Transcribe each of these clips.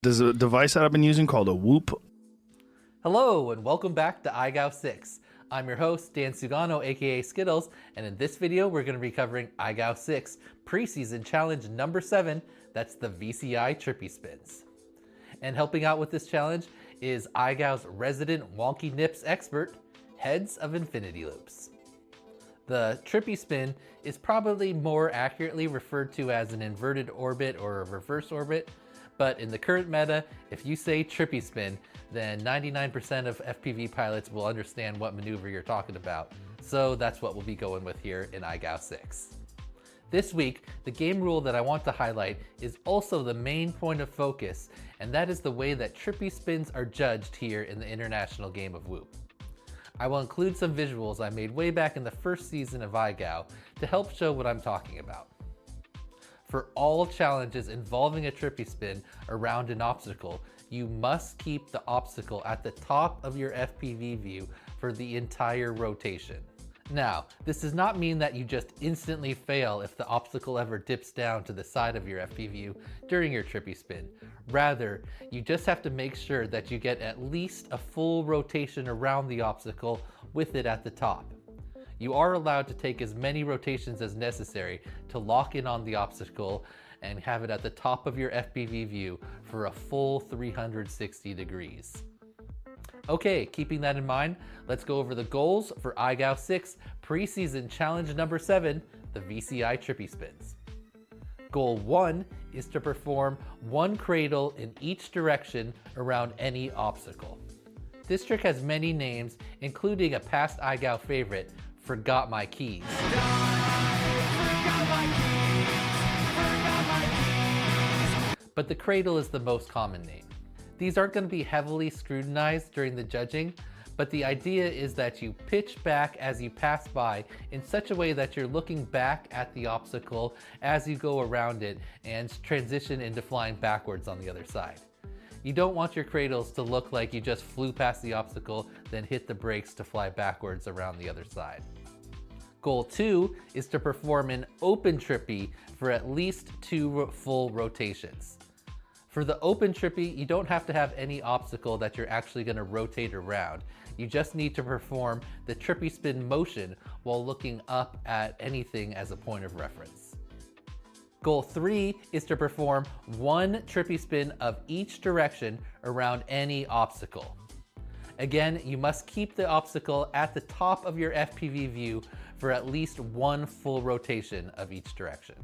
There's a device that I've been using called a Whoop. Hello and welcome back to IGOW6. I'm your host, Dan Sugano, aka Skittles, and in this video we're going to be covering IGOW6 Preseason Challenge number 7, that's the VCI Trippy Spins. And helping out with this challenge is IGOW's resident wonky nips expert, Heads of Infinity Loops. The Trippy Spin is probably more accurately referred to as an inverted orbit or a reverse orbit, but in the current meta, if you say Trippy Spin, then 99% of FPV pilots will understand what maneuver you're talking about. So that's what we'll be going with here in IGOW6. This week, the game rule that I want to highlight is also the main point of focus, and that is the way that Trippy Spins are judged here in the international game of Whoop. I will include some visuals I made way back in the first season of IGOW to help show what I'm talking about. For all challenges involving a Trippy Spin around an obstacle, you must keep the obstacle at the top of your FPV view for the entire rotation. Now, this does not mean that you just instantly fail if the obstacle ever dips down to the side of your FPV view during your Trippy Spin. Rather, you just have to make sure that you get at least a full rotation around the obstacle with it at the top. You are allowed to take as many rotations as necessary to lock in on the obstacle and have it at the top of your FPV view for a full 360 degrees. Okay, keeping that in mind, let's go over the goals for IGOW6 Preseason Challenge number 7, the VCI Trippy Spins. Goal 1 is to perform one cradle in each direction around any obstacle. This trick has many names, including a past IGOW favorite, Forgot My Keys. But the cradle is the most common name. These aren't going to be heavily scrutinized during the judging, but the idea is that you pitch back as you pass by in such a way that you're looking back at the obstacle as you go around it and transition into flying backwards on the other side. You don't want your cradles to look like you just flew past the obstacle, then hit the brakes to fly backwards around the other side. Goal 2 is to perform an open Trippy for at least 2 full rotations. For the open Trippy, you don't have to have any obstacle that you're actually going to rotate around. You just need to perform the Trippy Spin motion while looking up at anything as a point of reference. Goal 3 is to perform one Trippy Spin of each direction around any obstacle. Again, you must keep the obstacle at the top of your FPV view for at least 1 full rotation of each direction.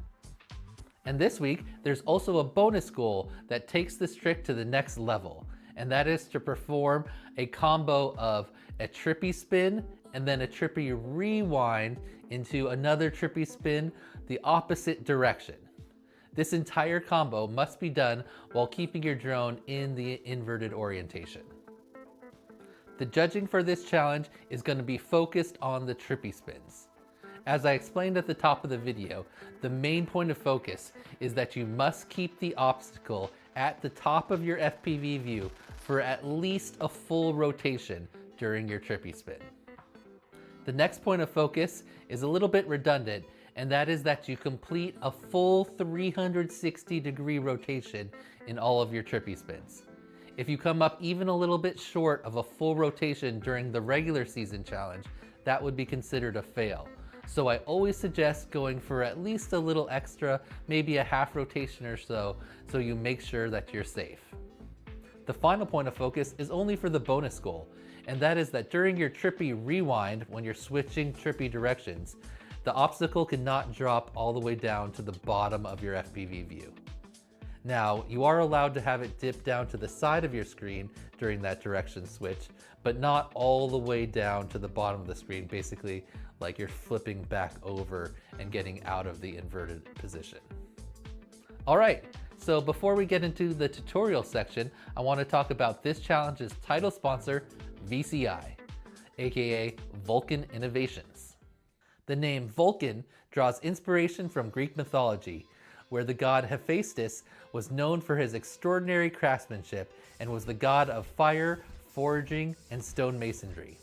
And this week, there's also a bonus goal that takes this trick to the next level, and that is to perform a combo of a Trippy Spin and then a Trippy rewind into another Trippy Spin the opposite direction. This entire combo must be done while keeping your drone in the inverted orientation. The judging for this challenge is going to be focused on the Trippy Spins. As I explained at the top of the video, the main point of focus is that you must keep the obstacle at the top of your FPV view for at least a full rotation during your Trippy Spin. The next point of focus is a little bit redundant, and that is that you complete a full 360 degree rotation in all of your Trippy Spins. If you come up even a little bit short of a full rotation during the regular season challenge, that would be considered a fail. So I always suggest going for at least a little extra, maybe a half rotation or so you make sure that you're safe. The final point of focus is only for the bonus goal, and that is that during your Trippy rewind, when you're switching Trippy directions, the obstacle cannot drop all the way down to the bottom of your FPV view. Now, you are allowed to have it dip down to the side of your screen during that direction switch, but not all the way down to the bottom of the screen, basically like you're flipping back over and getting out of the inverted position. All right, so before we get into the tutorial section, I want to talk about this challenge's title sponsor, VCI, aka Vulcan Innovations. The name Vulcan draws inspiration from Greek mythology, where the god Hephaestus was known for his extraordinary craftsmanship and was the god of fire, forging, and stonemasonry.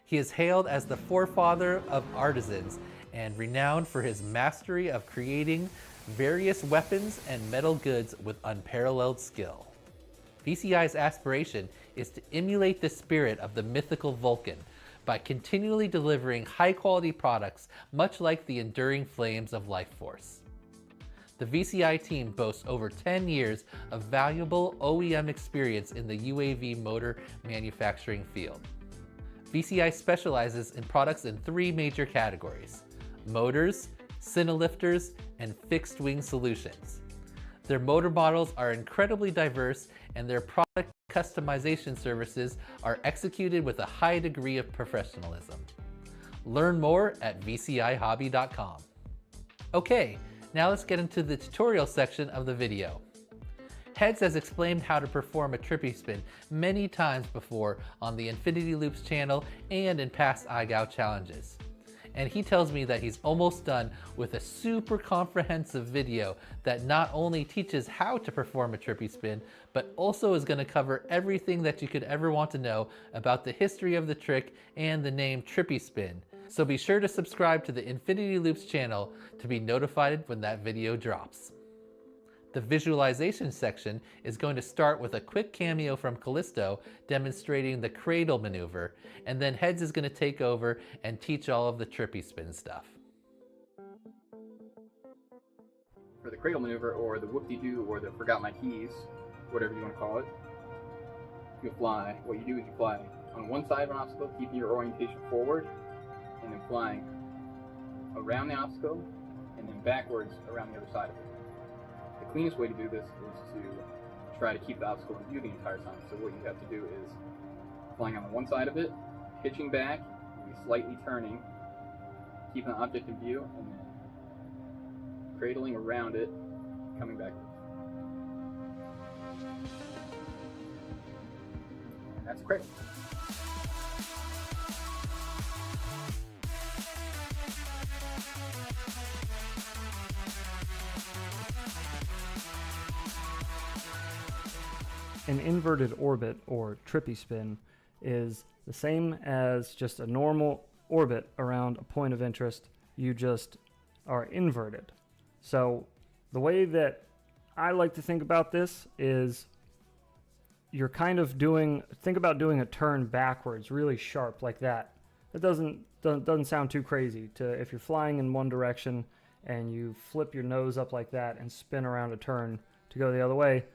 He is hailed as the forefather of artisans and renowned for his mastery of creating various weapons and metal goods with unparalleled skill. VCI's aspiration is to emulate the spirit of the mythical Vulcan by continually delivering high-quality products much like the enduring flames of life force. The VCI team boasts over 10 years of valuable OEM experience in the UAV motor manufacturing field. VCI specializes in products in 3 major categories: motors, cinelifters, and fixed-wing solutions. Their motor models are incredibly diverse, and their product customization services are executed with a high degree of professionalism. Learn more at vcihobby.com. Okay, now let's get into the tutorial section of the video. Heads has explained how to perform a trippy spin many times before on the Infinity Loops channel and in past IGOW challenges. And he tells me that he's almost done with a super comprehensive video that not only teaches how to perform a trippy spin, but also is going to cover everything that you could ever want to know about the history of the trick and the name Trippy Spin. So be sure to subscribe to the Infinity Loops channel to be notified when that video drops. The visualization section is going to start with a quick cameo from Callisto demonstrating the cradle maneuver, and then Heads is going to take over and teach all of the trippy spin stuff. For the cradle maneuver, or the whoop-de-doo, or the forgot my keys, whatever you want to call it, you fly. What you do is you fly on one side of an obstacle, keeping your orientation forward, and then flying around the obstacle, and then backwards around the other side of it. The cleanest way to do this is to try to keep the obstacle in view the entire time. So what you have to do is flying on the one side of it, pitching back, slightly turning, keeping the object in view, and then cradling around it, coming back. And that's a cradle. An inverted orbit, or trippy spin, is the same as just a normal orbit around a point of interest. You just are inverted. So the way that I like to think about this is you're kind of think about doing a turn backwards, really sharp like that. It doesn't sound too crazy if you're flying in one direction and you flip your nose up like that and spin around a turn to go the other way.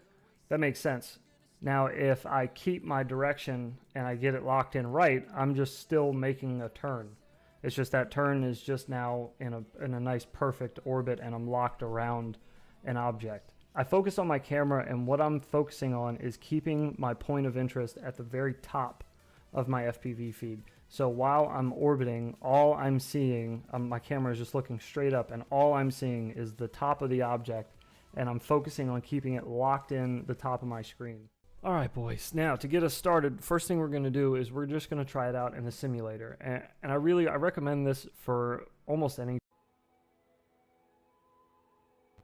That makes sense. Now, if I keep my direction and I get it locked in right, I'm just still making a turn. It's just that turn is just now in a nice perfect orbit, and I'm locked around an object. I focus on my camera, and what I'm focusing on is keeping my point of interest at the very top of my FPV feed. So while I'm orbiting, all I'm seeing, my camera is just looking straight up, and all I'm seeing is the top of the object, and I'm focusing on keeping it locked in the top of my screen. All right, boys. Now, to get us started, first thing we're going to do is we're just going to try it out in the simulator. And I recommend this for almost any...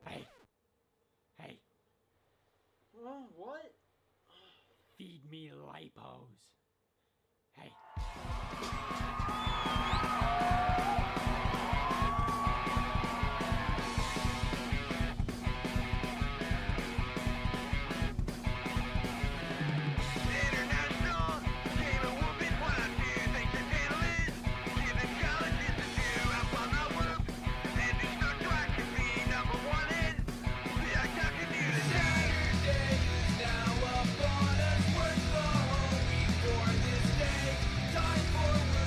Hey. What? Feed me lipos. Hey. Time for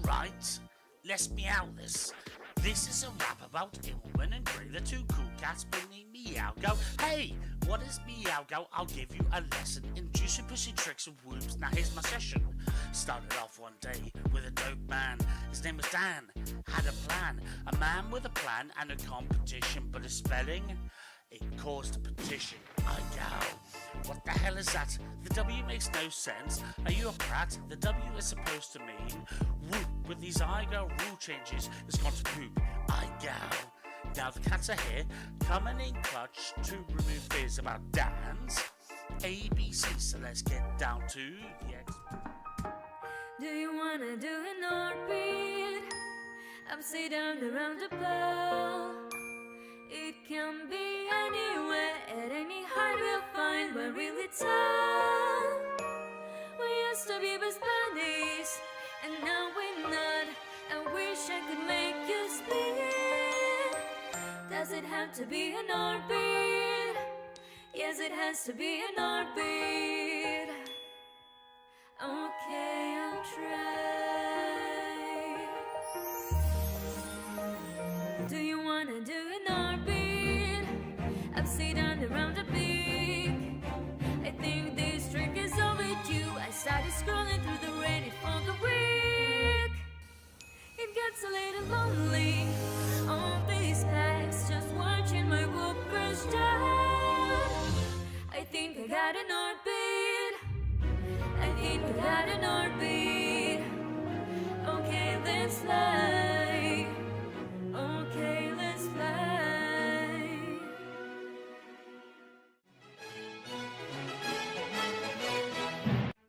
Right, let's meow this. This is a rap about Illman and Grey, the two cool cats bringing meow go. Hey, what is meow go? I'll give you a lesson in juicy pussy tricks and whoops. Now here's my session. Started off one day with a dope man. His name was Dan. Had a plan. A man with a plan and a competition, but his spelling, it caused a petition. IGOW. What the hell is that? The W makes no sense. Are you a prat? The W is supposed to mean whoop. With these IGOW rule changes, it's gone to poop. IGOW. Now the cats are here, coming in clutch to remove fears about Dan's ABC. So let's get down to the X. Do you wanna do an orbit? Upside down around the ball. It can be anywhere, at any height we'll find we're really tall. We used to be best buddies, and now we're not. I wish I could make you spin. Does it have to be an orbit? Yes, it has to be an orbit. Okay, I'll try. Do you wanna do an orbit? Upside down around the peak. I think this trick is overdue. I started scrolling through the Reddit for the week. It gets a little lonely on these packs, just watching my whoopers down. I think I got an orbit. I think I got an orbit. Okay, let's fly. Okay, let's fly.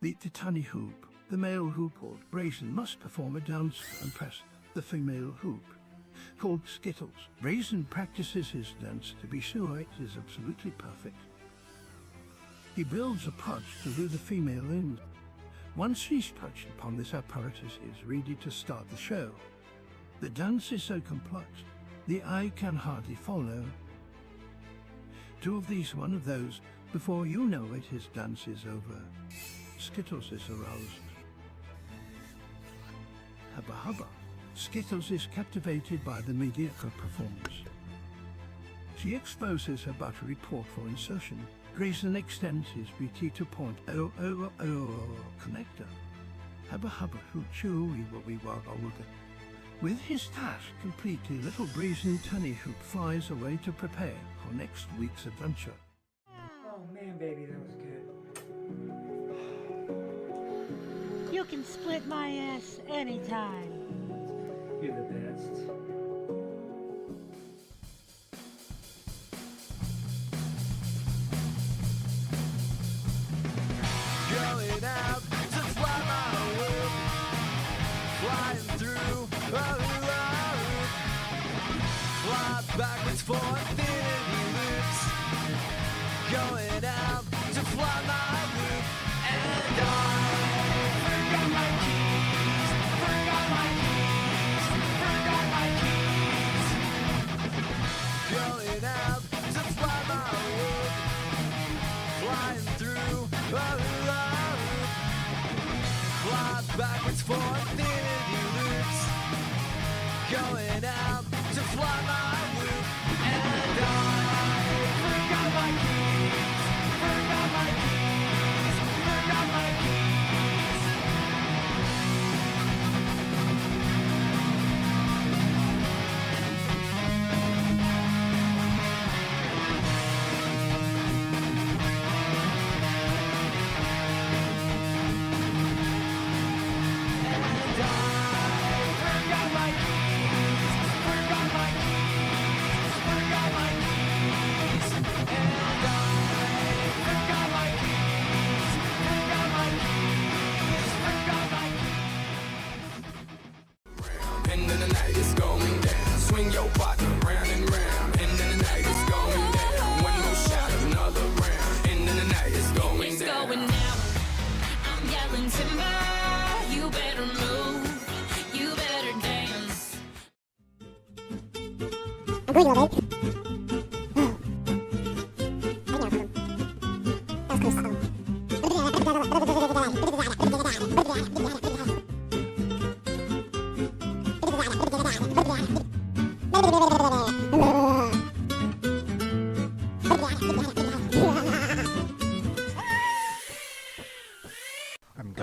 Meet the tunny hoop. The male hoop or Brazen must perform a dance and press the female hoop, called Skittles. Brazen practices his dance to be sure it is absolutely perfect. He builds a pouch to lure the female in. Once she's touched upon this apparatus, he is ready to start the show. The dance is so complex, the eye can hardly follow. Two of these, one of those. Before you know it, his dance is over. Skittles is aroused. Hubba hubba. Skittles is captivated by the mediocre performance. She exposes her buttery port for insertion. Grayson extends his BT2.000 connector. Hubba hubba hoo chewy wobby wagga wugga. With his task completed, little Brazen Tunny Hoop flies away to prepare for next week's adventure. Oh man, baby, that was good. You can split my ass anytime. You're the best. Going out to fly my whoop, flying through a loop, fly backwards for infinity loops. Going out to fly my whoop, and I forgot my keys, forgot my keys, forgot my keys. Going out to fly my whoop, flying through a loop, fly backwards for infinity loops. Going out to fly my whoop, and I forgot my keys, forgot my keys, forgot my keys. End of the night is going down. Swing your partner round and round. End of the night is going down. One more shot, another round. End of the night is going down. It's going down. I'm yelling timber. You better move. You better dance.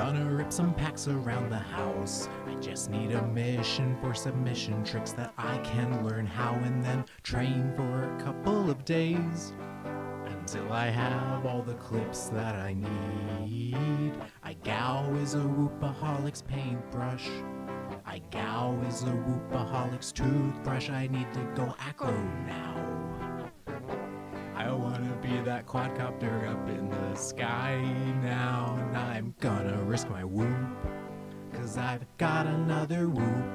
gonna rip some packs around the house. I just need a mission for submission tricks that I can learn how and then train for a couple of days. Until I have all the clips that I need. IGOW is a whoopaholic's paintbrush. IGOW is a whoopaholic's toothbrush. I need to go acro now. I wanna be that quadcopter up in the sky now. And I'm gonna risk my whoop, 'cause I've got another whoop.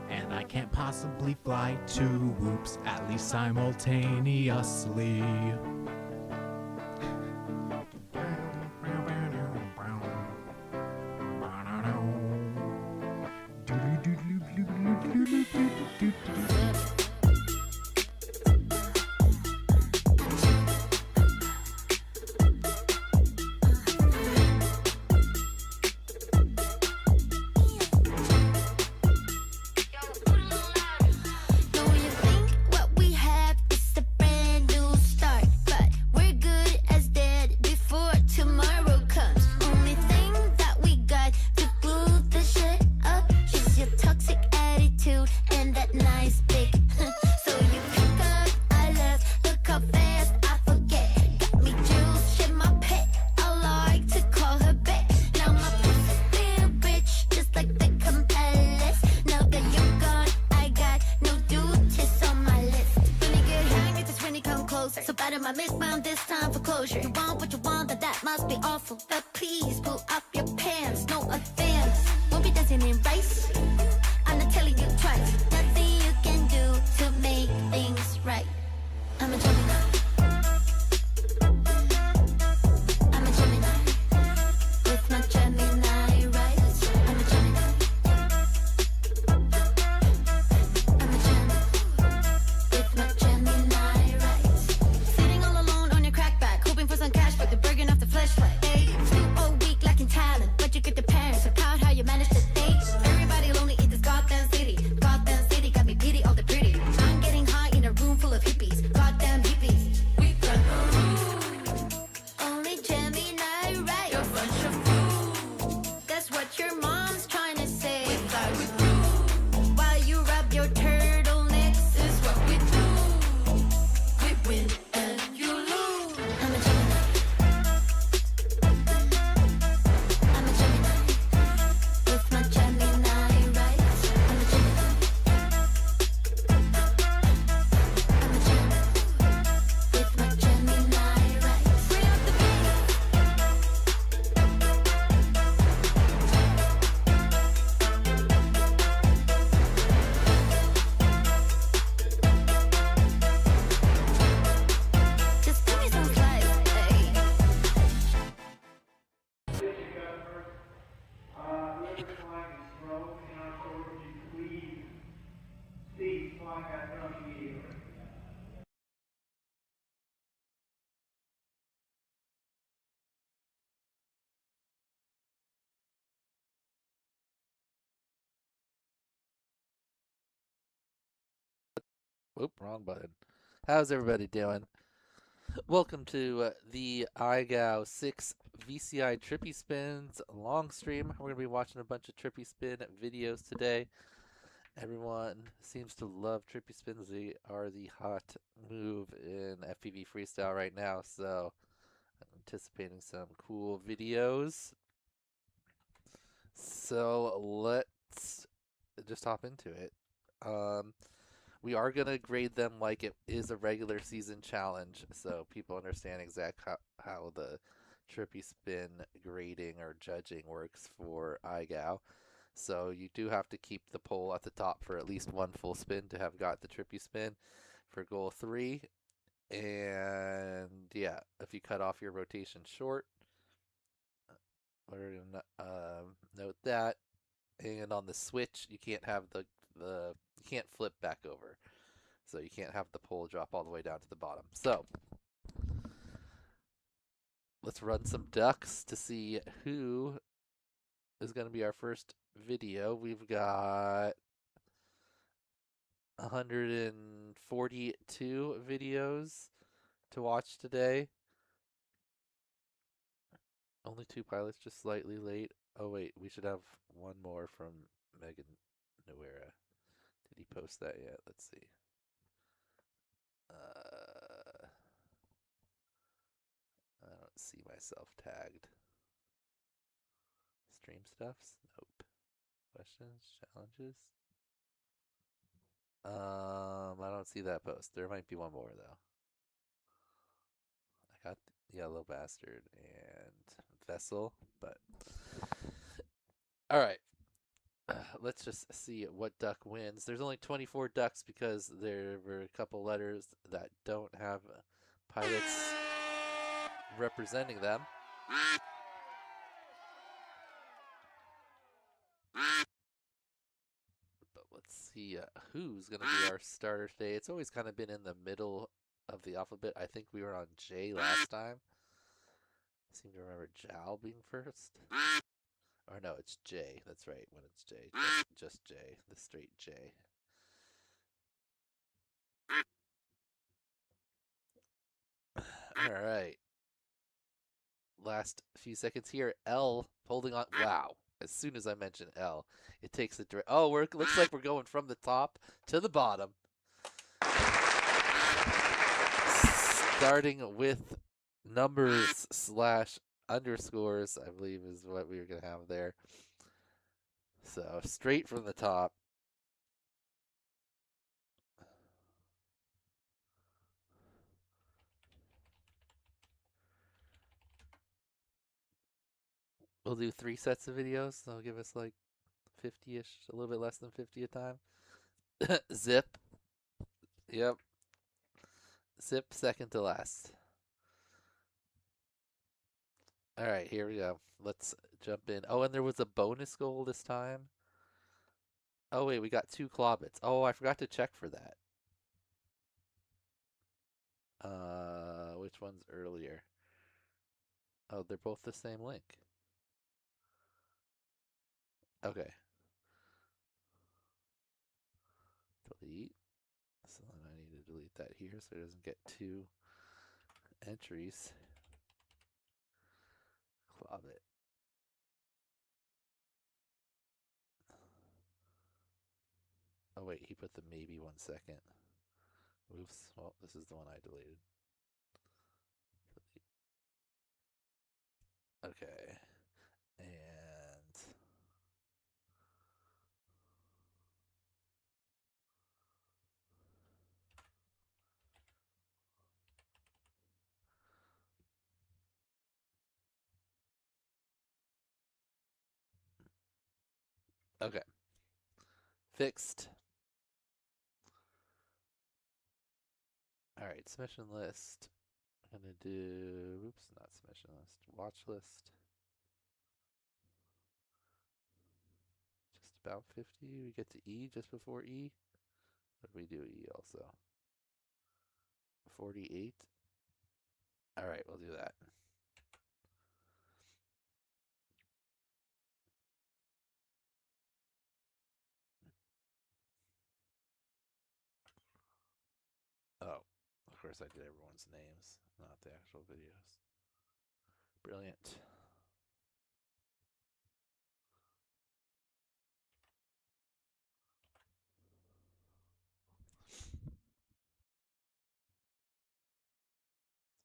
And I can't possibly fly two whoops, at least simultaneously. Oop, wrong button. How's everybody doing? Welcome to the IGOW6 VCI Trippy Spins long stream. We're going to be watching a bunch of Trippy Spin videos today. Everyone seems to love Trippy Spins. They are the hot move in FPV freestyle right now, so I'm anticipating some cool videos. So let's just hop into it. We are going to grade them like it is a regular season challenge, so people understand exactly how the Trippy Spin grading or judging works for IGOW. So you do have to keep the pole at the top for at least one full spin to have got the Trippy Spin for goal 3. And yeah, if you cut off your rotation short, we're going to note that. And on the switch, you can't have you can't flip back over. So you can't have the pole drop all the way down to the bottom. So let's run some ducks to see who is going to be our first video. We've got 142 videos to watch today. Only 2 pilots, just slightly late. Oh wait, we should have one more from Megan Nuera. Did he post that yet? Let's see. I don't see myself tagged. Stream stuffs? Nope. Questions? Challenges? I don't see that post. There might be one more though. I got Yellow Bastard and Vessel, but all right. Let's just see what duck wins. There's only 24 ducks because there were a couple letters that don't have pilots representing them. But let's see who's going to be our starter today. It's always kind of been in the middle of the alphabet. I think we were on J last time. I seem to remember Jal being first. Or no, it's J. That's right, when it's J. Just J. The straight J. Alright. Last few seconds here. L holding on. Wow. As soon as I mention L, it takes the direct. Oh, looks like we're going from the top to the bottom. Starting with numbers / underscores, I believe is what we were going to have there. So straight from the top. We'll do 3 sets of videos. That'll give us like 50-ish, a little bit less than 50 a time. Zip. Yep. Zip second to last. All right, here we go. Let's jump in. Oh, and there was a bonus goal this time. Oh, wait, we got 2 Clobbits. Oh, I forgot to check for that. Which one's earlier? Oh, they're both the same link. Okay. Delete. So then I need to delete that here so it doesn't get 2 entries. Clobbit. Oh wait, he put the maybe 1 second. Oops. Well, this is the one I deleted. Okay. And okay. Fixed. All right, submission list. I'm gonna do, oops, not submission list, watch list. Just about 50. We get to E just before E. What do we do E also? 48. All right, we'll do that. Oh, of course I did everyone's names, not the actual videos. Brilliant.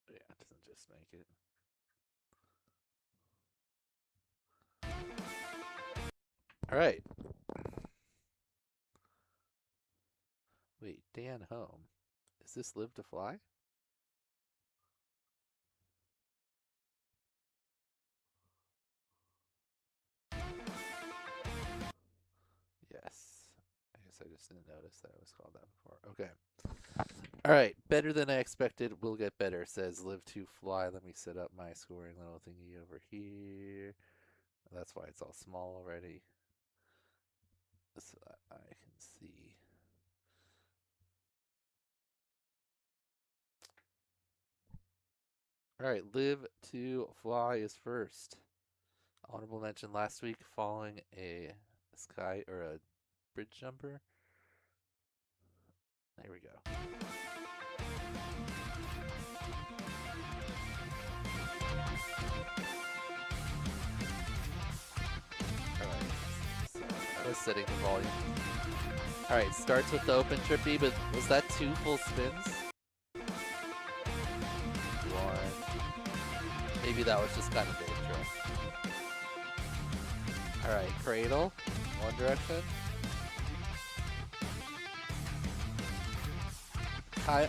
But yeah, it doesn't just make it. All right. Wait, Dan Home. Is this Live to Fly? Yes. I guess I just didn't notice that it was called that before. Okay. All right. Better than I expected. Will get better, says Live to Fly. Let me set up my scoring little thingy over here. That's why it's all small already. So that I can see. All right. Live to Fly is first. Honorable mention last week following a sky or a bridge jumper. There we go. just setting the volume. Alright, starts with the open trippy, but was that 2 full spins? 1. Maybe that was just kind of the intro. Alright, cradle. One direction.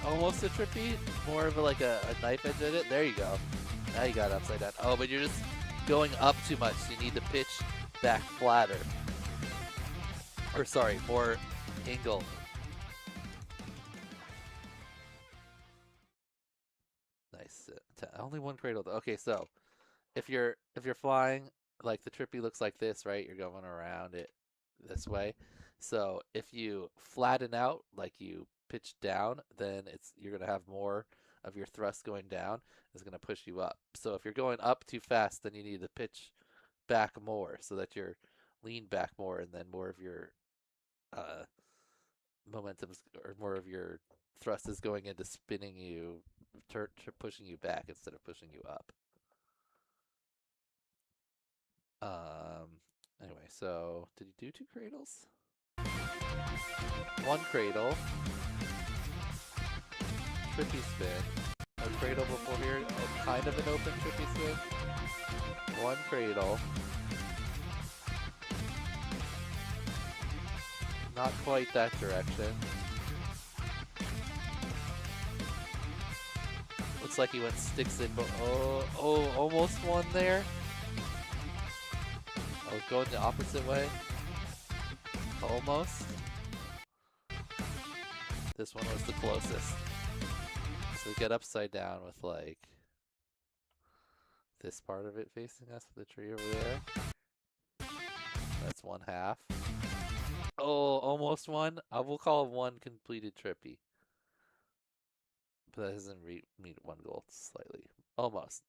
Almost a trippy. More of like a knife edge at it. There you go. Now you got it upside down. Oh, but you're just going up too much. You need to pitch back flatter. Or sorry, more angle. Nice. Only one cradle though. Okay, so if you're flying, like the trippy looks like this, right? You're going around it this way. So if you flatten out, like you pitch down, then you're gonna have more of your thrust going down. Is gonna push you up. So if you're going up too fast, then you need to pitch back more so that you're lean back more, and then more of your momentum or more of your thrust is going into spinning you, pushing you back instead of pushing you up. Anyway, so did you do 2 cradles? 1 cradle. Trippy spin. A cradle before here. Oh, kind of an open trippy spin. 1 cradle. Not quite that direction. Looks like he went sticks in, but oh, almost one there. I was going the opposite way. Almost. This one was the closest. So we get upside down with like this part of it facing us, the tree over there. That's 1/2. Oh, almost one. I will call 1 completed trippy. But that doesn't meet 1 goal slightly. Almost.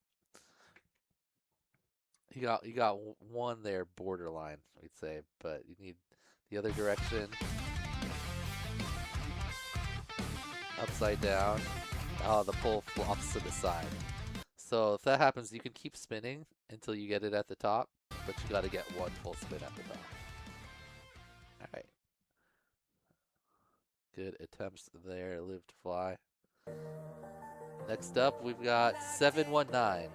You got 1 there, borderline, we'd say, but you need the other direction. Upside down. Oh, the pole flops to the side. So if that happens, you can keep spinning until you get it at the top, but you got to get 1 full spin at the top. Alright. Good attempts there, live to fly. Next up, we've got 719.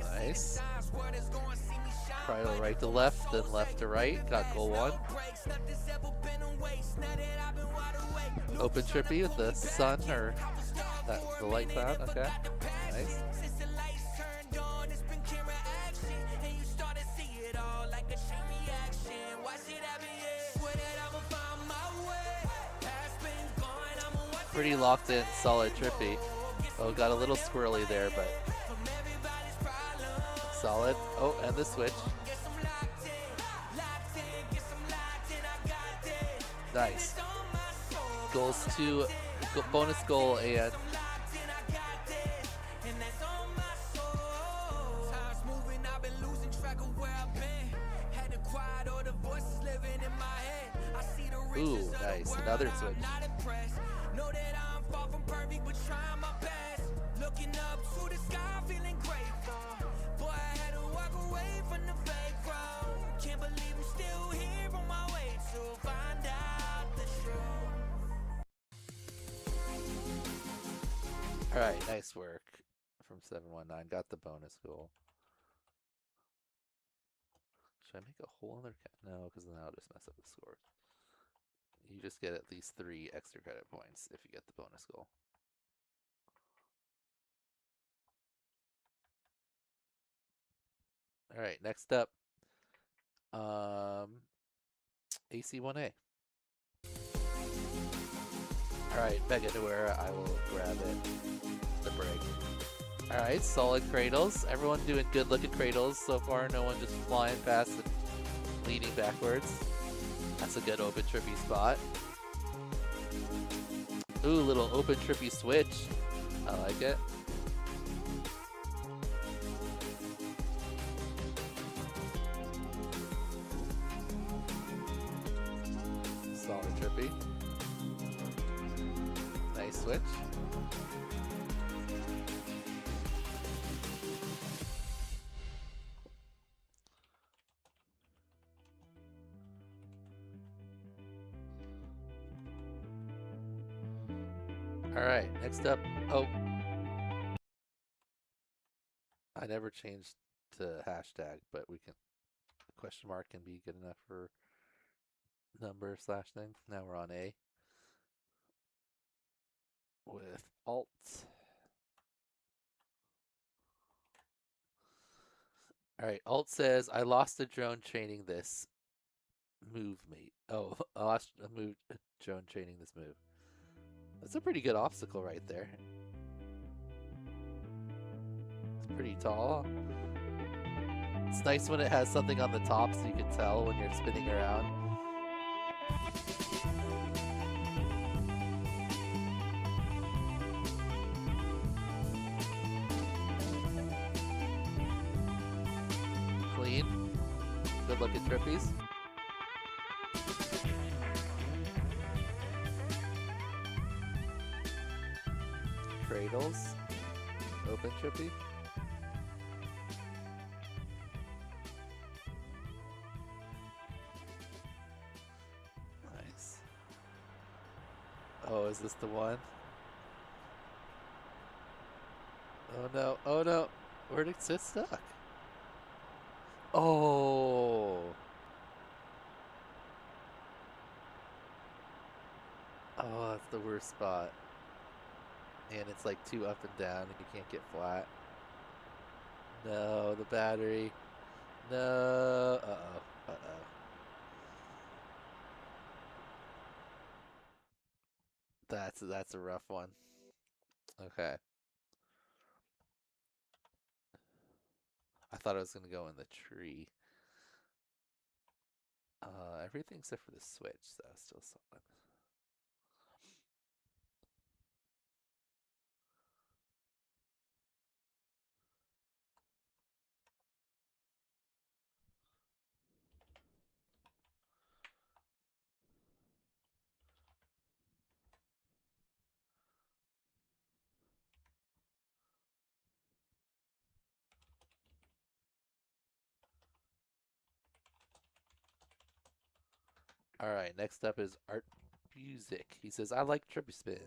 Nice. Cradle right to left, then left to right. Got goal 1. Open trippy with the sun or the light cloud. Okay. Nice. Pretty locked in, solid trippy. Oh, got a little squirrely there, but solid. Oh, and the switch. Nice. Goals 2, bonus goal, and ooh, nice. Another switch. Alright, nice work from 719. Got the bonus goal. Should I make a whole other no, because then I'll just mess up the scores. You just get at least 3 extra credit points if you get the bonus goal. Alright, next up. AC1A. Alright, back into where I will grab it. The break. Alright, solid cradles. Everyone doing good looking cradles so far. No one just flying past and leaning backwards. That's a good open trippy spot. Ooh, little open trippy switch. I like it. Solid trippy. Nice switch. Alright, next up. Oh. I never changed to hashtag, but we can. Question mark can be good enough for number slash thing. Now we're on A. With Alt. Alright, Alt says, I lost a drone training this move, mate. Oh, I lost a drone training this move. That's a pretty good obstacle right there. It's pretty tall. It's nice when it has something on the top so you can tell when you're spinning around. Clean. Good look at Trippies. Cradles. Open Trippy. Nice. Oh, is this the one? Oh no, oh no. Where'd it sit stuck? Oh. Oh, that's the worst spot. And it's like too up and down and you can't get flat. No, the battery. No. Uh-oh. Uh-oh. That's a rough one. Okay. I thought I was gonna go in the tree. Everything except for the switch, so still solid. Alright, next up is Art Music. He says, I like trippy spins.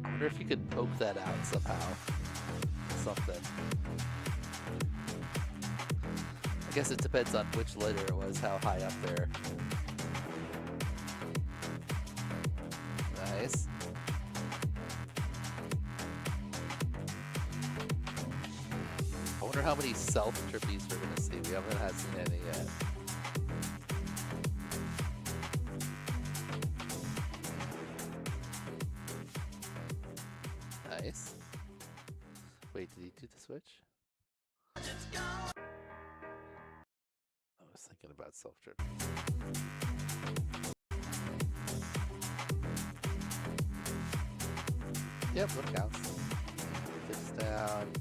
I wonder if you could poke that out somehow. Something. I guess it depends on which litter it was, how high up there. Nice. I wonder how many self-trippies we're gonna see. We haven't seen any yet. Nice. Wait, did he do the switch? I was thinking about self-trippies. Yep, that counts. Dips down.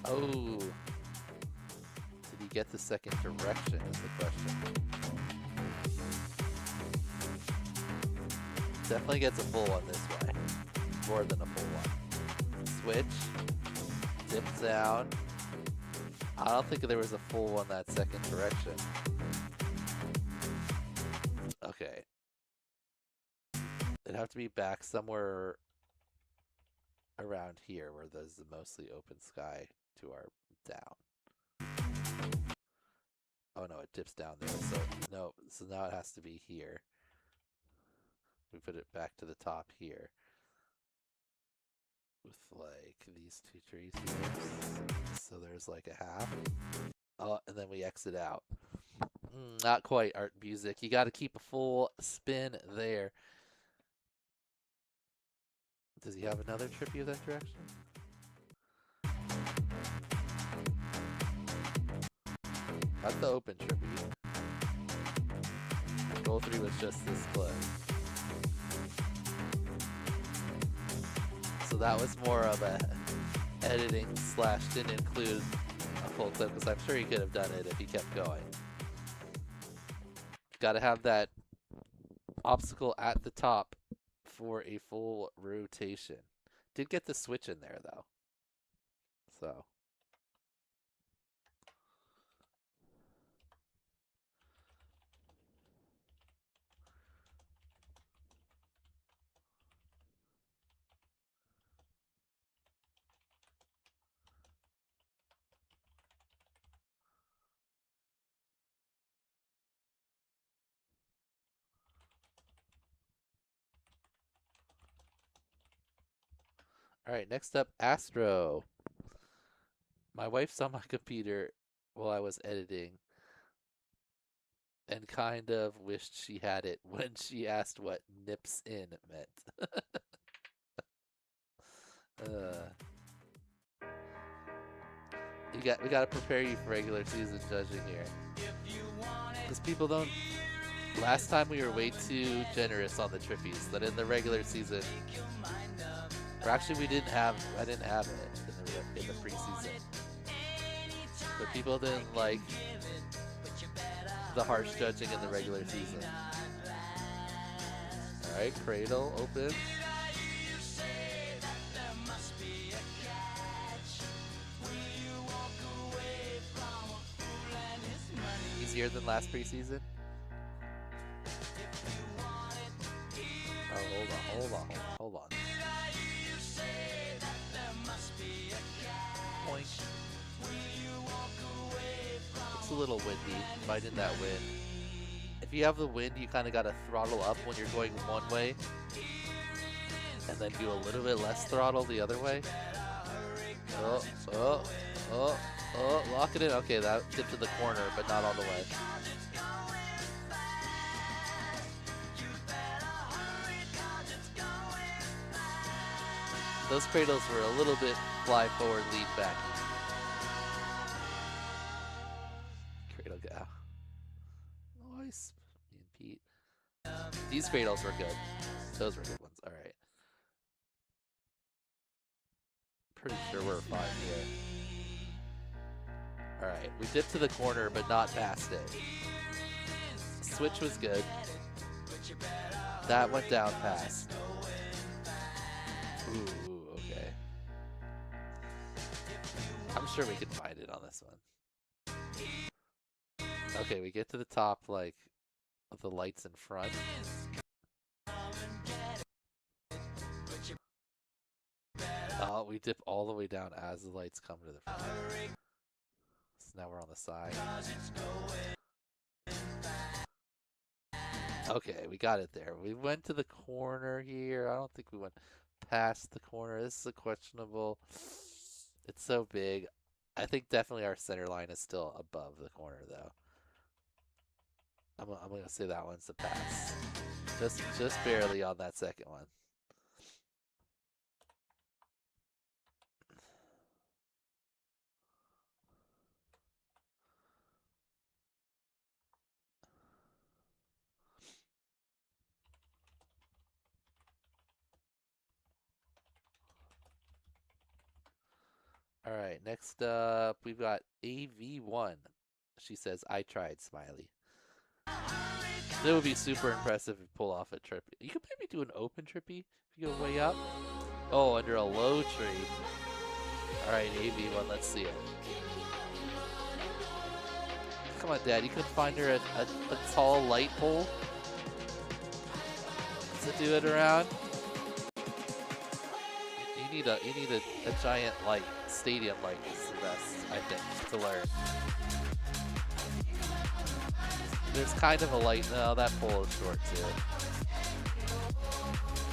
Oh. Did he get the second direction is the question. Definitely gets a full one this way. More than a full one. Switch. Dip down. I don't think there was a full one that second direction. Okay. It'd have to be back somewhere around here where there's the mostly open sky to our down. Oh no, it dips down there. So no, so now it has to be here. We put it back to the top here. With like these two trees here. So there's like a half. Oh, and then we exit out. Not quite Art Music. You got to keep a full spin there. Does he have another trippy of that direction? That's the open trippy. Goal 3 was just this clip. So that was more of a editing / didn't include a full clip because I'm sure he could have done it if he kept going. Got to have that obstacle at the top for a full rotation. Did get the switch in there though. So. All right, next up, Astro. My wife saw my computer while I was editing and kind of wished she had it when she asked what nips in meant. We gotta prepare you for regular season judging here. Because people don't. Last time we were way too generous on the Trippies. That in the regular season, or actually I didn't have it in the preseason. But people didn't like the harsh judging in the regular season. All right, Cradle open. Easier than last preseason? Oh, hold on. Point. It's a little windy, right in that wind. If you have the wind, you kind of got to throttle up when you're going one way, and then do a little bit less throttle the other way. Lock it in. Okay, that tipped to the corner, but not all the way. Those cradles were a little bit fly forward, lead back. Cradle go. Nice. Me and Pete. These cradles were good. Those were good ones. All right. Pretty sure we're fine here. All right. We dipped to the corner, but not past it. Switch was good. That went down past. Ooh. I'm sure we can find it on this one. Okay, we get to the top, like, of the lights in front. Oh, we dip all the way down as the lights come to the front. So now we're on the side. Okay, we got it there. We went to the corner here. I don't think we went past the corner. This is a questionable... It's so big. I think definitely our center line is still above the corner, though. I'm gonna say that one's a pass. Just barely on that second one. All right, next up, we've got AV1. She says, I tried, smiley. That would be super impressive if you pull off a Trippy. You could maybe do an open Trippy if you go way up. Oh, under a low tree. All right, AV1, let's see it. Come on, Dad, you could find her a tall light pole to do it around. You need a giant light. Stadium light is the best, I think, to learn. There's kind of a light. No, that pole is short too.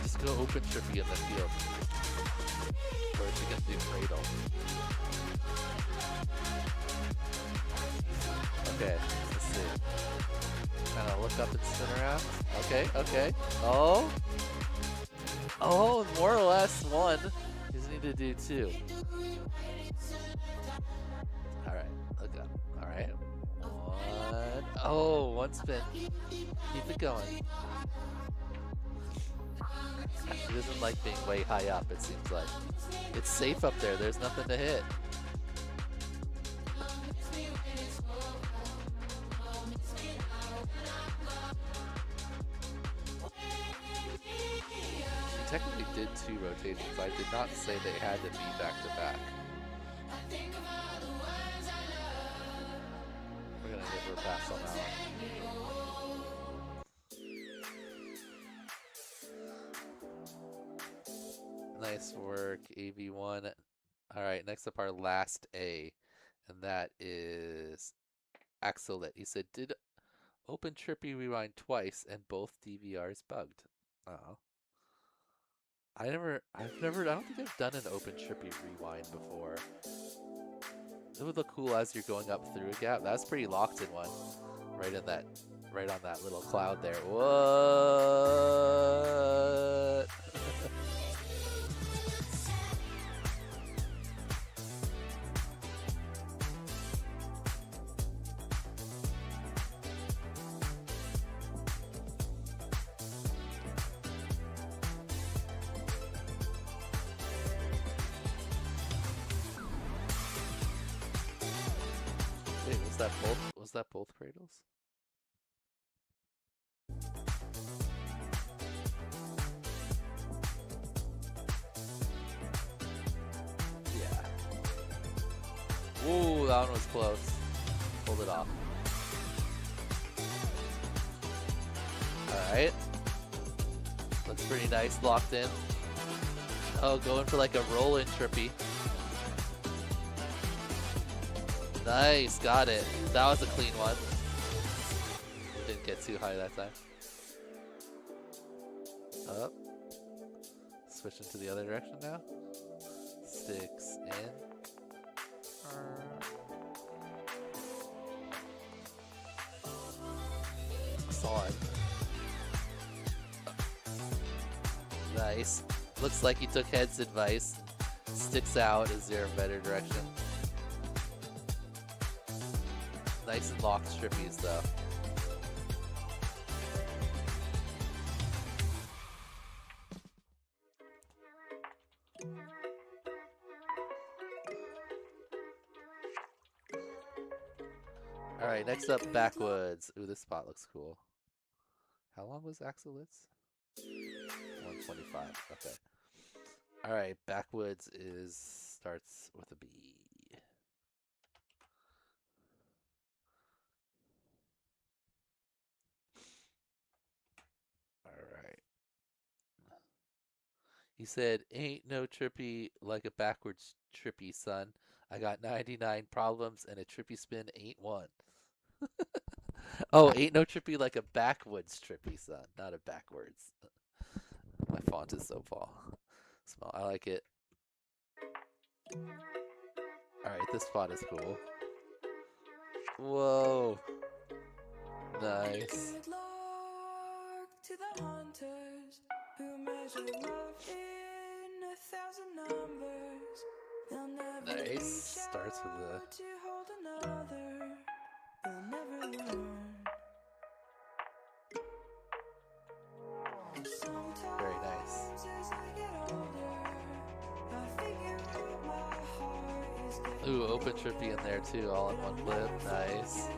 Just go open Trippy in the field. Or she can do cradle. Okay, let's see. Kind of look up and spin around. Okay. Oh, more or less one. You just need to do two. Alright, look up. Alright. One. Oh, one spin. Keep it going. She doesn't like being way high up, it seems like. It's safe up there, there's nothing to hit. technically did 2 rotations. I did not say they had to be back to back. We're gonna give her a pass on that one. Nice work, AV1. Alright, next up our last A, and that is Axelit. He said, did open Trippy rewind twice and both DVRs bugged? Oh. I don't think I've done an open Trippy rewind before. It would look cool as you're going up through a gap. That's pretty locked in one. Right on that little cloud there. What? Wait, was that both cradles? Yeah. Ooh, that one was close. Pulled it off. Alright. Looks pretty nice, locked in. Oh, going for like a roll-in Trippy. Nice, got it. That was a clean one. Didn't get too high that time. Up. Switching to the other direction now. Sticks in. Solid. Nice. Looks like you took head's advice. Sticks out. Is there a better direction? Nice and locked Trippies though. Alright, next up, Backwoods. Ooh, this spot looks cool. How long was Axelitz? 125, okay. Alright, Backwoods starts with a B. Alright. He said, ain't no Trippy like a backwards Trippy, son. I got 99 problems and a Trippy spin ain't one. Oh, ain't no Trippy like a backwoods Trippy, son. Not a backwards. My font is so small. I like it. Alright, this font is cool. Whoa. Nice. Good luck to the hunters who measure love in 1,000 numbers. They'll never Nice. Starts with the to hold another. They'll never learn. very nice. As I get older, I figure out my heart is getting Ooh, open Trippy in there too, all in one clip. Nice.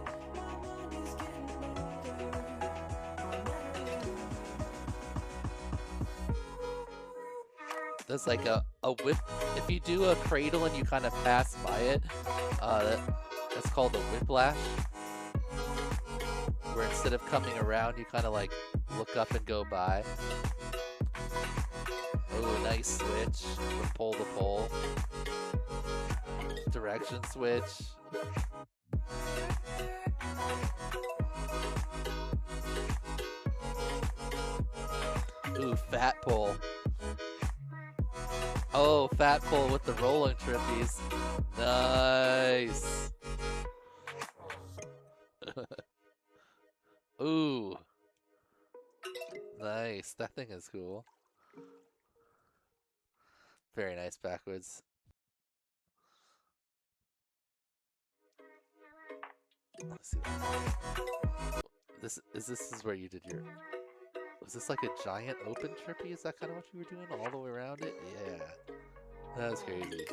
That's like a whip. If you do a cradle and you kind of pass by it, that's called a whiplash. Where instead of coming around, you kind of like look up and go by. Oh, nice switch from pole to pole. Direction switch. Ooh, fat pole. Oh, fat pole with the rolling trippies. Nice. Ooh. Nice. That thing is cool. Very nice backwards. Let's see. This is where you did your. Was this like a giant open trippy? Is that kind of what you were doing all the way around it? Yeah. That was crazy.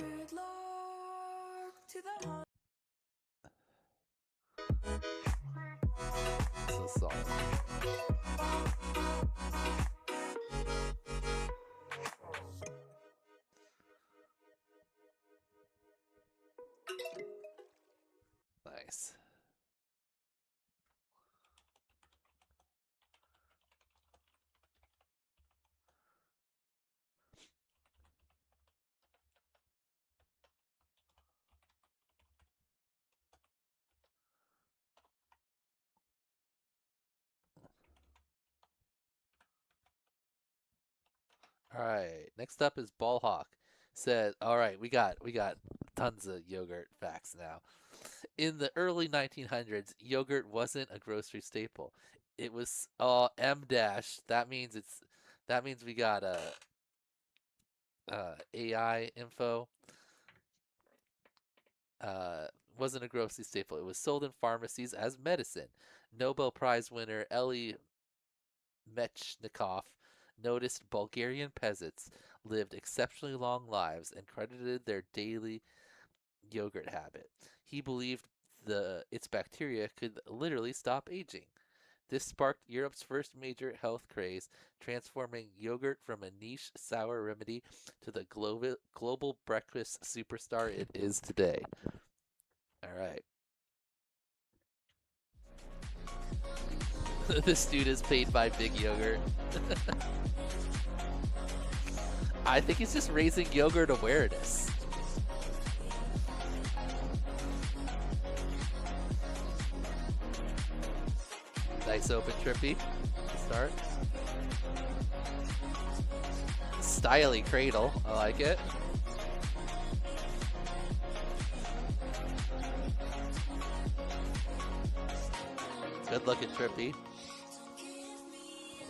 So solid. Nice. All right. Next up is Ball Hawk. Said, all right, we got tons of yogurt facts now. In the early 1900s, yogurt wasn't a grocery staple. It was M dash. That means we got AI info. Wasn't a grocery staple. It was sold in pharmacies as medicine. Nobel Prize winner Elie Mechnikov noticed Bulgarian peasants lived exceptionally long lives and credited their daily yogurt habit. He believed its bacteria could literally stop aging. This sparked Europe's first major health craze, transforming yogurt from a niche sour remedy to the global breakfast superstar it is today. All right. This dude is paid by Big Yogurt. I think he's just raising yogurt awareness. Nice open Trippy to start. Styly cradle, I like it. Good looking Trippy.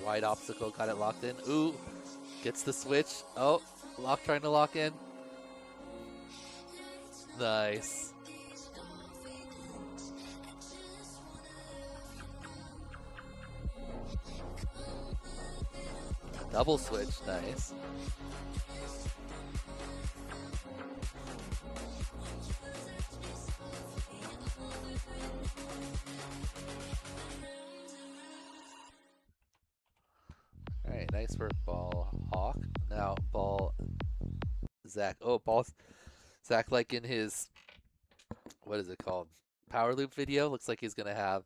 Wide obstacle, got it locked in. Ooh, gets the switch. Oh, trying to lock in. Nice. Double switch, nice. Alright, nice work, Ball Hawk. Now, Ball Zach. Oh, Ball Zach, like in his, what is it called? Power loop video. Looks like he's going to have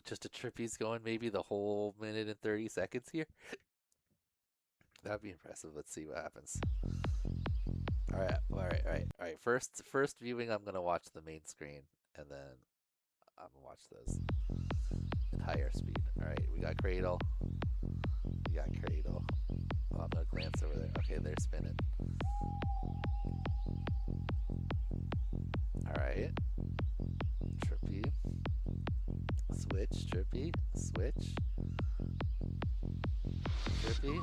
just a Trippy's going maybe the whole minute and 30 seconds here. That'd be impressive. Let's see what happens. All right. First viewing, I'm gonna watch the main screen, and then I'm gonna watch those at higher speed. All right, we got Cradle. Oh, I'm gonna glance over there. Okay, they're spinning. All right, Trippy. Switch, Trippy, switch. Trippy.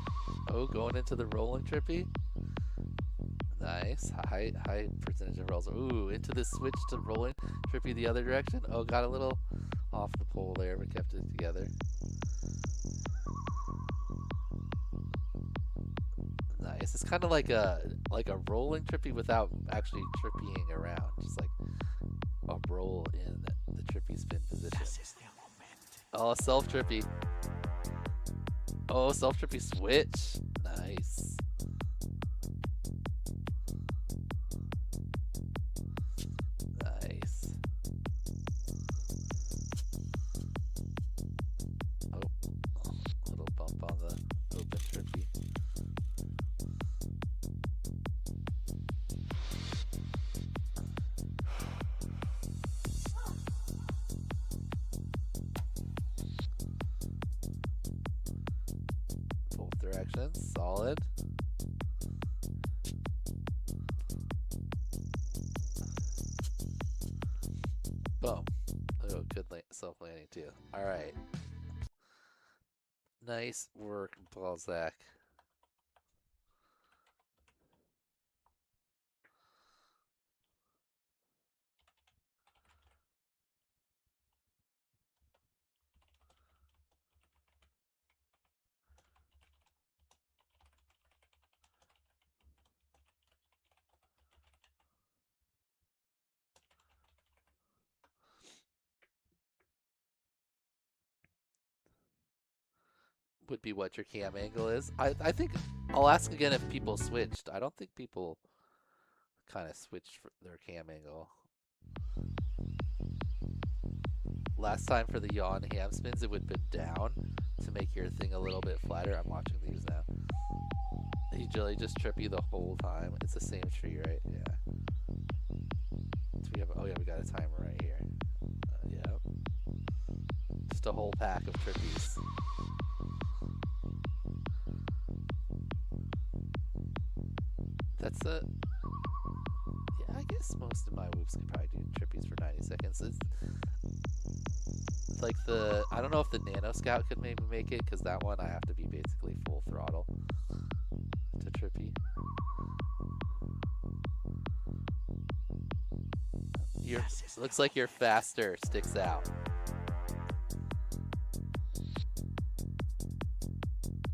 Oh, going into the rolling Trippy. Nice. High percentage of rolls. Ooh, into the switch to rolling Trippy the other direction. Oh, got a little off the pole there, but kept it together. Nice. It's kind of like a rolling Trippy without actually trippying around. Just like a roll in the Trippy spin position. Oh, self Trippy. Oh, self Trippy switch. Nice. Nice. Oh, little bump on the open Trippy. Both directions, solid. Boom. Oh, good self-landing too. All right. Nice work, Balzac. Would be what your cam angle is. I think I'll ask again if people switched. I don't think people kind of switched for their cam angle. last time for the yawn ham spins, it would have been down to make your thing a little bit flatter. I'm watching these now. He Jilly just Trippy the whole time. It's the same tree, right? Yeah. So we have, oh yeah, we got a timer right here. Yeah. Just a whole pack of Trippies. That's a... Yeah, I guess most of my whoops could probably do Trippies for 90 seconds. It's like the... I don't know if the Nano Scout could maybe make it, because that one I have to be basically full throttle to Trippy. Looks like your faster sticks out.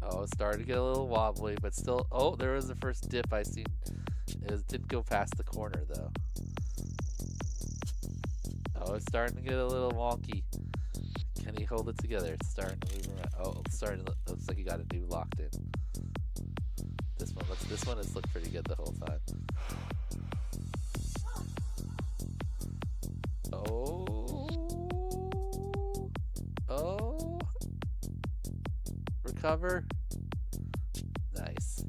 Oh, it's starting to get a little wobbly, but still... Oh, there was the first dip I seen. It didn't go past the corner, though. Oh, it's starting to get a little wonky. Can he hold it together? It's starting to move around. Oh, it's starting to... Looks like he got a new locked in. This one has looked pretty good the whole time. Oh. Oh. Recover. Nice.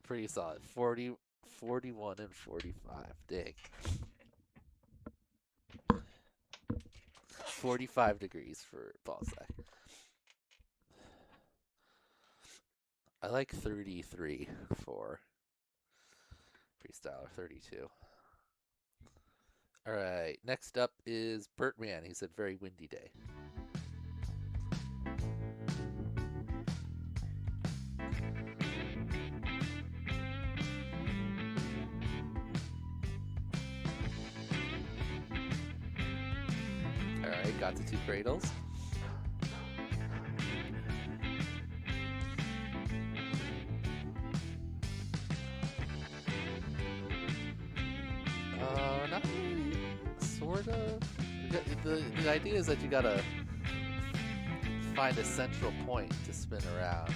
Pretty solid. 40, 41, and 45. Dang. 45 degrees for Balzac. I like 33 for freestyle, or 32. Alright, next up is Bertman. He said very windy day. Alright, got the two cradles. Not really. Sort of. The idea is that you gotta find a central point to spin around.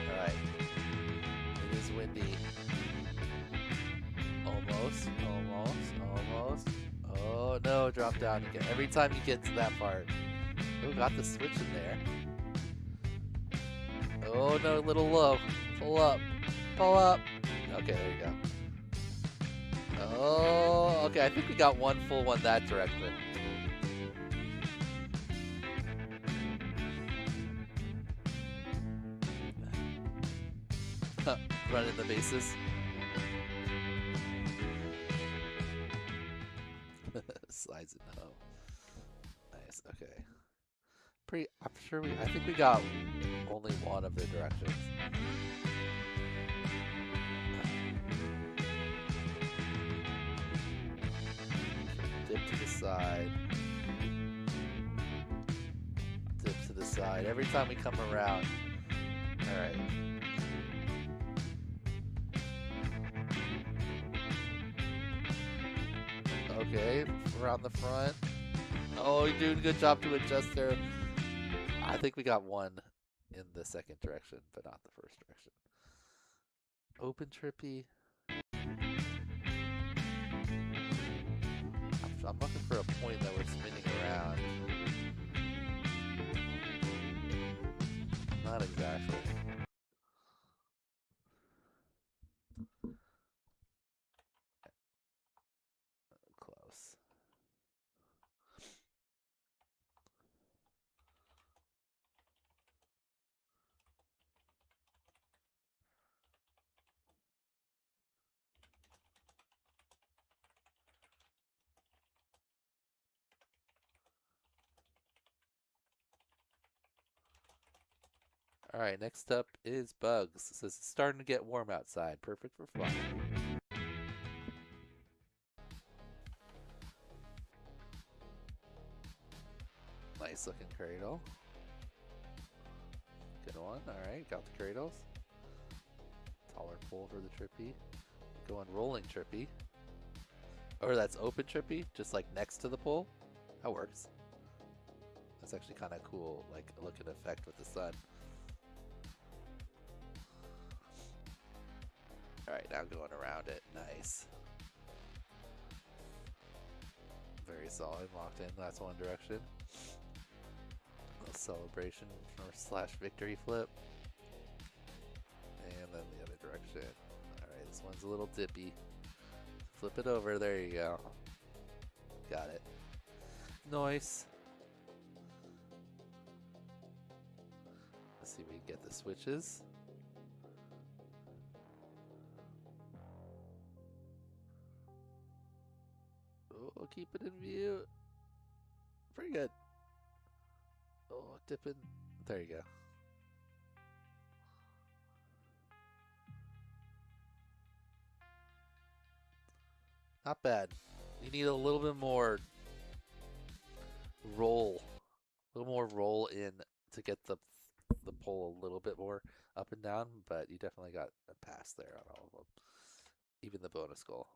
Alright. It is windy. Almost. Oh no, drop down again. Every time you get to that part. Oh, got the switch in there. Oh no, a little low. Pull up. Pull up. Okay, there you go. Oh, okay, I think we got one full one that direction. Running the bases. Slides it home. Nice, okay. I think we got only one of the directions. Dip to the side. Dip to the side. Every time we come around. Alright. Okay, around the front. Oh, you're doing a good job to adjust there. I think we got one in the second direction, but not the first direction. Open Trippy. I'm looking for a point that we're spinning around. Not exactly. Close. Alright, next up is Bugs. It says it's starting to get warm outside. Perfect for flying. Nice looking cradle. Good one. Alright, got the cradles. Taller pole for the Trippy. Going rolling Trippy. Or that's open Trippy, just like next to the pole. That works. That's actually kind of cool, like looking effect with the sun. Alright, now going around it. Nice. Very solid. Locked in. That's one direction. A celebration or / victory flip. And then the other direction. Alright, this one's a little dippy. Flip it over. There you go. Got it. Nice. Let's see if we can get the switches. Oh, keep it in view. Pretty good. Oh, dipping. There you go. Not bad. You need a little bit more roll. A little more roll in to get the pole a little bit more up and down, but you definitely got a pass there on all of them. Even the bonus goal.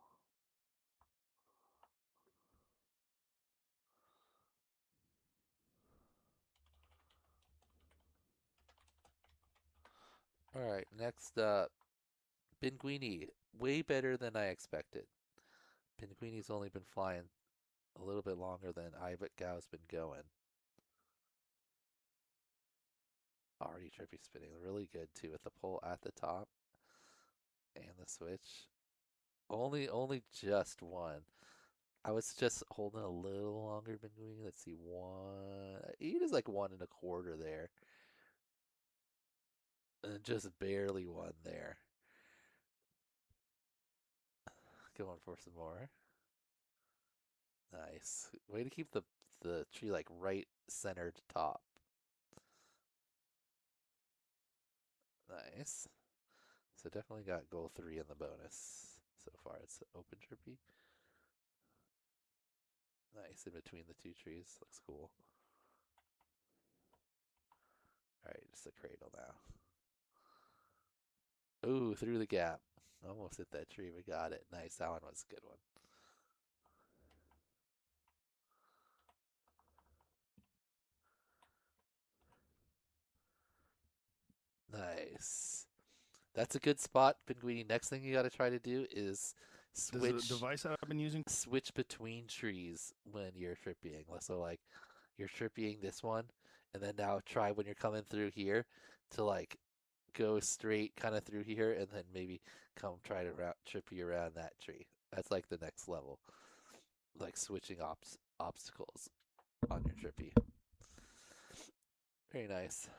Alright, next up. Pinguini. Way better than I expected. Pinguini's only been flying a little bit longer than IGOW6's been going. Already Trippy spinning really good too with the pole at the top and the switch. Only just one. I was just holding a little longer Pinguini. Let's see, one. He is like 1 1/4 there. And just barely one there. Going for some more. Nice. Way to keep the tree like right centered top. Nice. So definitely got goal 3 in the bonus. So far it's open Trippy. Nice in between the two trees. Looks cool. Alright, just a cradle now. Ooh, through the gap. Almost hit that tree, but got it. Nice. That one was a good one. Nice. That's a good spot, Pinguini. Next thing you got to try to do is switch. Does the device that I've been using switch between trees when you're trippying. So like you're trippying this one, and then now try when you're coming through here to like go straight kind of through here, and then maybe come try to trippy around that tree. That's like the next level, like switching obstacles on your trippy. Very nice.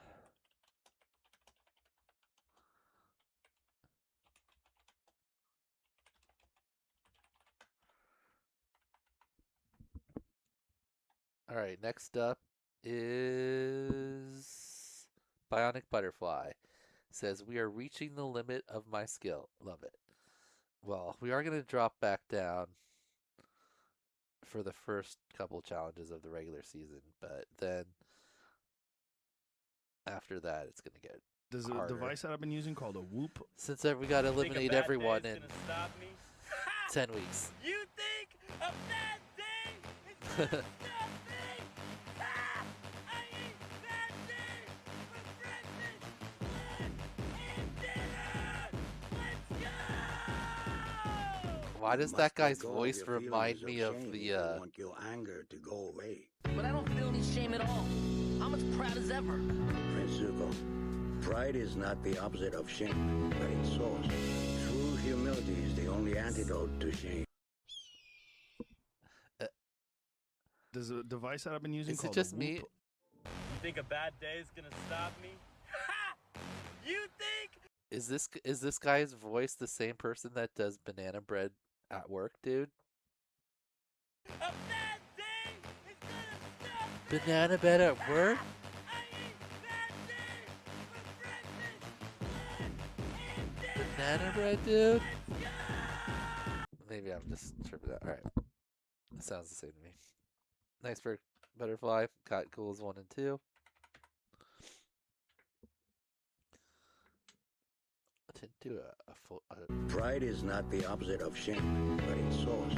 All right, next up is Bionic Butterfly. Says, we are reaching the limit of my skill. Love it. Well, we are going to drop back down for the first couple challenges of the regular season, but then after that, it's going to get There's harder. a device that I've been using called a Whoop. Since we got to eliminate everyone in 10 weeks. You think a bad day is gonna stop me? Ah! I eat bad days for breakfast, lunch, and dinner! Let's go! Why does that guy's voice remind me of the want your anger to go away. But I don't feel any shame at all. I'm as proud as ever. Prince Zuko, pride is not the opposite of shame, but its source. True humility is the only antidote to shame. There's a device that I've been using Is it called just a me? Whoop. You think a bad day is gonna stop me? Ha! You think? Is this guy's voice the same person that does banana bread at work, dude? A bad day is gonna stop me! Banana bread at work? I eat bad days for breakfast, lunch, and Banana bread, dude? Maybe I'm just tripping out. Alright. That sounds the same to me. Nice for Butterfly. Got goals 1 and 2. I didn't do a full... Pride is not the opposite of shame, but its source.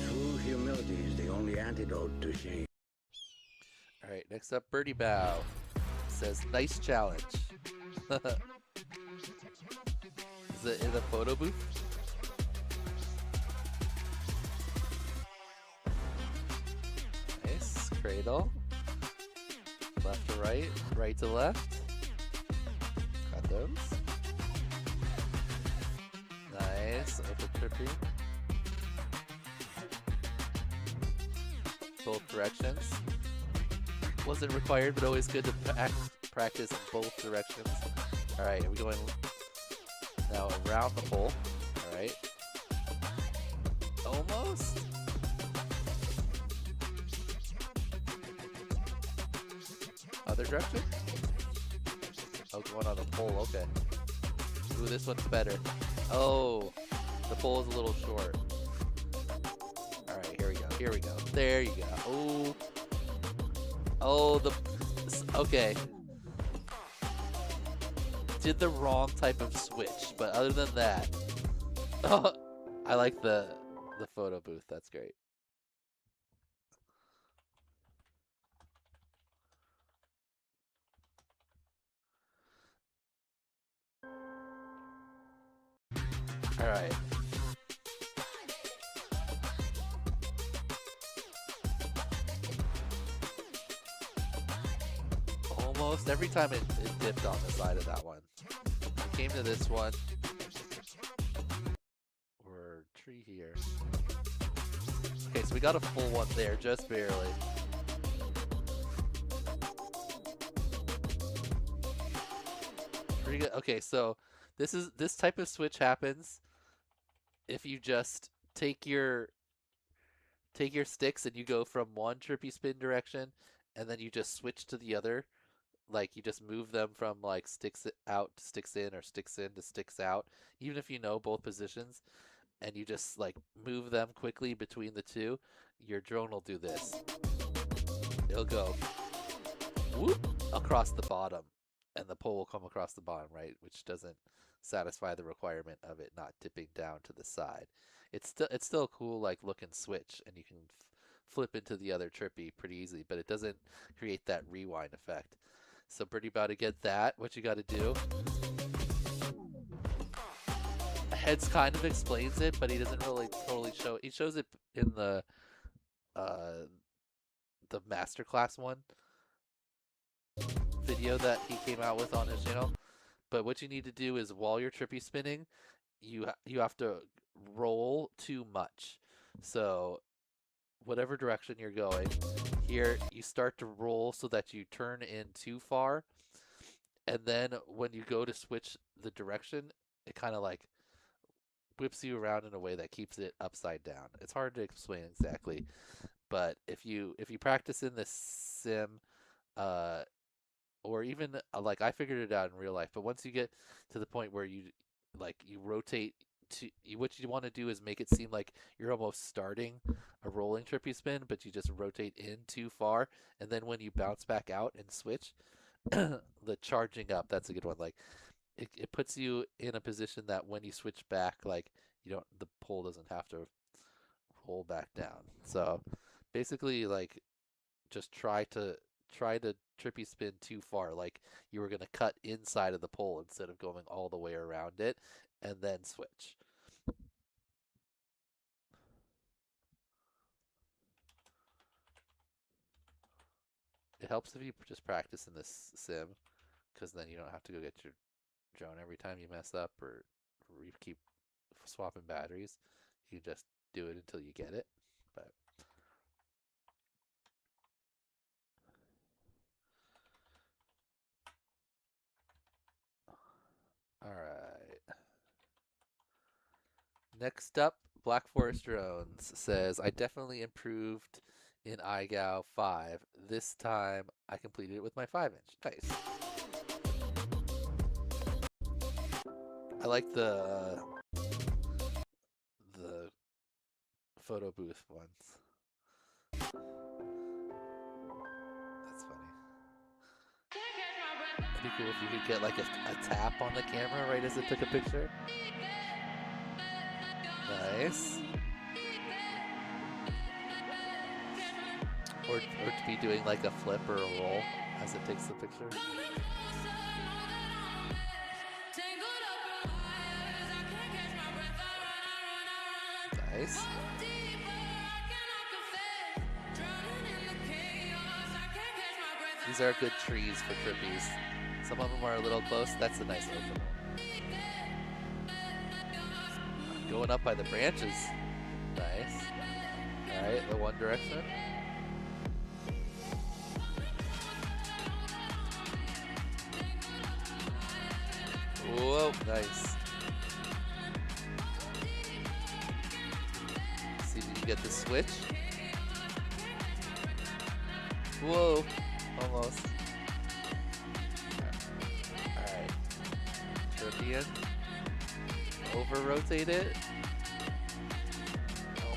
True humility is the only antidote to shame. Alright, next up, Birdie Bow. Says, nice challenge. Is it in the photo booth? cradle. Left to right, right to left. Got those. Nice, open trippy. Both directions. Wasn't required, but always good to practice in both directions. Alright, we're going now around the pole. Alright. Almost. Other direction? Oh, going on the pole, okay. Ooh, this one's better. Oh, the pole is a little short. Alright, here we go, here we go. There you go. Oh. Oh, okay. Did the wrong type of switch, but other than that, oh, I like the photo booth. That's great. All right. Almost every time it dipped on the side of that one. We came to this one. Or tree here. Okay, so we got a full one there, just barely. Pretty good. Okay, so this type of switch happens if you just take your sticks and you go from one trippy spin direction and then you just switch to the other. Like you just move them from like sticks out to sticks in or sticks in to sticks out, even if you know both positions, and you just like move them quickly between the two, your drone will do this. It'll go whoop across the bottom and the pole will come across the bottom, right? Which doesn't satisfy the requirement of it not dipping down to the side. It's still a cool like looking switch, and you can flip into the other trippy pretty easily, but it doesn't create that rewind effect. So Birdie about to get that. What you got to do? Heads kind of explains it, but he doesn't really totally show. He shows it in the masterclass one video that he came out with on his channel. But what you need to do is while you're trippy spinning, you have to roll too much. So whatever direction you're going, here you start to roll so that you turn in too far, and then when you go to switch the direction, it kind of like whips you around in a way that keeps it upside down. It's hard to explain exactly, but if you practice in the sim, or even like I figured it out in real life, but once you get to the point where you rotate what you want to do is make it seem like you're almost starting a rolling trippy spin, but you just rotate in too far, and then when you bounce back out and switch, the charging up, that's a good one. Like it puts you in a position that when you switch back, like the pole doesn't have to roll back down. So basically, like just try to trippy spin too far, like you were going to cut inside of the pole instead of going all the way around it, and then switch. It helps if you just practice in this sim, because then you don't have to go get your drone every time you mess up or you keep swapping batteries. You just do it until you get it. But all right. Next up, Black Forest Drones says, I definitely improved in IGOW6. This time I completed it with my 5-inch. Nice. I like the photo booth ones. That's funny. It'd be cool if you could get like a tap on the camera right as it took a picture. Nice. Or to be doing like a flip or a roll as it takes the picture. Nice. These are good trees for trippies. Some of them are a little close. That's a nice open one. Going up by the branches. Nice. Alright, the one direction. Whoa, nice. See if you can get the switch. Whoa, almost. Alright. Trippy in. Over rotate it. Oh,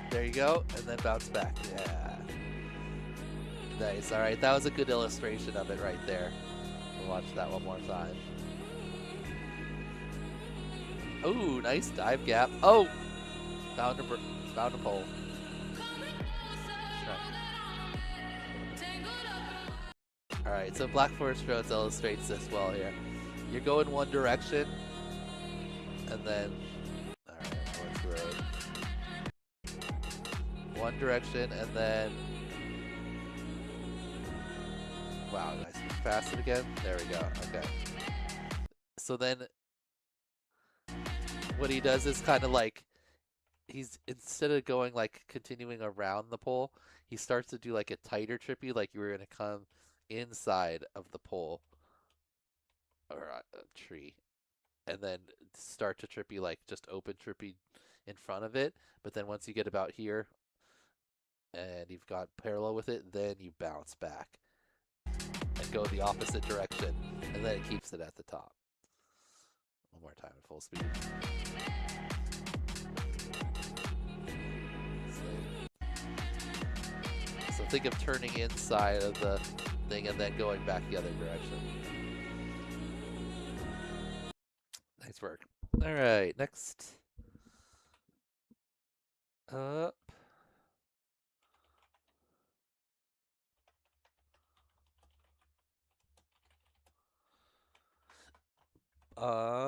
there you go, and then bounce back. Yeah. Nice. Alright, that was a good illustration of it right there. We'll watch that one more time. Ooh, nice dive gap. Oh! Found a pole. Alright, so Black Forest Roads illustrates this well here. You're going one direction, and then... Alright, what's the road? One direction, and then... Wow, did I switch past it again? There we go, okay. So then... What he does is kind of like... He's, instead of going like, continuing around the pole, he starts to do like a tighter trippy, like you were going to come inside of the pole or a tree, and then start to trippy like just open trippy in front of it. But then once you get about here and you've got parallel with it, then you bounce back and go the opposite direction, and then it keeps it at the top. One more time at full speed. So think of turning inside of the thing and then going back the other direction. Nice work. All right, next up.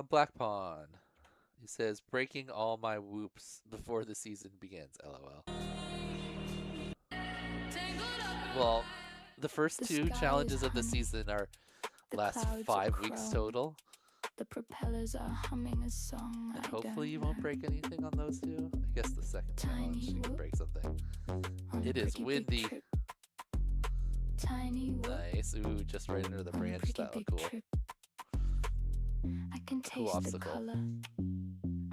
Black Pawn. He says, breaking all my whoops before the season begins. LOL. Well, the first two challenges of the season are last 5 weeks total. The propellers are humming a song. And hopefully you won't break anything on those two. I guess the second challenge you can break something. It is windy. Nice. Ooh, just right under the branch. That looked cool. I can taste the color.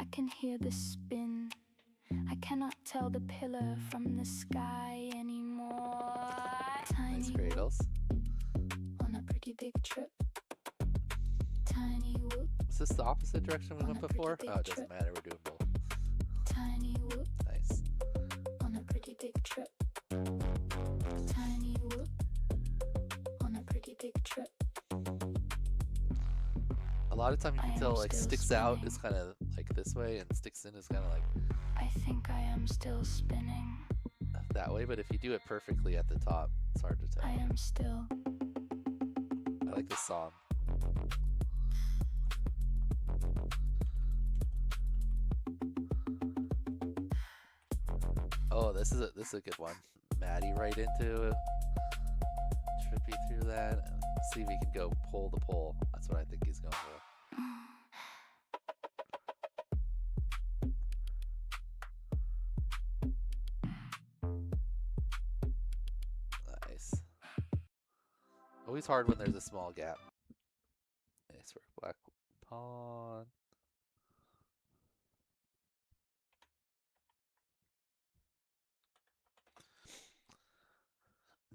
I can hear the spin. I cannot tell the pillar from the sky anymore. Nice cradles. On a pretty big trip. Tiny whoop. Is this the opposite direction we went before? Oh, it doesn't matter. We're doing both. Tiny whoop. Nice. On a pretty big trip. Tiny whoop. On a pretty big trip. A lot of time you can tell like sticks out is kind of like this way, and sticks in is kind of like I think I am still spinning. that way, but if you do it perfectly at the top, it's hard to tell. I am still. I like this song. Oh, this is a good one. Maddie right into Trippy through that. See if he can go pull the pole. That's what I think he's going for. Nice. Always hard when there's a small gap. Nice work, Black Pawn.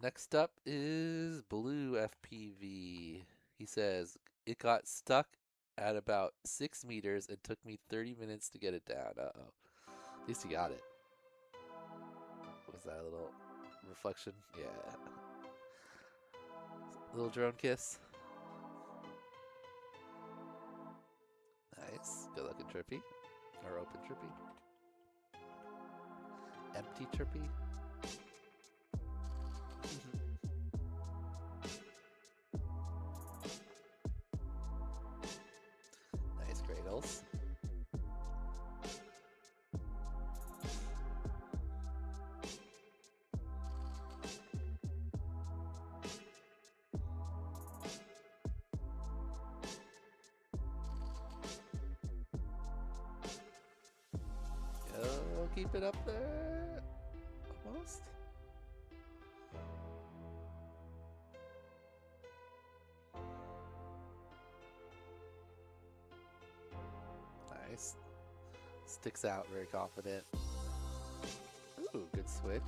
Next up is Blue FPV. He says, it got stuck at about 6 meters and took me 30 minutes to get it down. Uh-oh. At least you got it. Was that a little reflection? Yeah. Little drone kiss. Nice. Good looking Trippy. Or open Trippy. Empty Trippy. Nice cradles. keep it up there. Almost. Nice. Sticks out, very confident. Ooh, good switch.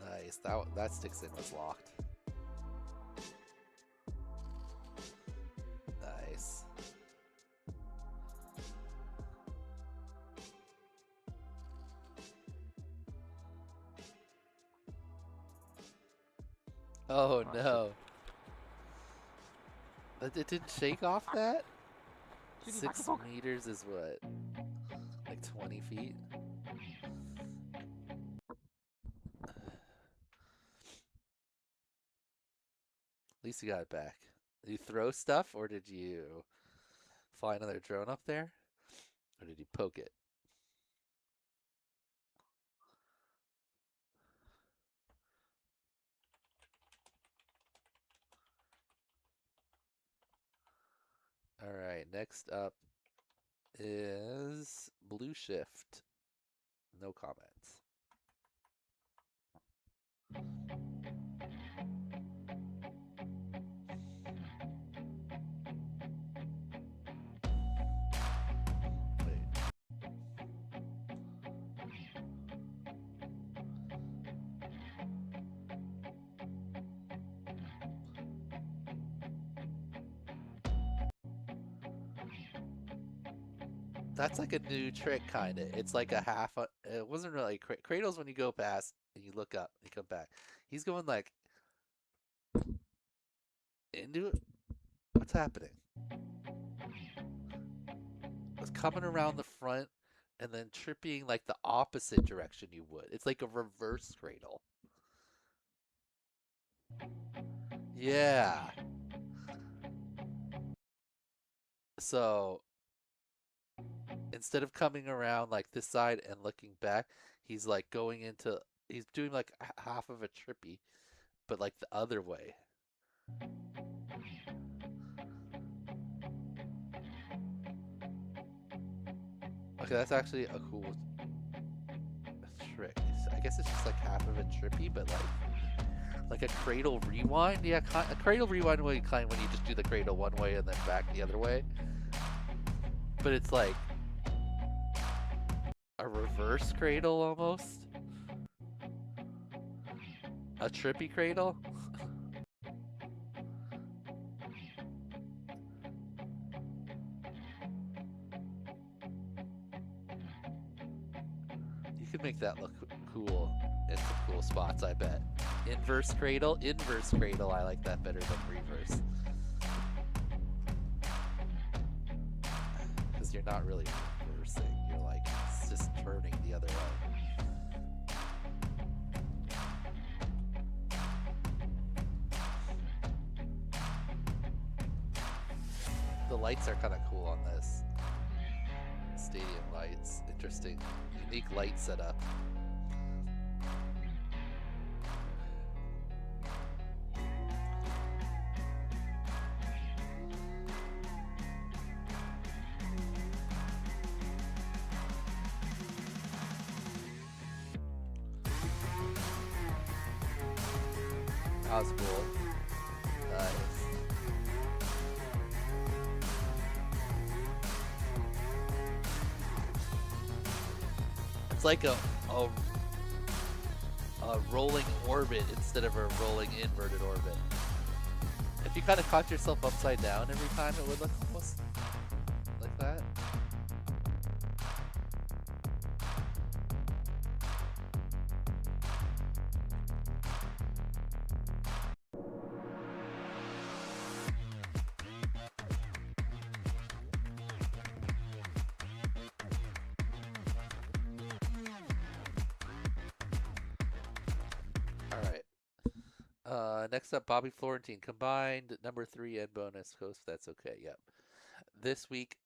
Nice. That sticks in was locked. Nice. Oh no. It didn't shake off that? 6 meters is what? Like 20 feet? At least you got it back. Did you throw stuff or did you fly another drone up there? Or did you poke it? Alright, next up is Blue Shift. No comments. That's like a new trick, kind of. It's like a half. It wasn't really cradles when you go past and you look up, and you come back. He's going like into it. What's happening? It's coming around the front and then tripping like the opposite direction you would. It's like a reverse cradle. Yeah. So instead of coming around like this side and looking back, he's like going into, he's doing like half of a trippy, but like the other way. Okay, that's actually a cool trick. I guess it's just like half of a trippy, but like a cradle rewind. Yeah, a cradle rewind will be kind when you just do the cradle one way and then back the other way. But it's like a reverse cradle almost. A trippy cradle. You could make that look cool in some cool spots, I bet. Inverse cradle, I like that better than reverse. Because you're not really reversing, you're like, it's just turning the other way. The lights are kind of cool on this. Stadium lights, interesting, unique light setup. That was cool. Nice. It's like a rolling orbit instead of a rolling inverted orbit. If you kind of caught yourself upside down every time, it would look almost like that. Next up, Bobby Florentine. Combined number 3 and bonus host. That's okay. Yep. This week,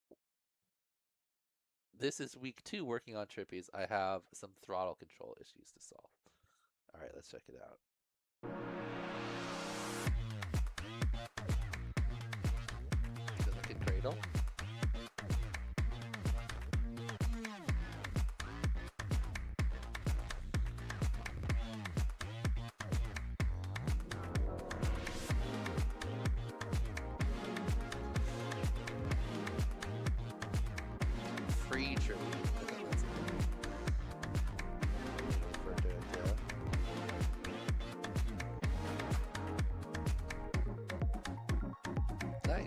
this is week 2 working on Trippies. I have some throttle control issues to solve. All right, let's check it out. Good looking cradle.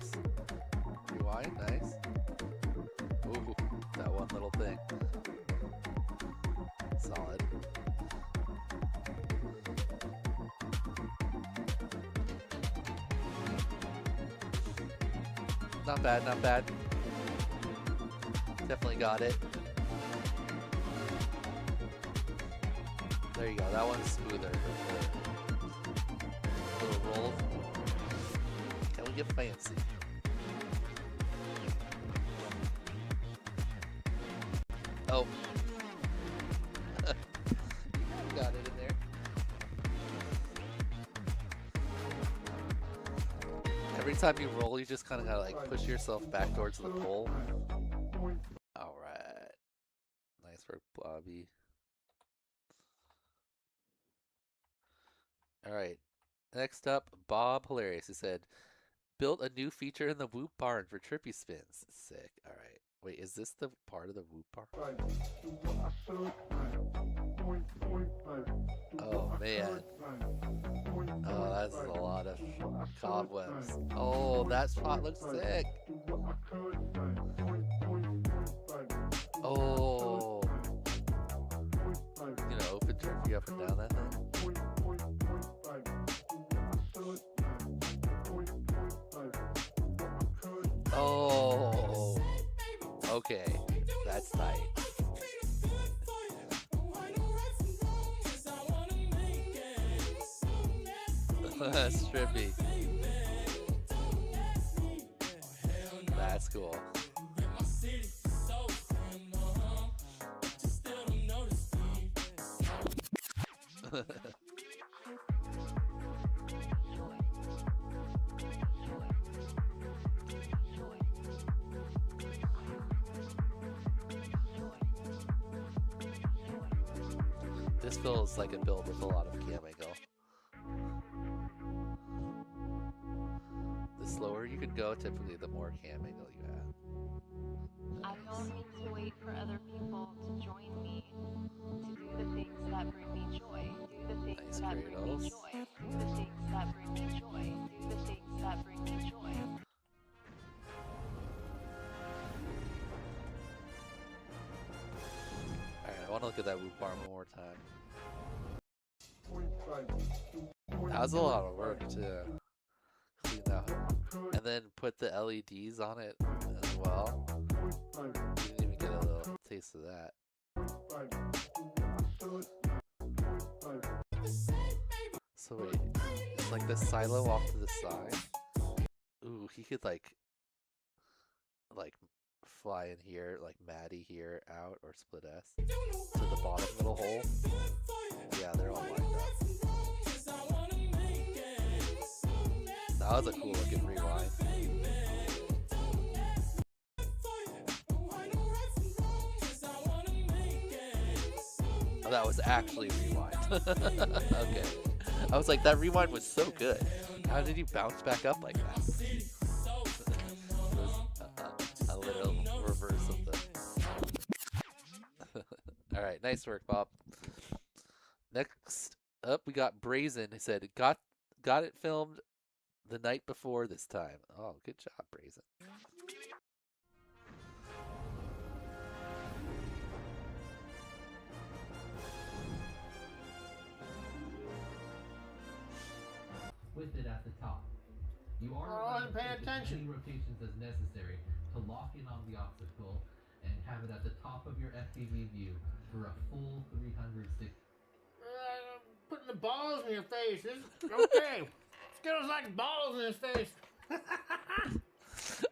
Nice. Rewind, nice. Ooh, that one little thing. Solid. Not bad, not bad. Definitely got it. There you go, that one's smoother. Little roll. Can we get fancy? Oh. Got it in there. Every time you roll, you just kind of gotta like push yourself back towards the pole. Alright. Nice work, Blobby. Alright. Next up, Bob Hilarious. He said, built a new feature in the Whoop barn for Trippy spins. Sick. Alright. Wait, is this the part of the Whoop barn? Oh, man. Oh, that's a lot of cobwebs. Oh, that spot looks sick. Oh. You know, open Trippy up and down that thing. Oh. Okay. That's tight. That's trippy. That's cool. This feels like a build with a lot of cam angle. The slower you can go, typically, the more cam angle you have. I don't need to wait for other people to join me to do the things that bring me joy. Do the things that bring me joy. Do the things that bring me joy. Do the things that bring me joy. Alright, I want to look at that Whoop barn one more time. That was a lot of work to clean that, and then put the LEDs on it as well. You didn't even get a little taste of that. So wait, it's like the silo off to the side. Ooh, he could like fly in here, like Maddie here out, or split S to the bottom little hole. Yeah, they're all lined up. That was a cool looking rewind. Oh, that was actually rewind. Okay. I was like, that rewind was so good. How did you bounce back up like that? It was a little reverse of the... Alright, nice work, Bob. Next up, we got Brazen. He said, got it filmed the night before this time. Oh, good job, Brazen. With it at the top. You are allowed to pay attention. As many rotations as necessary to lock in on the obstacle and have it at the top of your FPV view for a full 360. Putting the balls in your face. Okay. Skittles like balls in his face.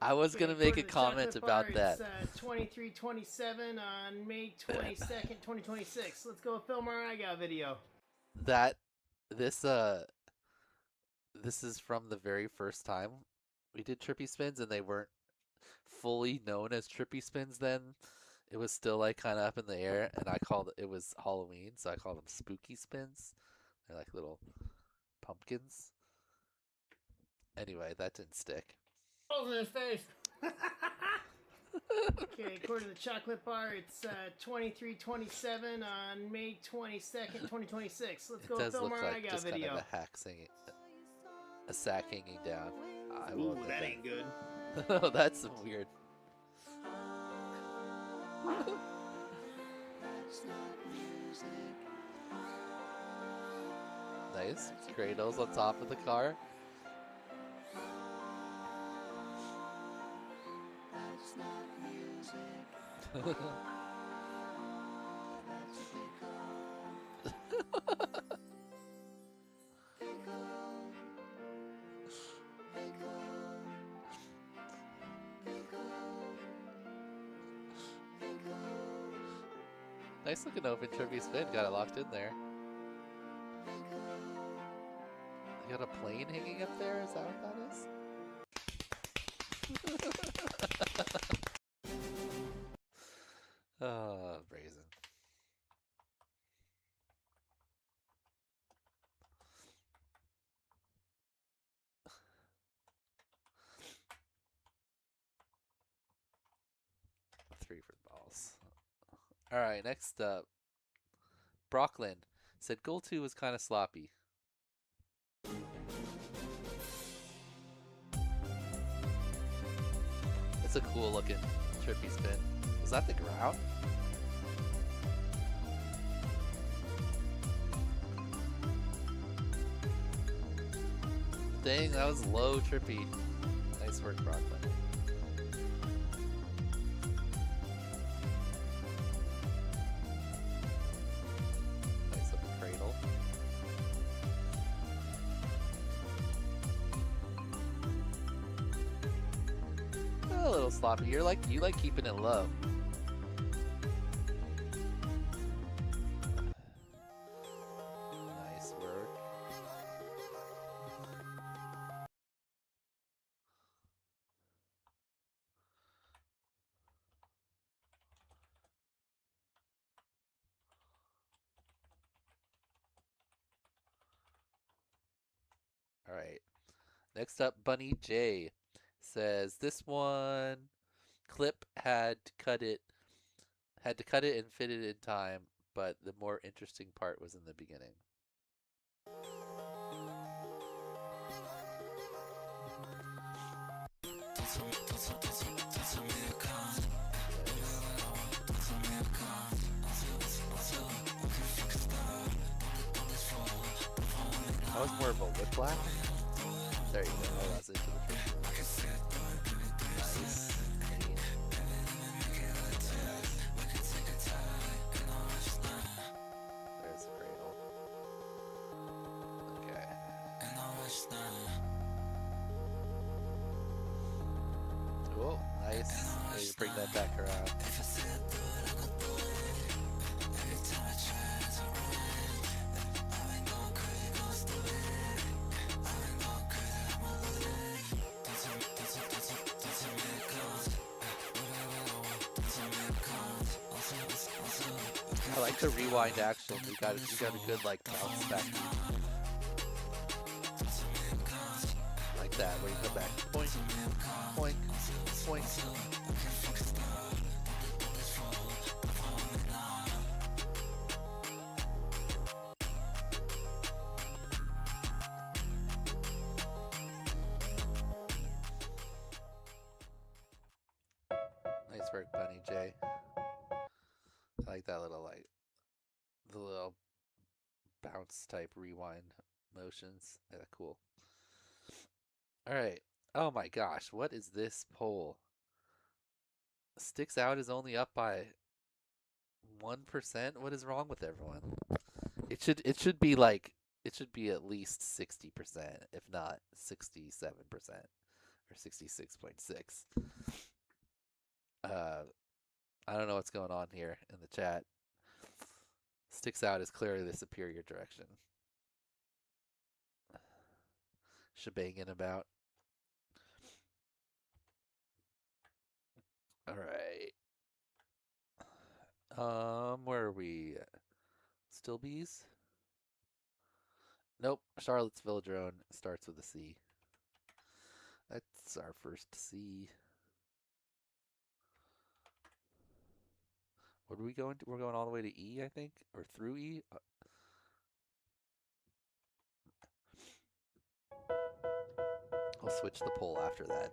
I was gonna make a comment about that. It's 23/27 on May 22nd, 2026. Let's go film our IGOW video. This is from the very first time we did Trippy spins, and they weren't fully known as Trippy spins then. It was still like kind of up in the air, and it was Halloween, so I called them spooky spins. They're like little pumpkins. Anyway, that didn't stick. Balls in his face. Okay, according to the chocolate bar, it's 23/27 on May 22nd, 2026. Let's go It does film look our like IGOW just video. kind of a sack hanging down. I Ooh, won't admit that ain't good. Oh, that's some weird. Nice. Cradles on top of the car. Nice looking open Trippy spin. Got it locked in there. You got a plane hanging up there? Is that what that is? Oh, brazen. Three for the balls. All right, next up. Brocklin said goal 2 was kind of sloppy. It's a cool looking Trippy spin. Was that the ground? Dang, that was low Trippy. Nice work, Brocklin. Nice little cradle. A little sloppy. You like keeping it low. Nice work. All right. Next up, Bunny J says this one clip had to cut it and fit it in time, but the more interesting part was in the beginning. That was more of a whiplash. There you go. Oh, that's into the trick. Nice. There's the cradle. Okay. Oh, nice. Way to bring that back around. I like the rewind action. You got a good like bounce back. Like that, where you come back. Point, point, point. Nice work, Bunny J. I like that little the little bounce type rewind motions. Yeah, cool. All right. Oh my gosh, what is this poll? Sticks Out is only up by 1%. What is wrong with everyone? It should be at least 60%, if not 67% or 66.6. I don't know what's going on here in the chat. Sticks Out is clearly the superior direction. Shebanging about. All right. Where are we? Still bees? Nope. Charlottesville drone starts with a C. That's our first C. What are we going to? We're going all the way to E, I think, or through E. we'll switch the pole after that.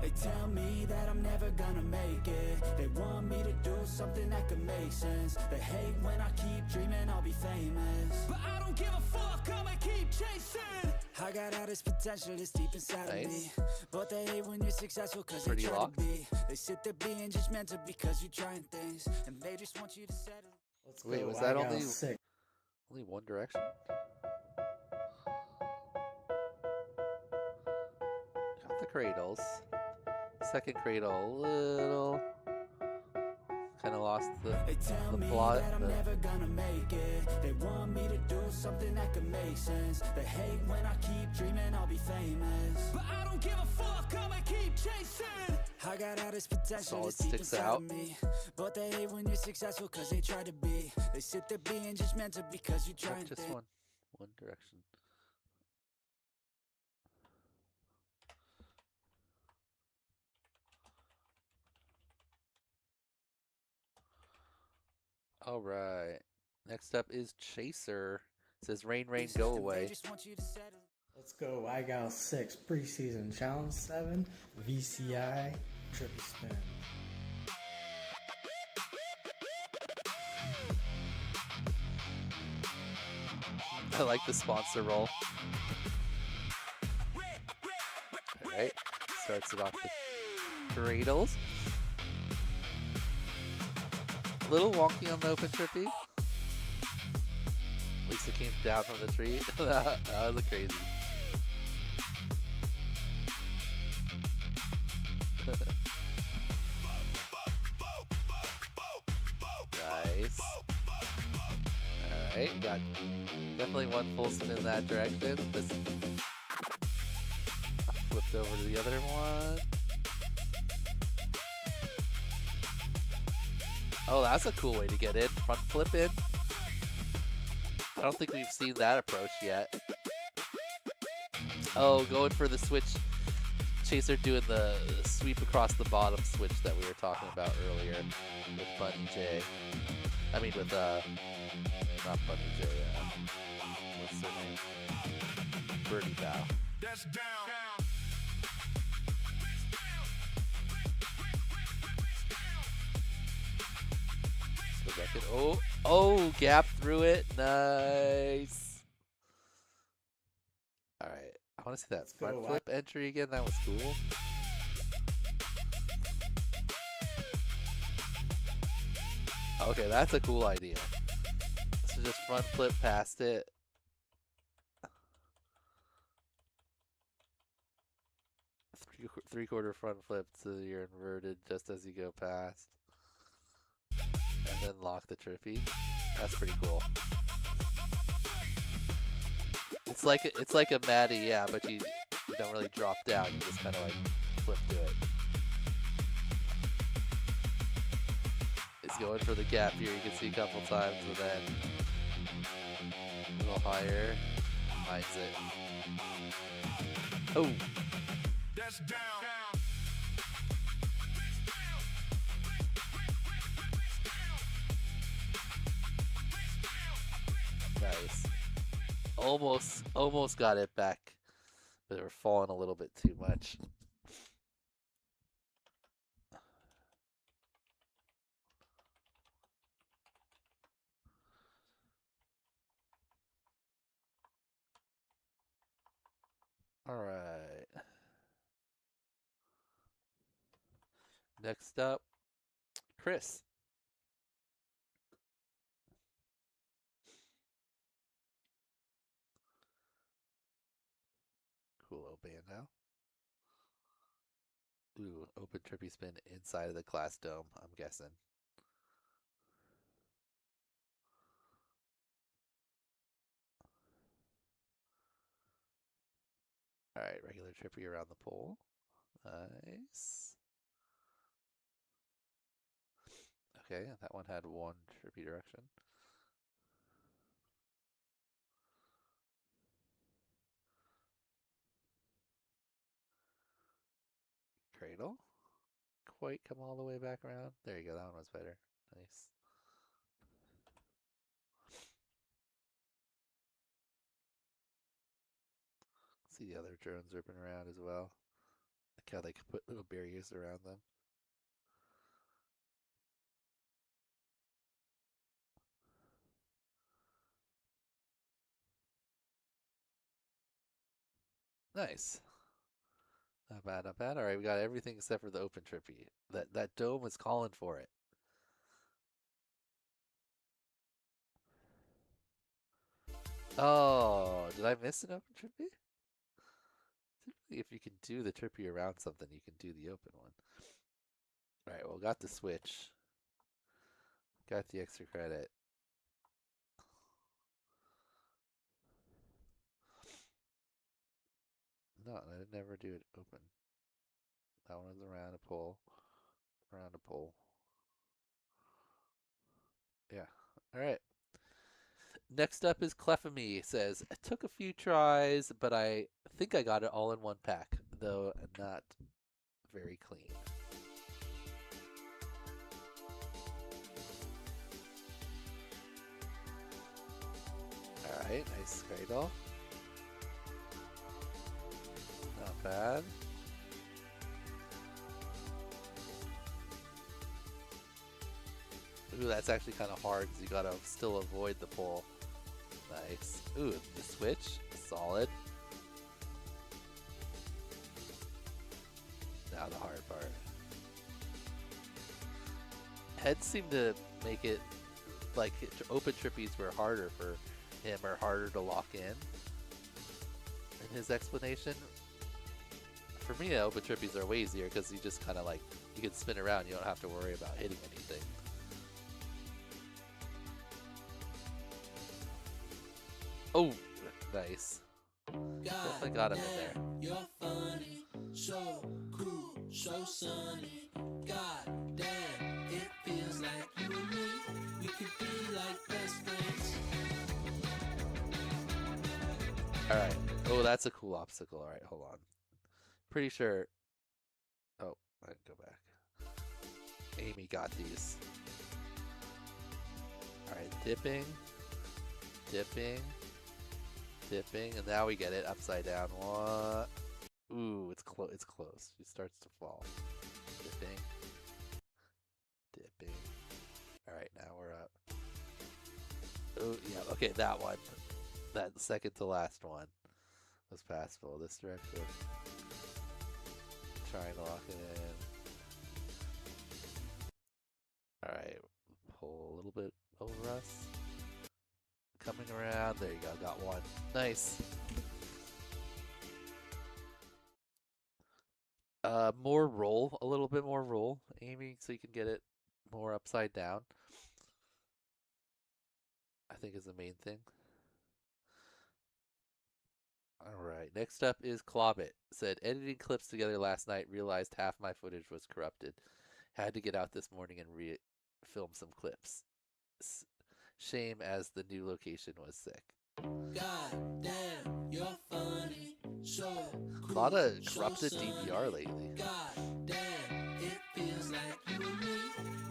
They tell me that I'm never gonna make it. They want me to do something that could make sense. They hate when I keep dreaming I'll be famous, but I don't give a fuck, I'ma keep chasing. I got all this potential that's deep inside of me, but they hate when you're successful cause they try to be. They sit there being judgmental because you're trying things, and they just want you to settle. Wait, was that only One Direction? Got the cradles. Second cradle a little kind of lost the plot. I'm never gonna make it. They want me to do something that could make sense. They hate when I keep dreaming I'll be famous, but I don't give a fuck, I'ma keep chasing. I got all this potential that's deep inside of me, but they hate when you're successful cause they try to be. They sit there being judgmental because you're trying just one direction. All right. Next up is Chaser. It says rain, rain, go away. Let's go. IGOW6 Preseason Challenge 7 VCI Trippy Spin. I like the sponsor roll. Alright. Starts it off with cradles. A little wonky on the open trippy. At least it came down from the tree. That was crazy. Nice. Alright, got definitely one full spin in that direction. This flipped over to the other one. Oh, that's a cool way to get in. Front flip in. I don't think we've seen that approach yet. Oh, going for the switch. Chaser doing the sweep across the bottom switch that we were talking about earlier with Bunny J. I mean with, not Bunny J, what's her name? Birdie Bow. That's down. Oh, gap through it. Nice. All right. I want to see that front flip entry again. That was cool. Okay, that's a cool idea. So just front flip past it. Three-quarter front flip to your inverted just as you go past. And then lock the trippy. That's pretty cool. It's like a Maddie, yeah, but you don't really drop down. You just kind of like flip to it. It's going for the gap here. You can see a couple times, and then a little higher. Finds it. Oh. That's down. Nice. Almost got it back, but we're falling a little bit too much. All right. Next up, Chris. Cool little band now. Ooh, open trippy spin inside of the class dome, I'm guessing. Alright, regular trippy around the pole. Nice. Okay, that one had one trippy direction. Cradle. Quite come all the way back around. There you go, that one was better. Nice. See the other drones ripping around as well. Like how they could put little barriers around them. Nice. Not bad, not bad. All right, we got everything except for the open Trippy. That dome was calling for it. Oh, did I miss an open Trippy? Typically, if you can do the Trippy around something, you can do the open one. All right, well, got the switch. Got the extra credit. No, I didn't ever do it open. That one was around a pole. Around a pole. Yeah. All right. Next up is Clefamy. Says, it took a few tries, but I think I got it all in one pack, though not very clean. All right, nice cradle. Not bad. Ooh, that's actually kind of hard because you gotta still avoid the pole. Nice. Ooh, the switch, solid. Now the hard part. Heads seem to make it like open Trippies were harder for him or harder to lock in his explanation. For me, open Trippies are way easier because you just kind of like, you can spin around, you don't have to worry about hitting anything. Oh, nice. Definitely got him in there. You're funny, so cool, so sunny. God damn, it feels like you and me. We could be like best friends. Alright. Oh, that's a cool obstacle. Alright, hold on. Pretty sure. Oh, I can go back. Amy got these. Alright, dipping. Dipping. Dipping, and now we get it upside down. What? Ooh, it's close. It's close. She starts to fall. Dipping. Dipping. All right, now we're up. Oh yeah. Okay, that one. That second to last one was passable. This direction. Trying to lock it in. All right, pull a little bit over us. Coming around, there you go, got one. Nice. More roll, a little bit more roll, Amy, so you can get it more upside down. I think is the main thing. Alright, next up is Clobbit. Said, editing clips together last night, realized half my footage was corrupted. Had to get out this morning and film some clips. Shame as the new location was sick. God damn, you're funny, so cool, a lot of corrupted DVR lately. God damn, it feels like you and me.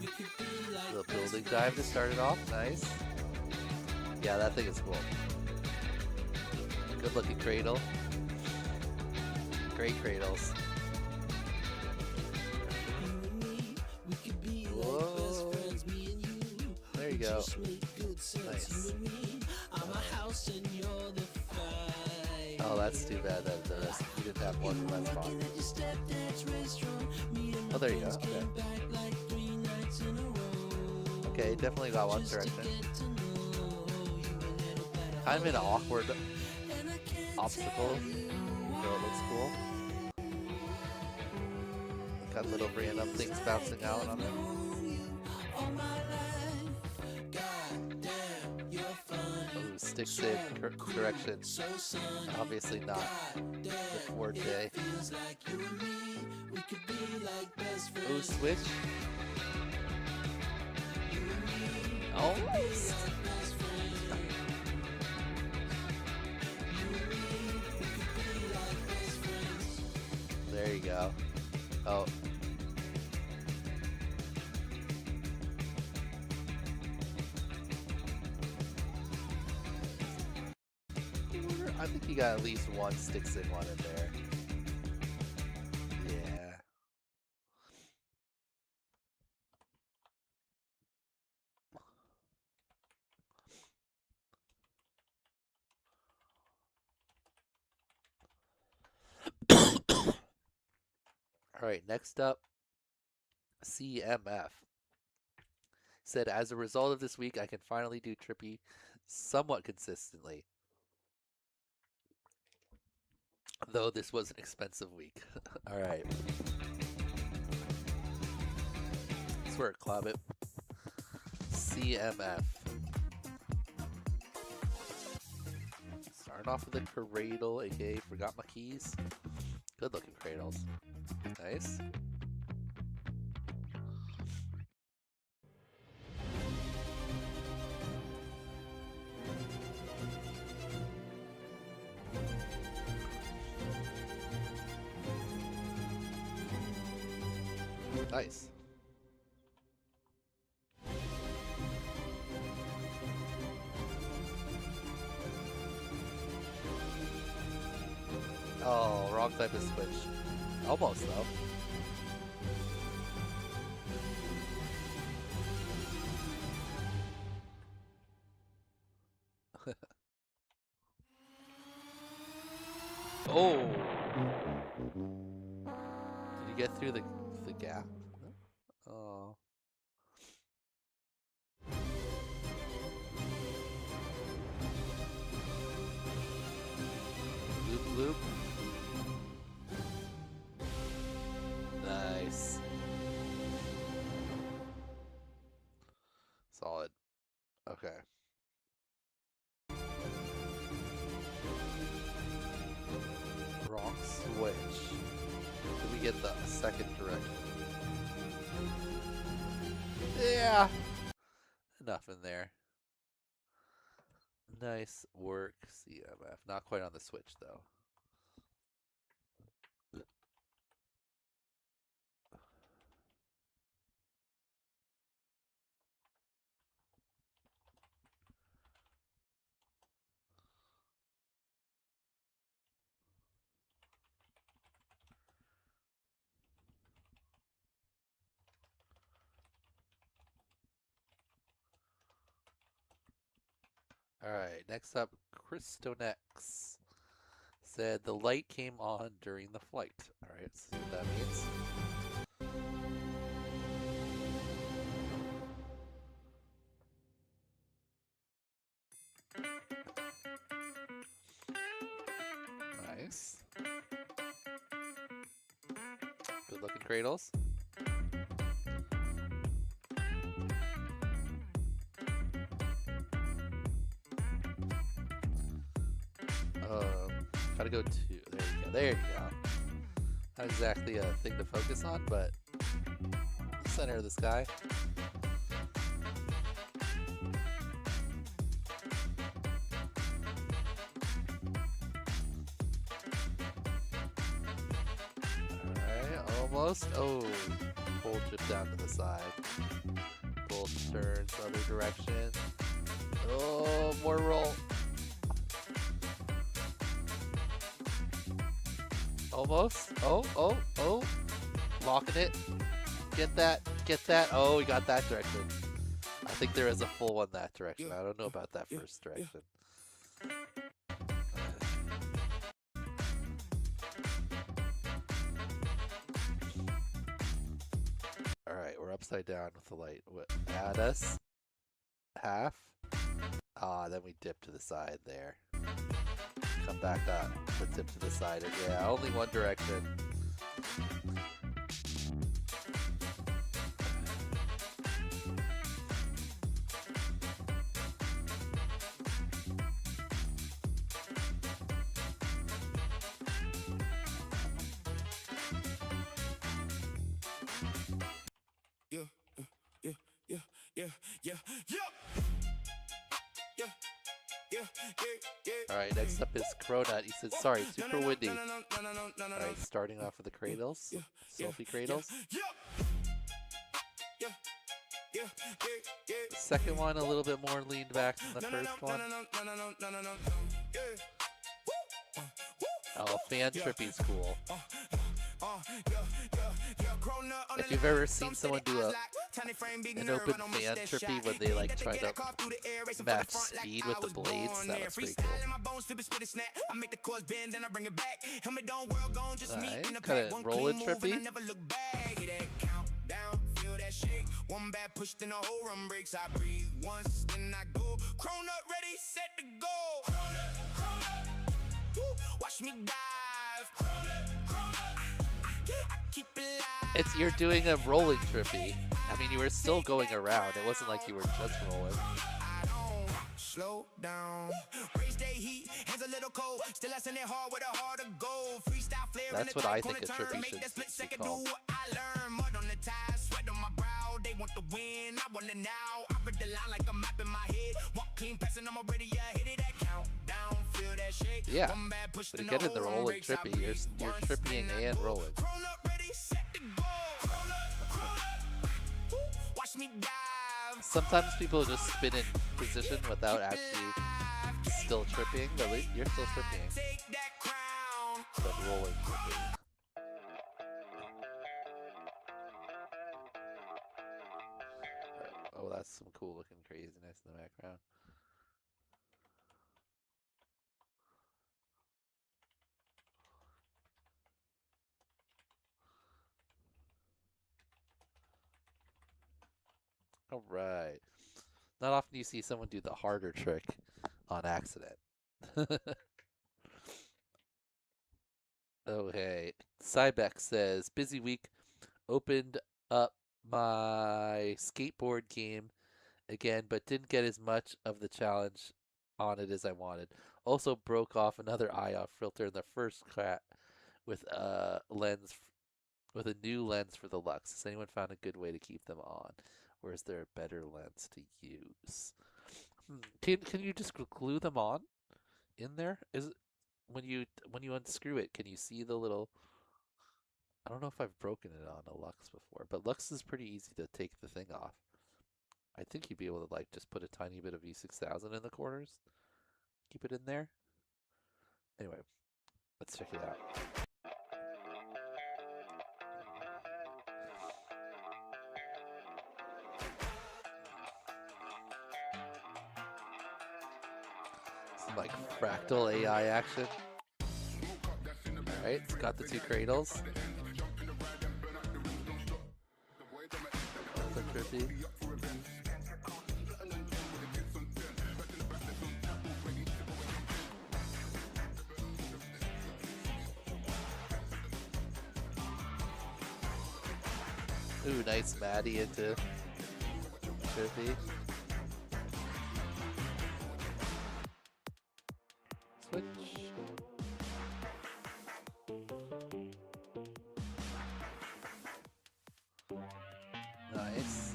We could be like the building dive to start it off, nice. Yeah, that thing is cool. Good looking cradle. Great cradles. Whoa. There you go. Nice. Oh, that's too bad that you didn't have one from that spot. Oh, there you go. Okay. Okay, definitely got one direction. Kind of an awkward obstacle, so it looks cool. Got little random things bouncing out on it. Oh, stick save correction. Obviously not the forward day. Oh, switch. Almost. There you go. Oh. I think you got at least one sticks in one in there. Yeah. Alright, next up, CMF. Said, as a result of this week, I can finally do Trippy somewhat consistently. Though this was an expensive week. Alright. Swear it, club it. CMF. Starting off with a cradle, aka forgot my keys. Good looking cradles. Nice. Nice. Oh, wrong type of switch. Almost though. Oh! Did you get through the gap? Oh. Loop loop. Nice. Solid. Okay. Wrong switch. Did we get the second direction? Yeah. Enough in there. Nice work, CMF. Not quite on the switch though. Alright, next up, Christonex said the light came on during the flight. Alright, let's see what that means. Nice. Good looking cradles. Gotta go to, there you go, there you go. Not exactly a thing to focus on, but the center of the sky. Alright, almost. Oh, pull chip down to the side. Pull turns other direction. Oh, more roll. Almost. Oh, oh, oh. Locking it. Get that. Get that. Oh, we got that direction. I think there is a full one that direction. I don't know about that first direction. Alright, we're upside down with the light. What? Add us. Half. Ah, then we dip to the side there. Come back up, the tip to the side. Yeah, only one direction. Alright, next up is Cronut. He said, sorry, super windy. Alright, starting off with the cradles. Sophie cradles. The second one a little bit more leaned back than the first one. Oh, fan Trippy's cool. If you've ever seen someone do an open fan Trippy where they like try to match speed with the blades, that was pretty cool. Alright, kind of rolling Trippy. One bad push, then the whole run breaks. I breathe once, then I go. Crown up, ready, set to go. Watch me dive. I keep it live. It's you're doing a rolling Trippy. I mean, you were still going around. It wasn't like you were just rolling. Slow down. Raise day heat, hands a little cold. Still I send it hard with a heart of gold. Freestyle flare. That's what I think a Trippy should be called. I learn mud on the ties, sweat on my brow. They want the win, I want it now. I read the line like a map in my head. Walk clean, passing, I'm already hit it that countdown. Feel that shake. Yeah, but to get in the rolling Trippy, you're trippying and rolling. Watch me dive. Sometimes people just spin in position without actually still tripping, but you're still tripping. But rolling tripping. Oh, that's some cool looking craziness in the background. All right. Not often do you see someone do the harder trick on accident. Okay. Cybex says, busy week. Opened up my skateboard game again, but didn't get as much of the challenge on it as I wanted. Also broke off another eye-off filter in the first crack with a new lens for the Lux. Has anyone found a good way to keep them on? Or is there a better lens to use? Can you just glue them on in there? Is it, when you unscrew it, can you see the little? I don't know if I've broken it on a Lux before, but Lux is pretty easy to take the thing off. I think you'd be able to like just put a tiny bit of V6000 in the corners, keep it in there. Anyway, let's check it out. Like fractal AI action. Alright, it's got the two cradles. That's trippy. Ooh, nice Maddie into Trippy. Switch. Nice.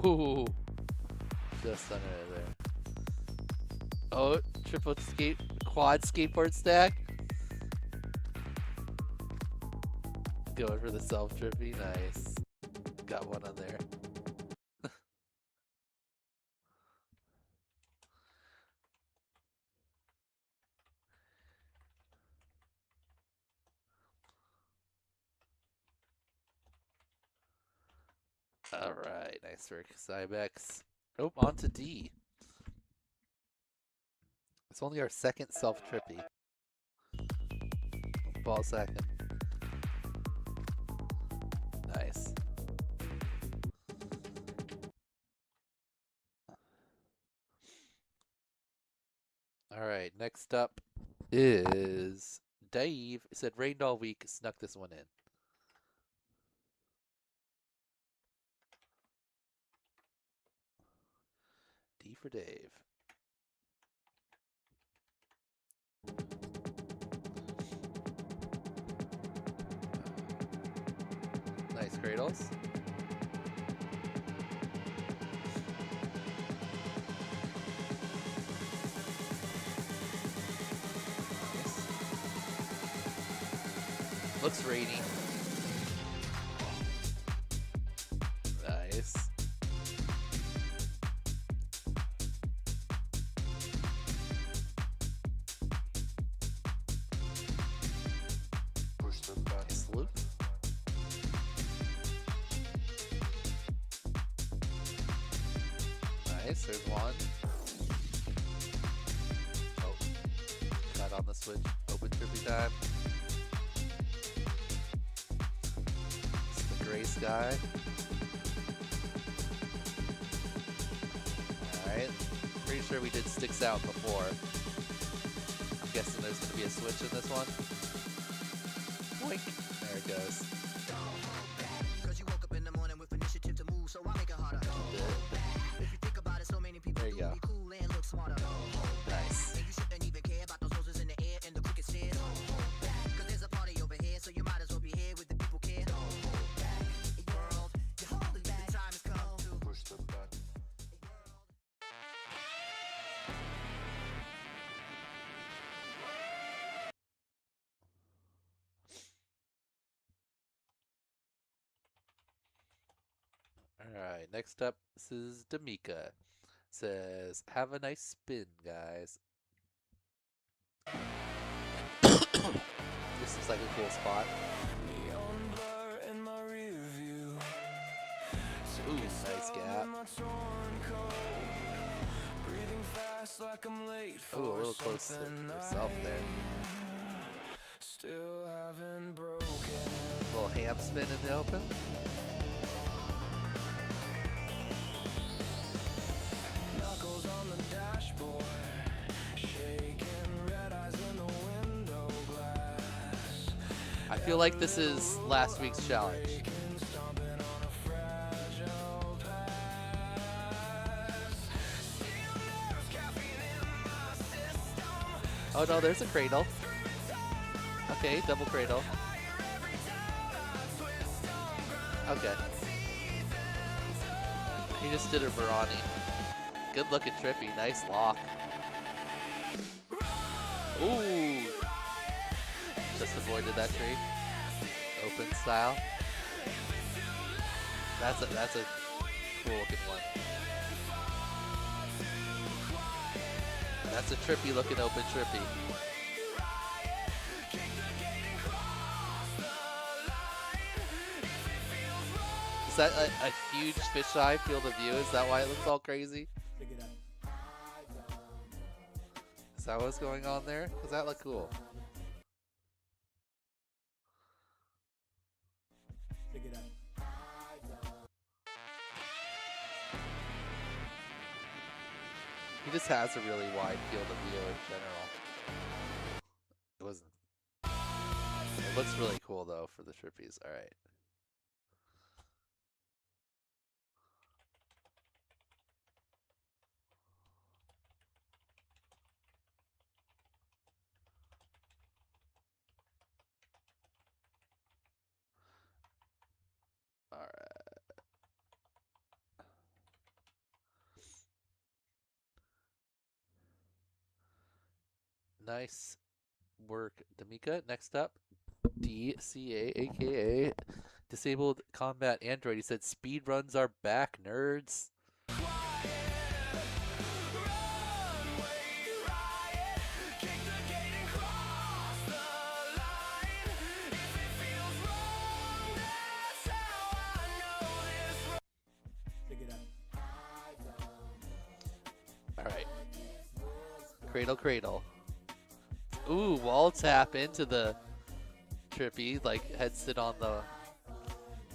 Ooh, just under there. Oh, quad skateboard stack. Going for the self trippy, nice. Got one on there. All right, nice work, Cybex. Oh, on to D. It's only our second self trippy. Ball second. Nice. All right, next up is Dave. It said rained all week, snuck this one in. D for Dave. Nice cradles. Nice. Looks rainy. Nice. Nice loop. Nice, there's one. Oh, got on the switch. Open trippy time. It's the gray sky. Alright. Pretty sure we did sticks out before. I'm guessing there's going to be a switch in this one. Boink. There it goes. There you go. Nice. Alright, next up, this is D'Amica. Says, have a nice spin, guys. This is like a cool spot. Ooh, nice gap. Ooh, a little close to yourself there. A little ham spin in the open. I feel like this is last week's challenge. Oh no, there's a cradle. Okay, double cradle. Okay. He just did a Barani. Good looking Trippy, nice lock. Ooh! Just avoided that tree. Open style. That's a cool looking one. That's a trippy looking open trippy. Is that a huge fisheye field of view? Is that why it looks all crazy? Is that what's going on there? Does that look cool? He just has a really wide field of view in general. It wasn't. It looks really cool though for the Trippies. All right. All right. Nice work, D'Amica. Next up, DCA, aka Disabled Combat Android. He said, "Speed runs are back, nerds." All right. Cradle, cradle. Ooh, wall tap into the Trippy, like head sit on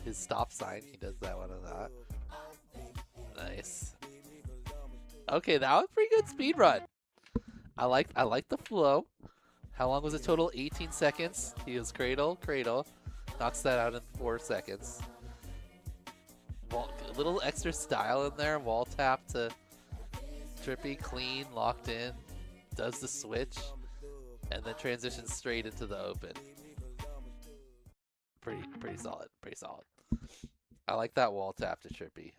his stop sign. He does that one or that. Nice. Okay, that was pretty good speed run. I like the flow. How long was it total? 18 seconds. He was cradle, cradle. Knocks that out in 4 seconds. A little extra style in there. Wall tap to Trippy, clean, locked in. Does the switch. And then transitions straight into the open. Pretty solid. Pretty solid. I like that wall tap to Trippy.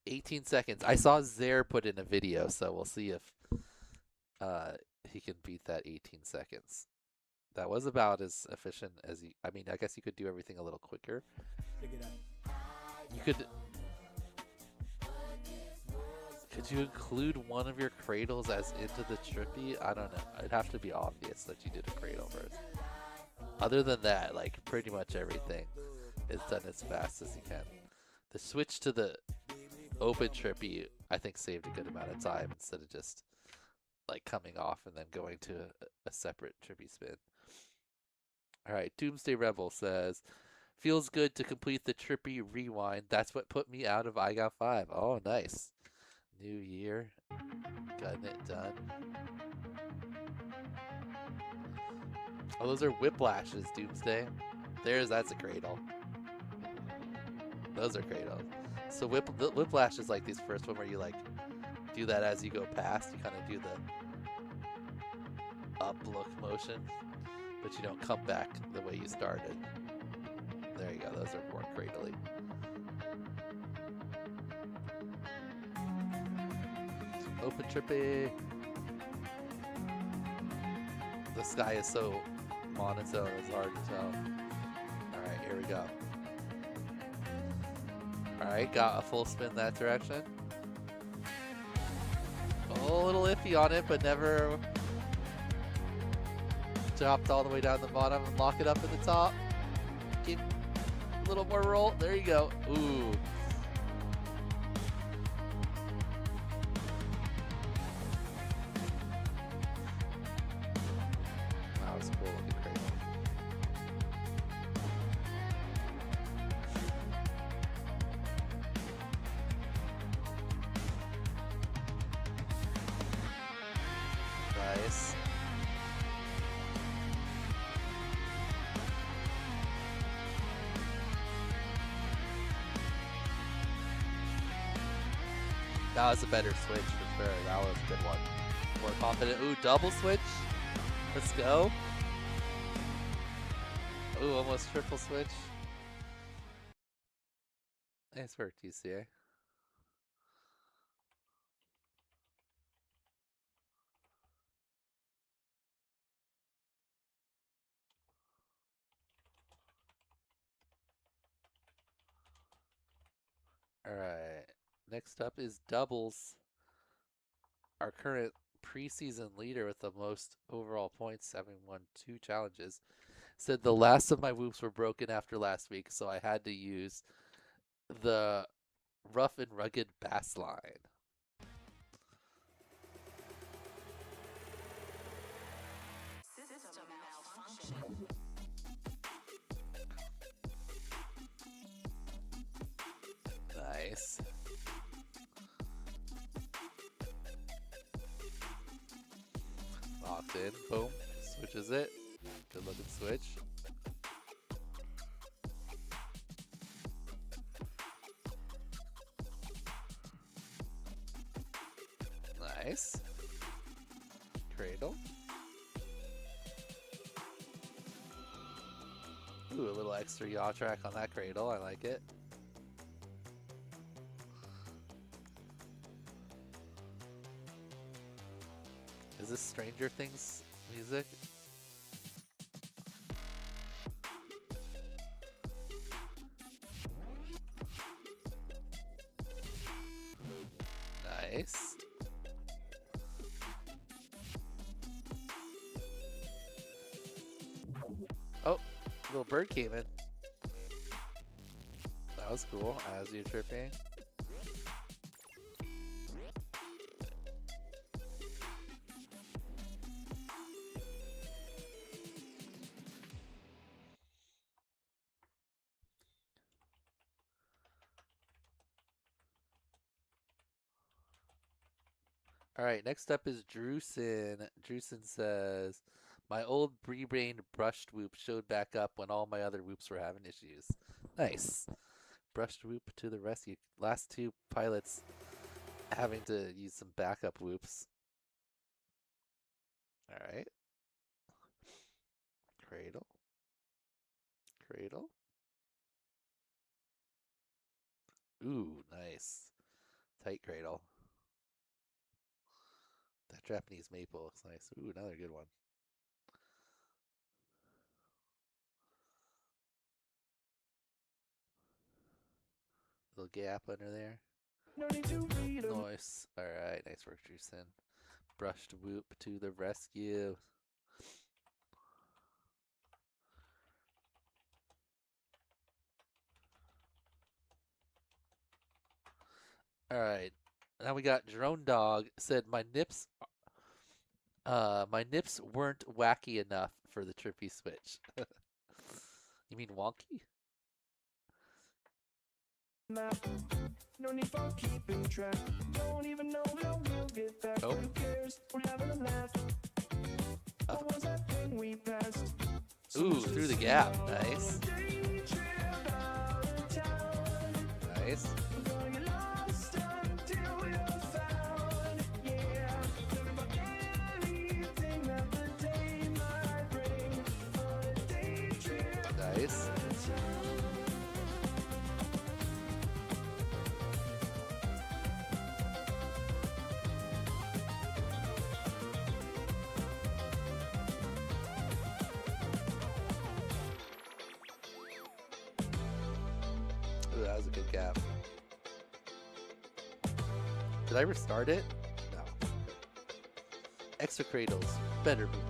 18 seconds. I saw Zare put in a video, so we'll see if he can beat that 18 seconds. That was about as efficient as he. I mean, I guess you could do everything a little quicker. You could. Could you include one of your cradles as into the Trippy? I don't know. It'd have to be obvious that you did a cradle first. Other than that, like pretty much everything is done as fast as you can. The switch to the open Trippy, I think, saved a good amount of time instead of just like coming off and then going to a separate Trippy spin. All right, Doomsday Rebel says, feels good to complete the Trippy rewind. That's what put me out of IGOW6. Oh, nice. New year, getting it done. Oh, those are whiplashes, Doomsday. That's a cradle. Those are cradles. So the whiplash is like this first one where you like do that as you go past. You kind of do the up look motion, but you don't come back the way you started. There you go. Those are more cradly. Open Trippy. The sky is so monotone, it's hard to tell. Alright, here we go. Alright, got a full spin that direction. Oh, a little iffy on it, but never dropped all the way down the bottom and lock it up at the top. Keep a little more roll. There you go. Ooh. That was a better switch for sure. That was a good one. More confident. Ooh, double switch. Let's go. Ooh, almost triple switch. Nice work, TCA. Alright. Next up is doubles. Our current preseason leader with the most overall points, having won 2 challenges, said the last of my whoops were broken after last week, so I had to use the rough and rugged bass line. Nice. Locked in. Boom. Switches it. Good looking switch. Nice. Cradle. Ooh, a little extra yaw track on that cradle. I like it. Is this Stranger Things music? Nice. Oh, little bird came in. That was cool, as you're tripping. Alright, next up is Drewson. Drewson says, my old rebrained brushed whoop showed back up when all my other whoops were having issues. Nice. Brushed whoop to the rescue. Last 2 pilots having to use some backup whoops. Alright. Cradle. Cradle. Ooh, nice. Tight cradle. That Japanese maple looks nice. Ooh, another good one. Little gap under there. Nice. Alright, nice work, Drewson. Brushed whoop to the rescue. Alright. Now we got Drone Dog said my nips weren't wacky enough for the Trippy switch. You mean wonky? No need for keeping track. Don't even know how we'll get back. Oh. Who cares? We're having a laugh. What was that thing we passed? Ooh, through the gap. Nice. Nice. Nice. Ooh, that was a good gap. Did I restart it? No. Extra cradles. Better movement.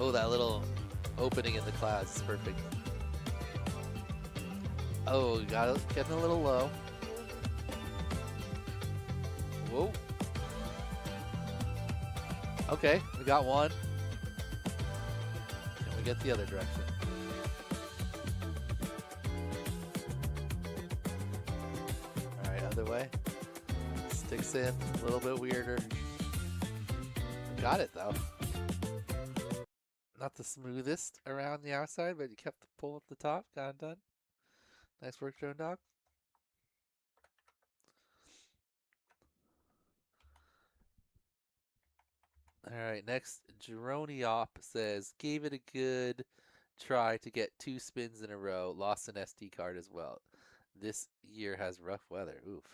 Oh, that little opening in the clouds is perfect. Oh, getting a little low. Whoa. Okay, we got one. Can we get the other direction? Alright, other way. Sticks in, a little bit weirder. Got it though. Not the smoothest around the outside, but you kept the pull up the top. Got it done. Nice work, Drone Dog. Alright, next, Jeroniop says, gave it a good try to get 2 spins in a row. Lost an SD card as well. This year has rough weather. Oof.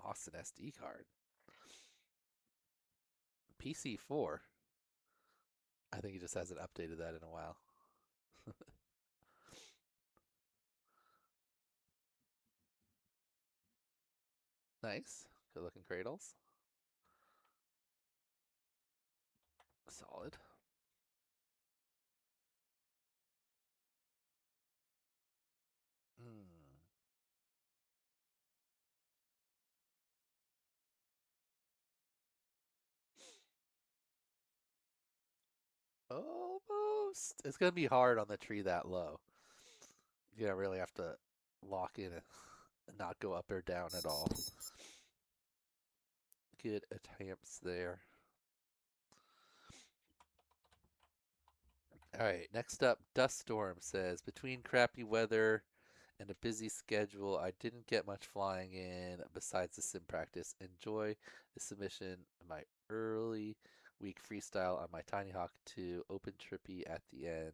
Lost an SD card. PC4. I think he just hasn't updated that in a while. Nice. Good looking cradles. Solid. Almost. It's going to be hard on the tree that low. You really have to lock in and not go up or down at all. Good attempts there. Alright, next up, Dust Storm says, between crappy weather and a busy schedule, I didn't get much flying in besides the sim practice. Enjoy the submission of my early week freestyle on my Tiny Hawk 2 Open Trippy at the end.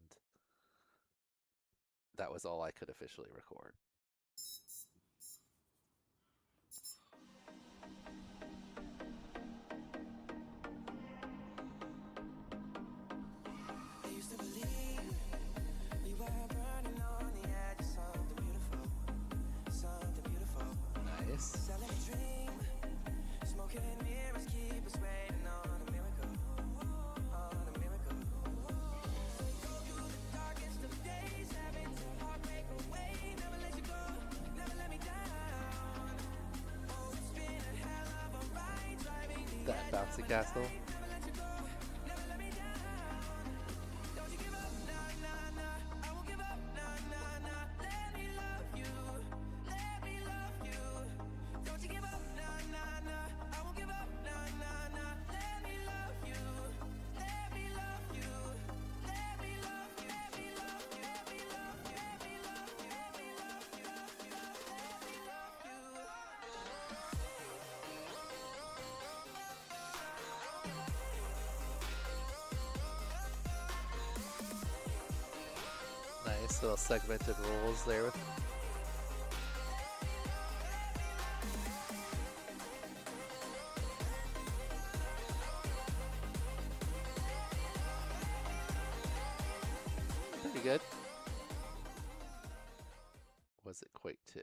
That was all I could officially record. Nice. That bouncy castle. Nice little segmented rules there. Pretty good. Was it Quake 2?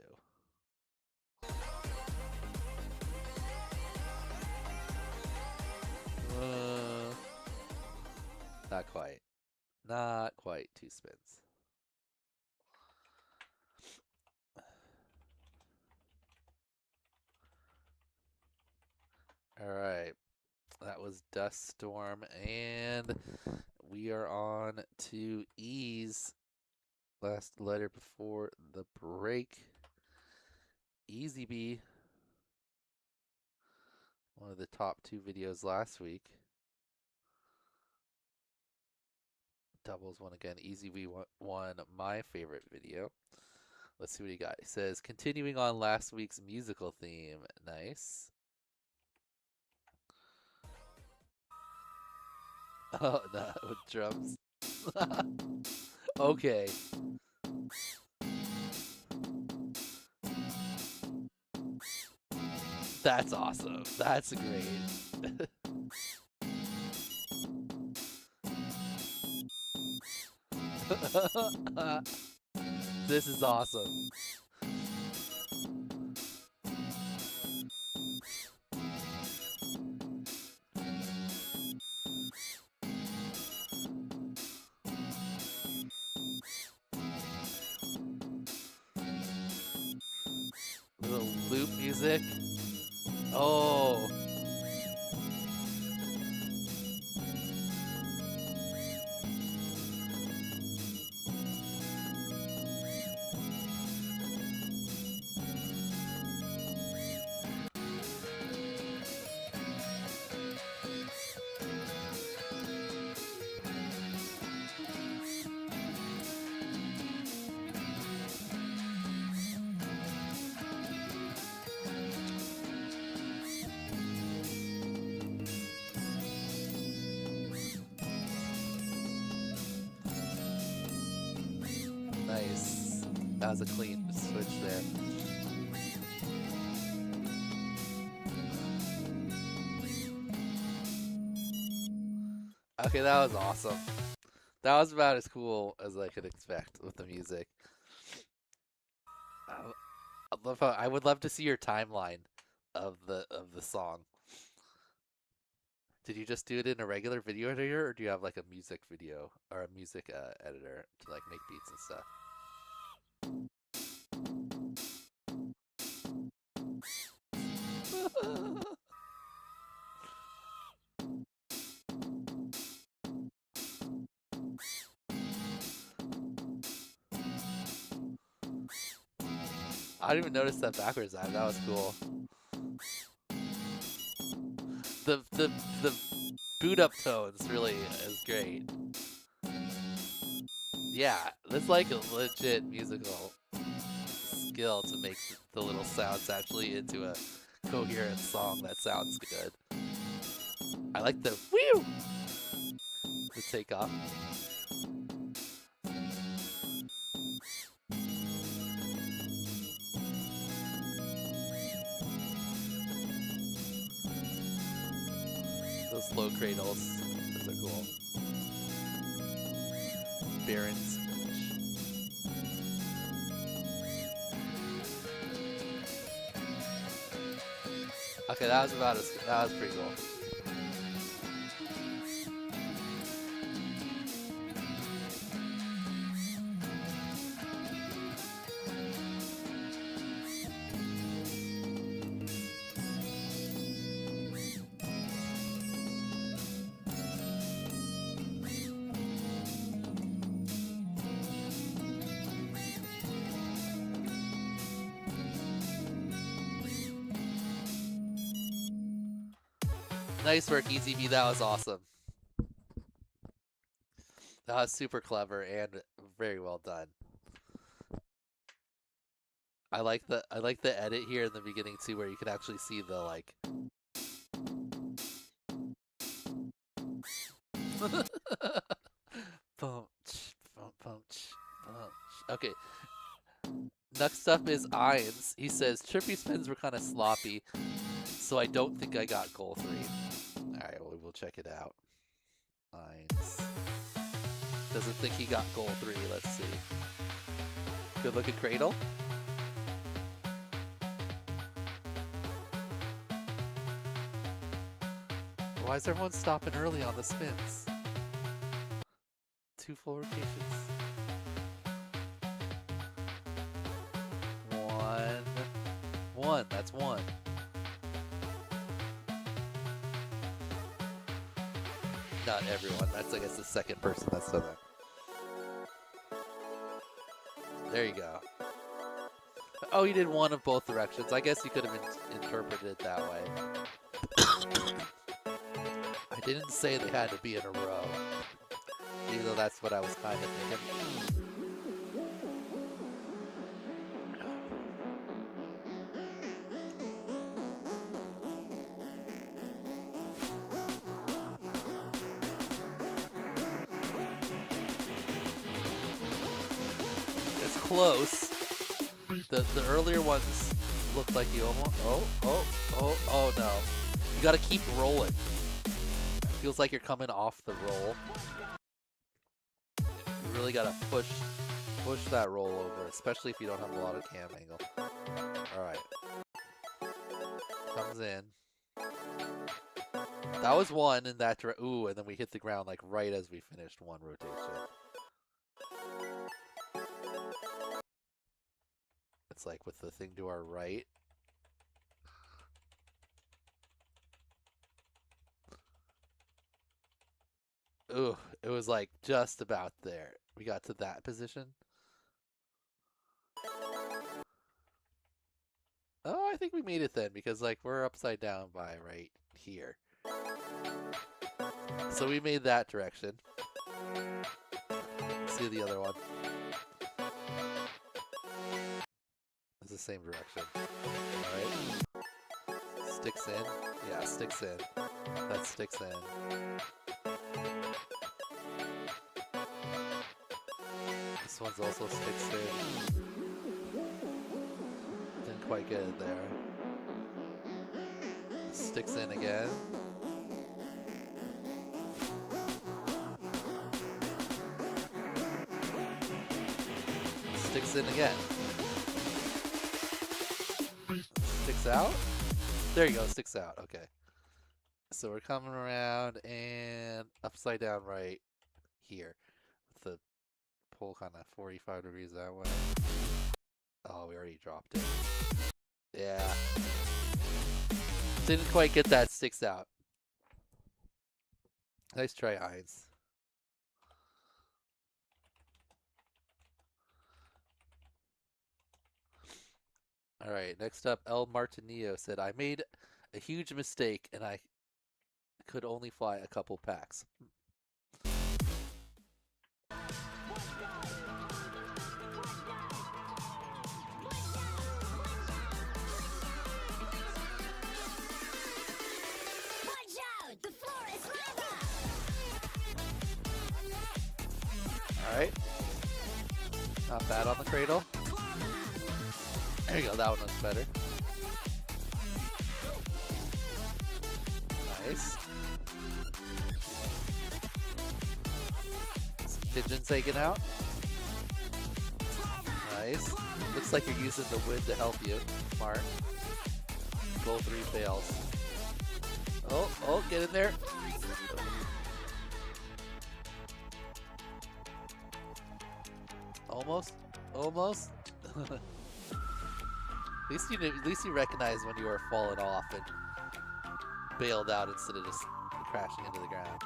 Not quite. Not quite 2 spins. All right. That was Dust Storm, and we are on to E's last letter before the break. Easy B. One of the top 2 videos last week. Doubles one again. Easy B won my favorite video. Let's see what he got. He says, continuing on last week's musical theme. Nice. Oh, no, with drums. Okay. That's awesome. That's great. This is awesome. Little loop music. Oh. Nice. That was a clean switch there. Okay, that was awesome. That was about as cool as I could expect with the music. I would love to see your timeline of the song. Did you just do it in a regular video editor, or do you have like a music video or a music editor to like make beats and stuff? I didn't even notice that backwards time. That was cool. The boot up tones really is great. Yeah, that's like a legit musical skill to make the little sounds actually into a coherent song that sounds good. I like the whew, the takeoff. Those slow cradles, those are cool. Baron's. Okay, that was pretty cool. Nice work, Easy B. That was awesome. That was super clever and very well done. I like the edit here in the beginning too, where you can actually see the like. Punch, punch, punch. Okay. Next up is Irons. He says, Trippy spins were kind of sloppy, so I don't think I got goal 3. Alright, well, we'll check it out. Irons. Doesn't think he got goal 3. Let's see. Good looking cradle. Why is everyone stopping early on the spins? 2 full rotations. 1. That's 1. Not everyone. That's, I guess, the second person that's done that. There you go. Oh, you did 1 of both directions. I guess you could have interpreted it that way. I didn't say they had to be in a row, even though that's what I was kind of thinking. It's close. The earlier ones looked like you almost. Oh no! You got to keep rolling. Feels like you're coming off the roll. You really gotta push that roll over, especially if you don't have a lot of cam angle. Alright. Comes in. That was 1 in that direction. Ooh, and then we hit the ground like right as we finished 1 rotation. It's like with the thing to our right. Ooh, it was like just about there. We got to that position. Oh, I think we made it then because like we're upside down by right here. So we made that direction. Let's see the other one. It's the same direction. Alright. Sticks in. Yeah, sticks in. That sticks in. This one's also sticks in. Didn't quite get it there. Sticks in again. Sticks in again. Sticks out? There you go, sticks out. Okay. So we're coming around and upside down right here. With the pull kind of 45 degrees that way. Oh, we already dropped it. Yeah. Didn't quite get that sticks out. Nice try, Heinz. Alright, next up, El Martinillo said, I made a huge mistake and I could only fly a couple packs. Alright. Not bad on the cradle. There you go, that one looks better. Nice. Some pigeons taken out. Nice. Looks like you're using the wind to help you. Smart. Goal 3 fails. Oh, get in there. Almost. At least you recognize when you were falling off and bailed out instead of just crashing into the ground.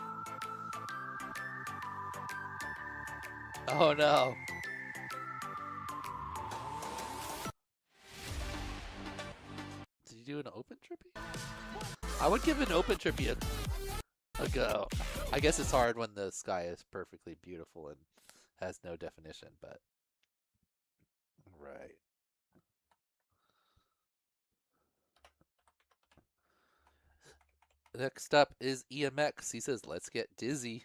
Oh no! Did you do an open Trippy? I would give an open Trippy a go. I guess it's hard when the sky is perfectly beautiful and has no definition, but right. Next up is EMX. He says, let's get dizzy.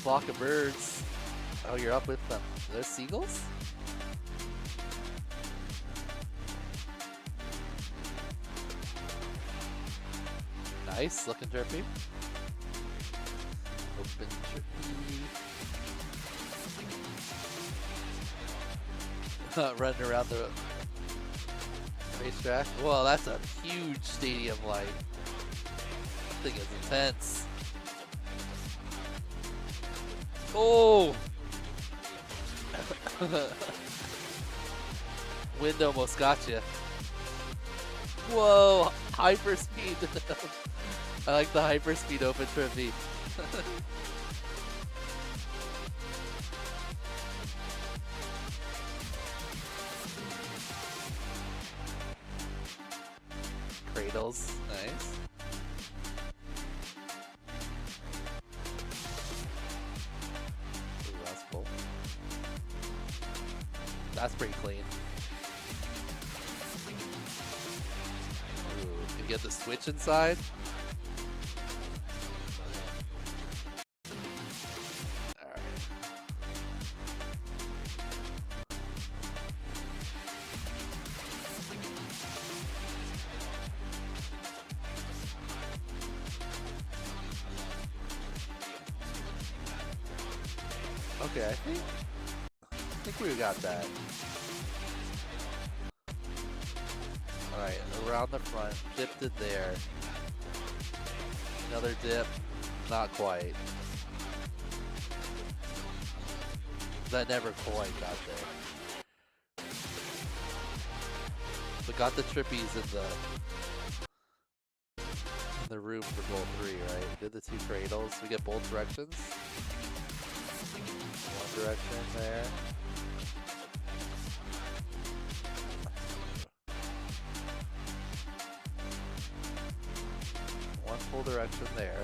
flock of birds. Oh, you're up with them. Are those seagulls? Nice, looking Trippy. Open Trippy. Running around the racetrack. Well, that's a huge stadium light. That thing is intense. Oh! Wind almost got you. Whoa! Hyperspeed. I like the hyperspeed open Trippy. Cradles, nice. Ooh, that's cool. That's pretty clean. Ooh, can you get the switch inside? Okay, I think we got that. Alright, around the front, dipped it there. Another dip, not quite. That never quite got there. But got the Trippies in the room for goal 3, right? Did the 2 cradles. We get both directions. One direction there. One full direction there.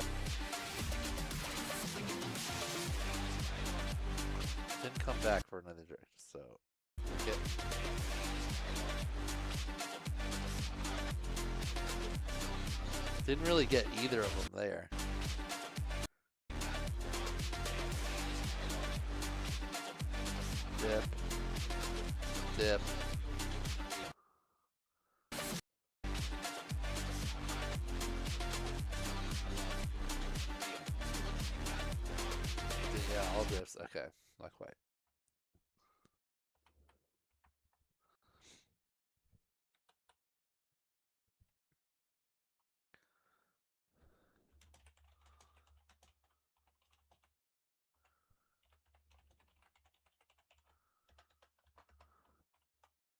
Didn't come back for another direction, so get. Didn't really get either of them there. Dip. Dip. Yeah, all dips. Okay, not quite.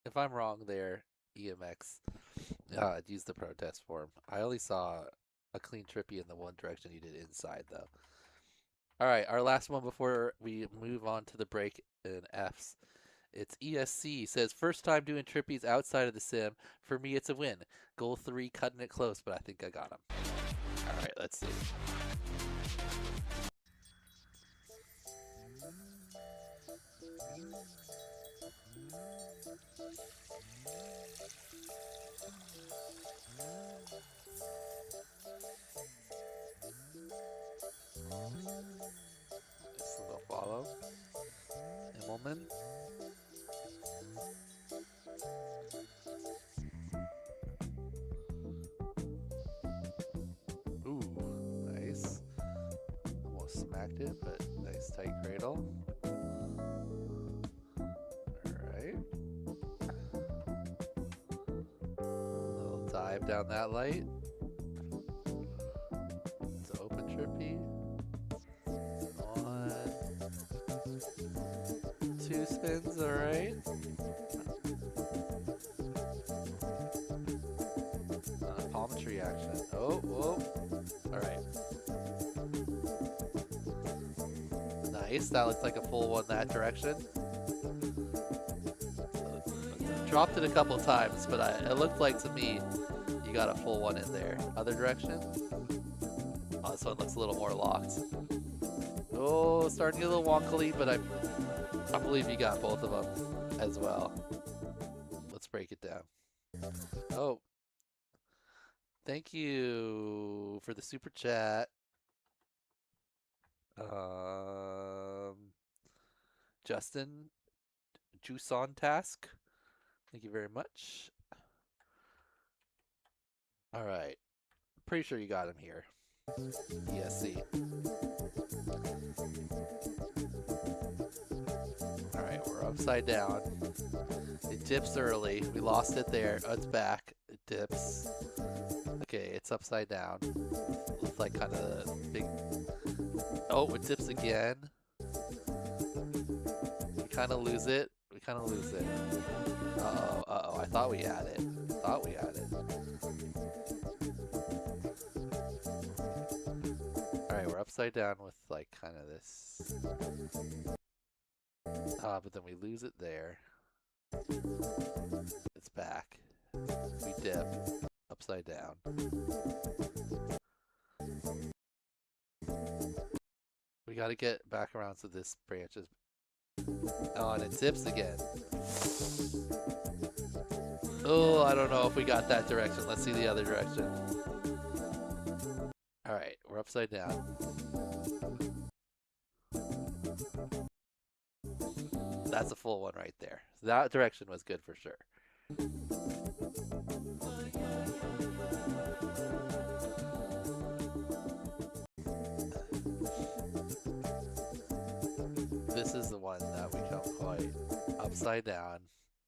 If I'm wrong there, EMX, use the protest form. I only saw a clean Trippy in the one direction you did inside, though. All right, our last one before we move on to the break in Fs. It's ESC, says, first time doing Trippies outside of the sim. For me, it's a win. Goal 3, cutting it close, but I think I got him. All right, let's see. This little follow. Immelman. Ooh, nice. Almost smacked it, but nice tight cradle. Alright. Little dive down that light. It's an open Trippy. 2 spins, alright. Palmetry action. Oh, whoa. Alright. Nice. That looks like a full one that direction. Dropped it a couple times, but it looked like to me you got a full one in there. Other direction. Oh, this one looks a little more locked. Oh, starting to get a little wonkily, but I believe you got both of them as well. Let's break it down. Oh. Thank you for the super chat. Justin Juson Task. Thank you very much. All right. Pretty sure you got him here. ESC. All right, we're upside down. It dips early. We lost it there. Oh, it's back. It dips. Okay, it's upside down. It's like kind of big. Oh, it dips again. We kind of lose it. We kind of lose it. Uh-oh, uh-oh. I thought we had it. Thought we had it. Alright, we're upside down with like kind of this. But then we lose it there. It's back. We dip. Upside down. We gotta get back around so this branch is... Oh, and it dips again. Oh, I don't know if we got that direction. Let's see the other direction. Alright, we're upside down. That's a full one right there. That direction was good for sure. This is the one that we come quite upside down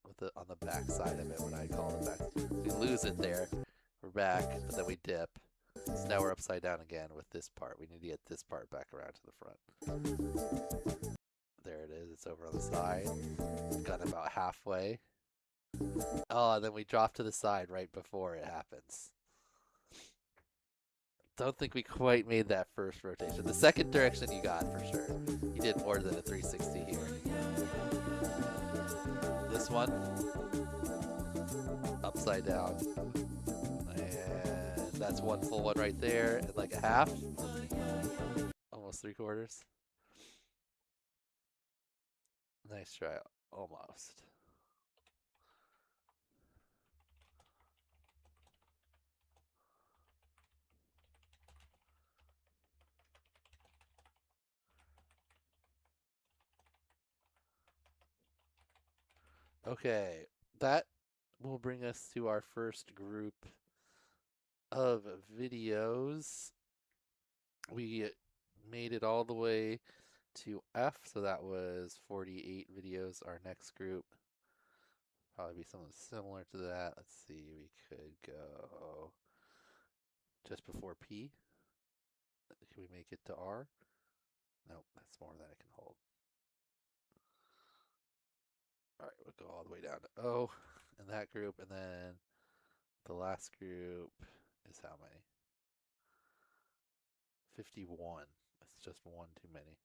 with the on the back side of it, what I call the back. We lose it there. We're back, but then we dip. So now we're upside down again with this part. We need to get this part back around to the front. There it is. It's over on the side. We've got about halfway. Oh, and then we drop to the side right before it happens. Don't think we quite made that first rotation. The second direction you got for sure. You did more than a 360 here. This one. Upside down. And that's one full one right there. And like a half. Almost 3/4. Nice try. Almost. Okay, that will bring us to our first group of videos. We made it all the way to F, so that was 48 videos. Our next group probably be something similar to that. Let's see, we could go just before P. Can we make it to R? Nope, that's more than I can hold. Alright, we'll go all the way down to O in that group, and then the last group is how many? 51. That's just one too many.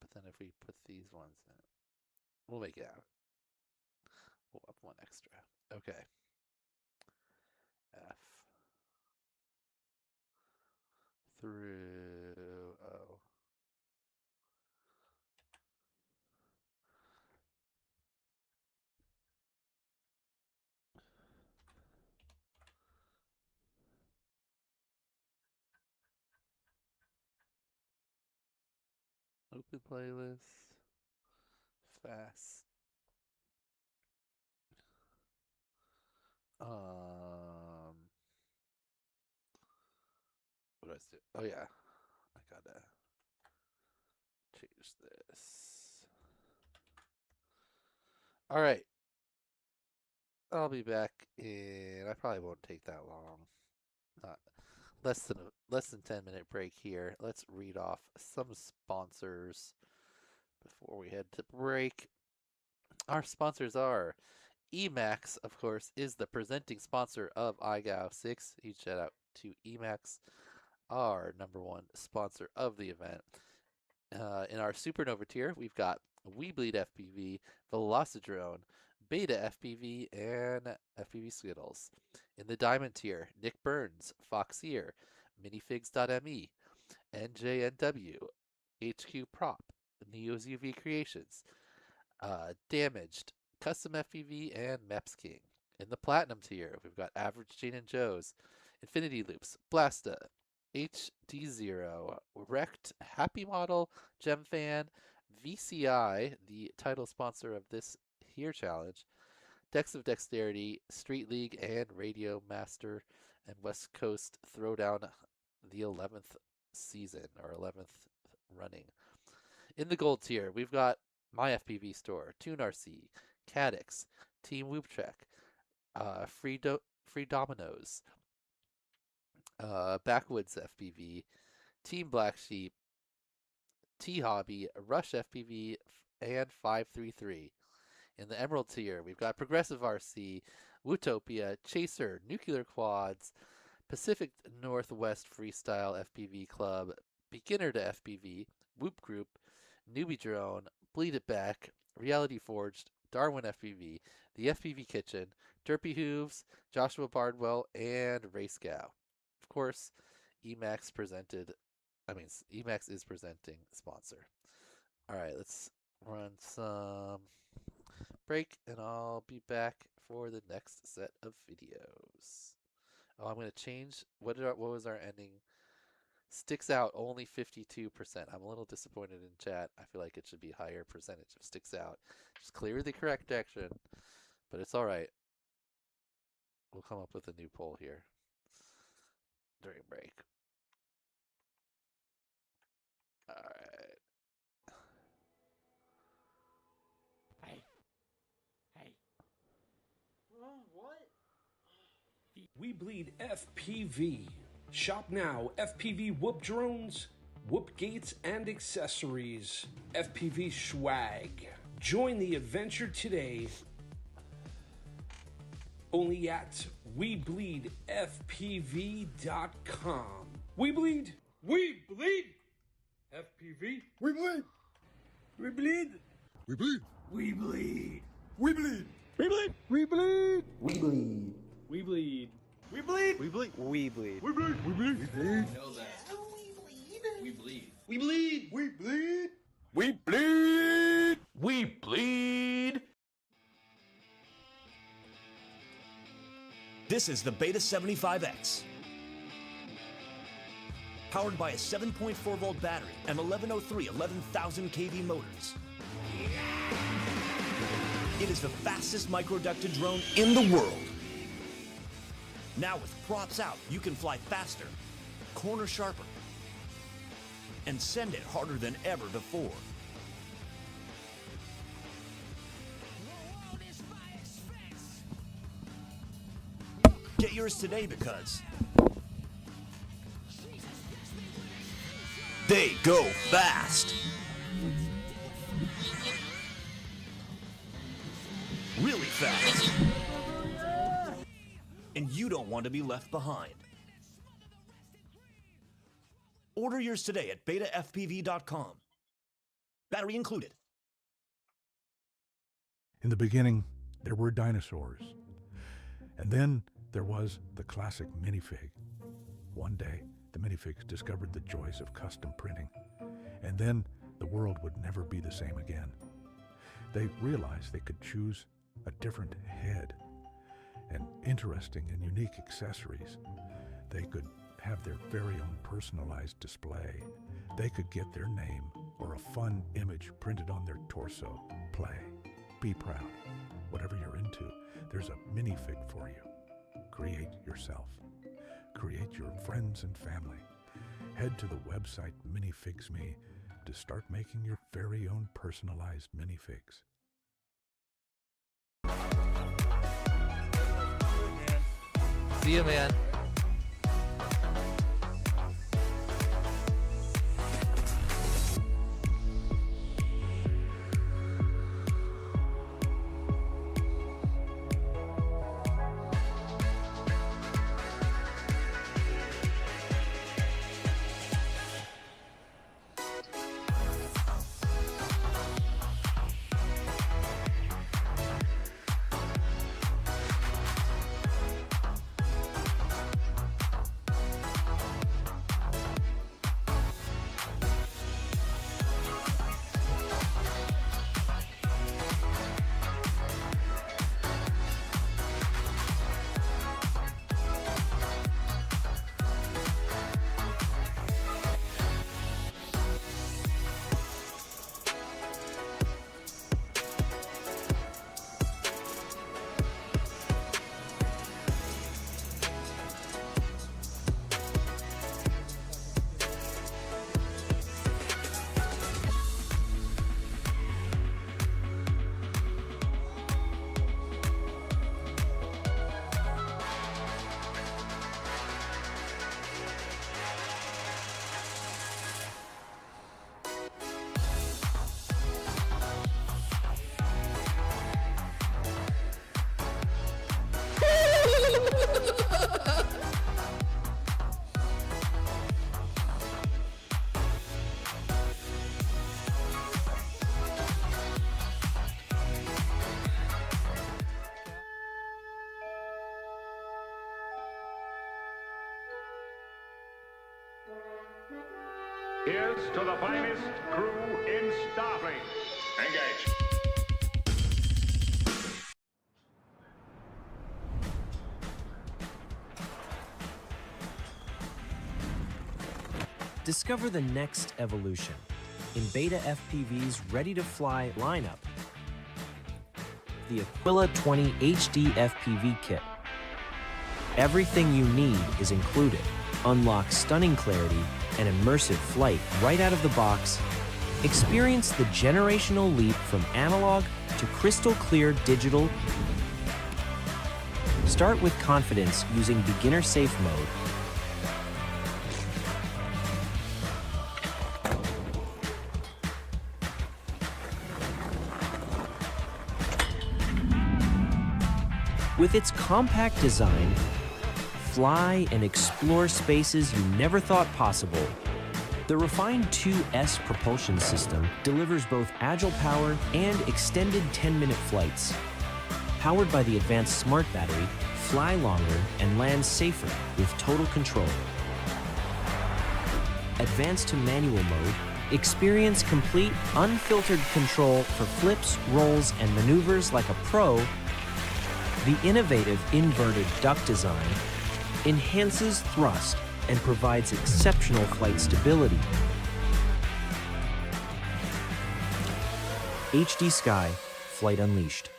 But then if we put these ones in, we'll make it out. We'll up one extra. Okay. F through O. Open playlist. Fast. What do I do? Oh yeah, I gotta change this. All right, I'll be back in. I probably won't take that long. Not less than 10-minute break here. Let's read off some sponsors before we head to break. Our sponsors are EMAX, of course, is the presenting sponsor of IGOW6. Huge shout out to EMAX, our #1 sponsor of the event. In our Supernova tier, we've got WeBleed FPV, Velocidrone, Beta FPV, and FPV Skittles. In the Diamond tier, Nick Burns, Foxeer, Minifigs.me, NJNW, HQ Prop, Neo's UV Creations, Damaged, Custom FPV, and Meps King. In the Platinum tier, we've got Average Jane and Joe's, Infinity Loops, Blasta, HD0, Wrecked, Happy Model, Gem Fan, VCI, the title sponsor of this here challenge, Decks of Dexterity, Street League, and Radio Master, and West Coast Throwdown, the 11th season, or 11th running. In the gold tier, we've got My FPV Store, Toon RC, Cadix, Team Whoop Trek, Free Dominoes, Backwoods FPV, Team Black Sheep, T Hobby, Rush FPV, and 533. In the Emerald tier, we've got Progressive RC, Wootopia, Chaser, Nuclear Quads, Pacific Northwest Freestyle FPV Club, Beginner to FPV, Whoop Group, Newbie Drone, Bleed It Back, Reality Forged, Darwin FPV, The FPV Kitchen, Trippy Hooves, Joshua Bardwell, and Racegow. Of course, EMAX is presenting sponsor. All right, let's run some break, and I'll be back for the next set of videos. Oh, I'm going to change. What was our ending? Sticks out only 52%. I'm a little disappointed in chat. I feel like it should be higher percentage of sticks out. Just clear the correct direction, but it's all right. We'll come up with a new poll here during break. All right. Hey. What? We bleed FPV. Shop now. FPV whoop drones, whoop gates, and accessories. FPV swag. Join the adventure today. Only at WeBleedFPV.com. We bleed. We bleed. FPV. We bleed. We bleed. We bleed. We bleed. We bleed. We bleed. We bleed. We bleed. We bleed. We bleed. We bleed. We bleed. We bleed. We bleed. We bleed. Know that. We bleed. We bleed. We bleed. We bleed. We bleed. This is the Beta 75X. Powered by a 7.4 volt battery and 1103 11,000 kV motors. It is the fastest microducted drone in the world. Now with props out, you can fly faster, corner sharper, and send it harder than ever before. Get yours today because they go fast. Really fast. And you don't want to be left behind. Order yours today at betafpv.com. Battery included. In the beginning, there were dinosaurs. And then there was the classic minifig. One day, the minifigs discovered the joys of custom printing. And then the world would never be the same again. They realized they could choose a different head and interesting and unique accessories. They could have their very own personalized display. They could get their name or a fun image printed on their torso. Play. Be proud. Whatever you're into, there's a minifig for you. Create yourself. Create your friends and family. Head to the website Minifigs.me to start making your very own personalized minifigs. See you, man. Here's to the finest crew in Starfleet. Engage. Discover the next evolution in Beta FPV's ready-to-fly lineup. The Aquila 20 HD FPV kit. Everything you need is included. Unlock stunning clarity and immersive flight right out of the box. Experience the generational leap from analog to crystal clear digital. Start with confidence using beginner safe mode. With its compact design, fly and explore spaces you never thought possible. The refined 2S propulsion system delivers both agile power and extended 10-minute flights. Powered by the advanced smart battery, fly longer and land safer with total control. Advanced to manual mode, experience complete, unfiltered control for flips, rolls, and maneuvers like a pro. The innovative inverted duct design enhances thrust and provides exceptional flight stability. HD Sky, Flight Unleashed.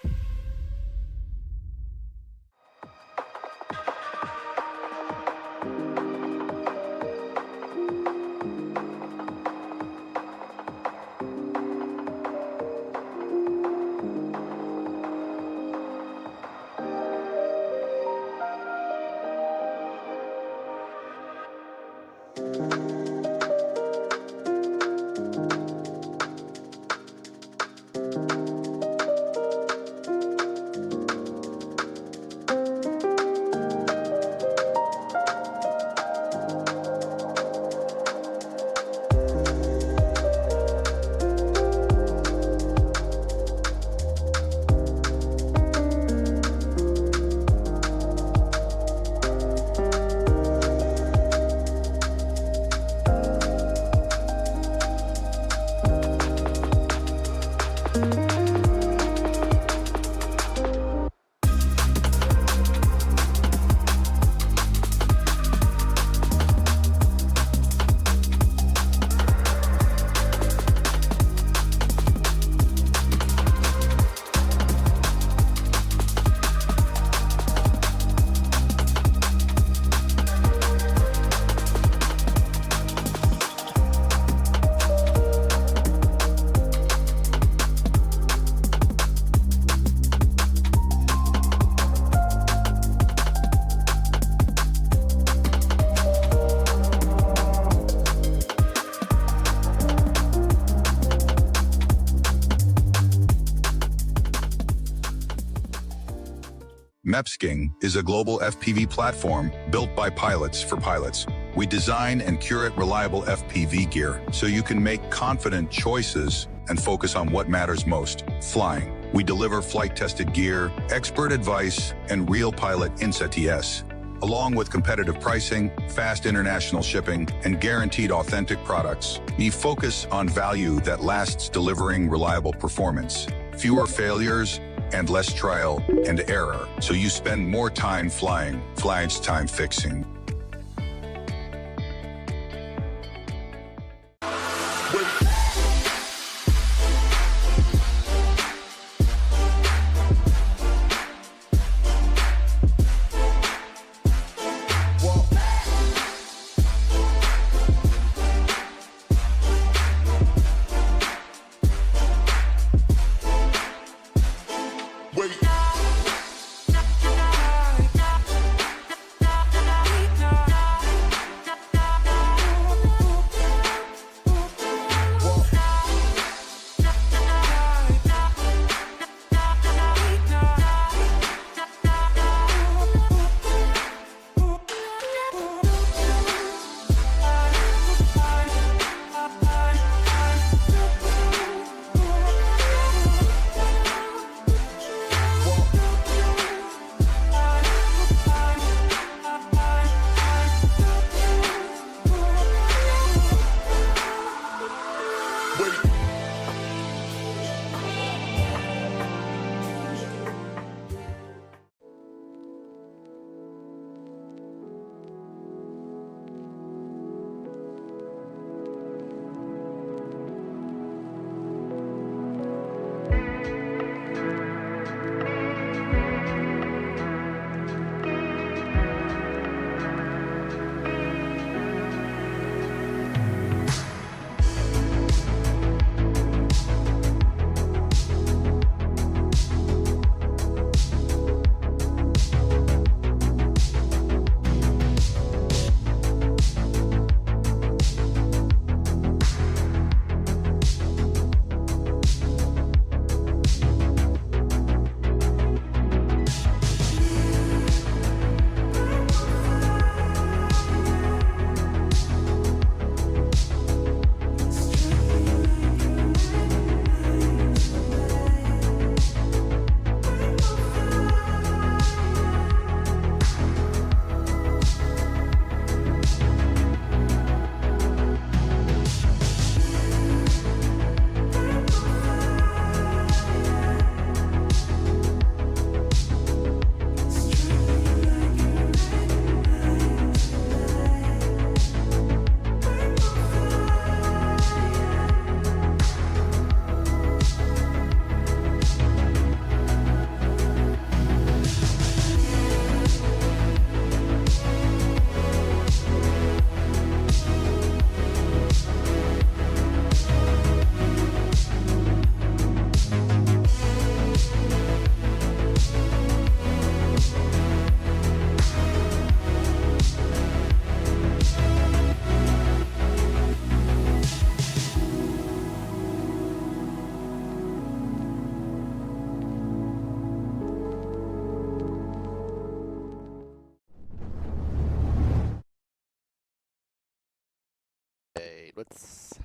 MEPSking is a global FPV platform built by pilots for pilots. We design and curate reliable FPV gear so you can make confident choices and focus on what matters most, flying. We deliver flight-tested gear, expert advice, and real pilot INSETS, along with competitive pricing, fast international shipping, and guaranteed authentic products. We focus on value that lasts, delivering reliable performance, fewer failures, and less trial and error, so you spend more time flying, flights time fixing.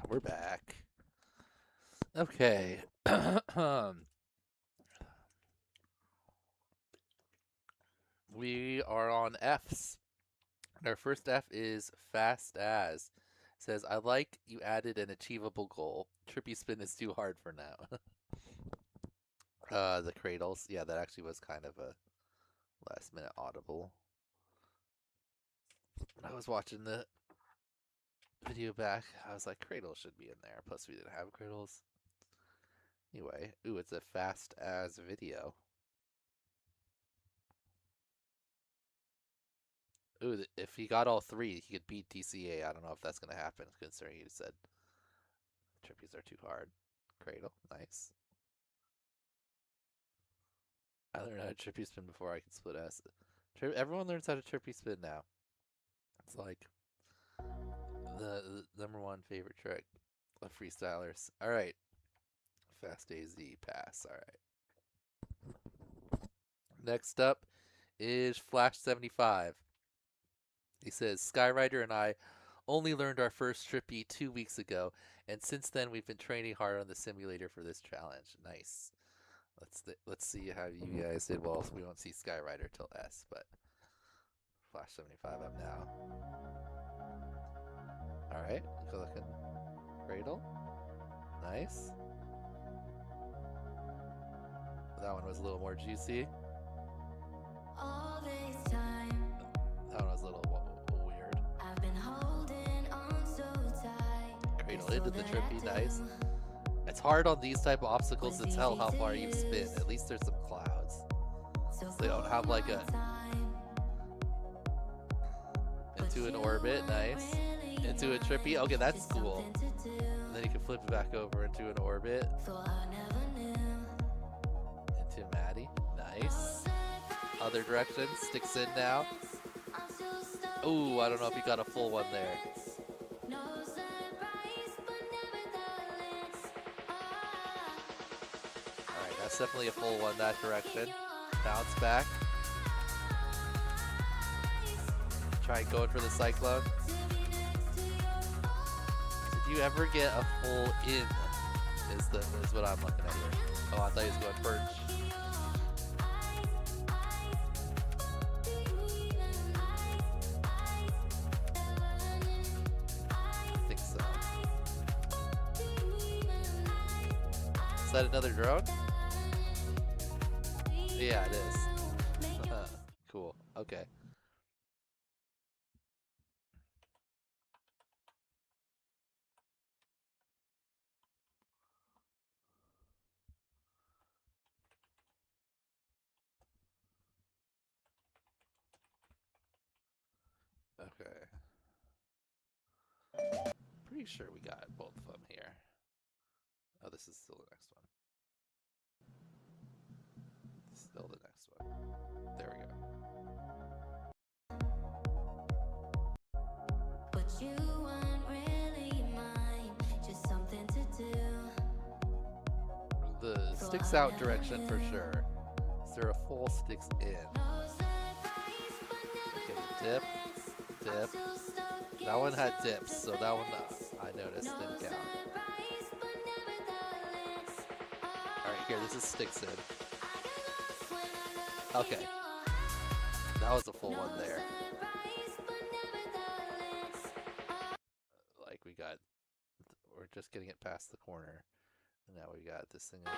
We're back. Okay. We are on F's. Our first F is fast as. It says, I like you added an achievable goal. Trippy spin is too hard for now. The cradles. Yeah, that actually was kind of a last minute audible. I was watching the video back. I was like, cradles should be in there. Plus we didn't have cradles. Anyway, ooh, it's a fast as video. Ooh, if he got all three, he could beat DCA. I don't know if that's going to happen, considering you said Trippies are too hard. Cradle, nice. I learned how to Trippy spin before I could split S. Everyone learns how to Trippy spin now. It's like the #1 favorite trick of freestylers. All right. Fast AZ pass. All right. Next up is Flash 75. He says, Skyrider and I only learned our first Trippy 2 weeks ago, and since then we've been training hard on the simulator for this challenge. Nice. Let's see how you guys did. Well, we won't see Skyrider till S, but Flash 75 up now. All right, good looking cradle. Nice. That one was a little more juicy. All this time, that one was a little weird. I've been holding on so tight. Cradle into the Trippy, nice. It's hard on these type of obstacles to tell how far you spin. At least there's some clouds. So they don't have like a... Into an orbit, nice. Into a Trippy, okay, that's cool. And then you can flip it back over into an orbit. Into Maddie, nice. Other direction, sticks in now. Ooh, I don't know if he got a full one there. Alright, that's definitely a full one that direction. Bounce back. Try going for the cyclone. Did you ever get a full in? Is what I'm looking at here. Oh, I thought he was going perch. I think so. Is that another drone? Yeah, it is. Cool. Okay. Okay. Pretty sure we got both of them here. Oh, this is still the next one. Still the next one. There we go. But you weren't really mine, just something to do. The sticks out direction for sure. Is there a full sticks in? Okay, dip. Dip. That one had dips, so that one I noticed didn't count. Alright, here, this is sticks in. Okay. That was a full one there. Like we're just getting it past the corner. And now we got this thing over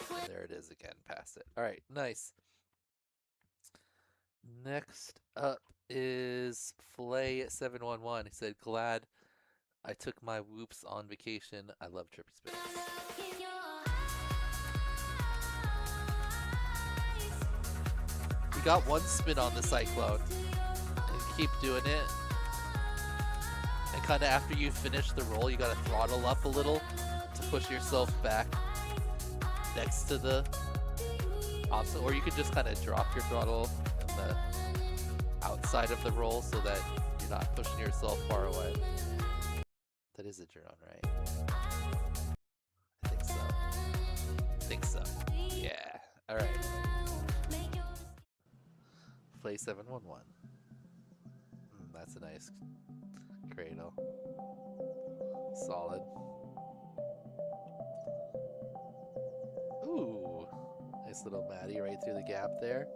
here. And there it is again, past it. Alright, nice. Next up is Flay711. He said, glad I took my whoops on vacation. I love Trippy spins. You got one spin on the cyclone. And keep doing it. And kind of after you finish the roll, you gotta throttle up a little to push yourself back next to the obstacle. Or you could just kind of drop your throttle in the outside of the roll so that you're not pushing yourself far away. That is a drone, right? I think so. I think so. Yeah. Alright. Play 711. That's a nice cradle. Solid. Ooh, nice little Maddie right through the gap there.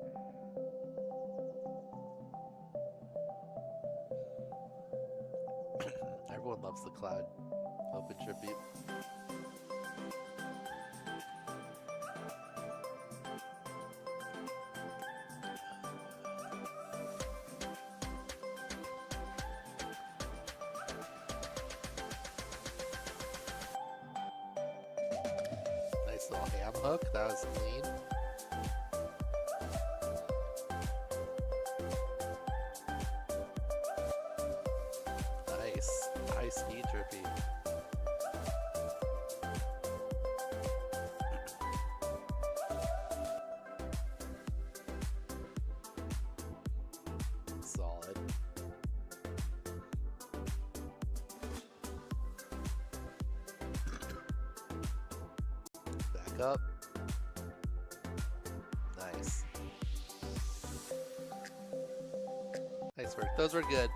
Everyone loves the cloud open Trippy. Nice little ham hook, that was clean. Nice, nice knee Trippy. Solid. Back up. Nice. Nice work. Those were good.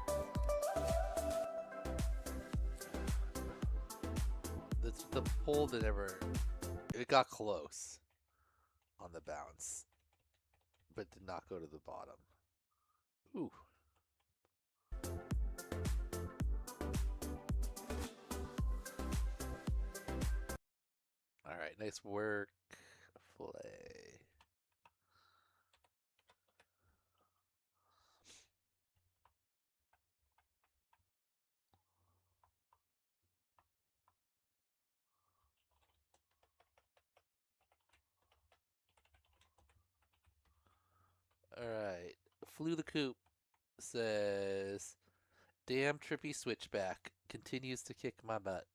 The pole that it got close on the bounce, but did not go to the bottom. Ooh. All right, nice work, Flay. Alright. Flew the Coop says, damn Trippy switchback continues to kick my butt.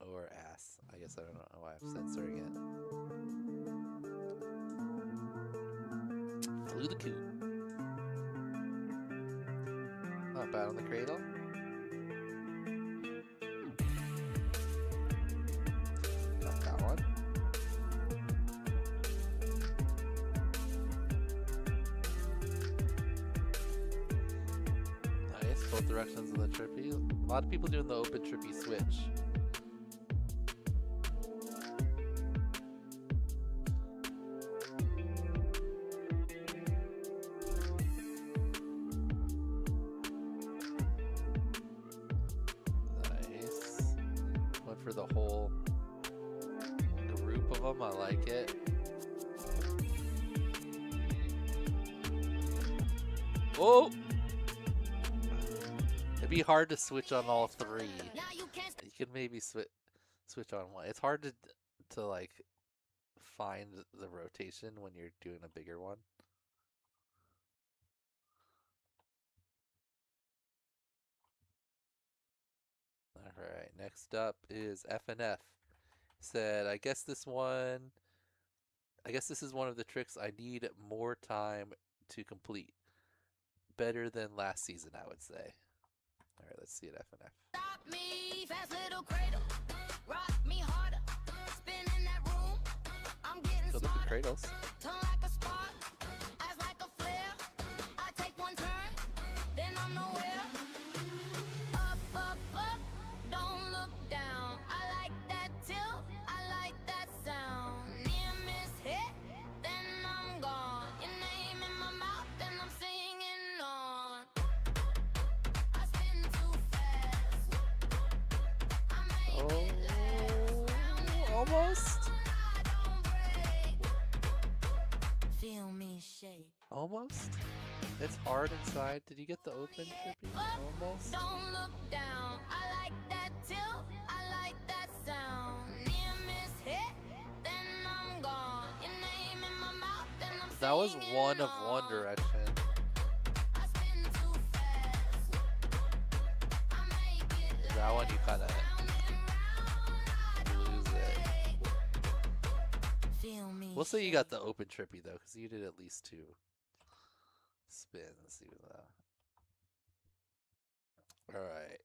Or ass. I guess I don't know why I'm censoring it. Flew the Coop. Not bad on the cradle. Got that one. Both directions of the Trippy. A lot of people doing the open Trippy switch. Nice. Went for the whole group of them. I like it. Oh! It'd be hard to switch on all three. You can maybe switch on one. It's hard to like find the rotation when you're doing a bigger one. All right, next up is F&F. Said, I guess this is one of the tricks I need more time to complete. Better than last season, I would say. All right, let's see it F&F. Stop me, fast little cradle. Rock me harder. Spin in that room. I'm getting Go smarter. the cradles. Turn like a spark. Eyes like a flare. I take one turn, then I'm nowhere. Up, up, up. Don't look down. I like that tilt. I like that sound. Near miss hit, then I'm gone. Your name in my mouth, then I'm singing on. I spin too fast. I make it last. Almost. Feel me shake. Almost. It's hard inside. Did you get the open Trippy? Almost. Don't look down. I like that tilt. I like that sound. Near miss hit, then I'm gone. Your name in my mouth, then I'm That was singing one of on. One Direction. I spin too fast. I make it That one you kind of lose it. feel me. We'll say you got the open Trippy though, because you did at least 2 spins. Even though. All right.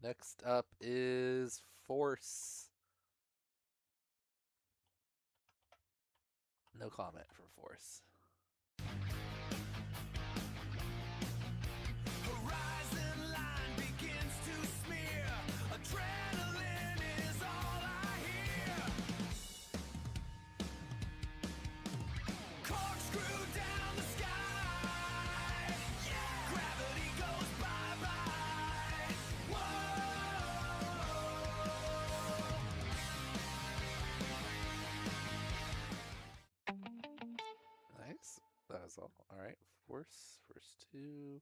Next up is Force. No comment from Force. course. First two.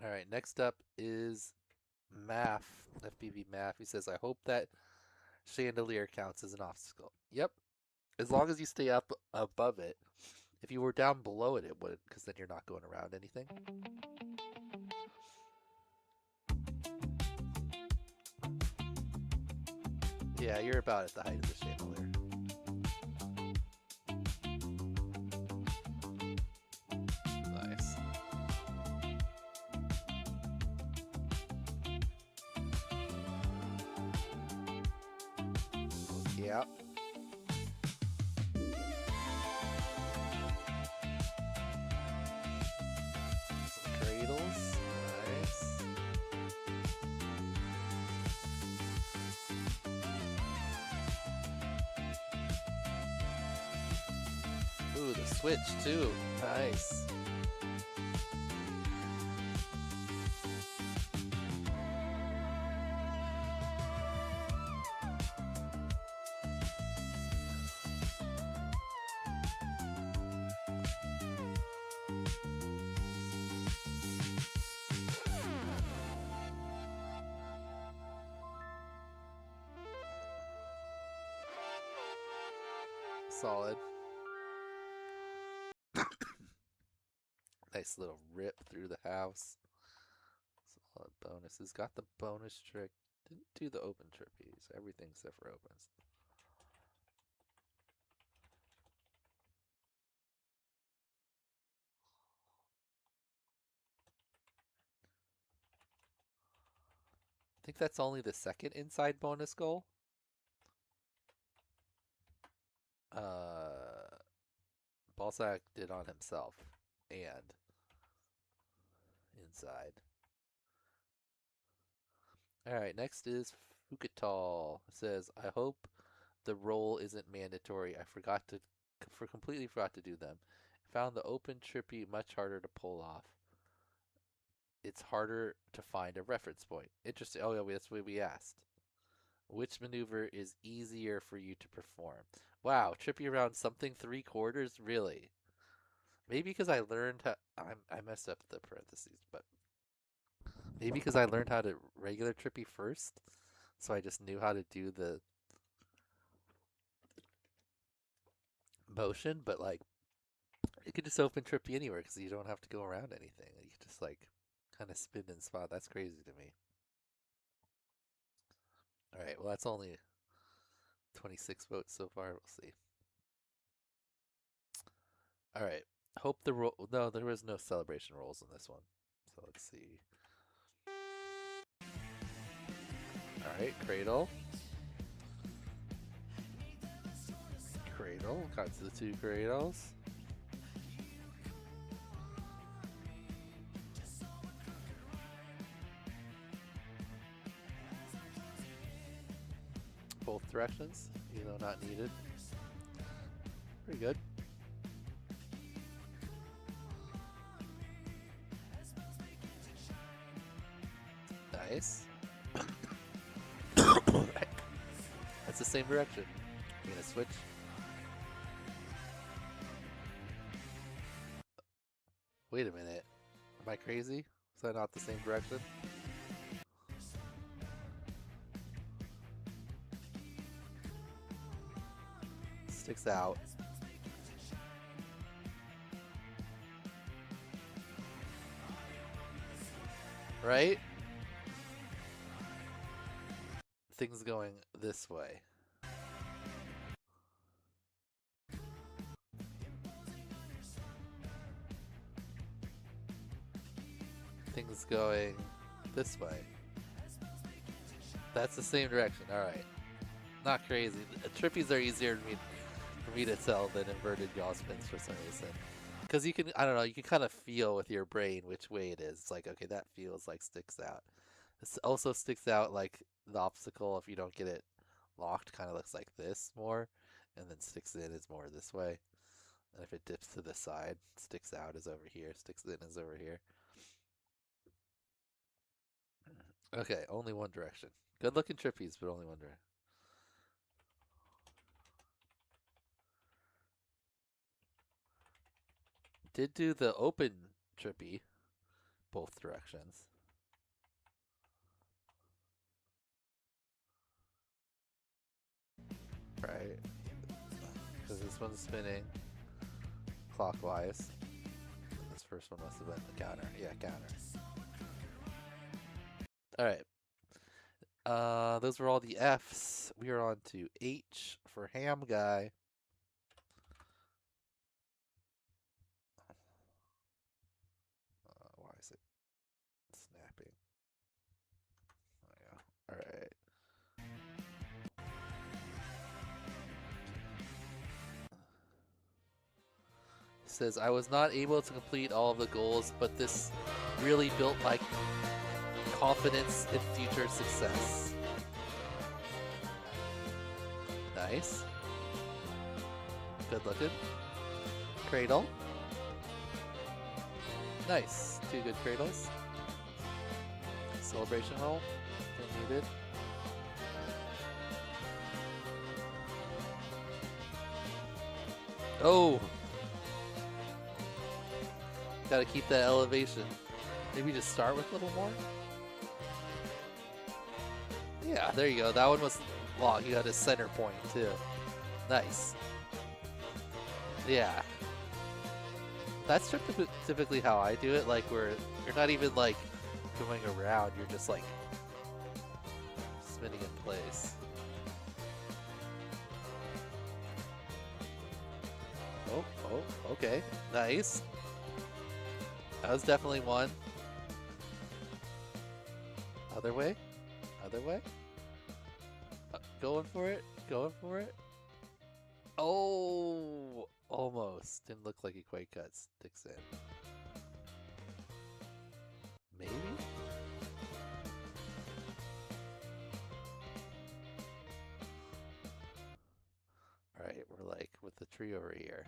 All right, next up is Math, FPV Math. He says, I hope that chandelier counts as an obstacle. Yep, as long as you stay up above it. If you were down below it, it wouldn't, because then you're not going around anything. Yeah, you're about at the height of the chandelier. Nice. Yeah. Some cradles. Nice. Ooh, the switch too. Nice. Solid. Nice little rip through the house. Solid bonuses. Got the bonus trick. Didn't do the open trippies. Everything except for opens. I think that's only the second inside bonus goal. Balzac did on himself and inside. Alright, next is Fukatal. It says, I hope the roll isn't mandatory. I completely forgot to do them. Found the open trippy much harder to pull off. It's harder to find a reference point. Interesting. Oh, yeah, that's what we asked. Which maneuver is easier for you to perform? Wow, trippy around something 3/4? Really? Maybe because I learned how... I messed up the parentheses, but... Maybe because I learned how to regular trippy first, so I just knew how to do the motion, but like, you could just open trippy anywhere because you don't have to go around anything. You can just like, kind of spin and spot. That's crazy to me. Alright, well that's only 26 votes so far. We'll see. Alright. Hope the roll... No, there was no celebration rolls in this one. So let's see. Alright, cradle. Cradle. Got to the two cradles. Both directions, even though not needed. Pretty good. Nice. That's the same direction. I'm gonna switch. Wait a minute. Am I crazy? Is that not the same direction? Sticks out. Right? Things going this way. Things going this way. That's the same direction. Alright. Not crazy. Trippies are easier for me to tell than inverted yaw spins for some reason. Because you can, I don't know, you can kind of feel with your brain which way it is. It's like, okay, that feels like sticks out. This also sticks out like the obstacle, if you don't get it locked, kind of looks like this more. And then sticks in is more this way. And if it dips to the side, sticks out is over here, sticks in is over here. Okay, only one direction. Good looking trippies, but only one direction. did do the open trippy, both directions. Right, because this one's spinning clockwise. This first one must have been the counter. Yeah, counter. Alright. Those were all the F's. We are on to H for ham guy. Why is it snapping? There we go. Alright. Says, I was not able to complete all of the goals, but this really built my confidence in future success. Nice. Good looking. Cradle. Nice. 2 good cradles. Celebration roll. Needed. Oh! Gotta keep that elevation. Maybe just start with a little more? Yeah, there you go. That one was long. You got a center point, too. Nice. Yeah. That's typically how I do it. Like, where you're not even, like, going around. You're just, like, spinning in place. Oh, okay. Nice. That was definitely one. Other way? Other way? Going for it? Going for it? Oh! Almost. Didn't look like he quite cut sticks in. Maybe? Alright, we're like with the tree over here.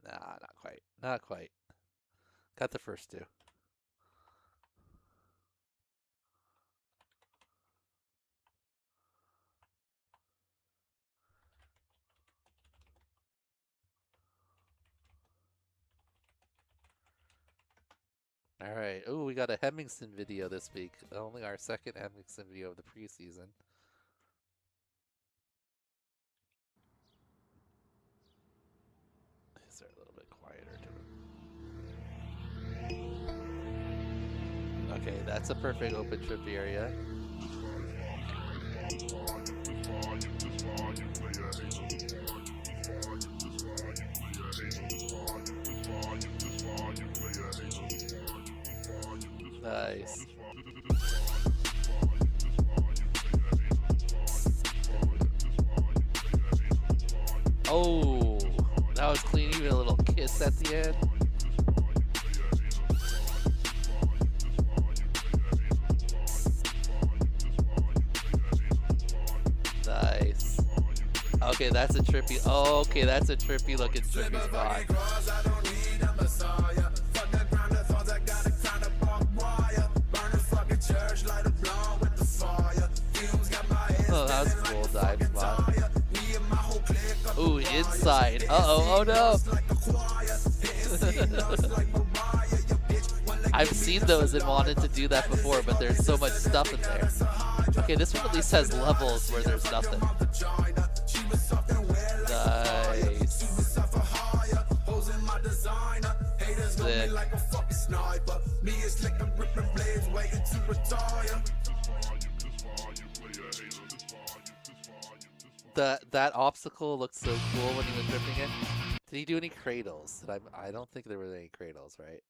Nah, not quite. Not quite. Got the first 2. Alright. Oh, we got a Hemmingston video this week. Only our second Hemmingston video of the preseason. Is there a little bit quieter to it? Okay, that's a perfect open trip area. Nice. Oh, that was clean. Even a little kiss at the end. Nice. Okay, that's a trippy. Oh, okay, that's a trippy looking trippy spot. Oh, that was a cool dive spot. Ooh, inside. Uh-oh, oh no! I've seen those and wanted to do that before, but there's so much stuff in there. Okay, this one at least has levels where there's nothing. Nice. Sick. That obstacle looks so cool when he was tripping it. Did he do any cradles? I don't think there were any cradles, right?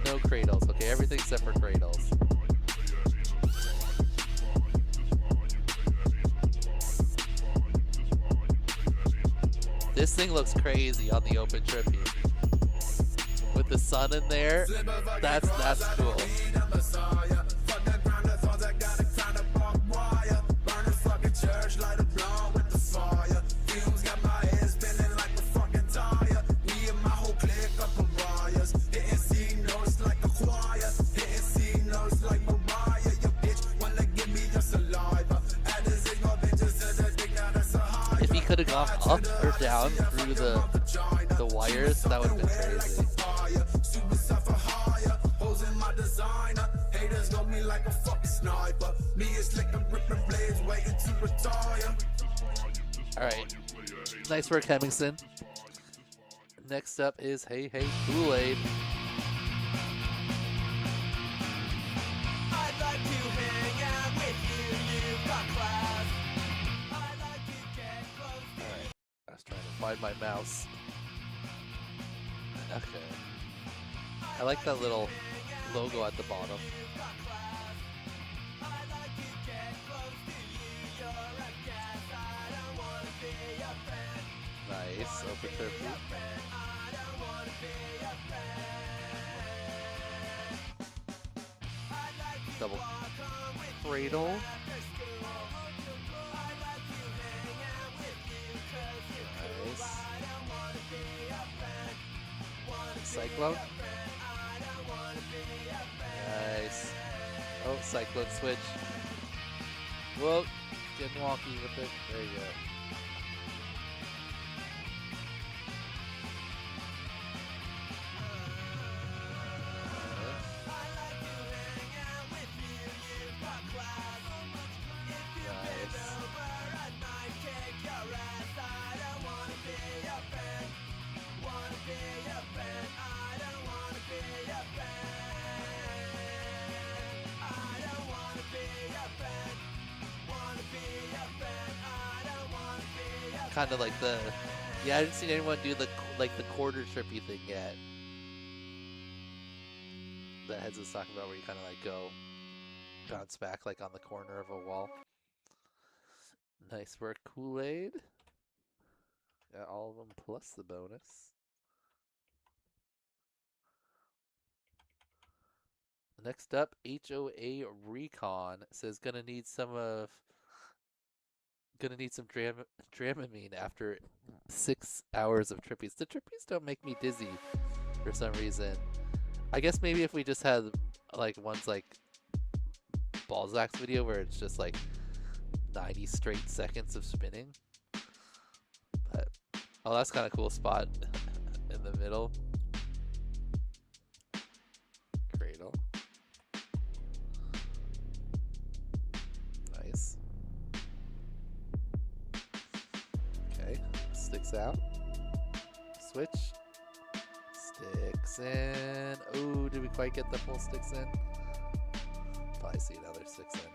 No cradles. Okay, everything except for cradles. This thing looks crazy on the open trippy. With the sun in there, that's cool. off up or down through the wires, that would have been crazy. Alright. Nice work, Hemmingson. Next up is Hey Hey Kool-Aid. I'd like to hang out with you, you've got class. I'd like to get close to Alright. I was trying to find my mouse. Okay. I like that little logo at the bottom. Nice, open Trippy. Double cradle. Nice. Cyclone. Nice. Oh, Cyclone switch. Whoa, getting wonky with it. There you go. Kind of like the, yeah, I didn't see anyone do the quarter trippy thing yet. That Heads was talking about, where you kind of like go bounce back like on the corner of a wall. Nice work, Kool-Aid. Got all of them plus the bonus. Next up, HOA Recon says gonna need some Dramamine after 6 hours of Trippies. The Trippies don't make me dizzy for some reason. I guess maybe if we just had like ones like Balzac's video where it's just like 90 straight seconds of spinning. But oh, that's kind of cool spot in the middle. Cradle. Nice. Okay, sticks out. Switch. Sticks in. Oh, did we quite get the full sticks in? Probably see another sticks in.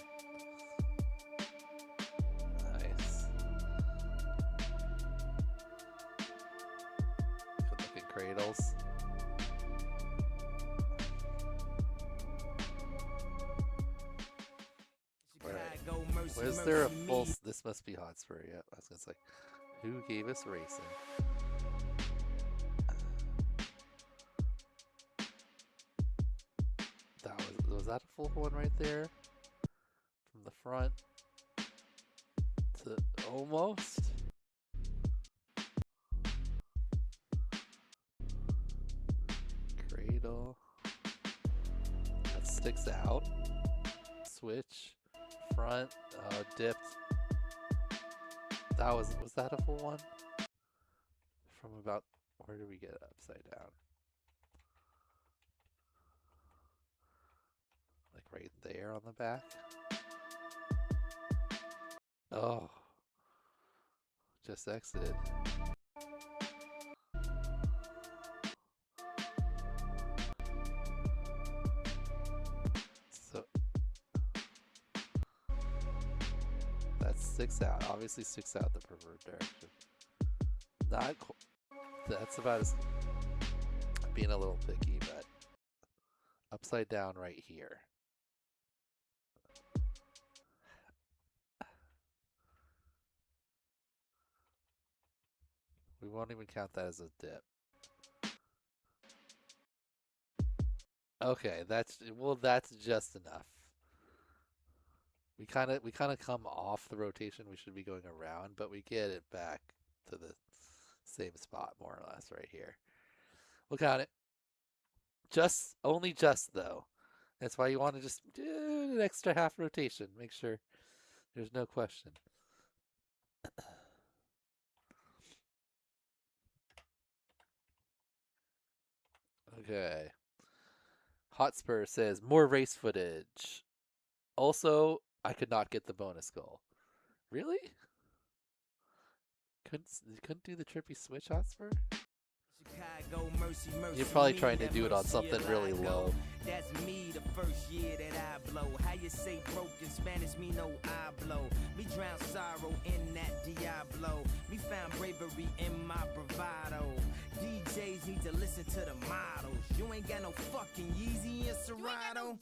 Nice. Good looking cradles. Alright. Was there a full... This must be Hotspur, yeah. I was gonna say, who gave us racing? Was that a full one right there? From the front to almost? Cradle. That sticks out. Switch. Front. Dipped. That was that a full one? From about, where did we get upside down? Right there on the back. Oh, just exited. So that sticks out. Obviously sticks out the preferred direction. Not cool. That's about as being a little picky, but upside down right here. We won't even count that as a dip. Okay, that's just enough. We kind of come off the rotation. We should be going around, but we get it back to the same spot more or less right here. We'll count it. Only just though. That's why you want to just do an extra half rotation. Make sure there's no question. Okay. Hotspur says more race footage. Also, I could not get the bonus goal. Really? You couldn't do the trippy switch, Hotspur? You're probably trying to do it on something really low. That's me the first year that I blow. How you say broken Spanish, me no I blow. Me drown sorrow in that Diablo. Me found bravery in my bravado. DJs need to listen to the models. You ain't got no fucking Yeezy and Serato.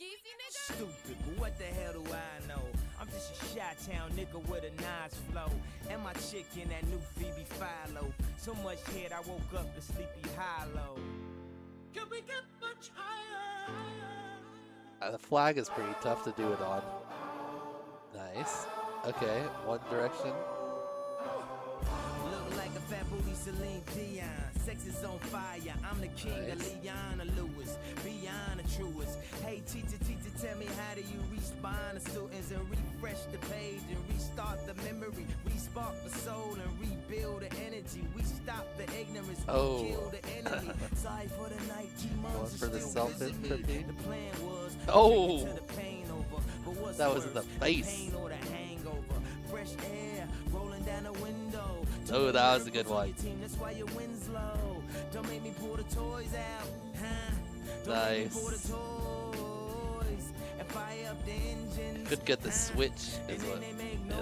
Stupid, but what the hell do I know? I'm just a Chi-Town nigga with a nice flow. And my chick in that new Phoebe Philo. So much head I woke up in Sleepy Hollow. Can we get much higher? The flag is pretty tough to do it on. Nice. Okay, One Direction. Look like a fat booty Celine Dion. Sex is on fire. I'm the king of Leona Lewis. Beyond the truest. Hey, teacher, tell me how do you respond to students and refresh the page and restart the memory? Respark the soul and rebuild the energy. We stop the ignorance. We kill the enemy. Sorry for the night. Going for the self-hit Trippy. The plan was oh! to the pain over. But what's that was in the worse, face. The pain or the hangover. Fresh air rolling down the window. Oh, that was a good one. That's why your wind's low. Don't make me pull the toys out. Huh? Nice. Could get the switch is what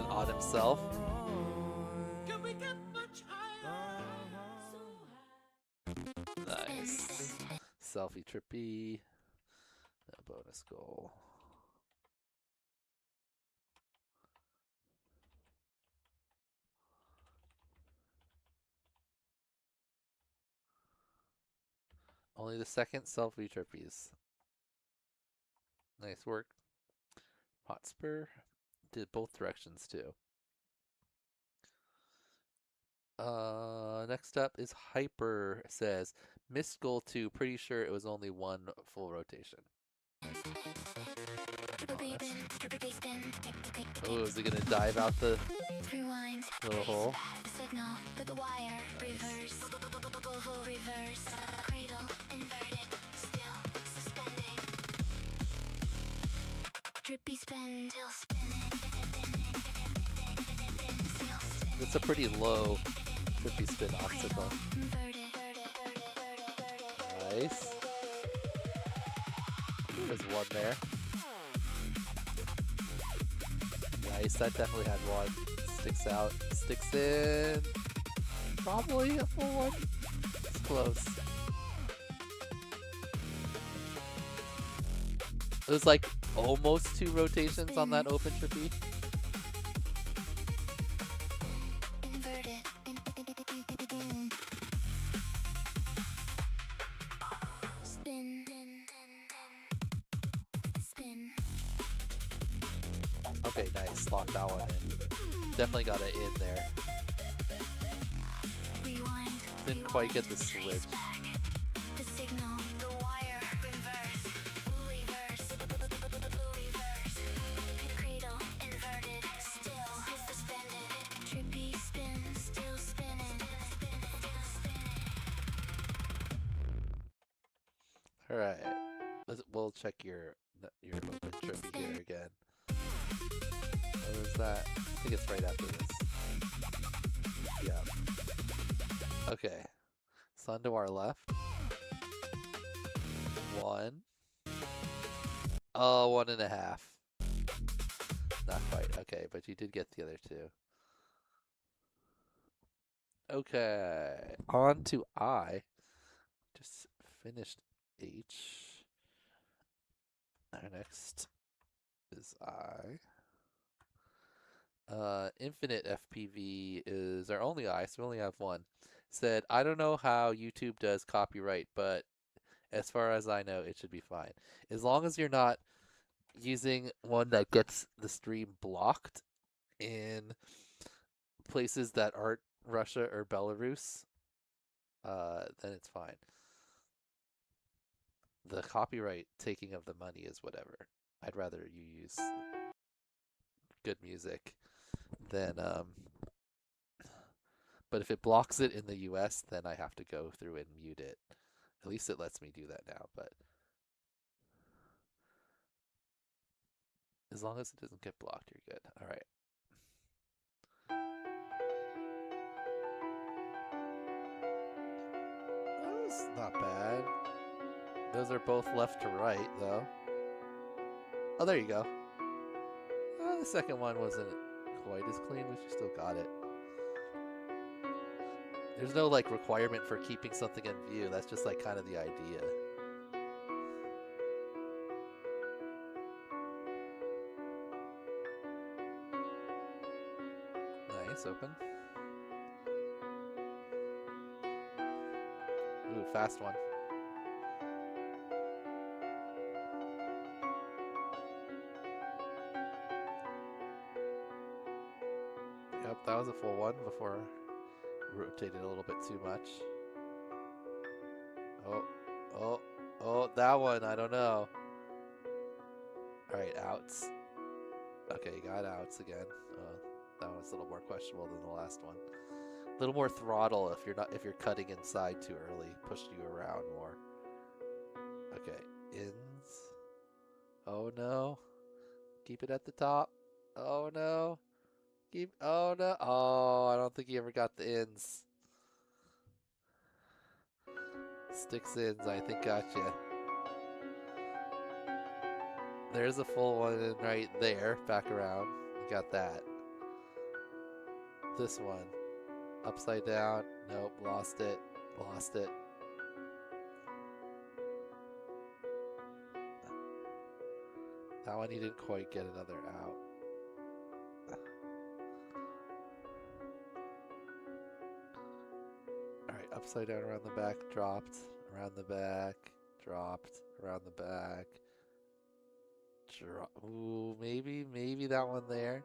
on himself. Nice. Selfie Trippy. A bonus goal. Only the second selfie Trippies. Nice work. Hotspur did both directions too. Next up is Hyper says, missed goal 2, pretty sure it was only one full rotation. Oh, is it gonna dive out the little hole? Signal, put the wire, reverse, reverse, cradle, inverted, still suspending. Trippy spin, still spinning. It's a pretty low trippy spin obstacle. Nice. There's one there. Nice, that definitely had one. Sticks out, sticks in. Probably a full one. It's close. It was like almost 2 rotations on that open trippy. Okay, nice. Locked that one in. Definitely got it in there. Didn't quite get the switch. Alright. We'll check your open trippy here again. What is that? I think it's right after this. Yeah. Okay. Sun to our left. 1. Oh, 1.5. Not quite. Okay, but you did get the other 2. Okay. On to I. Just finished H. Our next is I. Infinite FPV is our only I, so we only have one. Said, I don't know how YouTube does copyright, but as far as I know, it should be fine. As long as you're not using one that gets the stream blocked in places that aren't Russia or Belarus, then it's fine. The copyright taking of the money is whatever. I'd rather you use good music than but if it blocks it in the US, then I have to go through and mute it At least it lets me do that now, but as long as it doesn't get blocked, you're good. All right. That was not bad. Those are both left to right, though. Oh, there you go. The second one wasn't quite as clean, but you still got it. There's no like requirement for keeping something in view. That's just like kind of the idea. Nice, open. Ooh, fast one. Yep, that was a full one before I rotated a little bit too much. Oh, that one, I don't know. Alright, outs. Okay, got outs again. That one's a little more questionable than the last one. A little more throttle if you're cutting inside too early. Pushed you around more. Okay, ins. Oh no. Keep it at the top. Oh no. Oh no. Oh, I don't think he ever got the ins. Sticks ins, I think gotcha. There's a full one in right there. Back around. You got that. This one. Upside down. Nope, lost it. Lost it. That one he didn't quite get another out. Alright, upside down around the back, dropped. Around the back, dropped. Around the back. Ooh, maybe that one there.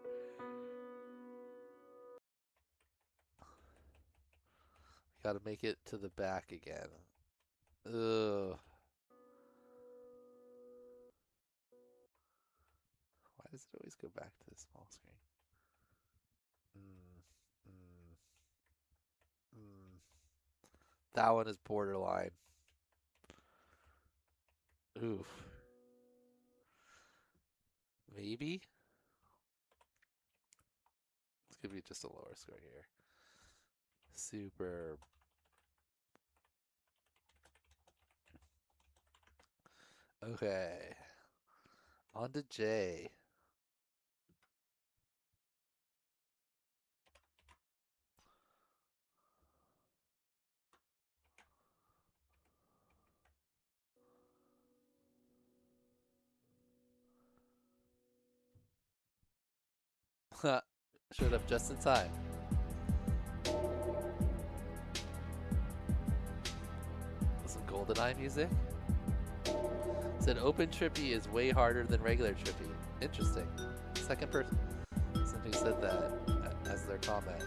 Gotta make it to the back again. Ugh. Why does it always go back to the small screen? That one is borderline. Oof. Maybe? This could be just a lower score here. Super. Okay. On to J. Showed up just in time. Some GoldenEye music. Said open Trippy is way harder than regular Trippy. Interesting. Second person who said that as their comment.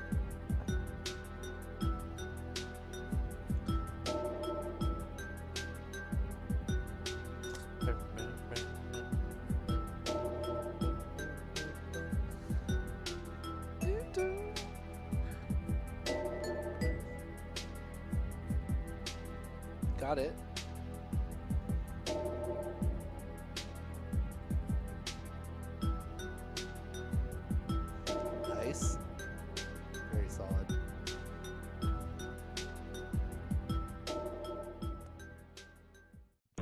Got it. Nice. Very solid.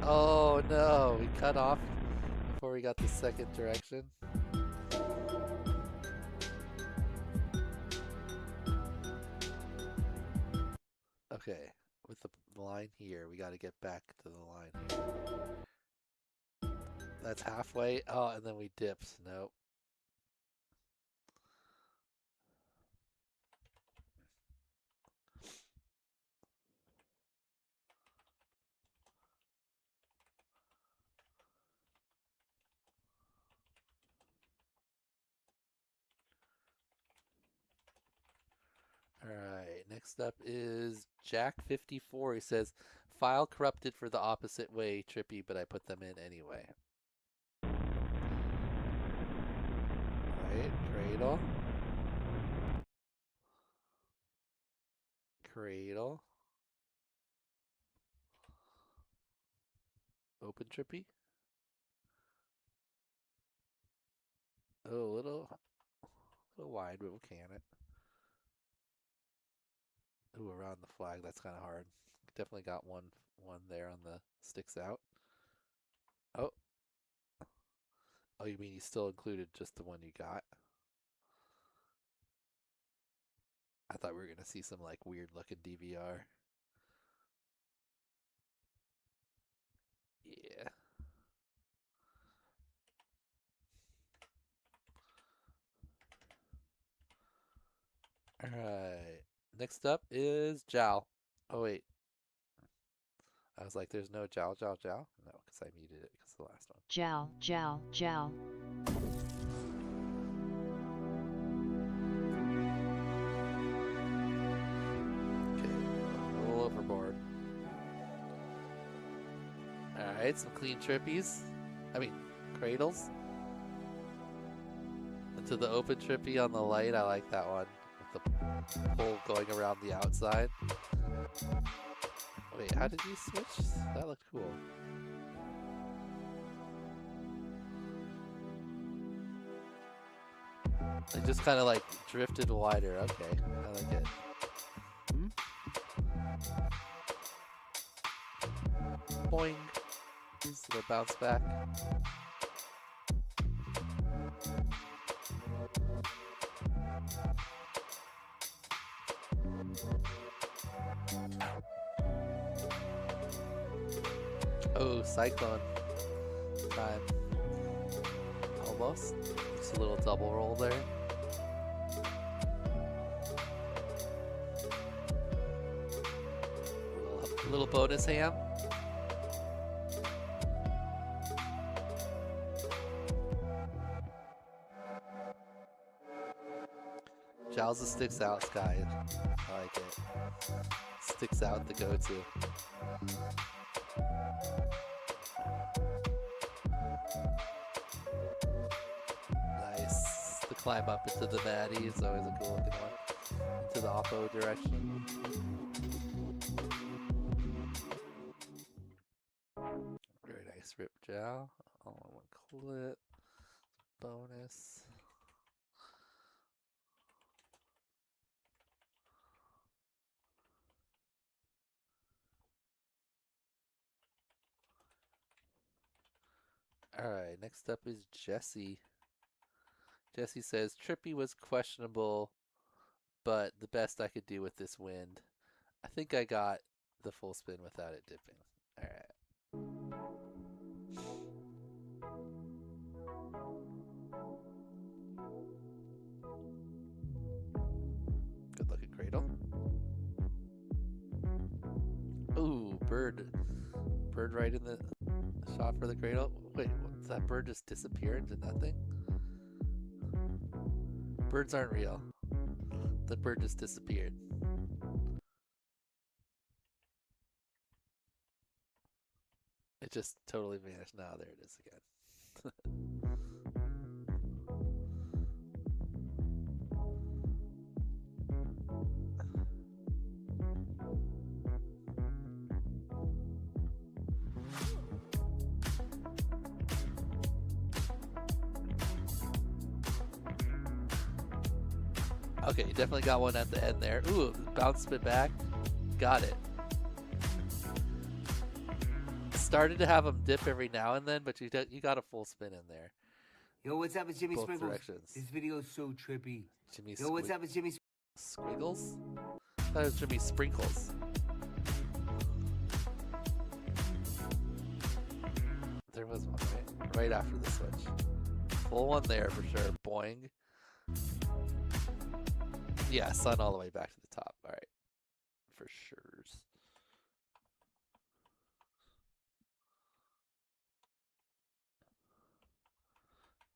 Oh no, we cut off before we got the second direction. Okay, with the line here, we got to get back to the line here. That's halfway. Oh, and then we dipped. Nope. Alright, next up is Jack54. He says, file corrupted for the opposite way, Trippy, but I put them in anyway. Alright, cradle. Cradle. Open Trippy. Oh, a little wide, but we'll can it. Ooh, around the flag, that's kind of hard. Definitely got one there on the sticks out. Oh. Oh, you mean you still included just the one you got? I thought we were going to see some like weird looking DVR. Yeah. Alright. Next up is Jowl. Oh, wait. I was like, there's no Jowl. No, because I muted it because of the last one. Jowl. Okay, a little overboard. Alright, some clean trippies. I mean, cradles. Into the open trippy on the light, I like that one. With the pole going around the outside. Wait, how did you switch? That looked cool. It just kind of like drifted wider. Okay, I like it. Boing. So the bounce back. Oh, cyclone time. Almost. Just a little double roll there. A little bonus ham. Jowls sticks out, Sky. I like it. Sticks out the go-to. Nice. The climb up into the Maddie is always a cool looking one. Into the oppo direction. Very nice rip jowl. All in one clip. Bonus. Alright, next up is Jesse. Jesse says, Trippy was questionable, but the best I could do with this wind. I think I got the full spin without it dipping. Alright. Good looking cradle. Ooh, bird. Bird right in the shot for the cradle. Wait, does that bird just disappear into nothing? Birds aren't real. The bird just disappeared. It just totally vanished. Now there it is again. Okay, you definitely got one at the end there. Ooh, bounce spin back. Got it. Started to have them dip every now and then, but you got a full spin in there. Yo, what's up, it's Jimmy Both Sprinkles. directions. This video is so trippy. Jimmy Yo, what's up, it's Jimmy Squiggles? I thought it was Jimmy Sprinkles. There was one right after the switch. Full one there for sure. Boing. Yeah, sun all the way back to the top. All right, for sure.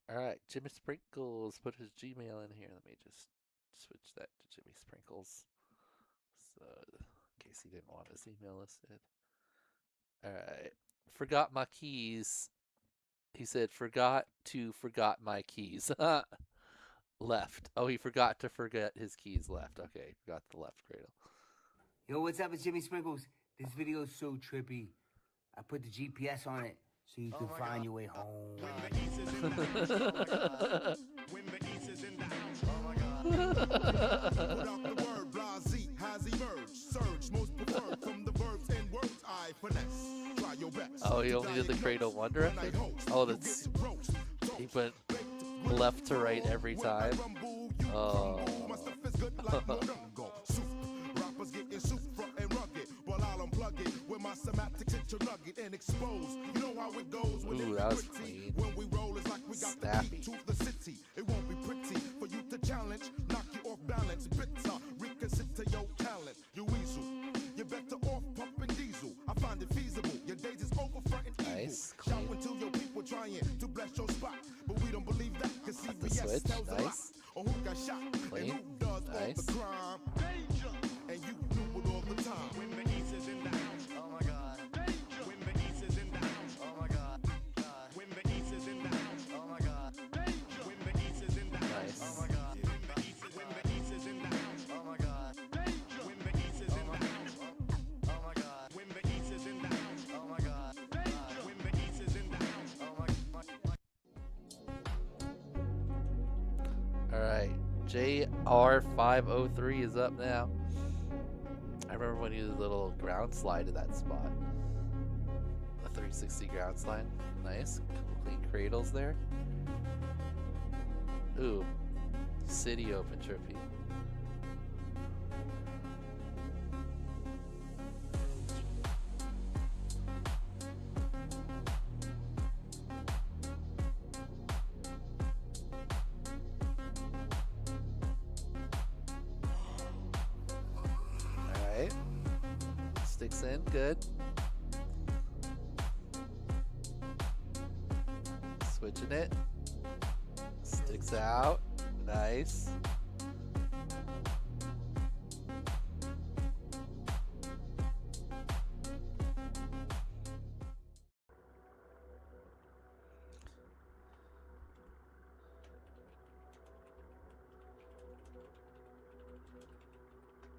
All right, Jimmy Sprinkles put his Gmail in here. Let me just switch that to Jimmy Sprinkles, so in case he didn't want his email listed. All right, forgot my keys. He said forgot my keys. Left. Oh, he forgot to forget his keys left. Okay, forgot the left cradle. Yo, what's up, it's Jimmy Sprinkles. This video is so trippy. I put the GPS on it so you can find your way home. Oh, he only did the cradle one direction? Oh, that's... He went left to right every time. Oh. Ooh, that was clean. Snappy. It won't be pretty for you to challenge, knock you off balance, bitter, reconsider your talent, you weasel. You're better off pumping diesel. I find it feasible. Your days is over fronting evil. Shout until your people trying to bless your spot, but we don't believe that because CBS tells a lot. Or who got shot and who does all the crime. Danger, and you do it all the time. When the East is in the house, oh my God. Danger, when the East is in the house, oh my God. When the East is in the house, oh my God. Danger, when the East is in the house, oh my God. When the East is in the house, oh my God. Danger, when the East is in the house, oh my God. When the East is in the house, oh my God. When the East is in the house, oh my God. Alright, JR503 is up now. I remember when you did a little ground slide to that spot. A 360 ground slide. Nice. Clean cradles there. Ooh. City open Trippy. Alright. Sticks in, good. Switching it. Sticks out. Nice.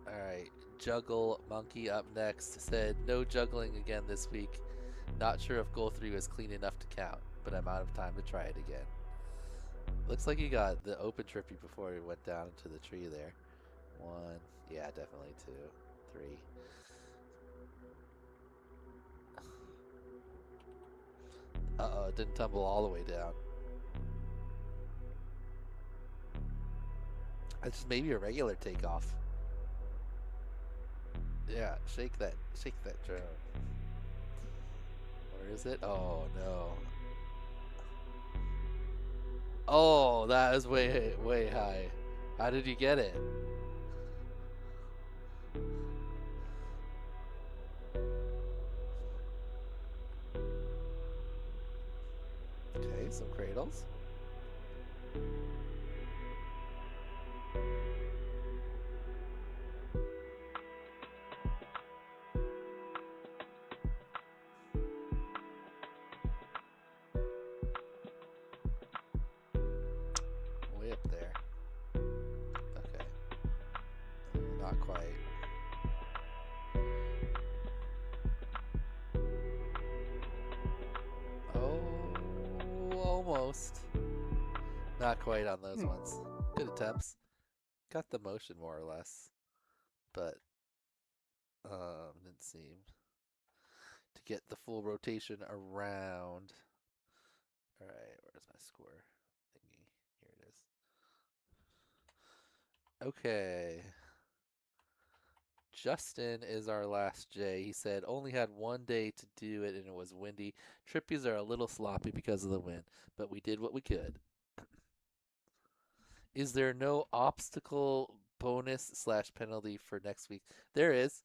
Alright, Juggle Monkey up next. Said no juggling again this week. Not sure if goal 3 was clean enough to count, but I'm out of time to try it again. Looks like you got the open Trippy before he went down into the tree there. 1, yeah, definitely 2, 3. Uh-oh, it didn't tumble all the way down. It's just maybe a regular takeoff. Yeah, shake that drone. Where is it? Oh no. Oh, that is way high. How did you get it? Okay, some cradles. Way up there. Okay. Not quite. Oh, almost. Not quite on those ones. Good attempts. Got the motion more or less, but didn't seem to get the full rotation around. All right, where's my score thingy? Here it is. Okay. Justin is our last J. He said only had one day to do it and it was windy. Trippies are a little sloppy because of the wind, but we did what we could. Is there no obstacle bonus / penalty for next week? There is.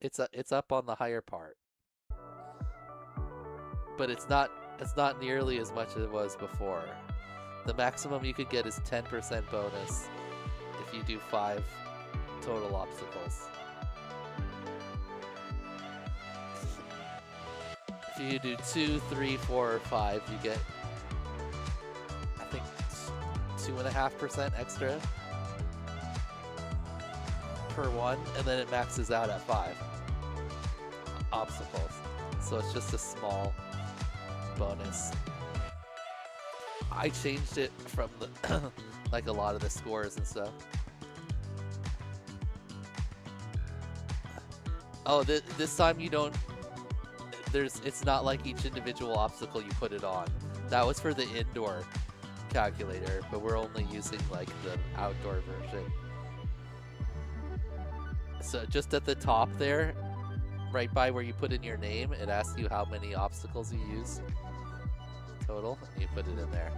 It's up on the higher part. But it's not nearly as much as it was before. The maximum you could get is 10% bonus if you do 5 total obstacles. If you do 2, 3, 4, or 5, you get, I think, 2.5% extra per one, and then it maxes out at 5 obstacles. So it's just a small bonus. I changed it from the like a lot of the scores and stuff. Oh, this time you don't. It's not like each individual obstacle you put it on. That was for the indoor calculator, but we're only using like the outdoor version. So just at the top there, right by where you put in your name, it asks you how many obstacles you used total, and you put it in there.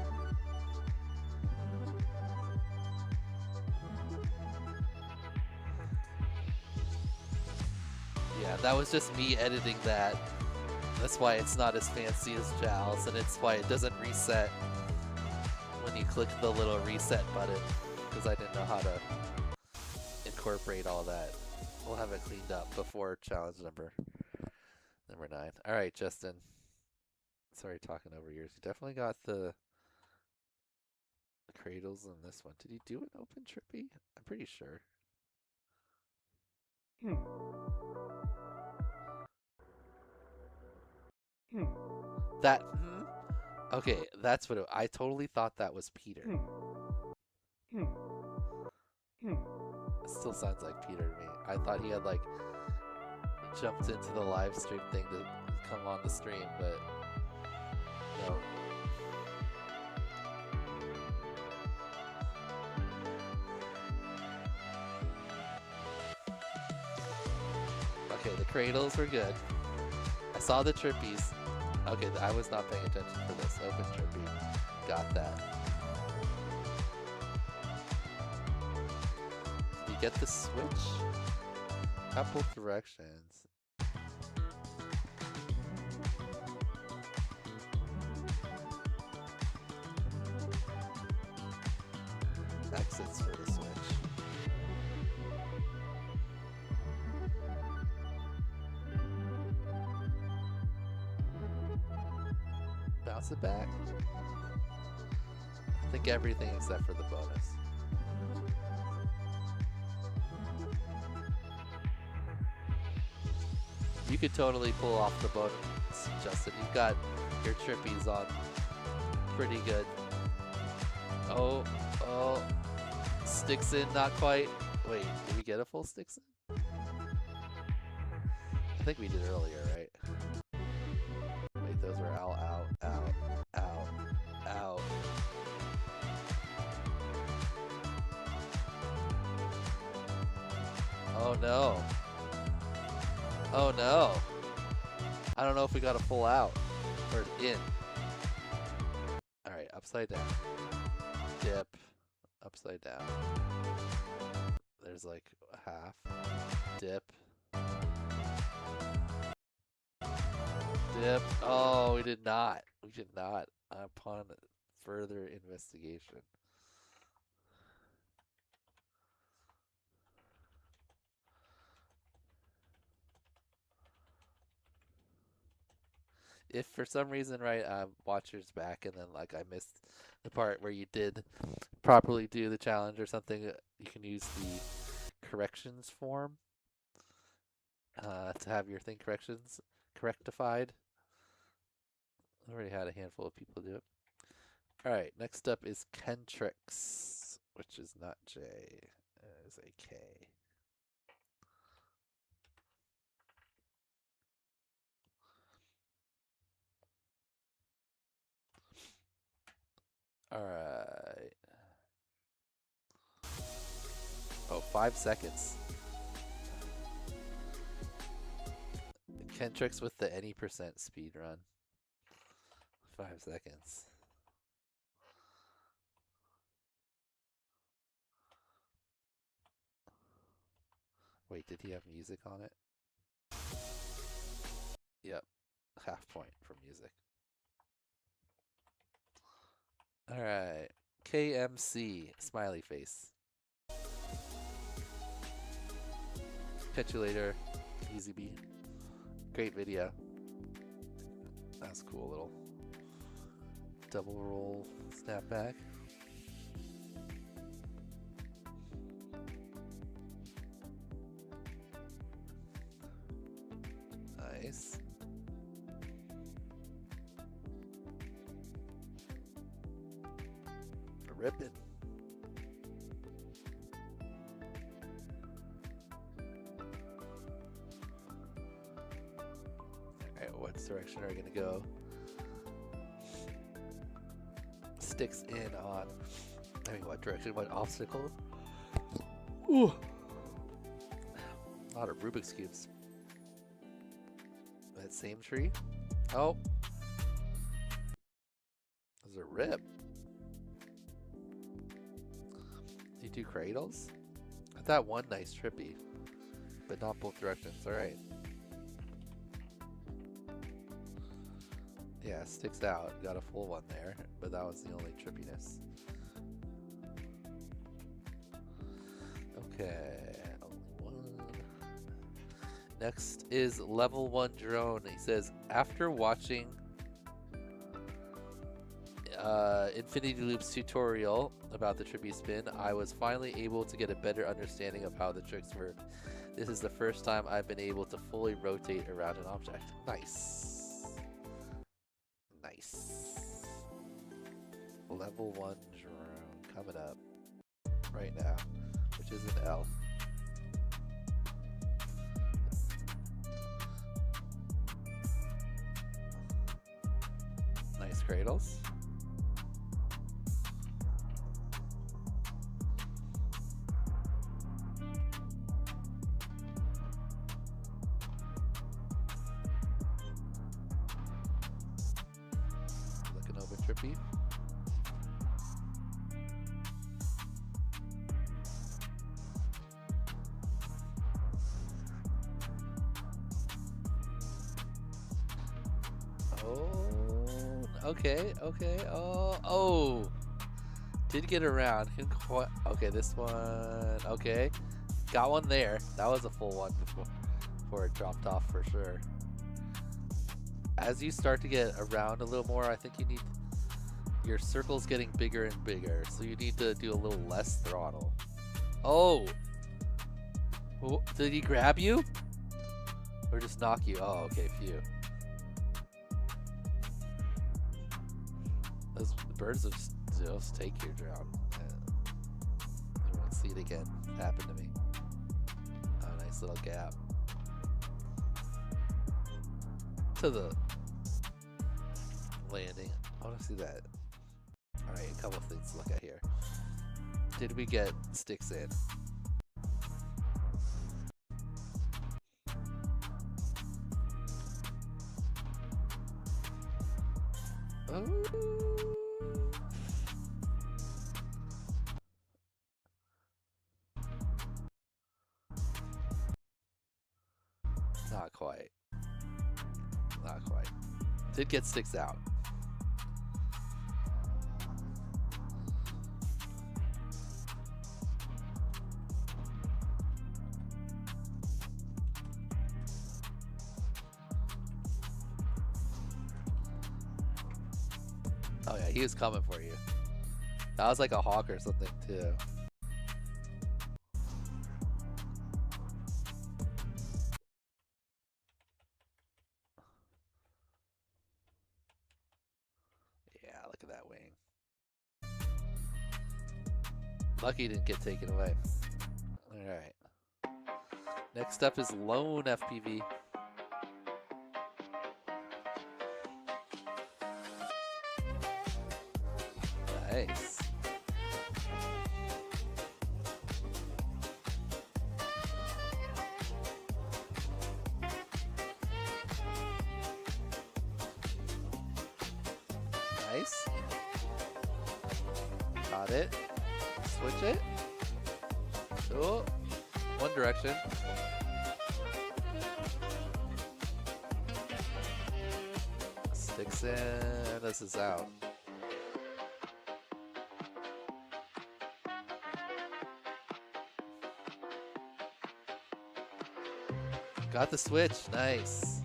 Yeah, that was just me editing that. That's why it's not as fancy as Jal's, and it's why it doesn't reset when you click the little reset button, because I didn't know how to incorporate all that. We'll have it cleaned up before challenge number 9. All right, Justin. Sorry talking over yours. You definitely got the cradles in this one. Did you do an open Trippy? I'm pretty sure. That, okay, that's what I totally thought that was Peter. It still sounds like Peter to me. I thought he had like jumped into the live stream thing to come on the stream, but no. Okay, the cradles were good. I saw the Trippies. Okay, I was not paying attention for this. Open Trippy. Got that. Did you get the switch? Couple directions. Exits for the switch. Bounce it back. I think everything except for the bonus. You could totally pull off the bonus, Justin. You've got your Trippies on pretty good. Oh, sticks in, not quite. Wait, did we get a full sticks in? I think we did earlier, right? Wait, those were out. Oh no. Oh no. I don't know if we got a full out or in. Alright, upside down. Dip. Upside down. There's like a half. Dip. Dip. Oh, we did not. We did not. Upon further investigation. If for some reason, right, watcher's back and then like I missed the part where you did properly do the challenge or something, you can use the corrections form to have your thing correctified. I already had a handful of people do it. Alright, next up is Kentrix, which is not J, it is a K. Alright. Oh, 5 seconds. Kentrix with the any % speed run. 5 seconds. Wait, did he have music on it? Yep. Half point for music. Alright. KMC. Smiley face. Catch you later. Easy B. Great video. That's a cool little double roll snapback. Nice. Ripping. Alright, what direction are we gonna go? Sticks in on. I mean, what direction? What obstacle? Ooh. A lot of Rubik's Cubes. That same tree? Oh. There's a rip. You do cradles? I thought one nice Trippy, but not both directions. Alright. Yeah, sticks out. Got a full one there, but that was the only trippiness. Okay, only one. Next is level 1 drone. He says, after watching Infinity Loop's tutorial about the Trippy spin, I was finally able to get a better understanding of how the tricks work. This is the first time I've been able to fully rotate around an object. Nice. Nice. Level 1 drone coming up right now, which is an L. Nice cradles. Looking over Trippy. Okay, okay. Oh. Did get around. Okay, this one. Okay. Got one there. That was a full one before it dropped off for sure. As you start to get around a little more, I think you need your circle's getting bigger and bigger, so you need to do a little less throttle. Oh. Did he grab you? Or just knock you? Oh, okay, phew. Those birds just take your drone. I won't see it again. Happened to me. Oh, nice little gap. To the landing. I want to see that. Alright, a couple of things to look at here. Did we get sticks in? Not quite. Not quite. Did get sticks out. Oh yeah, he was coming for you. That was like a hawk or something too. Yeah, look at that wing. Lucky he didn't get taken away. Alright. Next up is Lone FPV. Nice. Nice. Got it. Switch it. Oh, one direction. Sticks in. This is out. Got the switch. Nice.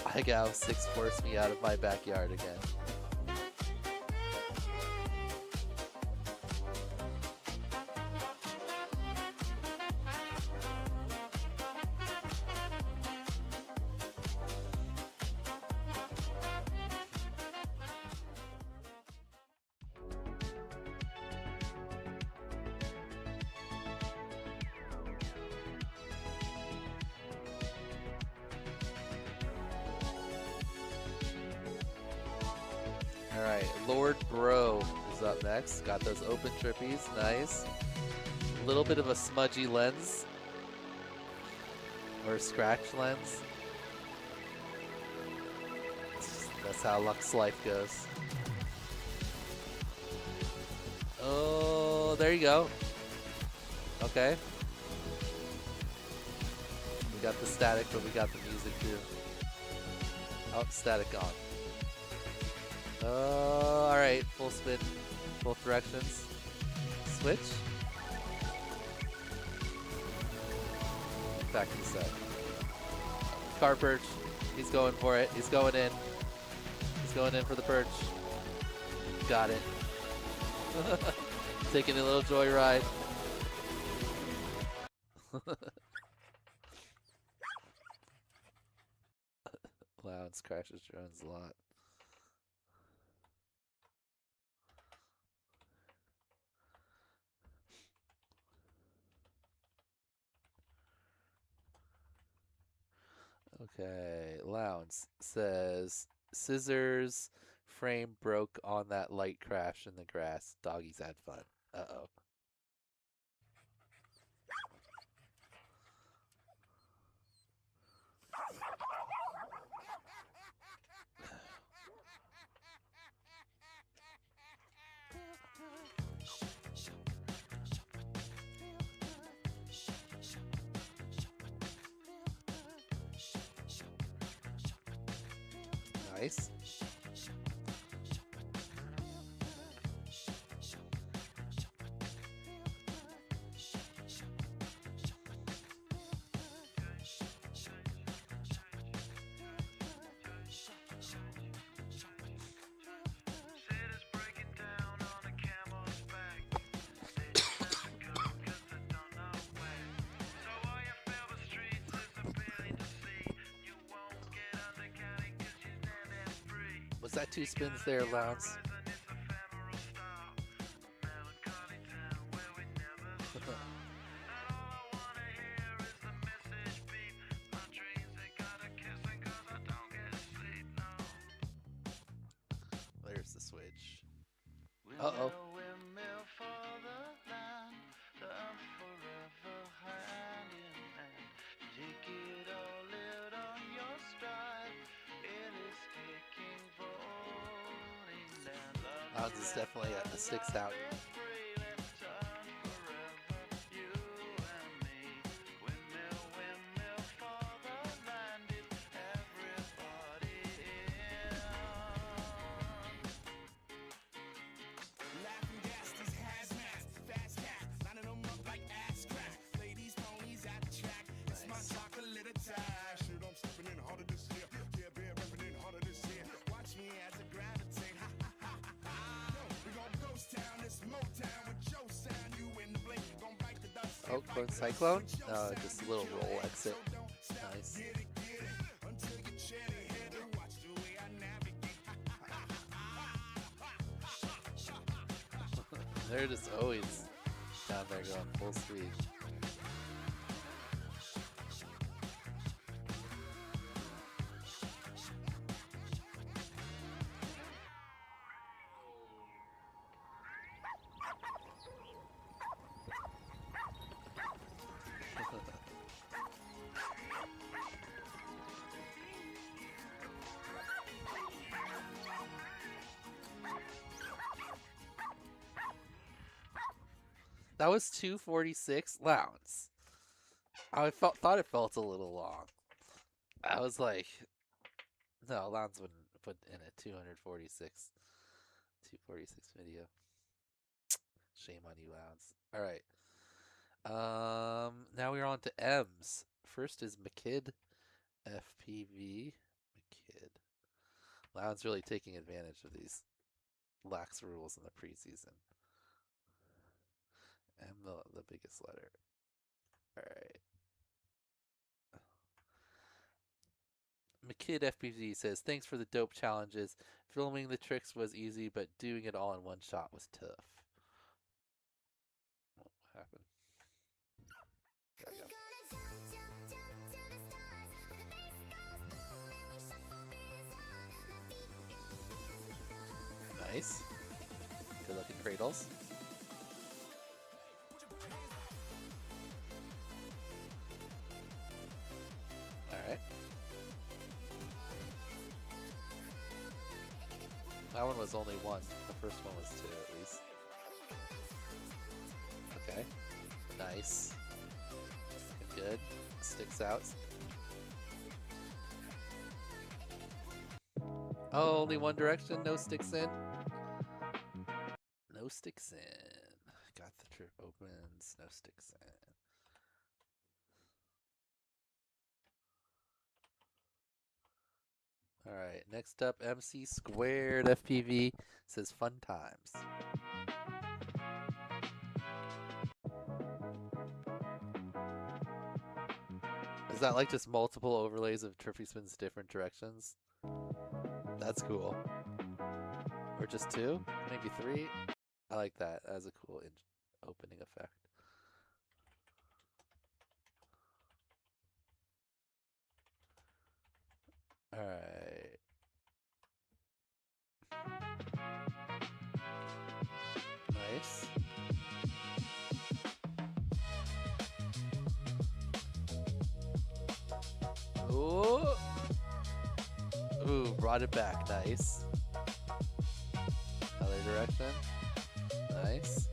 IGOW6 forced me out of my backyard again. Alright, Lord Bro is up next. Got those open trippies. Nice. A little bit of a smudgy lens. Or scratch lens. That's how Lux Life goes. Oh, there you go. Okay. We got the static, but we got the music too. Oh, static gone. Alright, full spin, both directions. Switch. Back to the set. Car perch. He's going for it. He's going in. He's going in for the perch. Got it. Taking a little joyride. Lounge crashes drones a lot. Okay, Lounge says scissors frame broke on that light crash in the grass. Doggies had fun. Uh-oh. Nice. Was that 2 spins there, Lounce? There's the switch. Uh-oh. Lounge is definitely at the 6th out. Oh, clone cyclone? Just a little roll exit. Nice. They're just always down there going full speed. That was 246 Lounge. I thought it felt a little long. I was like, no, Lounge wouldn't put in a 246 video. Shame on you, Lounge. All right. Now we're on to M's. First is McKid FPV. McKid. Lounge really taking advantage of these lax rules in the preseason. M, the biggest letter. All right. McKid FPV says, thanks for the dope challenges. Filming the tricks was easy, but doing it all in one shot was tough. What happened? There we go. Nice. Good looking cradles. Alright. That one was only one. The first one was two at least. Okay. Nice. Good. Sticks out. Oh, only one direction, no sticks in. No sticks in. Got the trip opens, no sticks in. Alright, next up, MC Squared FPV says fun times. Is that like just multiple overlays of Trippy spins different directions? That's cool. Or just two? Maybe three? I like that as a cool opening effect. Alright. Nice. Ooh! Ooh, brought it back. Nice. Other direction. Nice.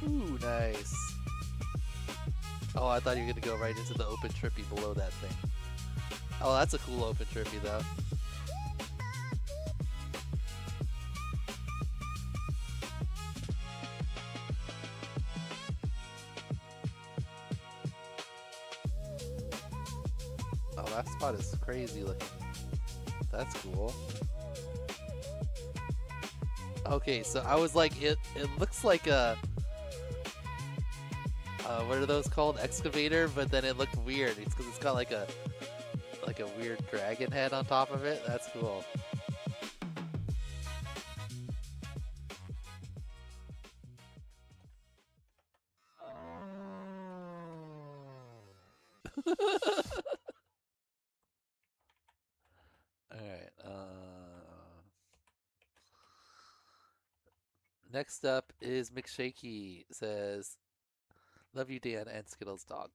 Ooh, nice. Oh, I thought you were gonna go right into the open Trippy below that thing. Oh, that's a cool open Trippy though. Oh, that spot is crazy looking. That's cool. Okay, so I was like, it looks like a what are those called? Excavator, but then it looked weird. It's because it's got like a weird dragon head on top of it. That's cool. Alright, next up is McShaky. Says, love you, Dan, and Skittles dog.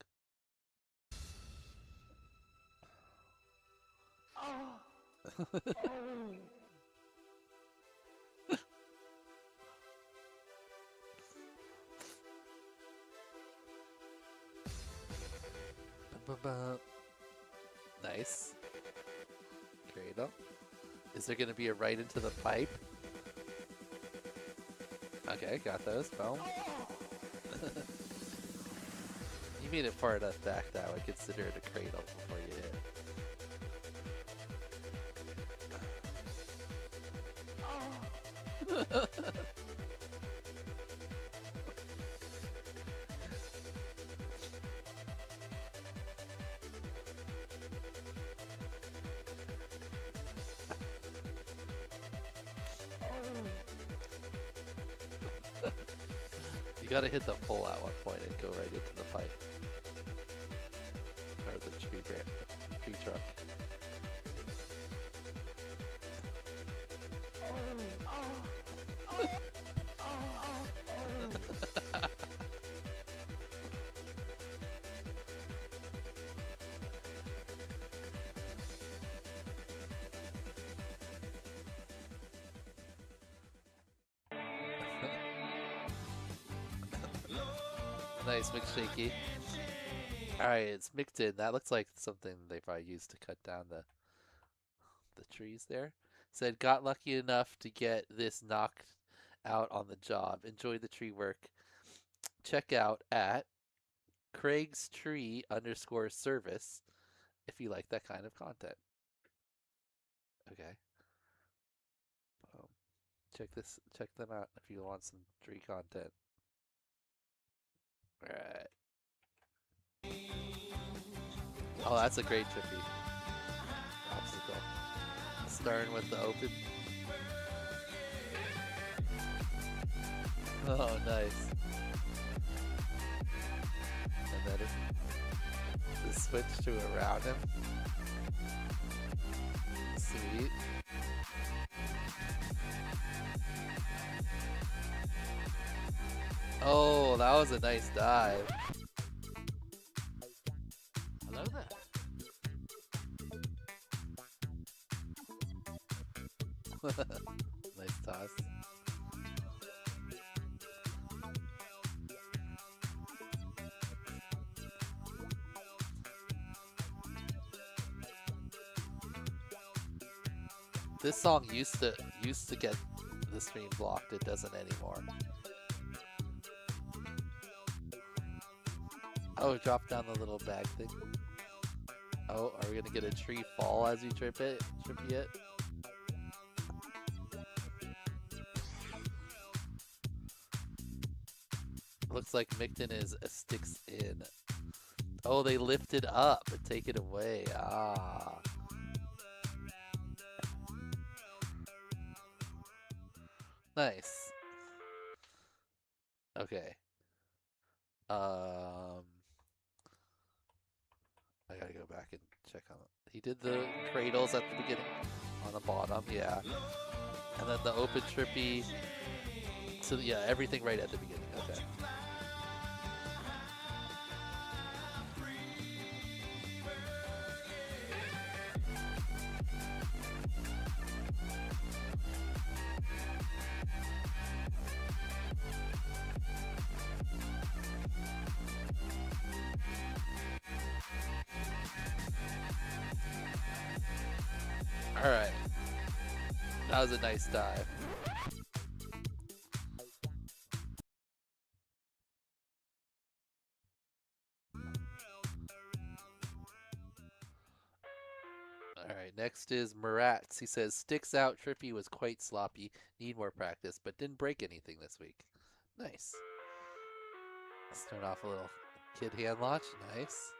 Nice. Cradle. Is there gonna be a right into the pipe? Okay, got those. Boom. You made it far enough back that I would consider it a cradle before you hit. You gotta hit the pole at one point and go right into the pipe. Or the tree truck. Nice, McShaky. Alright, it's mixed in. That looks like something they probably used to cut down the trees there. Said, got lucky enough to get this knocked out on the job. Enjoy the tree work. Check out at Craig'sTree_service if you like that kind of content. Okay. Check them out if you want some tree content. Alright. Oh, that's a great Trippy. Obstacle. Starting with the open. Oh, nice. then the switch to around him. Sweet. Oh, that was a nice dive. Hello there. Nice toss. This song used to get the stream blocked. It doesn't anymore. Oh, drop down the little bag thing. Oh, are we gonna get a tree fall as we trippy it? Looks like Micton is sticks in. Oh, they lift it up and take it away. Ah. Nice. Okay. I gotta go back and check on it. He did the cradles at the beginning on the bottom, yeah. And then the open trippy. So yeah, everything right at the beginning. Okay. Alright. That was a nice dive. Alright, next is Maratz. He says, sticks out, Trippy was quite sloppy, need more practice, but didn't break anything this week. Nice. Let's turn off a little kid hand launch. Nice.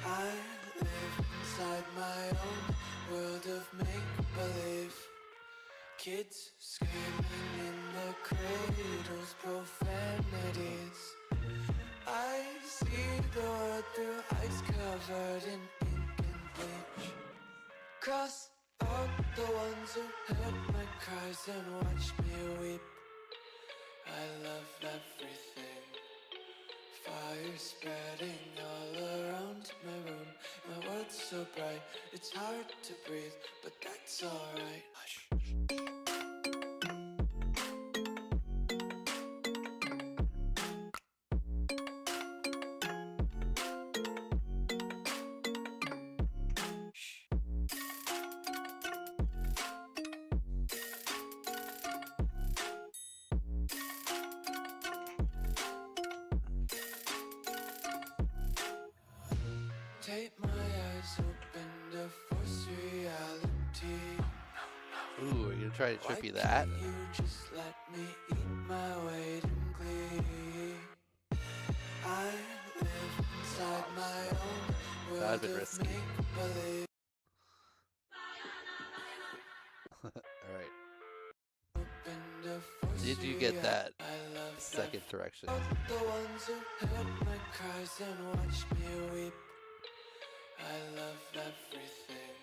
I live inside my own world of make-believe. Kids screaming in the cradles, profanities. I see the world through ice covered in ink and bleach. Cross out the ones who heard my cries and watched me weep. I love everything. Fire spreading all around my room. My world's so bright, it's hard to breathe, but that's alright. Hush. Take my eyes open to force reality. Ooh, are you gonna try to trippy that? You just let me eat my weight in glee. I live inside my own world That'd been of risky. make-believe. Alright. Did you get that second direction? The ones who heard my cries and watched me weep. I love everything.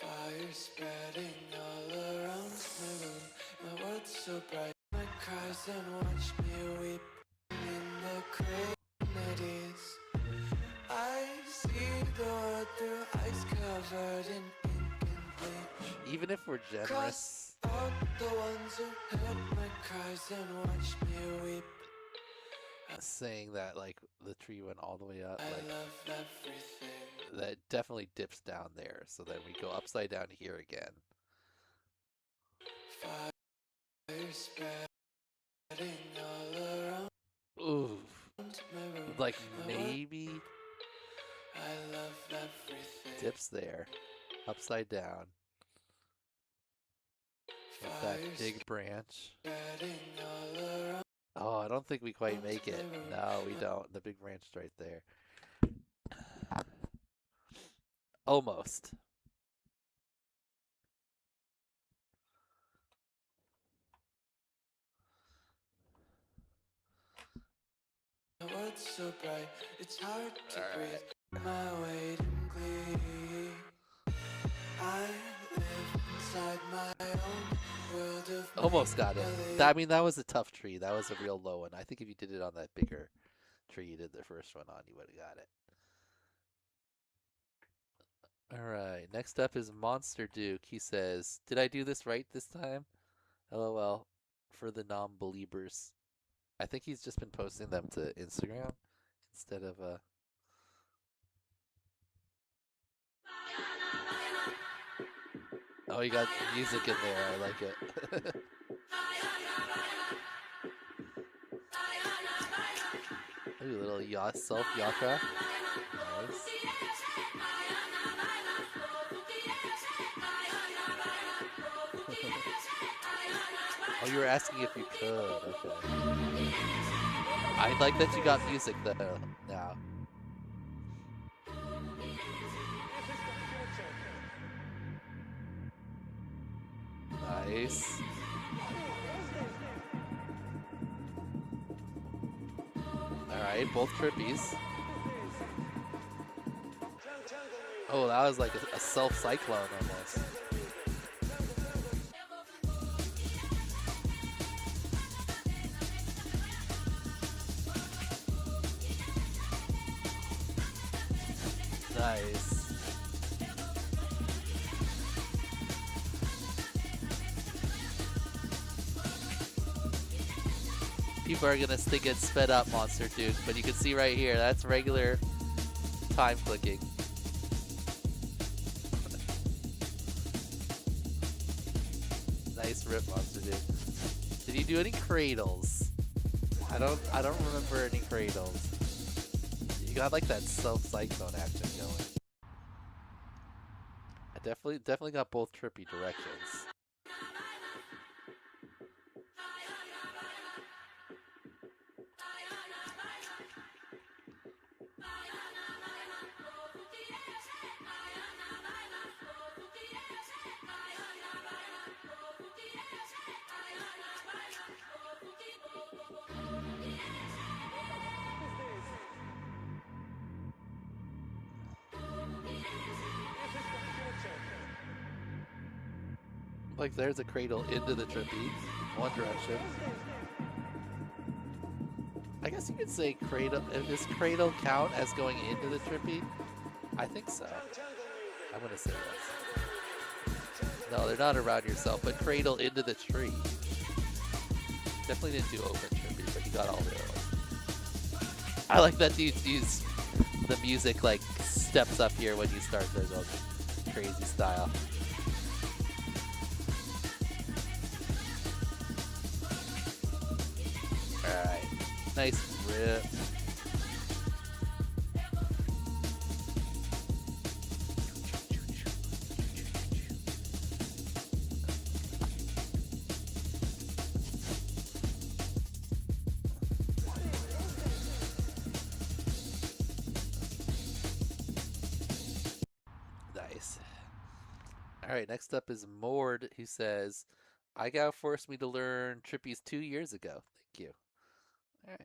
Fire spreading all around my room. My world's so bright. My cries and watched me weep. In the crannies, I see the world through ice covered in ink and bleach. Even if we're generous, Out the ones who heard my cries and watched me weep. saying that like the tree went all the way up, I like love everything. that definitely dips down there. So then we go upside down here again. Fire spreading all around Ooh, my room. like My world- maybe I love everything. dips there, upside down. With that big branch. Spreading all around. Oh, I don't think we quite make it. No, we don't. The big branch is right there. Almost. so bright, it's hard to breathe. My weight in glee. I live inside my own world of Almost got it. I mean, that was a tough tree. That was a real low one. I think if you did it on that bigger tree you did the first one on, you would have got it. Alright, next up is Monster Duke. He says, did I do this right this time? LOL, for the non-believers. I think he's just been posting them to Instagram instead of Oh, you got music in there. I like it. Ooh, a little self-yaka. Nice. Oh, you were asking if you could. Okay. I like that you got music though now. Nice. Alright, both trippies. Oh, that was like a self-cyclone almost. Nice. People are gonna still get sped up, Monster Duke, but you can see right here, that's regular time clicking. Nice rip, Monster Duke. Did you do any cradles? I don't remember any cradles. You got like that self-cyclone action going. I definitely got both trippy directions. Like there's a cradle into the trippy, one direction. I guess you could say cradle. Does cradle count as going into the trippy? I think so. I'm gonna say yes. No, they're not around yourself, but cradle into the tree. Definitely didn't do open trippy, but you got all the others. I like that dudes use the music like steps up here when you start their crazy style. Alright, nice rip. Nice. Alright, next up is Mord, who says, IGOW forced me to learn Trippy's 2 years ago. Thank you. Alright.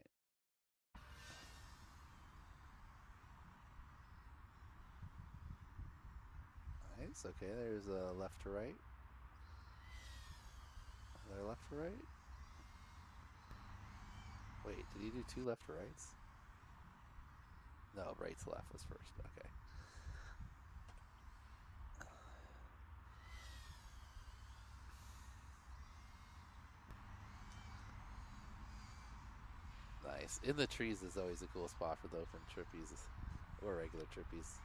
Nice, okay, there's a left to right. Another left to right? Wait, did he do 2 left to rights? No, right to left was first, okay. Nice. In the trees is always a cool spot for the open trippies or regular trippies.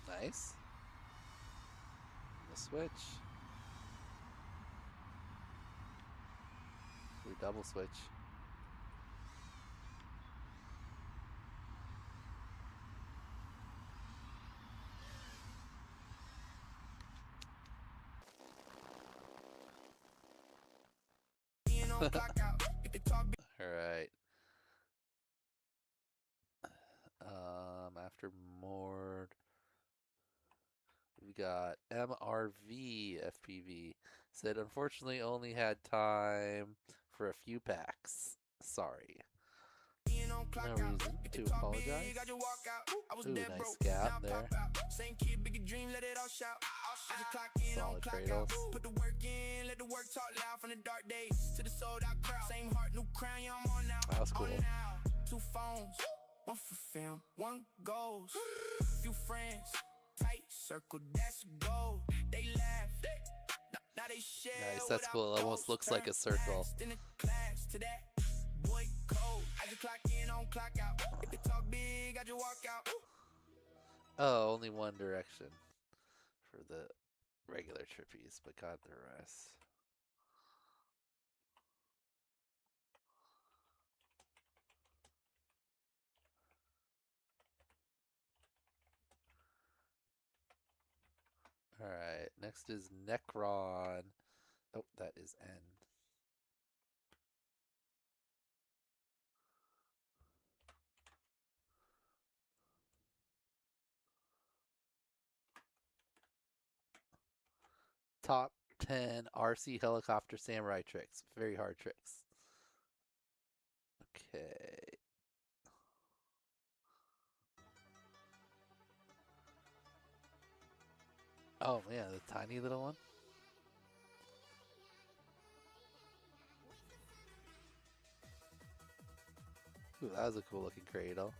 Nice. The switch. We double switch. Alright. After Mord, we got MRV FPV said, unfortunately, only had time for a few packs. Sorry. No reason to apologize. Ooh, nice gap there. Solid cradles. Put the work in, let the work talk loud from the dark days to the sold out crowd. Same heart, new crown, yeah, I'm on now. That was cool. 2 phones, 1 for film, 1 goes. Few friends, tight circle, that's gold. They laugh, now they share. Nice, that's cool. It almost looks like a circle. In the class to that boy code. I just clock in on clock out. If they talk big, I just walk out. Oh, only one direction for the regular trippies, but got the rest. Alright, next is Necron. Oh, that is N. Top 10 RC helicopter samurai tricks. Very hard tricks. Okay. Oh man, the tiny little one. Ooh, that was a cool looking cradle.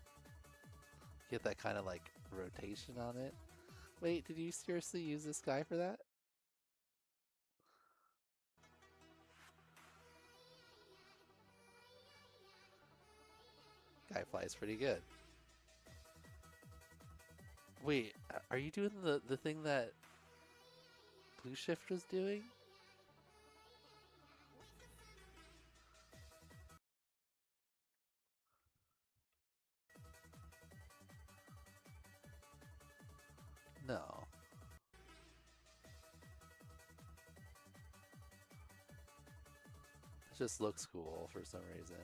Get that kind of like rotation on it. Wait, did you seriously use this guy for that? Guy flies pretty good. Wait, are you doing the thing that Blue Shift was doing? No. It just looks cool for some reason.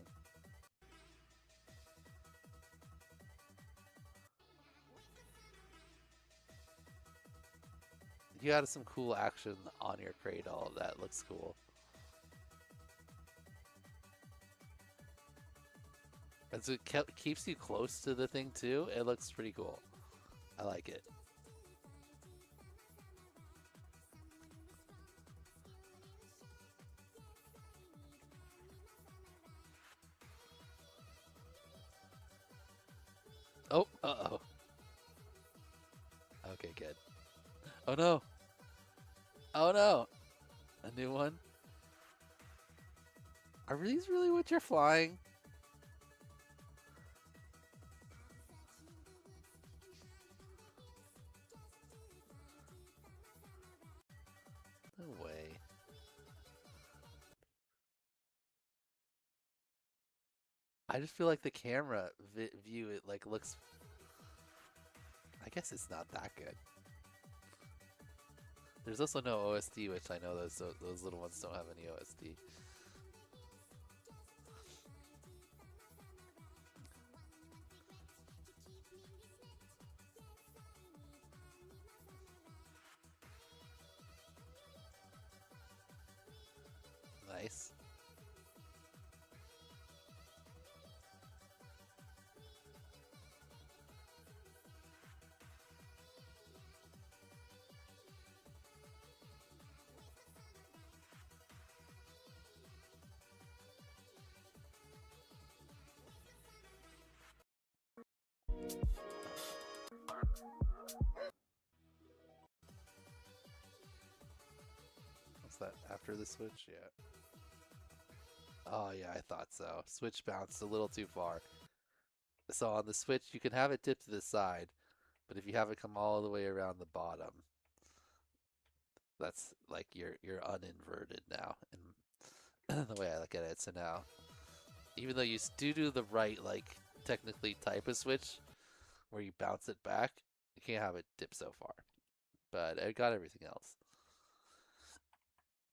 You got some cool action on your cradle that looks cool. As it keeps you close to the thing too, it looks pretty cool. I like it. Oh, uh-oh. Okay, good. Oh no! Oh no! A new one? Are these really what you're flying? No way. I just feel like the camera view, it like looks... I guess it's not that good. There's also no OSD, which I know those little ones don't have any OSD. Nice. What's that? After the switch? Yeah. Oh yeah, I thought so. Switch bounced a little too far. So on the switch, you can have it tip to the side, but if you have it come all the way around the bottom, that's like you're uninverted now. And the way I look at it, so now, even though you do the right, like technically type of switch, where you bounce it back, you can't have it dip so far. But it got everything else.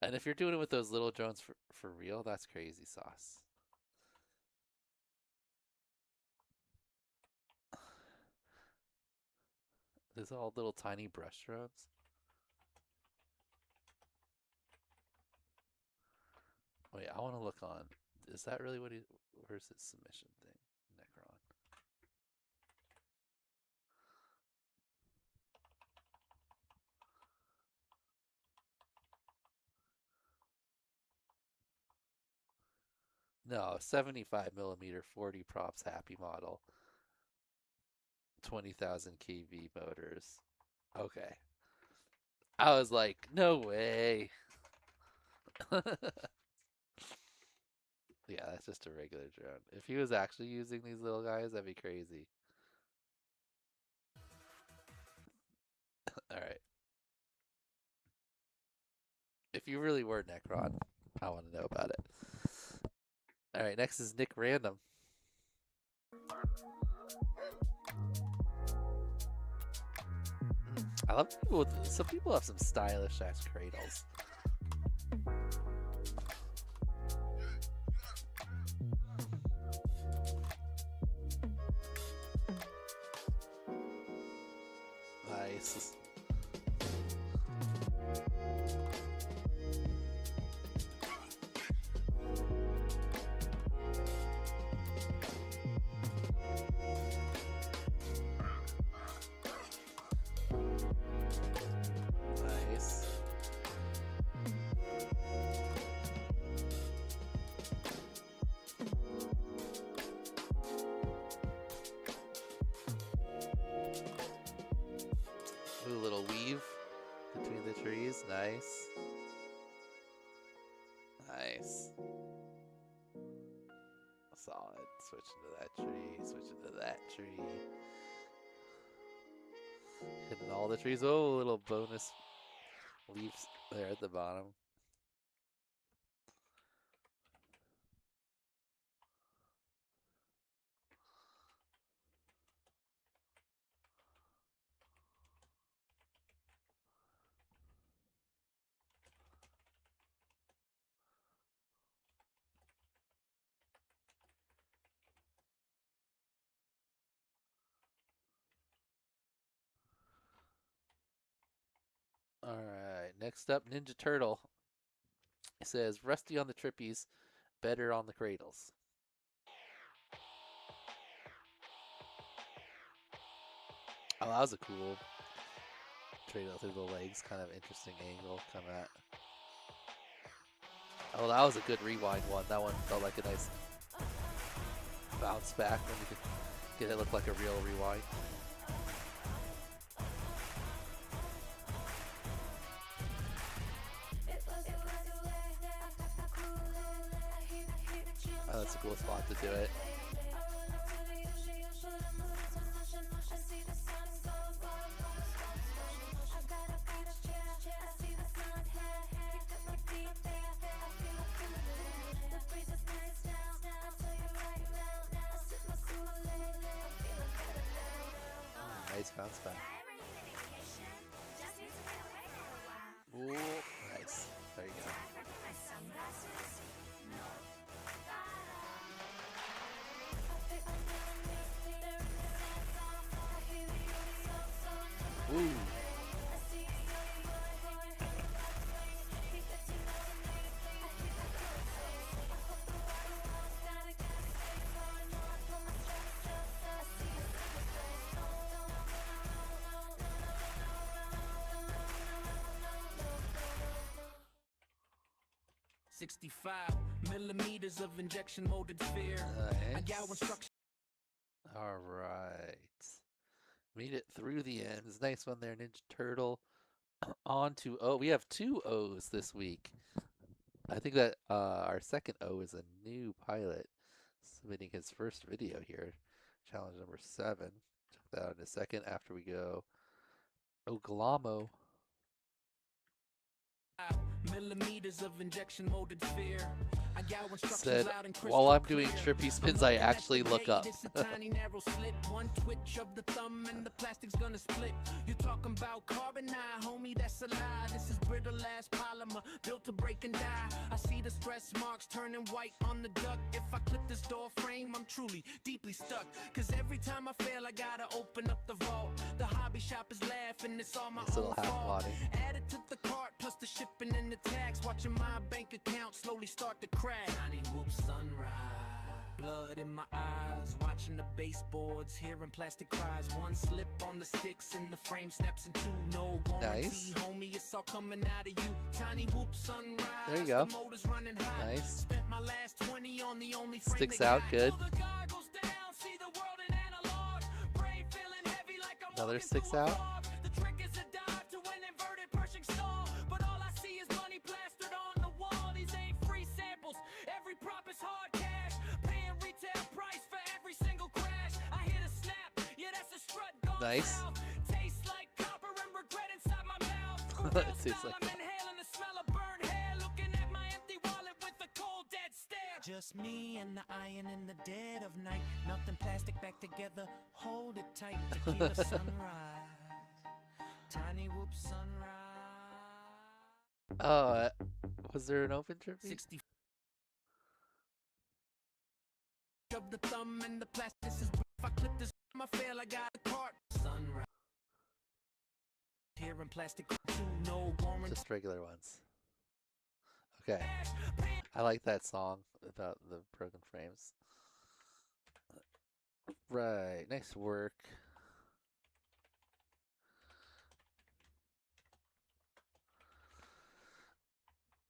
And if you're doing it with those little drones for real, that's crazy sauce. These all little tiny brush drones. Wait, I want to look on. Is that really what he? Where's his submission thing? Necron. No, 75mm 40 props happy model. 20,000 kV motors. Okay. I was like, no way. Yeah, that's just a regular drone. If he was actually using these little guys, that'd be crazy. Alright. If you really were Necron, I want to know about it. Alright, next is Nick Random. I love people with, some people have some stylish ass cradles. Nice. Nice. Ooh, little weave between the trees. Nice. Nice. Solid. Switching to that tree. Switching to that tree. Hitting all the trees. Oh, little bonus leaves there at the bottom. Alright, next up, Ninja Turtle. It says, rusty on the trippies, better on the cradles. Oh, that was a cool cradle through the legs, kind of interesting angle come at. Oh, that was a good rewind one. That one felt like a nice bounce back when you could get it look like a real rewind. Oh, that's a cool spot to do it. Nice bounce back. Ooh, nice. There you go. Ooh. $65mm of injection molded sphere. Nice. All right. Made it through the ends. Nice one there, Ninja Turtle. On to O. We have 2 O's this week. I think that our second O is a new pilot submitting his first video here. Challenge number 7. Check that out in a second after we go. Oglamo. $millimeters of injection molded sphere. Said, while I'm doing trippy spins, I actually look up. One twitch of the thumb and the plastic's gonna split. You're talking about carbon, nah, homie, that's a lie. This is brittle ass polymer built to break and die. I see the stretch marks turning white on the duck. If I clip this door frame, I'm truly deeply stuck. Cause every time I fail, I gotta open up the vault. The hobby shop is laughing, it's all my own fault. Add it to the cart, plus the shipping and the tax. Watching my bank account slowly start to crash. Tiny whoop sunrise, blood in my eyes. Watching the baseboards, hearing plastic cries. One slip on the sticks and the frame snaps in two. No warranty, homie, it's all coming out of you. Tiny whoop sunrise. There you go. The motor's running high. Nice. Spent my last 20 on the only frame Sticks they out got. good. Till the guy goes down, see the world in analog. Brain feeling heavy like I'm Another walking sticks through a out. fog. The trick is a dive to an inverted Pershing stall. But all I see is money plastered on the wall. These ain't free samples. Every prop is hard cash. Paying retail price for every single crash. I hit a snap. Yeah, that's a strut gone Nice. south. Tastes like copper and regret inside my mouth. It tastes like I'm inhaling the smell of burnt hair. Looking at my empty wallet with a cold dead stare. Just me and the iron in the dead of night. Nothing plastic back together. Hold it tight. Tequila sunrise. Tiny whoop sunrise. Oh, was there an open Trippy? 60. Of the thumb and the plastic is if I clip this I fail, I got a cart. Sunrise. Here in plastic too, no warranty. Just regular ones. Okay. I like that song about the broken frames. Right. Nice work.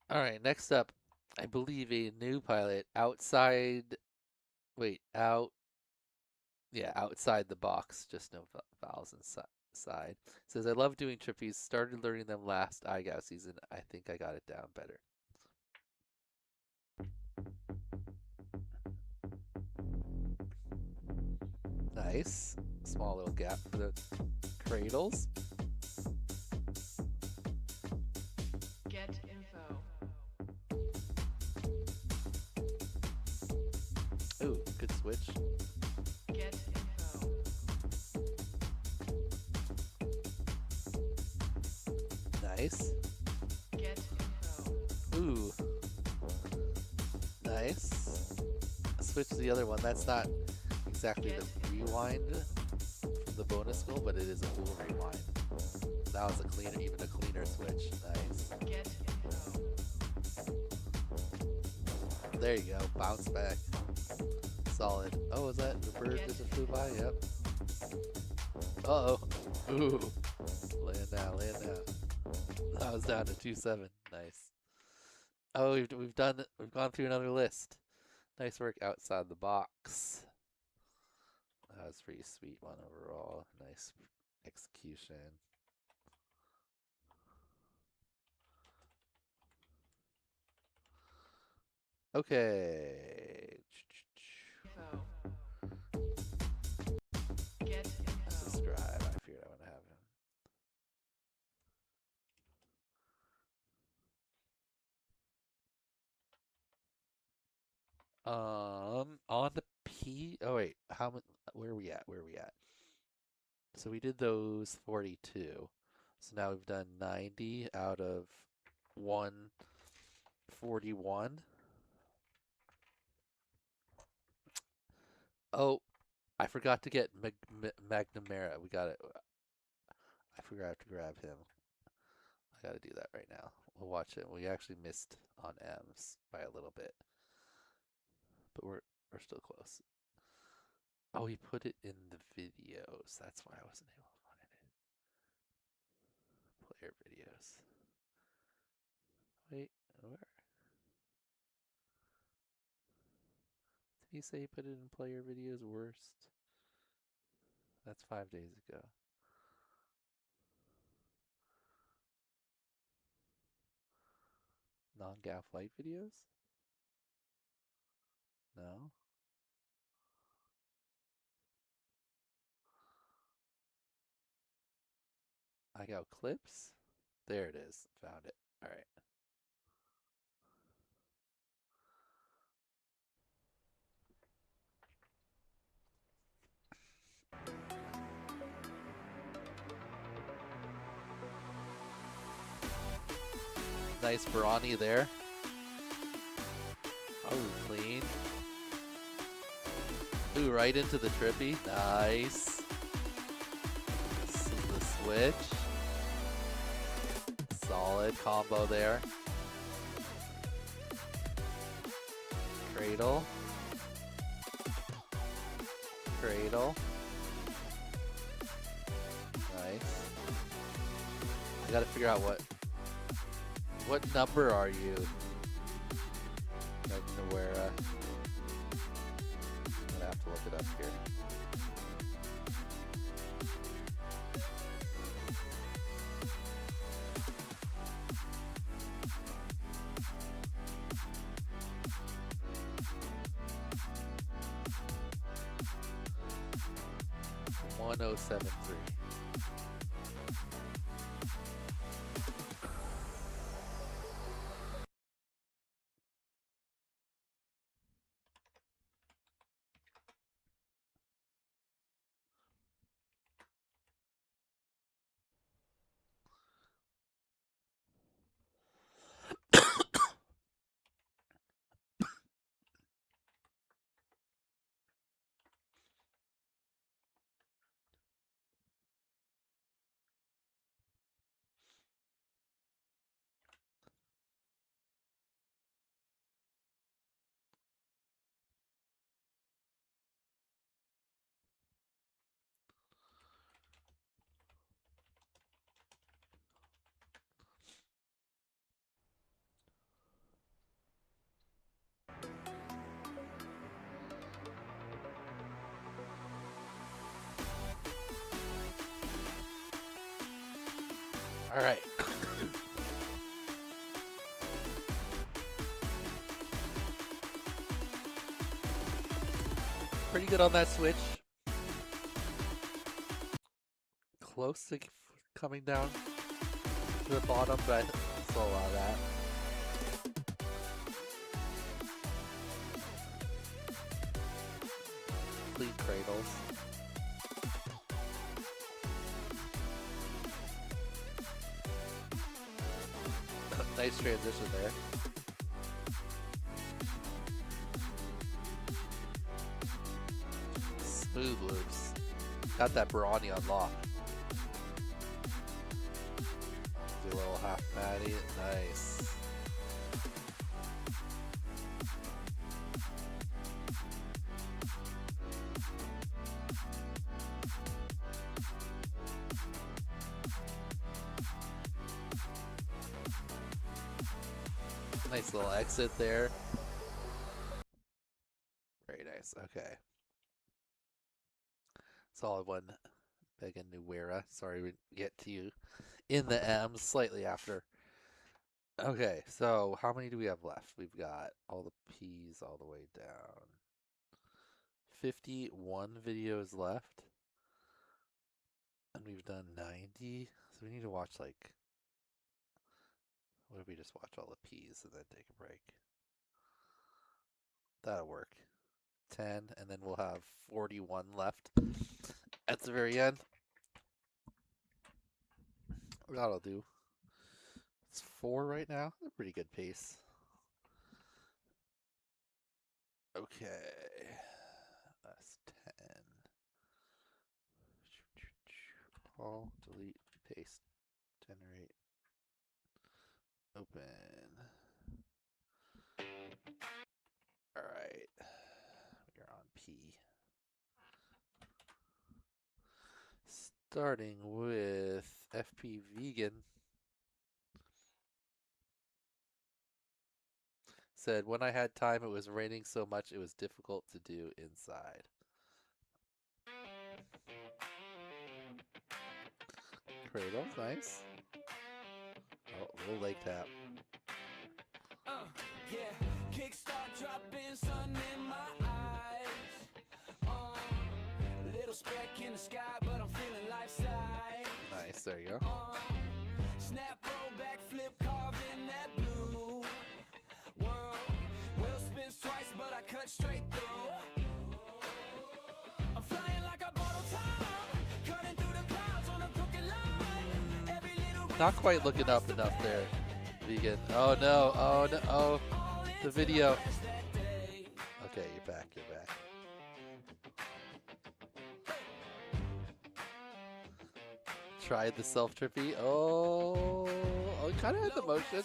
All right. Next up, I believe a new pilot outside. Wait, out. Yeah, outside the box. Just no vowels inside. Says, I love doing trippies. Started learning them last IGOW season. I think I got it down better. Nice. Small little gap for the cradles. Get info. Ooh, good switch. Get info. Nice. Get info. Ooh. Nice. Switch to the other one. That's not exactly the rewind from the bonus goal, but it is a full rewind. That was a cleaner, even a cleaner switch. Nice. Get info. There you go. Bounce back. Solid. Oh, was that the bird just flew by? Yep. Uh-oh. Ooh. Land down, land down. That was down to 2-7. Nice. Oh, we've gone through another list. Nice work outside the box. That was a pretty sweet one overall. Nice execution. Okay. Get info. Subscribe. I figured I want to have him. On the P. Oh wait, how much? Where are we at? Where are we at? So we did those 42. So now we've done 90 out of 141. Oh, I forgot to get McNamara. We got it. I forgot to grab him. I got to do that right now. We'll watch it. We actually missed on M's by a little bit, but we're still close. Oh, he put it in the videos. That's why I wasn't able to find it. Player videos. Wait, where? Did he say he put it in player videos worst? That's 5 days ago. Non-GAF light videos? No. I got clips. There it is. Found it. All right. Nice Brawny there. Oh, clean. Ooh, right into the Trippy. Nice. This is the switch. Solid combo there. Cradle. Cradle. Nice. I gotta figure out what number are you? Nawera. I'm gonna have to look it up here. .1073. All right. Pretty good on that switch. Close to coming down to the bottom, but I saw a lot of that. Clean cradles. Nice transition there. Smooth loops. Got that brawny on lock. Do a little half patty. Nice. Nice little exit there. Very nice. Okay. Solid one. Megan Nuera. Sorry we get to you in the M's slightly after. Okay, so how many do we have left? We've got all the P's all the way down. 51 videos left. And we've done 90. So we need to watch like, what if we just watch all the P's and then take a break? That'll work. 10, and then we'll have 41 left at the very end. That'll do. It's 4 right now. A pretty good pace. Okay. That's 10. All, delete, paste, generate, open. All right. We're on P. Starting with FP Vegan. Said, when I had time, it was raining so much it was difficult to do inside. Cradle, nice. Oh, little leg tap. Yeah, kickstart dropping sun in my eyes. Little speck in the sky, but I'm feeling life size. Nice, there you go. Snap, roll back, flip, carve in that blue world. Wheel spins twice, but I cut straight through. I'm flying like a bottle top, cutting through the clouds on a crooked line. Every little Not quite looking up enough there, Vegan. Oh no, oh no, oh, the video. Okay, you're back. You're back. Tried the self trippy. Oh, kind of had the motion.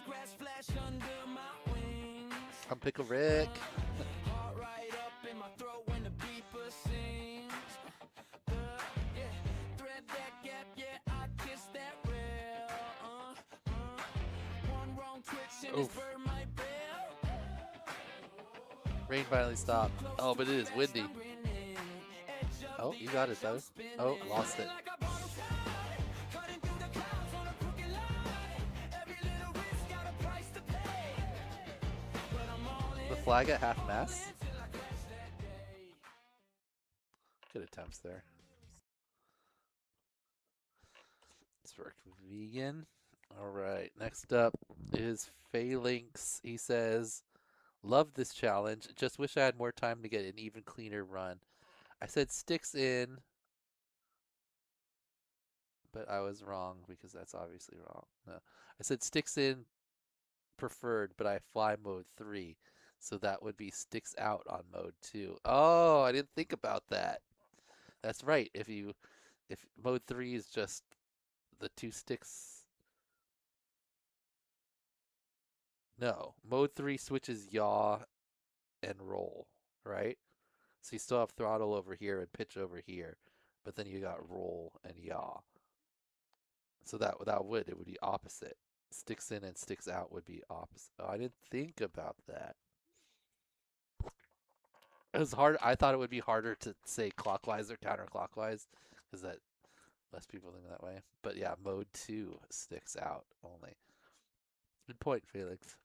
I'm Pickle Rick. Oof. Rain finally stopped. Oh, but it is windy. Oh, you got it though. Oh, lost it. The flag at half mast. Good attempts there. This worked with vegan. All right, next up is Phalanx. He says, "Love this challenge. Just wish I had more time to get an even cleaner run." I said sticks in, but I was wrong because that's obviously wrong. No, I said sticks in preferred, but I fly mode 3, so that would be sticks out on mode 2. Oh, I didn't think about that. That's right. If mode 3 is just the 2 sticks. No, mode 3 switches yaw and roll, right? So you still have throttle over here and pitch over here, but then you got roll and yaw. So it would be opposite. Sticks in and sticks out would be opposite. Oh, I didn't think about that. It was hard. I thought it would be harder to say clockwise or counterclockwise because that less people think that way. But yeah, mode 2 sticks out only. Good point, Felix.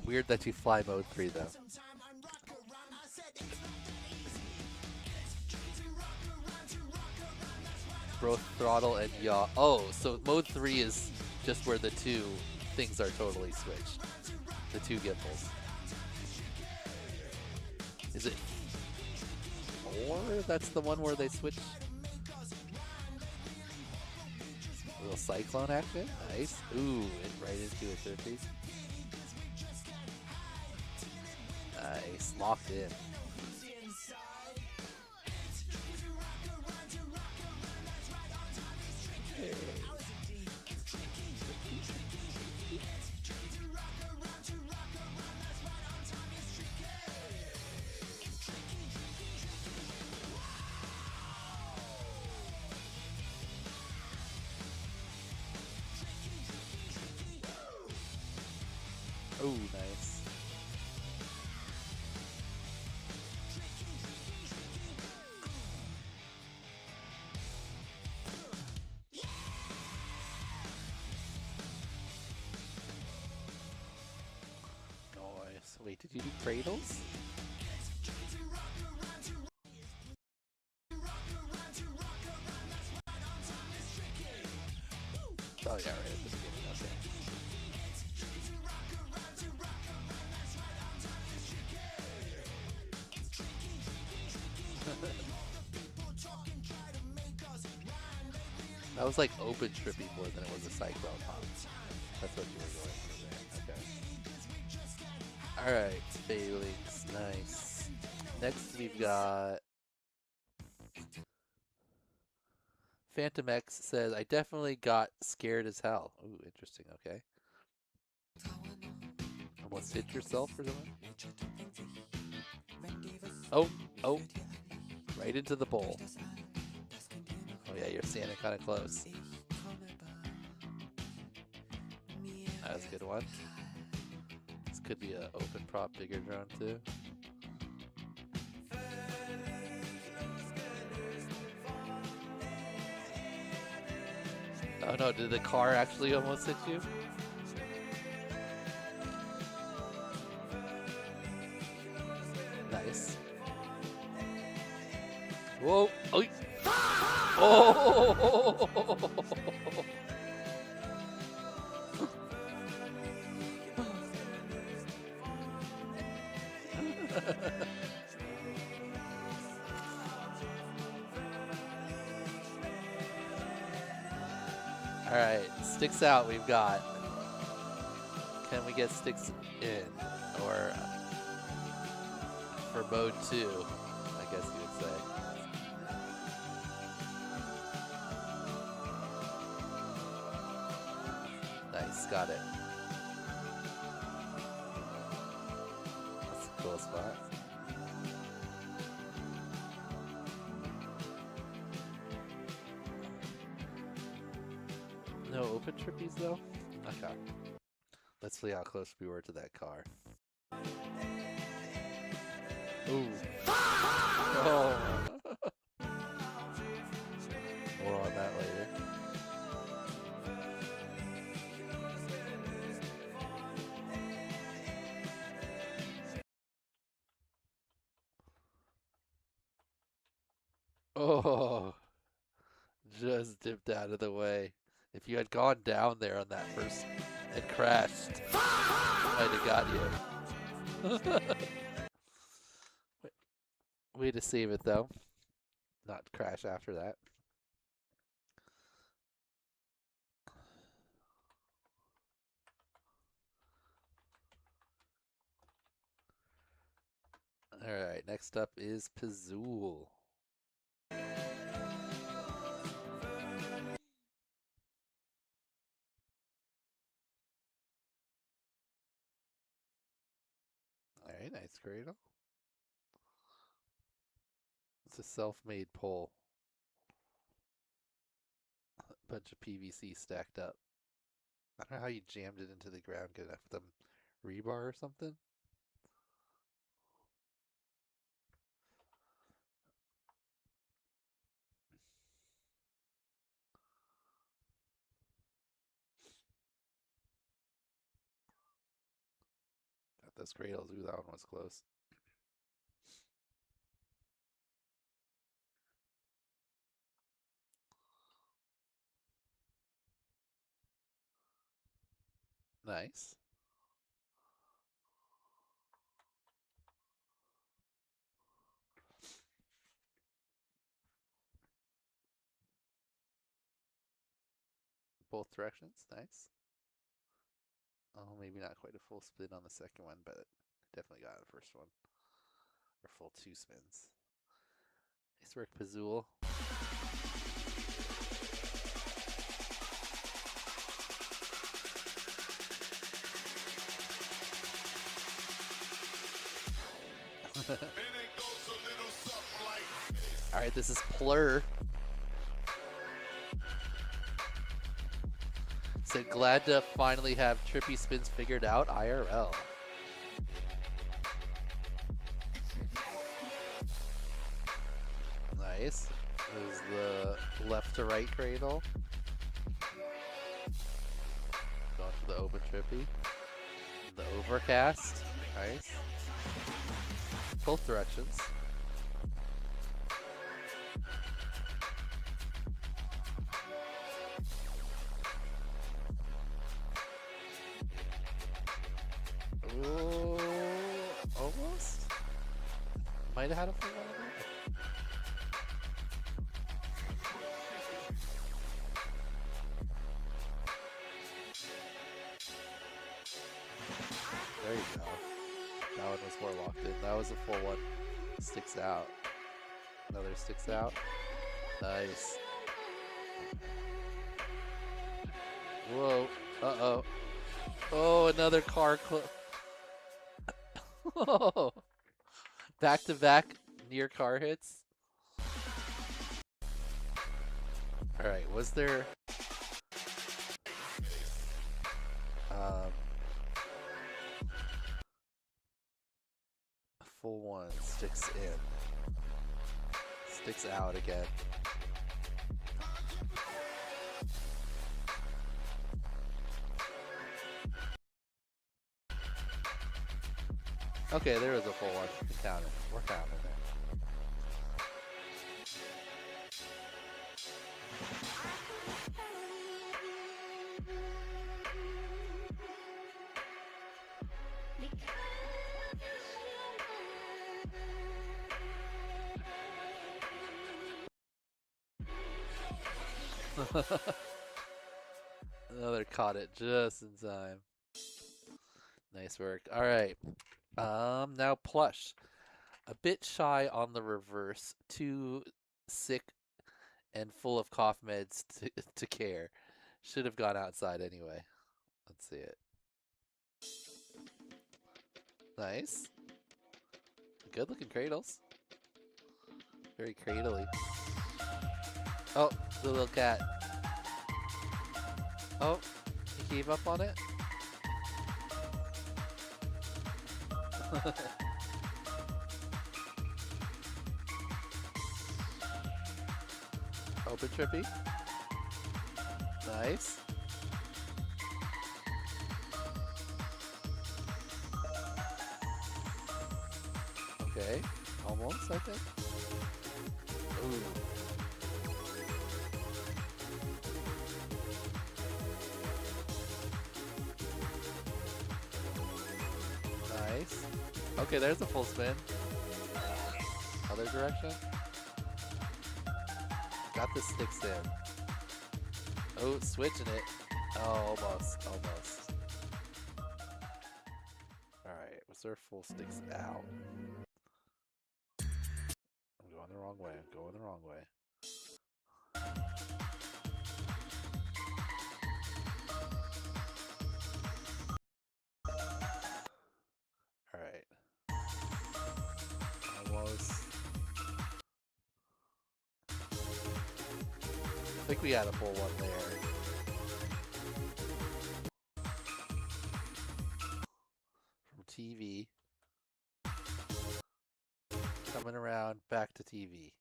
Weird that you fly mode 3 though. Both throttle and yaw. Oh, so mode 3 is just where the 2 things are totally switched. The 2 gimbals. Is it 4? That's the one where they switch. A little cyclone action. Nice. Ooh, right into a 30. Nice. Locked in. Oh, nice. Nice. Wait, did you do cradles? Oh yeah, right at the beginning. Okay. That was like open trippy more than it was a cyclone pop. That's what you were going for there. Okay. Alright, Phalanx. Nice. Next we've got Phantom X says, I definitely got scared as hell. Ooh, interesting, okay. Almost hit yourself or something? Oh, oh. Right into the bowl. Oh yeah, you're standing kind of close. That was a good one. This could be an open prop bigger drone too. Oh no, did the car actually almost hit you? Nice. Whoa! Oh! Oh! All right, sticks out we've got. Can we get sticks in? Or for mode 2, I guess you would say. Nice, got it. That's a cool spot. No open trippies though? Okay. Let's see how close we were to that car. Ooh. Oh. More on that later. Oh. Just dipped out of the way. If you had gone down there on that first and crashed, might have got you. Way to save it though. Not crash after that. Alright, next up is Pazzool. Alright, nice cradle. It's a self-made pole. A bunch of PVC stacked up. I don't know how you jammed it into the ground good enough. With a rebar or something? Got those cradles. Ooh, that one was close. Nice. Both directions, nice. Oh, maybe not quite a full spin on the second one, but definitely got the first one. Or full 2 spins. Nice work, Pazzool. Alright, this is Plur. Said glad to finally have Trippy spins figured out IRL. Nice. This is the left to right cradle. Going for the open Trippy. The overcast. Nice. Both directions. Ooh, almost? Might have had a full one of it. There you go. That one was more locked in. That was a full one. Sticks out. Another sticks out. Nice. Whoa. Uh-oh. Oh, another car Oh. Back-to-back near car hits. Alright, was there... a full one sticks in. Sticks out again. Okay, there is a full one. Count it. We're counting it. Another caught it just in time. Nice work. All right. Now plush. A bit shy on the reverse. Too sick and full of cough meds to care. Should have gone outside anyway. Let's see it. Nice. Good looking cradles. Very cradly. Oh, the little cat. Oh, he gave up on it? Open Trippy. Nice. Okay, almost, I think. Ooh. Nice. Okay, there's a full spin. Other direction. Got the sticks in. Oh, switching it. Oh, almost. Almost. Alright, was there full sticks out? I'm going the wrong way. I'm going the wrong way. Alright. Almost. I think we got a full one there. From TV. Coming around back to TV.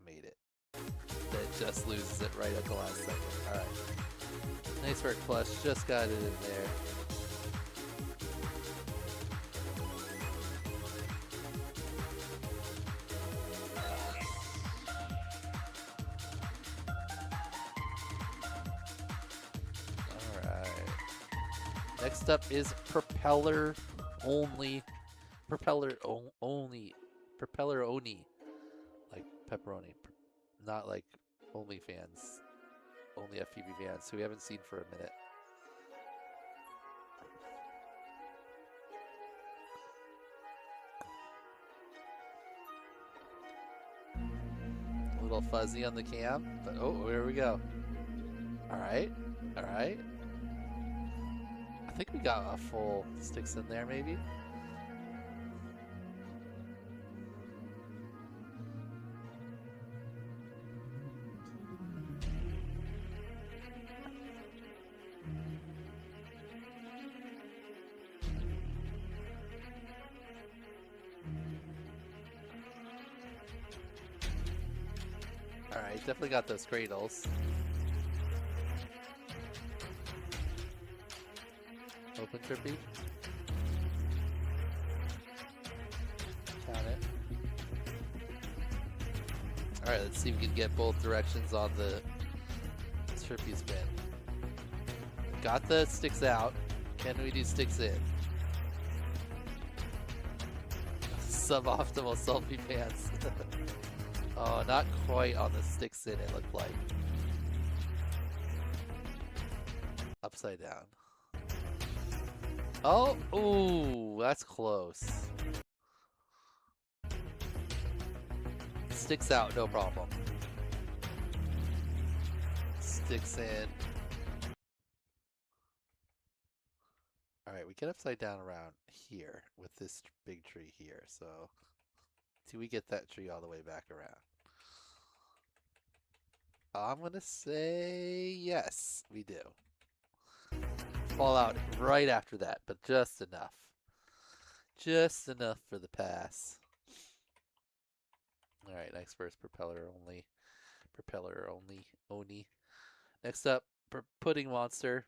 Made it. That just loses it right at the last second. Alright. Nice work, Plush. Just got it in there. Next up is propeller only, like pepperoni, not like OnlyFans, only FPV fans who we haven't seen for a minute. A little fuzzy on the cam, but oh, here we go. All right, all right. I think we got a full sticks in there, maybe. All right, definitely got those cradles. Open Trippy. Count it. Alright, let's see if we can get both directions on the Trippy spin. Got the sticks out. Can we do sticks in? Suboptimal selfie pants. Oh, not quite on the sticks in, it looked like. Upside down. Oh, ooh, that's close. Sticks out, no problem. Sticks in. Alright, we get upside down around here with this big tree here, so do we get that tree all the way back around? I'm gonna say yes, we do. Fall out right after that, but just enough. Just enough for the pass. Alright, next verse, propeller only. Propeller only. Oni. Next up, Pudding Monster.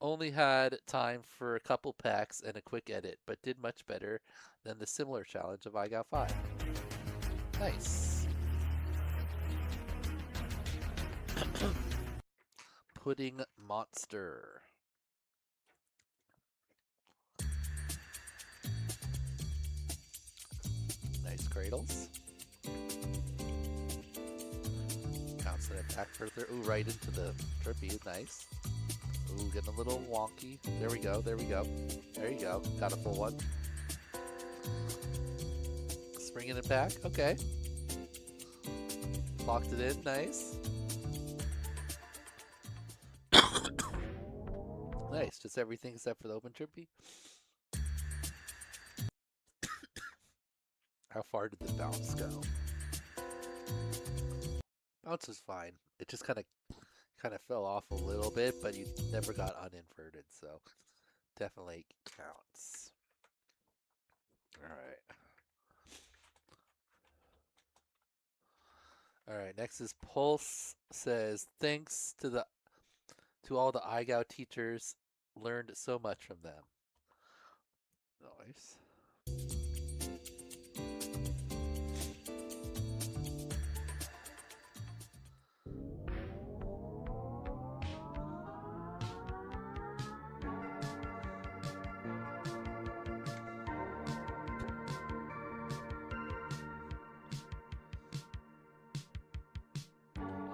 Only had time for a couple packs and a quick edit, but did much better than the similar challenge of IGOW6. Nice. Pudding Monster. Nice cradles. Counts an attack further. Ooh, right into the Trippy. Nice. Ooh, getting a little wonky. There we go, there we go. There you go. Got a full one. Springing it back. Okay. Locked it in. Nice. Nice. Just everything except for the open trippy. How far did the bounce go? Bounce was fine. It just kind of fell off a little bit, but you never got uninverted, so definitely counts. All right, next is Pulse says, thanks to all the IGOW teachers, learned so much from them. Nice.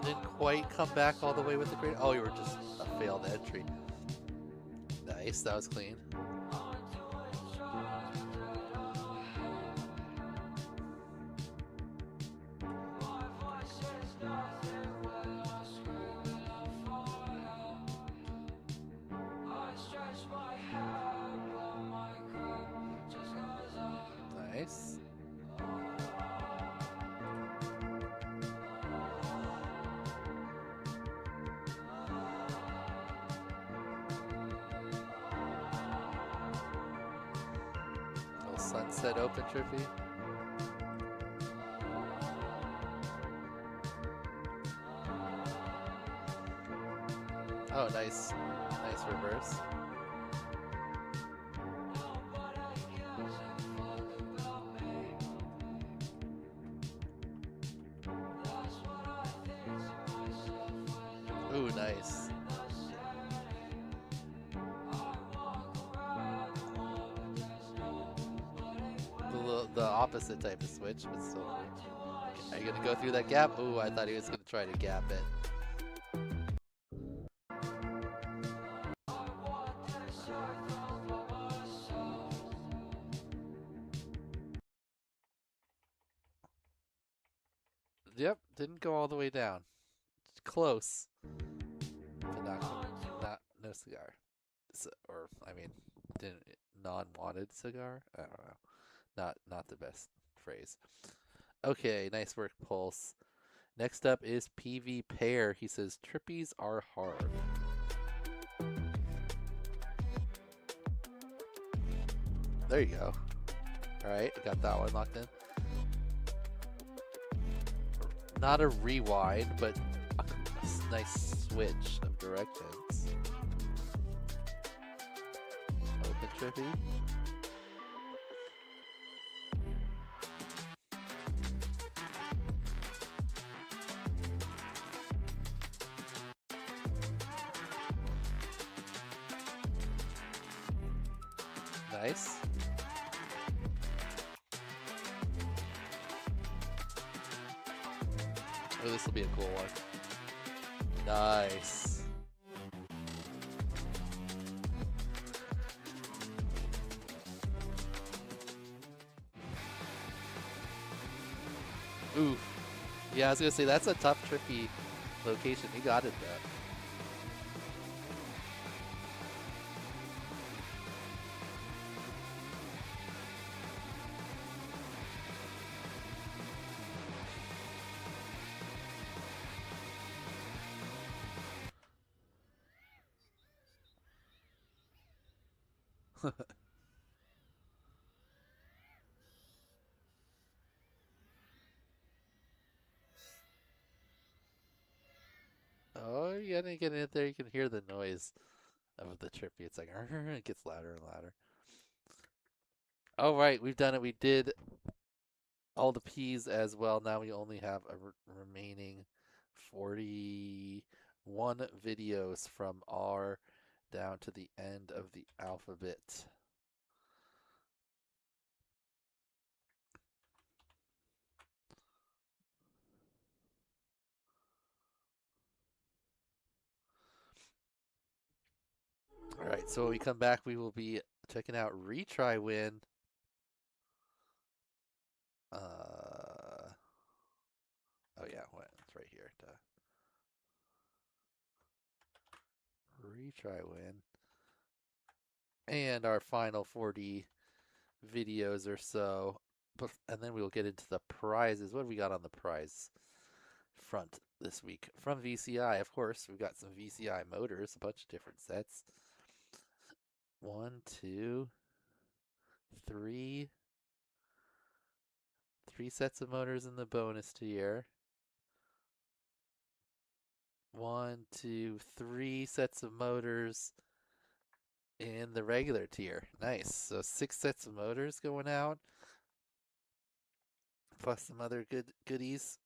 Didn't quite come back all the way with the grade. Oh, you were just a failed entry. Nice, that was clean. Nice. Sunset open trippy. Oh, nice. Nice reverse. Ooh, nice. The opposite type of switch, but still free. Are you gonna go through that gap? Ooh, I thought he was gonna try to gap it. Yep, didn't go all the way down. Close, but not no cigar. So, or I mean, didn't non-wanted cigar. I don't know. Not the best phrase. Okay, nice work, Pulse. Next up is PV Pair. He says trippies are hard. There you go. All right, got that one locked in. Not a rewind, but a nice switch of directions. Open trippy. Nice. Oh, this will be a cool one. Nice. Ooh. Yeah, I was gonna say that's a tough, trippy location. You got it though. Oh, you gotta get in there. You can hear the noise of the trippy. It's like it gets louder and louder. All right, we've done it. We did all the P's as well. Now we only have a remaining 41 videos from R down to the end of the alphabet. So when we come back, we will be checking out Retry Win. Oh yeah, it's right here. Retry Win. And our final 40 videos or so. And then we'll get into the prizes. What have we got on the prize front this week? From VCI, of course, we've got some VCI motors, a bunch of different sets. 1, 2, 3. 3 sets of motors in the bonus tier. 1, 2, 3 sets of motors in the regular tier. Nice. So 6 sets of motors going out. Plus some other goodies.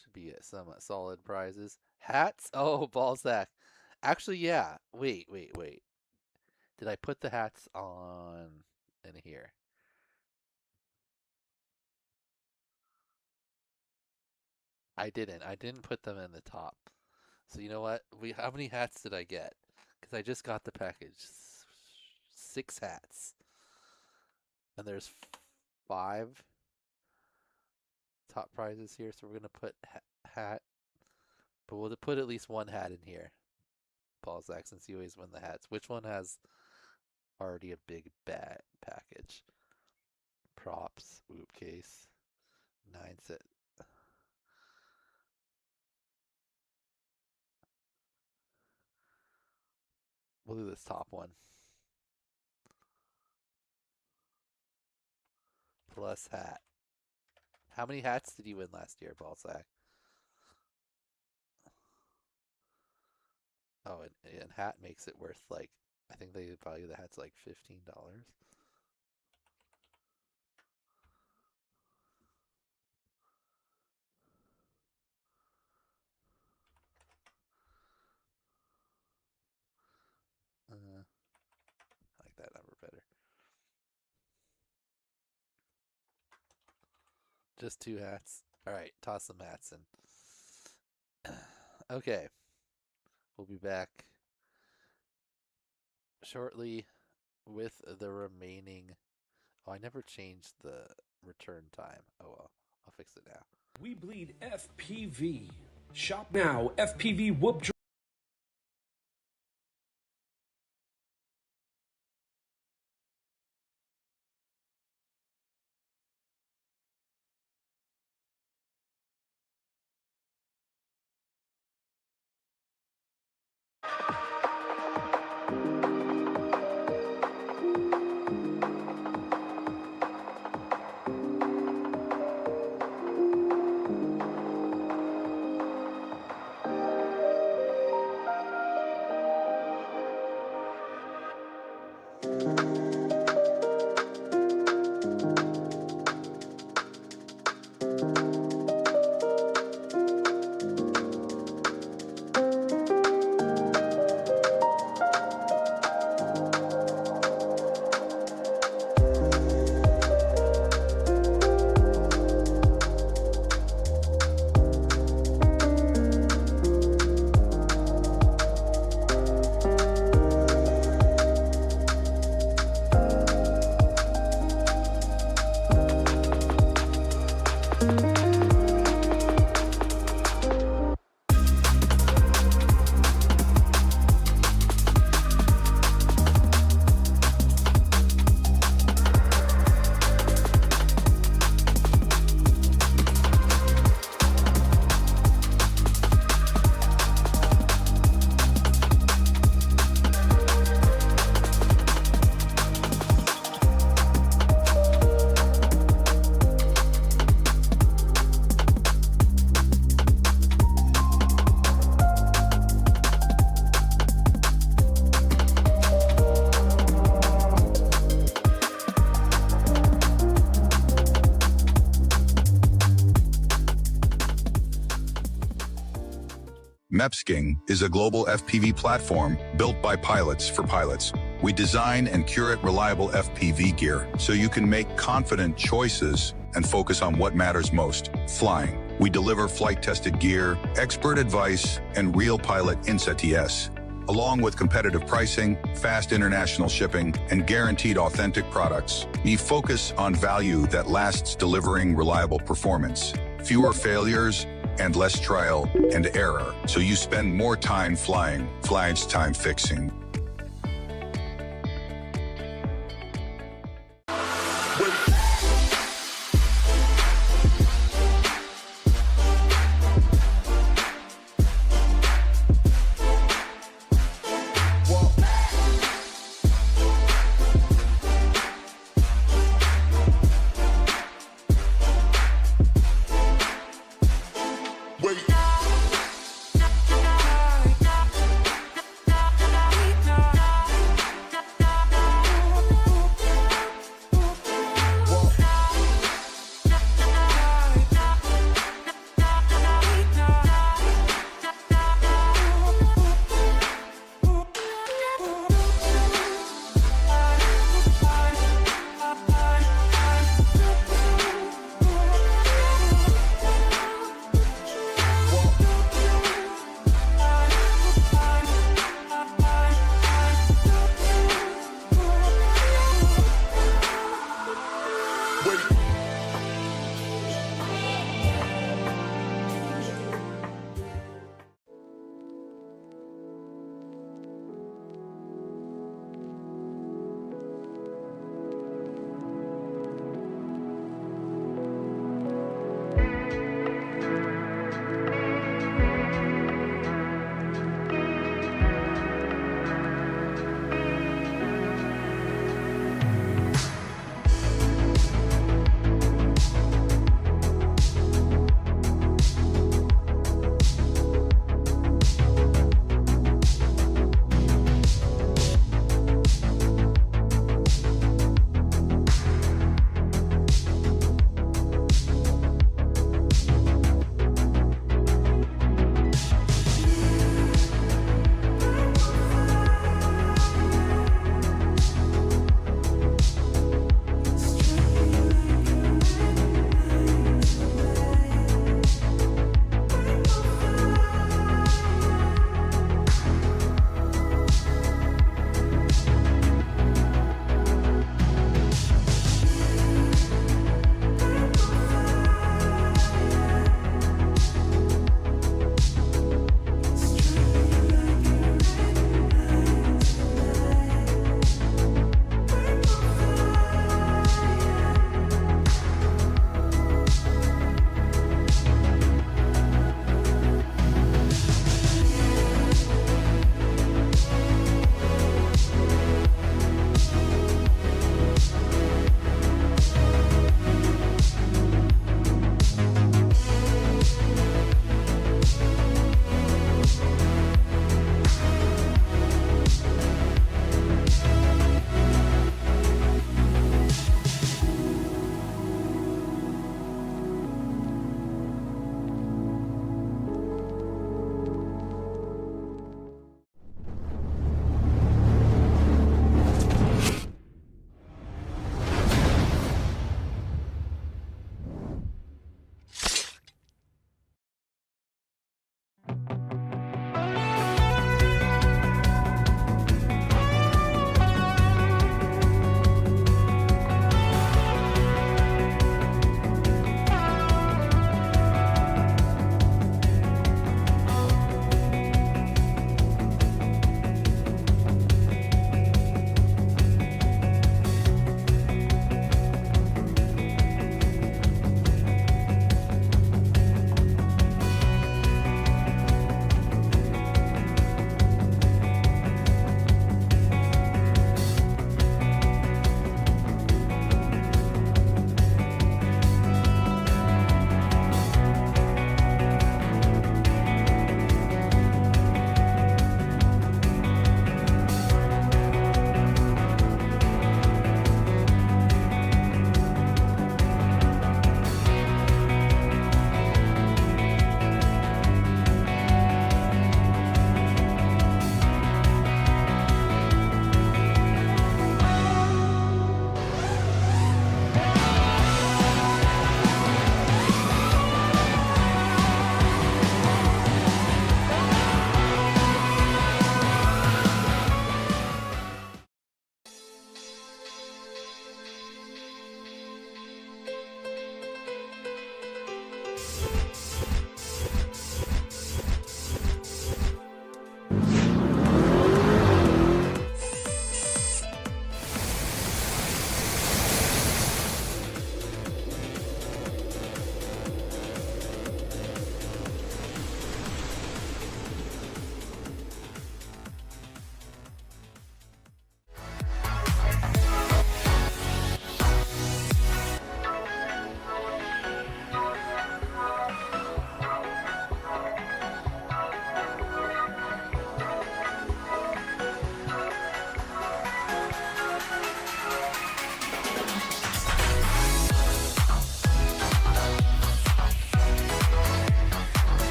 Should be some solid prizes. Hats? Oh, ballsack. Actually, yeah. Wait. Did I put the hats on in here? I didn't put them in the top. So you know what? How many hats did I get? Because I just got the package. 6 hats. And there's 5 top prizes here. So we're going to put hat. But we'll put at least 1 hat in here. Paul Zach, since you always win the hats. Which one has already a big bat package? Props. Whoop case. 9 set. We'll do this top one. Plus hat. How many hats did you win last year, Ballsack? Oh, and hat makes it worth like, I think they value the hats like $15. I like that number better. Just 2 hats. All right, toss some hats in. Okay. We'll be back shortly with the remaining. Oh, I never changed the return time. Oh well, I'll fix it now. We bleed FPV. Shop now. FPV whoop. MEPSKing is a global FPV platform built by pilots for pilots. We design and curate reliable FPV gear so you can make confident choices and focus on what matters most, flying. We deliver flight-tested gear, expert advice, and real pilot insights, Along with competitive pricing, fast international shipping, and guaranteed authentic products, we focus on value that lasts, delivering reliable performance, fewer failures, and less trial and error, so you spend more time flying, flights time fixing. Wait.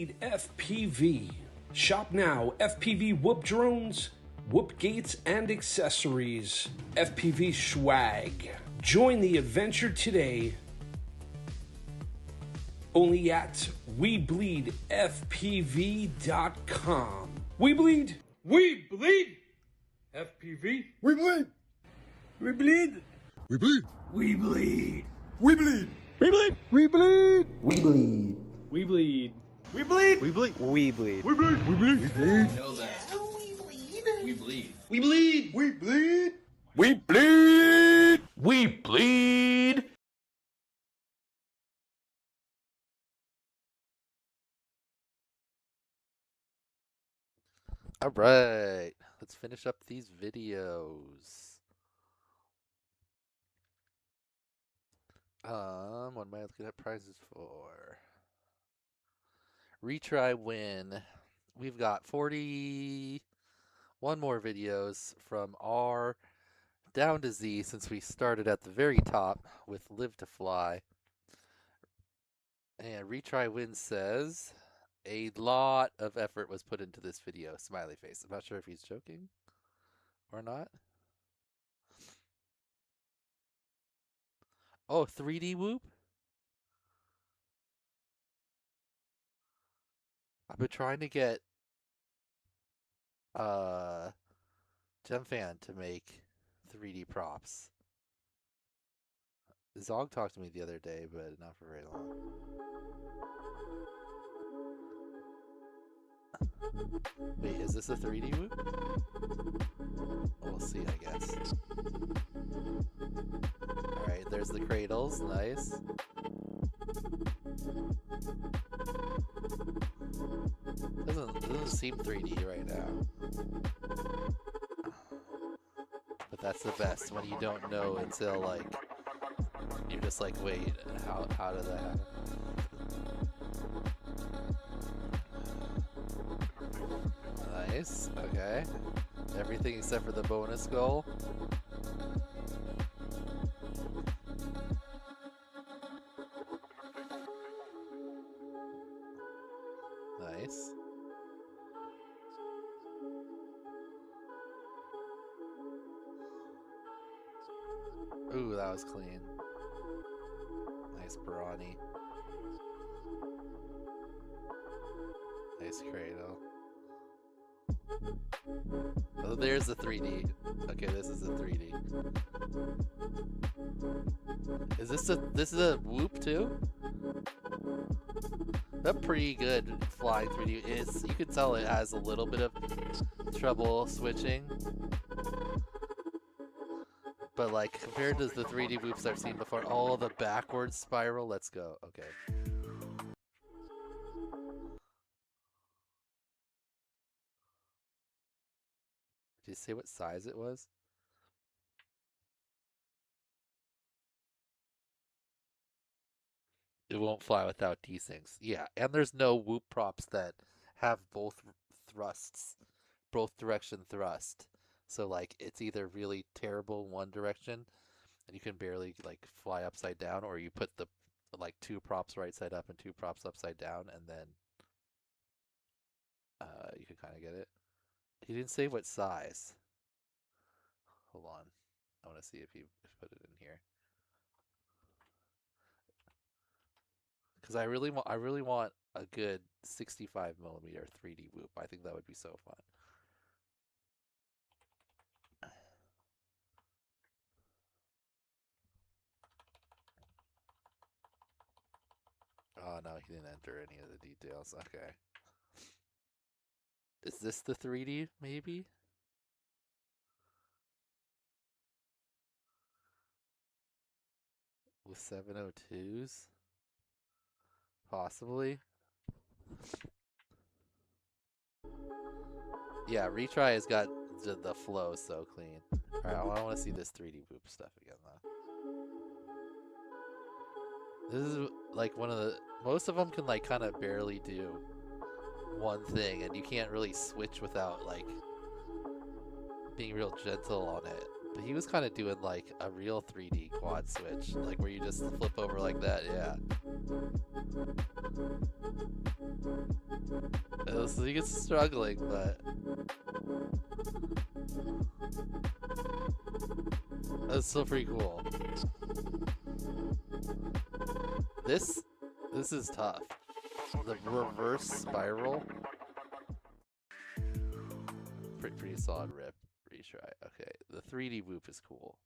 bleed FPV. Shop now. FPV whoop drones, whoop gates, and accessories. FPV swag. Join the adventure today. Only at WeBleedFPV.com. We bleed. We bleed. FPV. We bleed. We bleed. We bleed. We bleed. We bleed. We bleed. We bleed. We bleed. We bleed. We bleed. We bleed. We bleed. We bleed. We bleed. We bleed. Know that. We bleed. We bleed. We bleed. We bleed. We bleed. All right, let's finish up these videos. What am I looking at prizes for? Retry win. We've got 41 more videos from R down to Z since we started at the very top with Live to Fly. And Retry Win says a lot of effort was put into this video. Smiley face. I'm not sure if he's joking or not. Oh, 3D whoop? I've been trying to get GemFan to make 3D props. Zog talked to me the other day, but not for very long. Wait, is this a 3D whoop? We'll see, I guess. Alright, there's the cradles. Nice. Doesn't seem 3D right now. But that's the best when you don't know until, like, you're just like, wait, how did that happen? Nice, okay. Everything except for the bonus goal. Nice. Ooh, that was clean. Nice brawny. Nice cradle. Oh, there's the 3D. Okay, this is a 3D. Is this a whoop too? That's pretty good flying 3D. You can tell it has a little bit of trouble switching. But like compared to the 3D whoops I've seen before, oh, the backwards spiral, let's go. Okay. Did you say what size it was? It won't fly without desyncs. Yeah, and there's no whoop props that have both thrusts, both direction thrust. So like it's either really terrible one direction and you can barely like fly upside down, or you put the like two props right side up and two props upside down, and then you can kind of get it. He didn't say what size. Hold on. I want to see if he put it in here. Because I really want a good 65mm 3D whoop. I think that would be so fun. Oh no, he didn't enter any of the details. Okay. Is this the 3D, maybe? With 702s? Possibly. Yeah, Retry has got the flow so clean. Alright, I want to see this 3D whoop stuff again, though. This is like one of the... Most of them can like kind of barely do one thing, and you can't really switch without like being real gentle on it. But he was kind of doing like a real 3D quad switch, like where you just flip over like that, yeah. So he gets struggling, but that's still pretty cool. This is tough. The reverse spiral. Pretty solid rip. Retry. Okay, the 3D whoop is cool.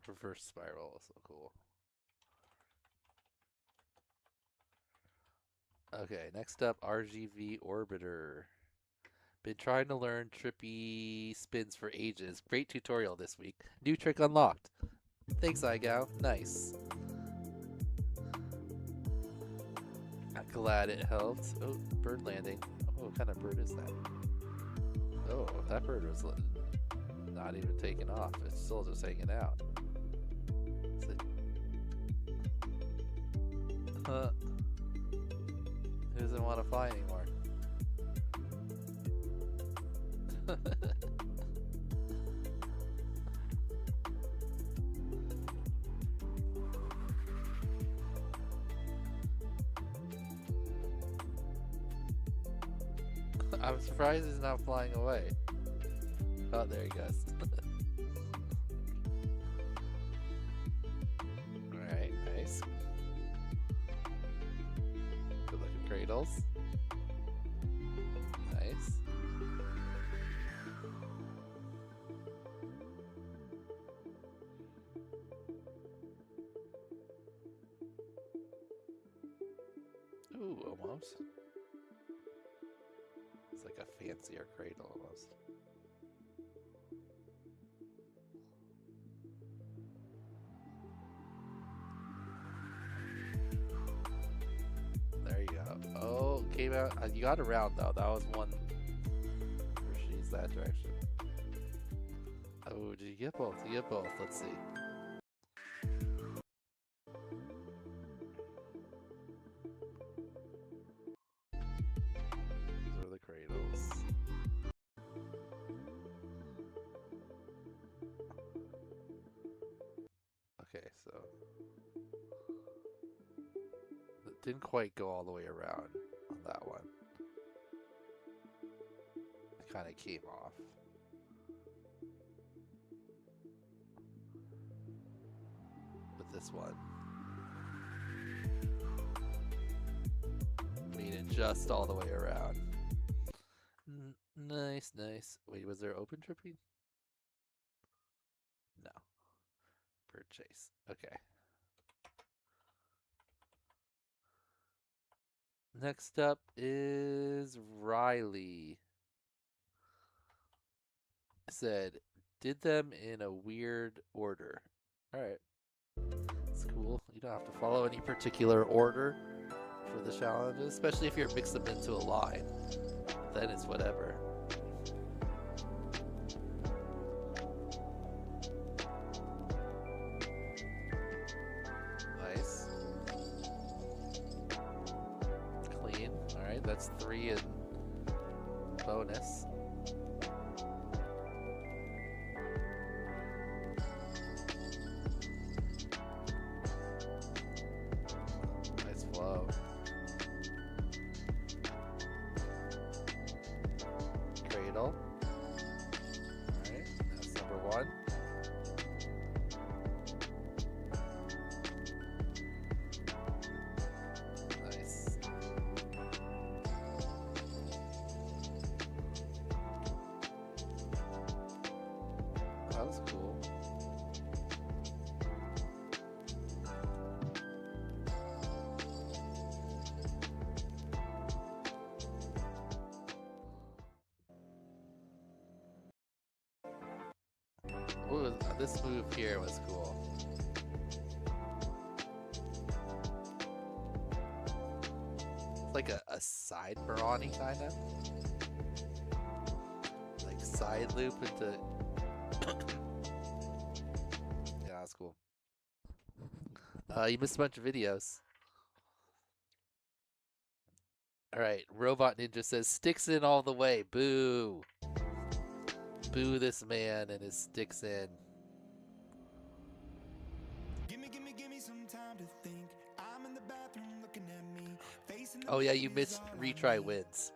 Reverse spiral also cool. Okay, next up, RGV Orbiter. Been trying to learn trippy spins for ages. Great tutorial this week. New trick unlocked. Thanks, IGOW. Nice. I'm glad it helped. Oh, bird landing. Oh, what kind of bird is that? Oh, that bird was not even taking off. It's still just hanging out. Is it... Who doesn't want to fly anymore? I'm surprised he's not flying away. Oh, there he goes. Alright, nice. Good looking cradles. Nice. Ooh, almost. It's like a fancier cradle almost. There you go. Oh, came out. You got around though. That was one where she's that direction. Oh, did you get both? You get both. Let's see. Those are the cradles. Okay, so it didn't quite go all the way around on that one. It kind of came off. With this one. Made it just all the way around. Nice, nice. Wait, was there open tripping? No. Bird chase. Okay. Next up is Riley. Said, did them in a weird order. Alright. It's cool. You don't have to follow any particular order for the challenges, especially if you're mixing them into a line. Then it's whatever. Nice. Clean. Alright, that's 3 in bonus. Nice flow. Cradle. Alright, that's number 1. Nice. That was cool. Ooh, this move here was cool. It's like a side Barani kind of. Like side loop into... Yeah, that's cool. You missed a bunch of videos. All right, Robot Ninja says sticks in all the way. Boo. Boo this man and his sticks in. Oh yeah, you missed retry wins.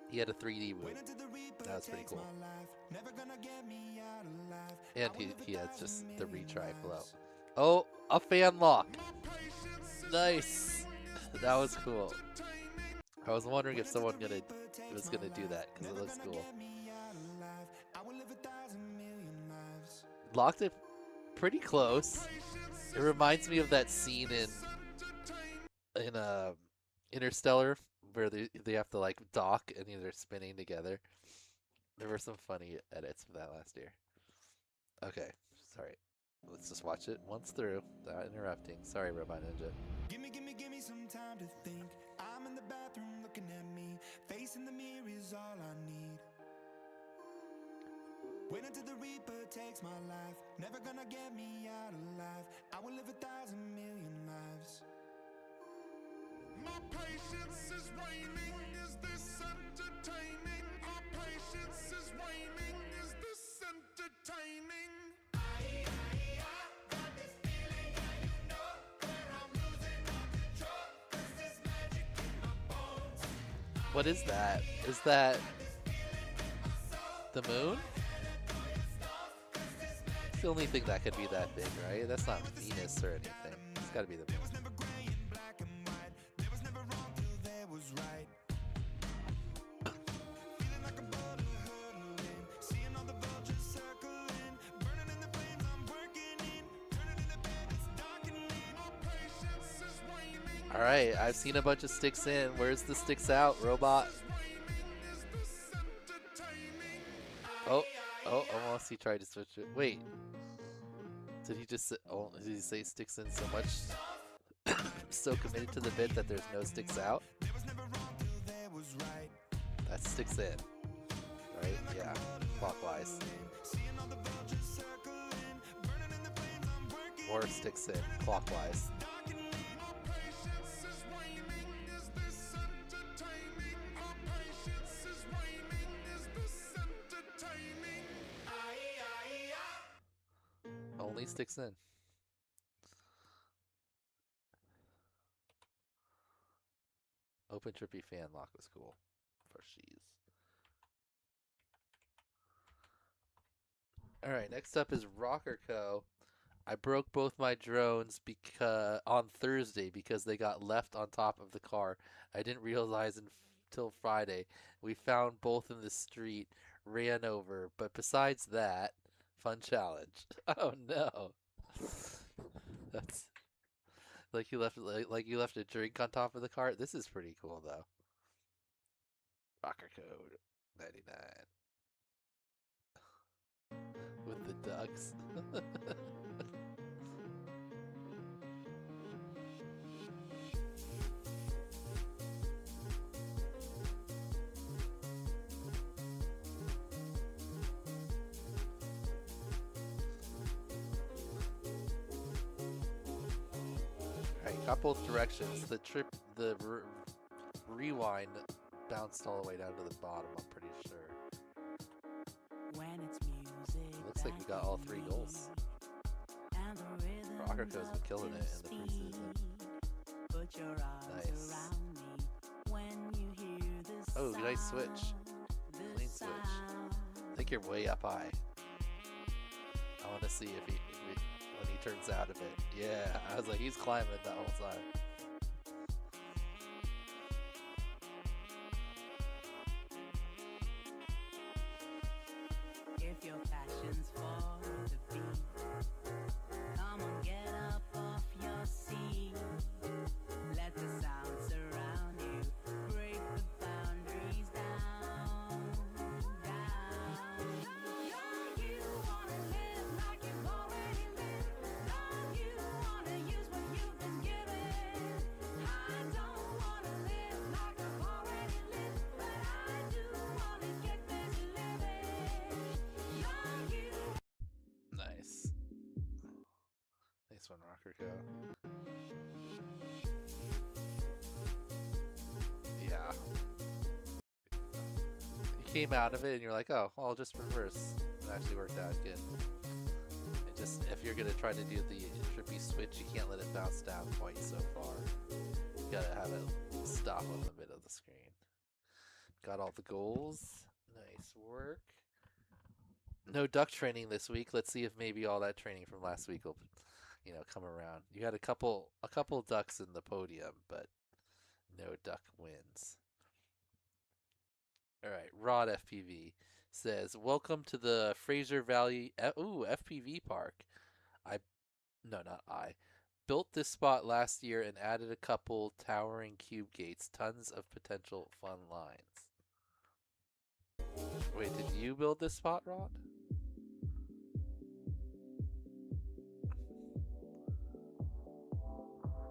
He had a 3D move. That was pretty cool. And he has just the retry flow. Oh, a fan lock. Nice. That was cool. I was wondering if someone was gonna do that because it looks cool. Locked it pretty close. It reminds me of that scene in Interstellar where they have to like dock and they're spinning together. There were some funny edits for that last year. Okay, sorry. Let's just watch it once through without interrupting. Sorry, Robot Ninja. Gimme some time to think. I'm in the bathroom looking at me. Facing the mirror is all I need. Wait until the Reaper takes my life. Never gonna get me out alive. I will live 1,000,000,000 lives. My patience is waning. Is this entertaining? Our patience is waning. Is this entertaining? What is that? Is that the moon? It's the only thing that could be that big, right? That's not Venus or anything. It's gotta be the moon. Alright, I've seen a bunch of sticks in. Where's the sticks out, Robot? Oh, almost he tried to switch it. Wait. Did he just say, did he say sticks in so much? So committed to the bit that there's no sticks out? That sticks in. Right? Yeah. Clockwise. More sticks in. Clockwise. Only sticks in. Open Trippy fan lock was cool. For she's. Alright, next up is Rocker Co. I broke both my drones on Thursday because they got left on top of the car. I didn't realize until Friday. We found both in the street, ran over, but besides that, fun challenge. Oh no. That's like you left a drink on top of the cart. This is pretty cool though. Rocker code 99 with the ducks. Couple directions. The rewind bounced all the way down to the bottom. I'm pretty sure. Looks like we got all 3 goals. Rockerco's been killing it in the preseason. Nice. Oh, nice switch. Clean switch. I think you're way up high. I want to see if when he turns out of it. Yeah, I was like, he's climbing that whole time. If your passion's for the beat, come on, get up off your seat. Let the sound surround you. Break the boundaries down, down. You wanna live like you've already lived. You wanna use what you've been given. I don't wanna live like I've already lived, but I do wanna get busy living. Nice. Nice one, Rocker Co. came out of it and you're like, oh, well, I'll just reverse. It actually worked out good. And just, if you're gonna try to do the trippy switch, you can't let it bounce down quite so far. You gotta have it stop on the mid of the screen. Got all the goals. Nice work. No duck training this week. Let's see if maybe all that training from last week will, you know, come around. You had a couple ducks in the podium, but no duck wins. All right, Rod FPV says, "Welcome to the Fraser Valley FPV Park. I built this spot last year and added a couple towering cube gates. Tons of potential fun lines." Wait, did you build this spot, Rod?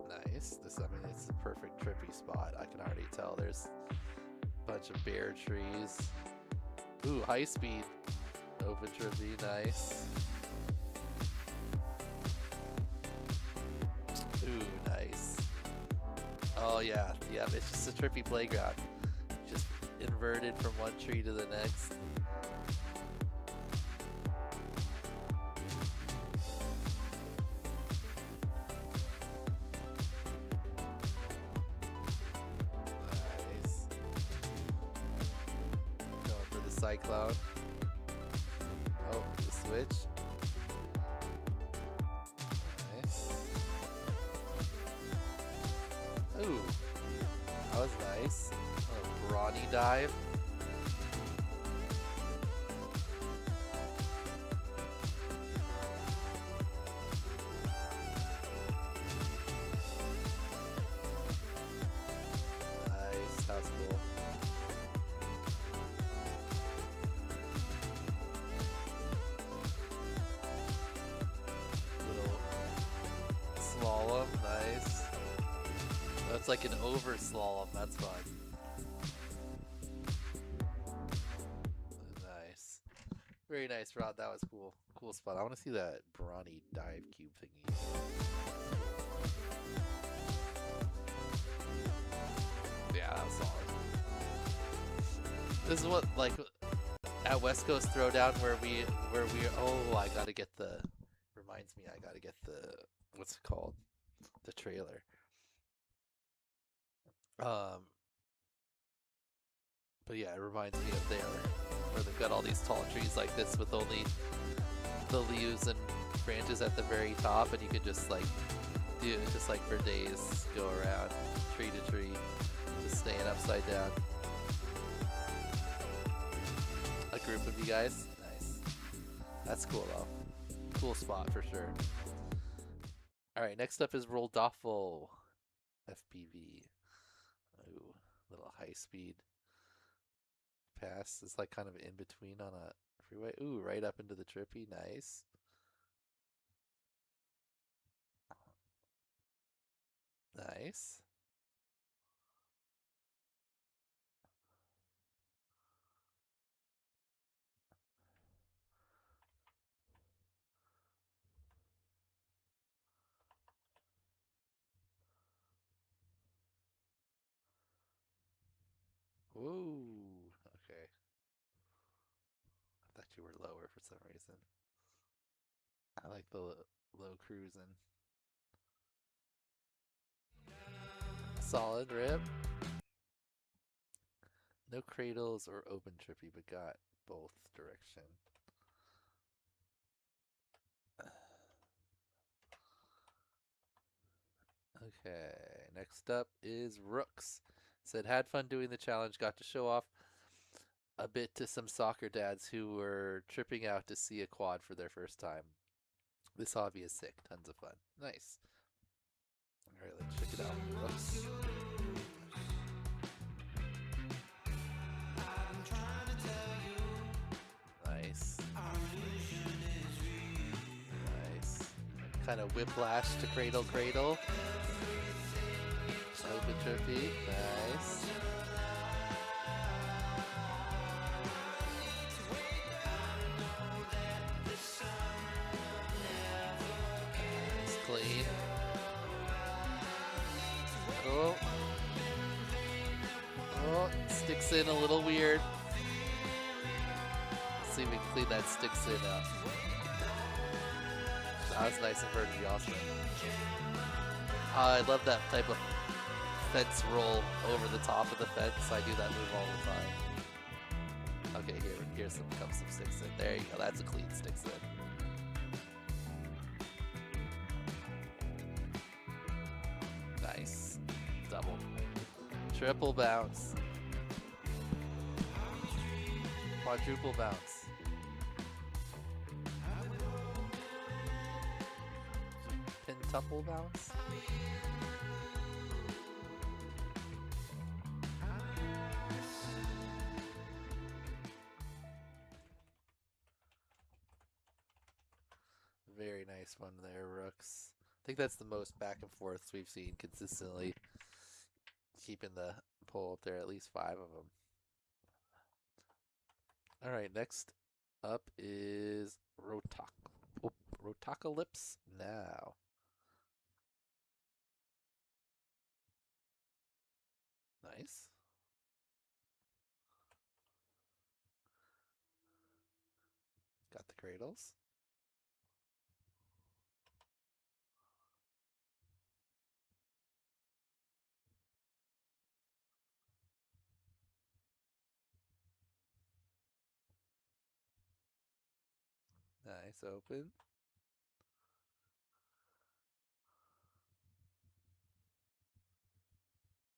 Nice. This, I mean, it's the perfect trippy spot. I can already tell. There's a bunch of bare trees. Ooh, high speed. Open trippy, nice. Ooh, nice. Oh yeah, yep, it's just a trippy playground. Just inverted from one tree to the next. Nice. Going for the cyclone. Oh, the switch. Nice. Ooh, that was nice. A brawny dive. Nice, that was cool. Little slalom, nice. That's like an over slalom, that's fun. Nice. Very nice, Rod, that was cool. Cool spot. I want to see that brawny dive cube thingy. Yeah, that was solid. This is what, like, at West Coast Throwdown where we oh, I gotta get the, reminds me, I gotta get the, what's it called? The trailer. But yeah, it reminds me of there, where they've got all these tall trees like this with only the leaves and branches at the very top, and you can just like do it just like for days, go around tree to tree, just staying upside down. A group of you guys, nice. That's cool though. Cool spot for sure. All right, next up is Rodolfo FPV. Ooh, little high speed pass. It's like kind of in between on a freeway. Ooh, right up into the trippy. Nice. Nice. Ooh, okay. I thought you were lower for some reason. I like the low cruising. Solid rip. No cradles or open trippy, but got both direction. Okay, next up is Rooks. Said, had fun doing the challenge, got to show off a bit to some soccer dads who were tripping out to see a quad for their first time. This hobby is sick, tons of fun. Nice. Alright, let's check it out. Rooks. Nice. Nice. Kind of whiplash to cradle cradle. Open trippy, nice. It's clean. Oh. Oh, sticks in a little weird. see if we can clean that sticks in up. That was nice inverted also. I love that type of fence roll over the top of the fence. I do that move all the time. Okay, here's some sticks in. There you go. That's a clean sticks in. Nice. Double. Triple bounce. Quadruple bounce. Pentuple bounce. Very nice one there, Rooks. I think that's the most back and forths we've seen consistently. Keeping the pull up there, at least 5 of them. All right, next up is Rotocalypse now. Nice. Got the cradles. Nice open.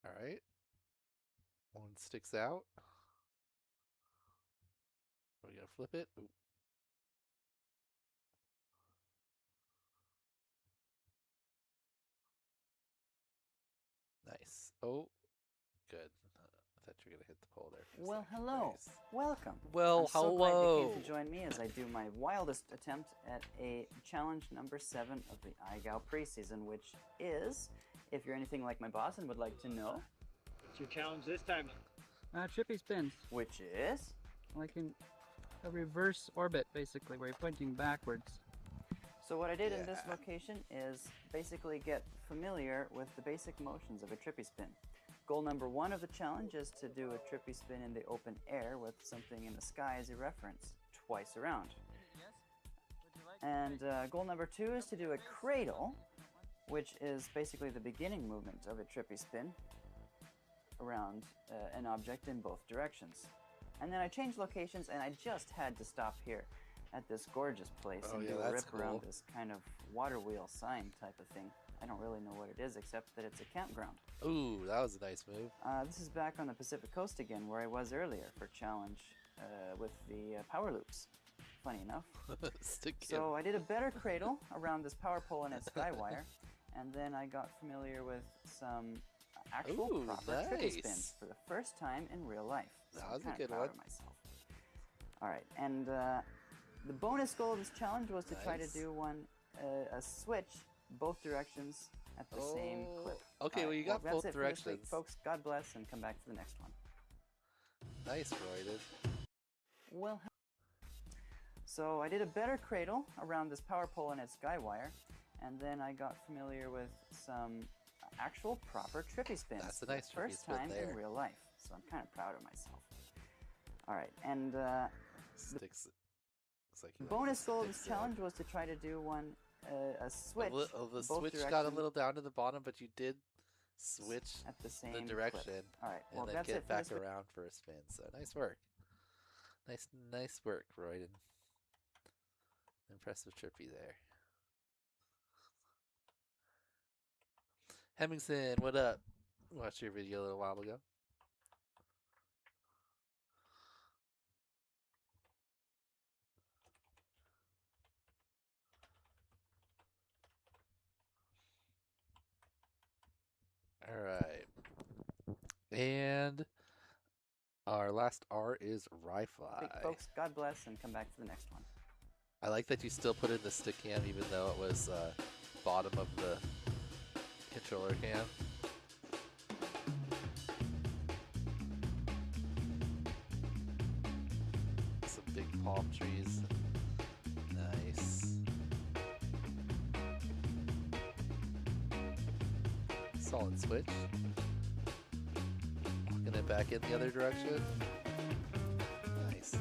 All right. One sticks out. We're gonna flip it. Ooh. Nice. Oh, good. I thought you were gonna hit the pole there. Well, hello. Nice. Welcome. Well, I'm so hello. glad you came to join me as I do my wildest attempt at a challenge number 7 of the IGOW preseason, which is, if you're anything like my boss and would like to know, What's your challenge this time? Trippy spins. which is Like in a reverse orbit, basically, where you're pointing backwards. So what I did in this location is basically get familiar with the basic motions of a trippy spin. Goal number 1 of the challenge is to do a trippy spin in the open air with something in the sky as a reference, twice around. And goal number 2 is to do a cradle, which is basically the beginning movement of a trippy spin around an object in both directions. And then I changed locations, and I just had to stop here at this gorgeous place and do a rip around this kind of water wheel sign type of thing. I don't really know what it is, except that it's a campground. Ooh, that was a nice move. This is back on the Pacific Coast again, where I was earlier for challenge with the power loops. Funny enough. So I did a better cradle around this power pole and its sky wire, and then I got familiar with some actual proper trippy spins for the first time in real life. So That was I'm a good proud one. of myself. All right, and the bonus goal of this challenge was to try to do a switch both directions at the same clip. Okay, well, you got that's both it for this week, directions. folks. God bless, and come back for the next one. Nice, Royded. Well, so I did a better cradle around this power pole and its sky wire, and then I got familiar with some actual proper trippy spins. That's a nice for the trippy first spin time there. in real life. So I'm kind of proud of myself. All right, and Sticks. Looks like the you bonus have goal of this sticks there. challenge was to try to do a switch. The both switch got a directions little down to the bottom, but you did switch at the same direction. clip. All right, well, and then that's get it for back this week. around for a spin. So nice work. Nice work, Royden. Impressive Trippy there. Hemmingson, what up? Watched your video a little while ago. All right. And our last R is Ri-Fi. Folks, God bless, and come back for the next one. I like that you still put in the stick cam even though it was bottom of the controller cam. Some big palm trees. Nice. Solid switch. Walking it back in the other direction. Nice.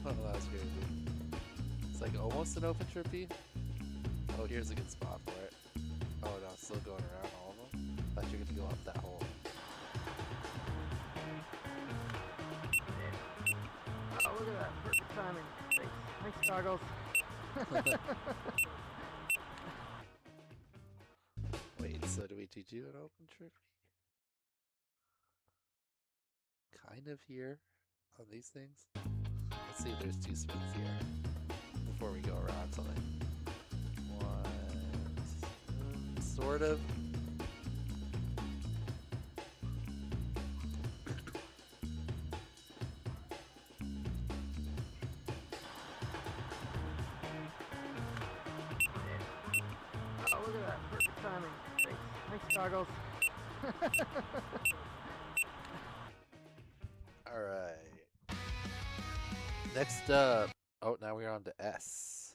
Oh, that's crazy. It's like almost an open trippy. Oh, here's a good spot for it. Oh no, it's still going around all of them. Thought you were gonna go up that hole. Oh, look at that. Perfect timing. Thanks, goggles. Wait, so do we do an open trippy? Kind of here on these things. Let's see if there's 2 spins here before we go around something. One, sort of. Oh, look at that. Perfect timing. Thanks, goggles. Alright. Next up. Oh, now we're on to S.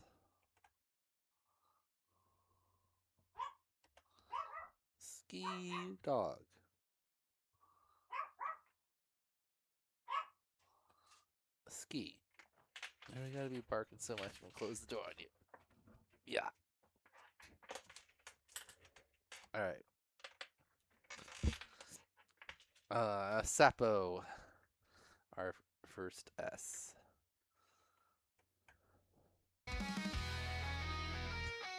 Ski dog. Ski. Now we gotta be barking so much, we'll close the door on you. Yeah. Alright. Sapo. Our first S.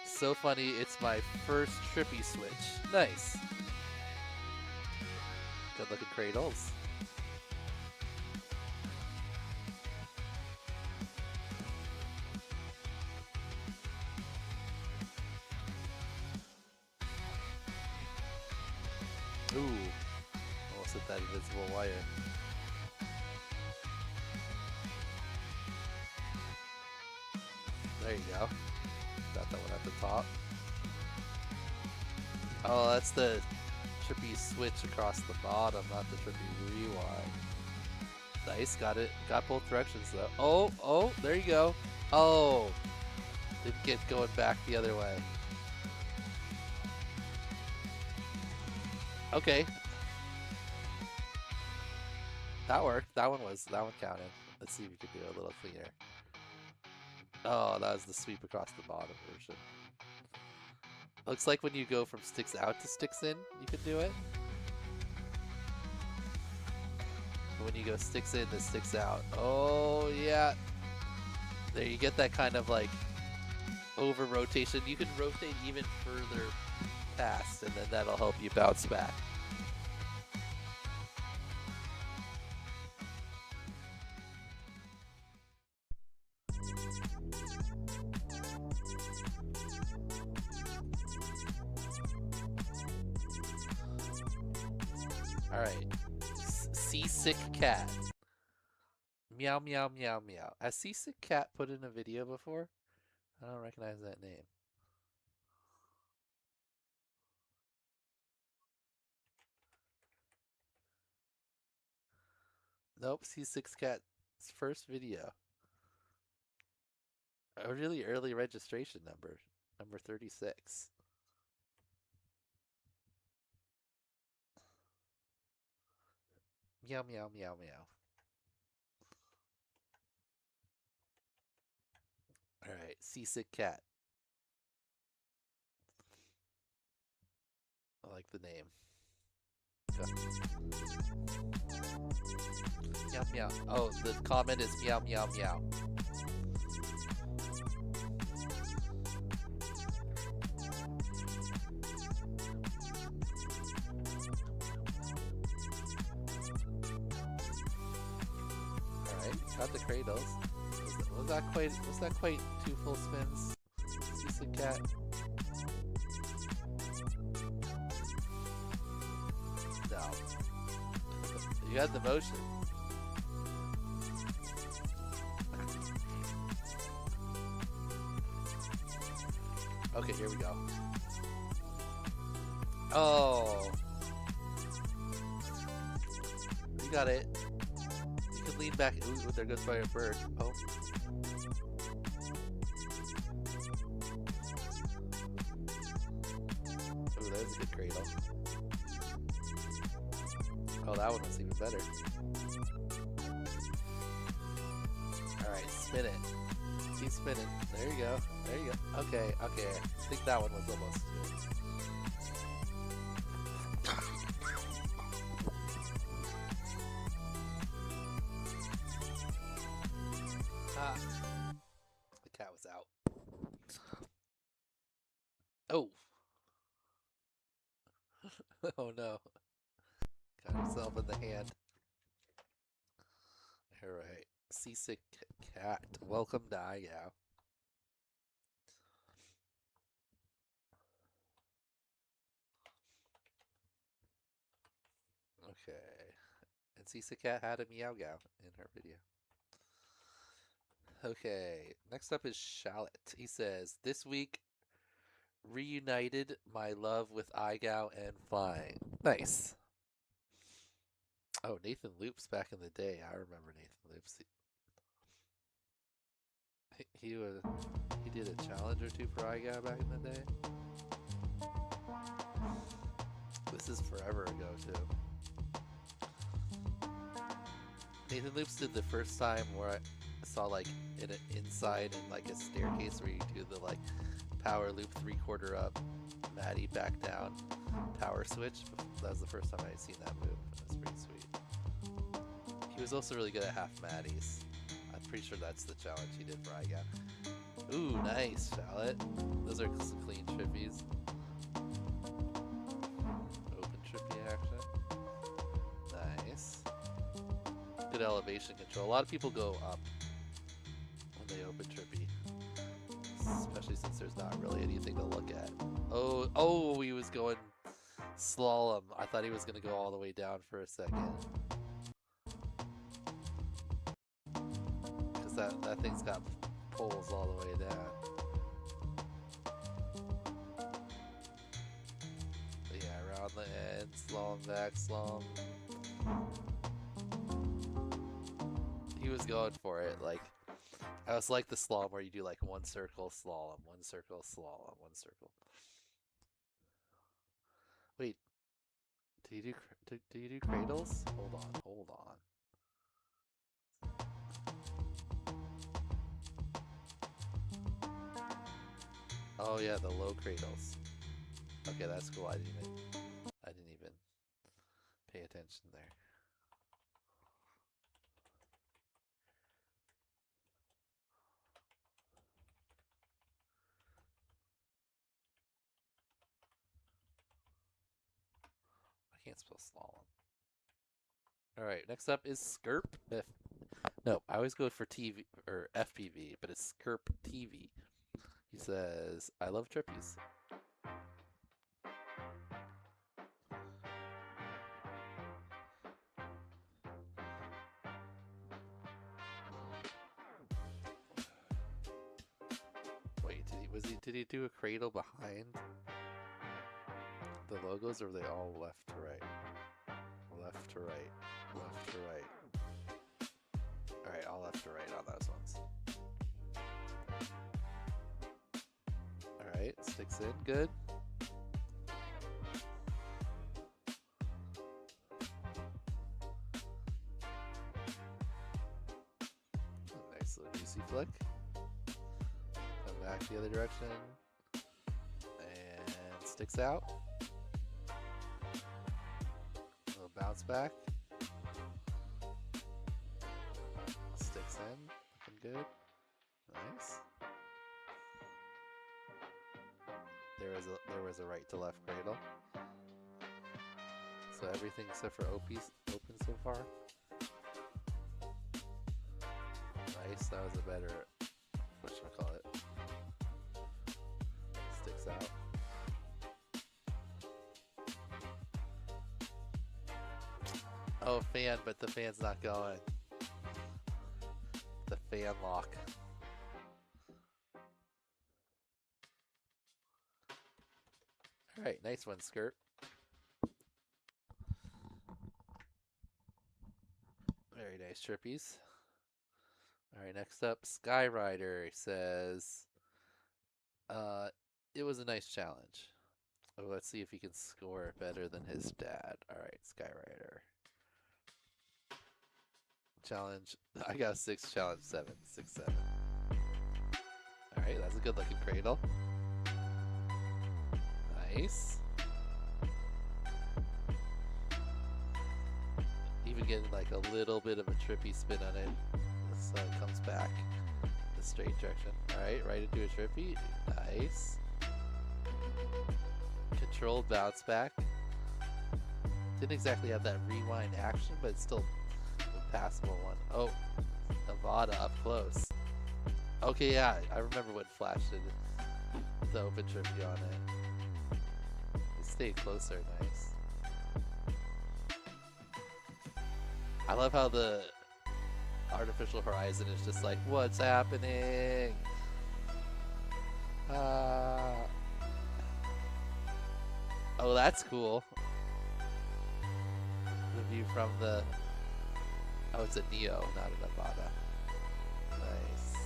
So funny, it's my first trippy switch. Nice. Good looking cradles. Ooh, almost hit that invisible wire. There you go. Got that one at the top. Oh, that's the trippy switch across the bottom, not the trippy rewind. Nice, got it. Got both directions though. Oh, there you go. Oh, didn't get going back the other way. Okay. That worked. That one counted. Let's see if we can do it a little cleaner. Oh, that was the sweep across the bottom version. Looks like when you go from sticks out to sticks in, you can do it. But when you go sticks in to sticks out, oh yeah. There you get that kind of like over rotation. You can rotate even further past, and then that'll help you bounce back. Alright. Seasick Cat. Meow, meow, meow, meow. Has Seasick Cat put in a video before? I don't recognize that name. Nope, Seasick Cat's first video. A really early registration number. Number 36. Meow, meow, meow, meow. Alright, Seasick Cat. I like the name. Go. Meow, meow. Oh, the comment is meow, meow, meow. Got the cradles. Was that quite 2 full spins? Seasick Cat. No. You had the motion. Okay, here we go. Oh. You got it. You can lean back. Ooh, there goes by a bird. Oh. Ooh, there's a good cradle. Oh, that one was even better. Alright. Alright, spin it. Keep spinning. There you go. There you go. Okay, okay. I think that one was almost good. Ah. The cat was out. Oh. Oh no. Got himself in the hand. Alright. Seasick cat. Welcome to IGOW. Okay. And Seasick cat had a meow gow in her video. Okay. Next up is Shallot. He says, this week reunited my love with IGOW and flying. Nice. Oh, Nathan Loops back in the day. I remember Nathan Loops. He did a challenge or two for IGOW back in the day. This is forever ago too. Nathan Loops did the first time where I saw like inside in like a staircase where you do the like power loop 3/4 up, Maddie back down, power switch. That was the first time I had seen that move. It was pretty sweet. He was also really good at half Maddies. I'm pretty sure that's the challenge he did for IGOW. Ooh, nice, Shallot. Those are some clean trippies. Open trippy action. Nice. Good elevation control. A lot of people go up when they open trippy. Especially since there's not really anything to look at. Oh, he was going slalom. I thought he was going to go all the way down for a second. Because that thing's got poles all the way down. But yeah, around the end, slalom back, slalom. He was going for it. Like, I was like the slalom where you do like one circle, slalom, one circle, slalom, one circle. Wait, do you do cradles? Hold on, hold on. Oh yeah, the low cradles. Okay, that's cool. I didn't even pay attention there. I can't spell slalom. Alright, next up is Skirp. No, I always go for TV or FPV, but it's Skirp TV. He says, I love trippies. Wait, did he do a cradle behind the logos, or were they all left to right? Left to right, left to right. Alright, all left to right on those ones. Alright, sticks in, good. Nice little juicy flick. Come back the other direction. And sticks out. A little bounce back. Sticks in, looking good. Nice. There was a right to left cradle. So everything except for OP's open so far. Nice, that was a better, whatchamacallit, sticks out. Oh, fan, but the fan's not going. The fan lock. Alright, nice one, Skirt. Very nice trippies. Alright, next up, Skyrider says, it was a nice challenge. Oh, let's see if he can score better than his dad. Alright, Skyrider. challenge. IGOW6 challenge 7. 6, 7. Alright, that's a good looking cradle. Nice. Even getting like a little bit of a trippy spin on it. So it comes back the straight direction. Alright, right into a trippy. Nice. Controlled bounce back. Didn't exactly have that rewind action, but it's still a passable one. Oh, Nevada up close. Okay, yeah, I remember when flashed it. The open trippy on it. It stayed closer, nice. I love how the artificial horizon is just like, what's happening? Oh, that's cool. The view from the... Oh, it's a Neo, not a Nevada. Nice.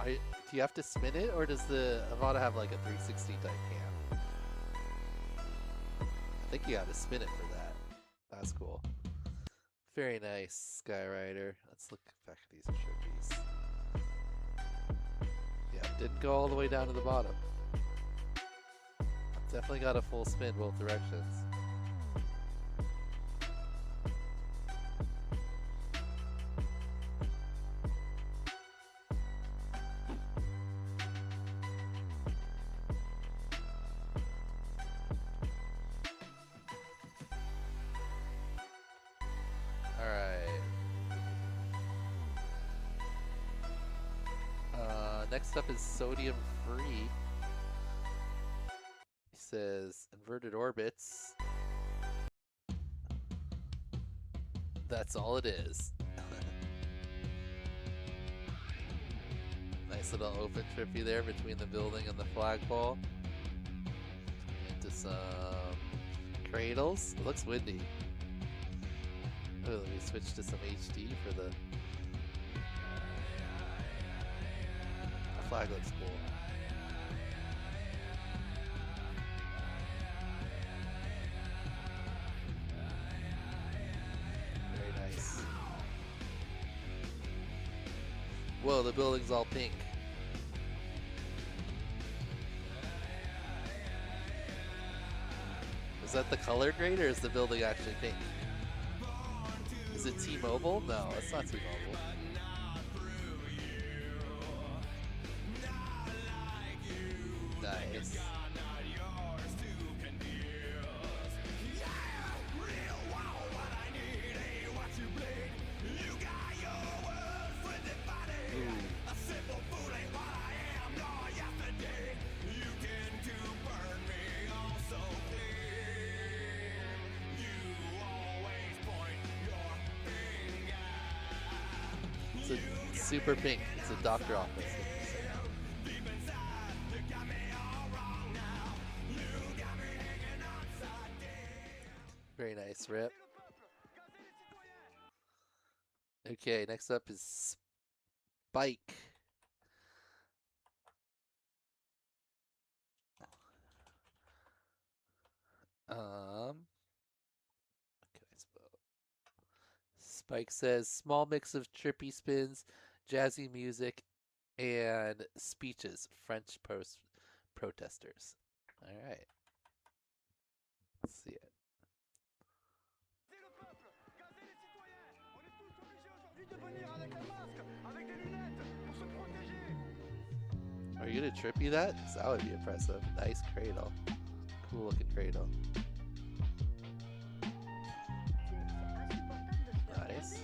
Do you have to spin it, or does the Nevada have like a 360 type cam? I think you have to spin it for that. That's cool. Very nice, Skyrider. Let's look back at these trippies. Yeah, didn't go all the way down to the bottom. Definitely got a full spin both directions. Next up is sodium free. He says inverted orbits. That's all it is. Nice little open trippy there between the building and the flagpole. Into some cradles. It looks windy. Oh, let me switch to some HD for the flag looks cool. Very nice. Whoa, the building's all pink. Is that the color grade, or is the building actually pink? Is it T-Mobile? No, it's not T-Mobile. Nice. It's a super pink. It's a doctor office. Very nice, Rip. Okay, next up is Spike. What can I spell? Spike says small mix of trippy spins, jazzy music, and speeches. French protesters. All right. Let's see it. Are you gonna trippy that? 'Cause that would be impressive. Nice cradle. Cool looking cradle. Nice.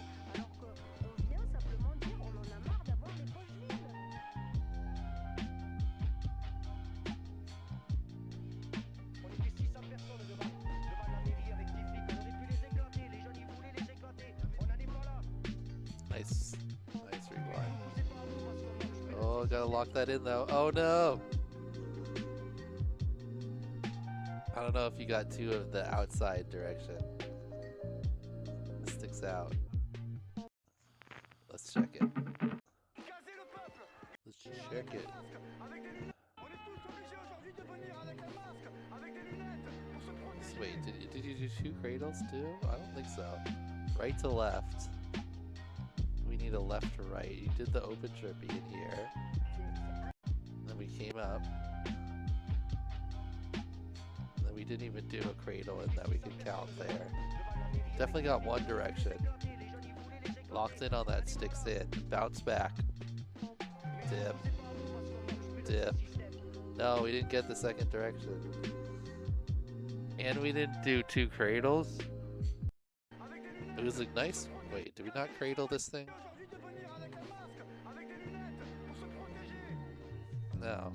Nice. Nice rewind. Oh, gotta lock that in though. Oh no! I don't know if you got two of the outside direction. It sticks out. Let's check it. Let's check Check it. So wait, did you do 2 cradles too? I don't think so. Right to left. We need a left to right. You did the open trippy in here. Then we came up. Then we didn't even do a cradle in that we can count there. Definitely got one direction. Locked in on that sticks in. Bounce back. Dip. Dip. No, we didn't get the second direction. And we didn't do 2 cradles. It was like nice. Wait, did we not cradle this thing? No.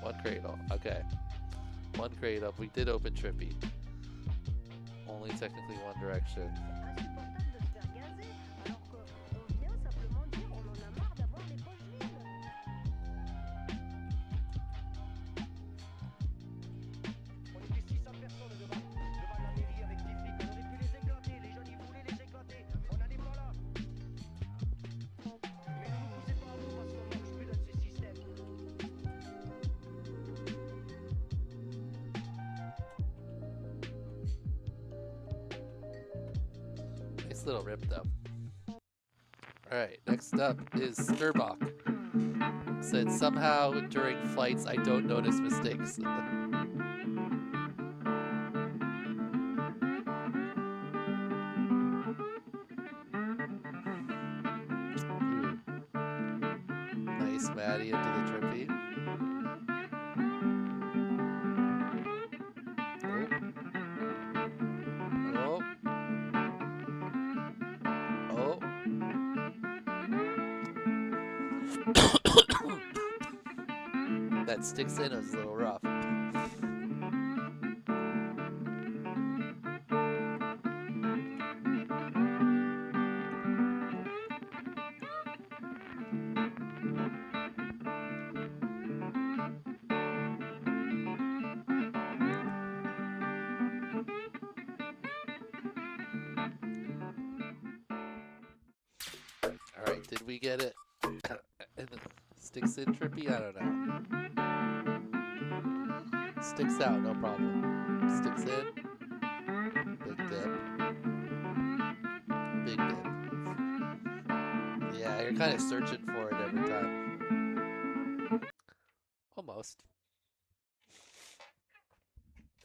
1 cradle. Okay. 1 cradle. We did open trippy. Only technically one direction. Nice little rip though. Alright, next up is Sturbach. Said somehow during flights I don't notice mistakes. Nice Maddie into the trippy. Oh. Oh. That sticks in is a little rough. Alright, did we get it? And the sticks in trippy? I don't know. Sticks out, no problem. Sticks in. Big dip. Big dip. Yeah, you're kind of searching for it every time. Almost.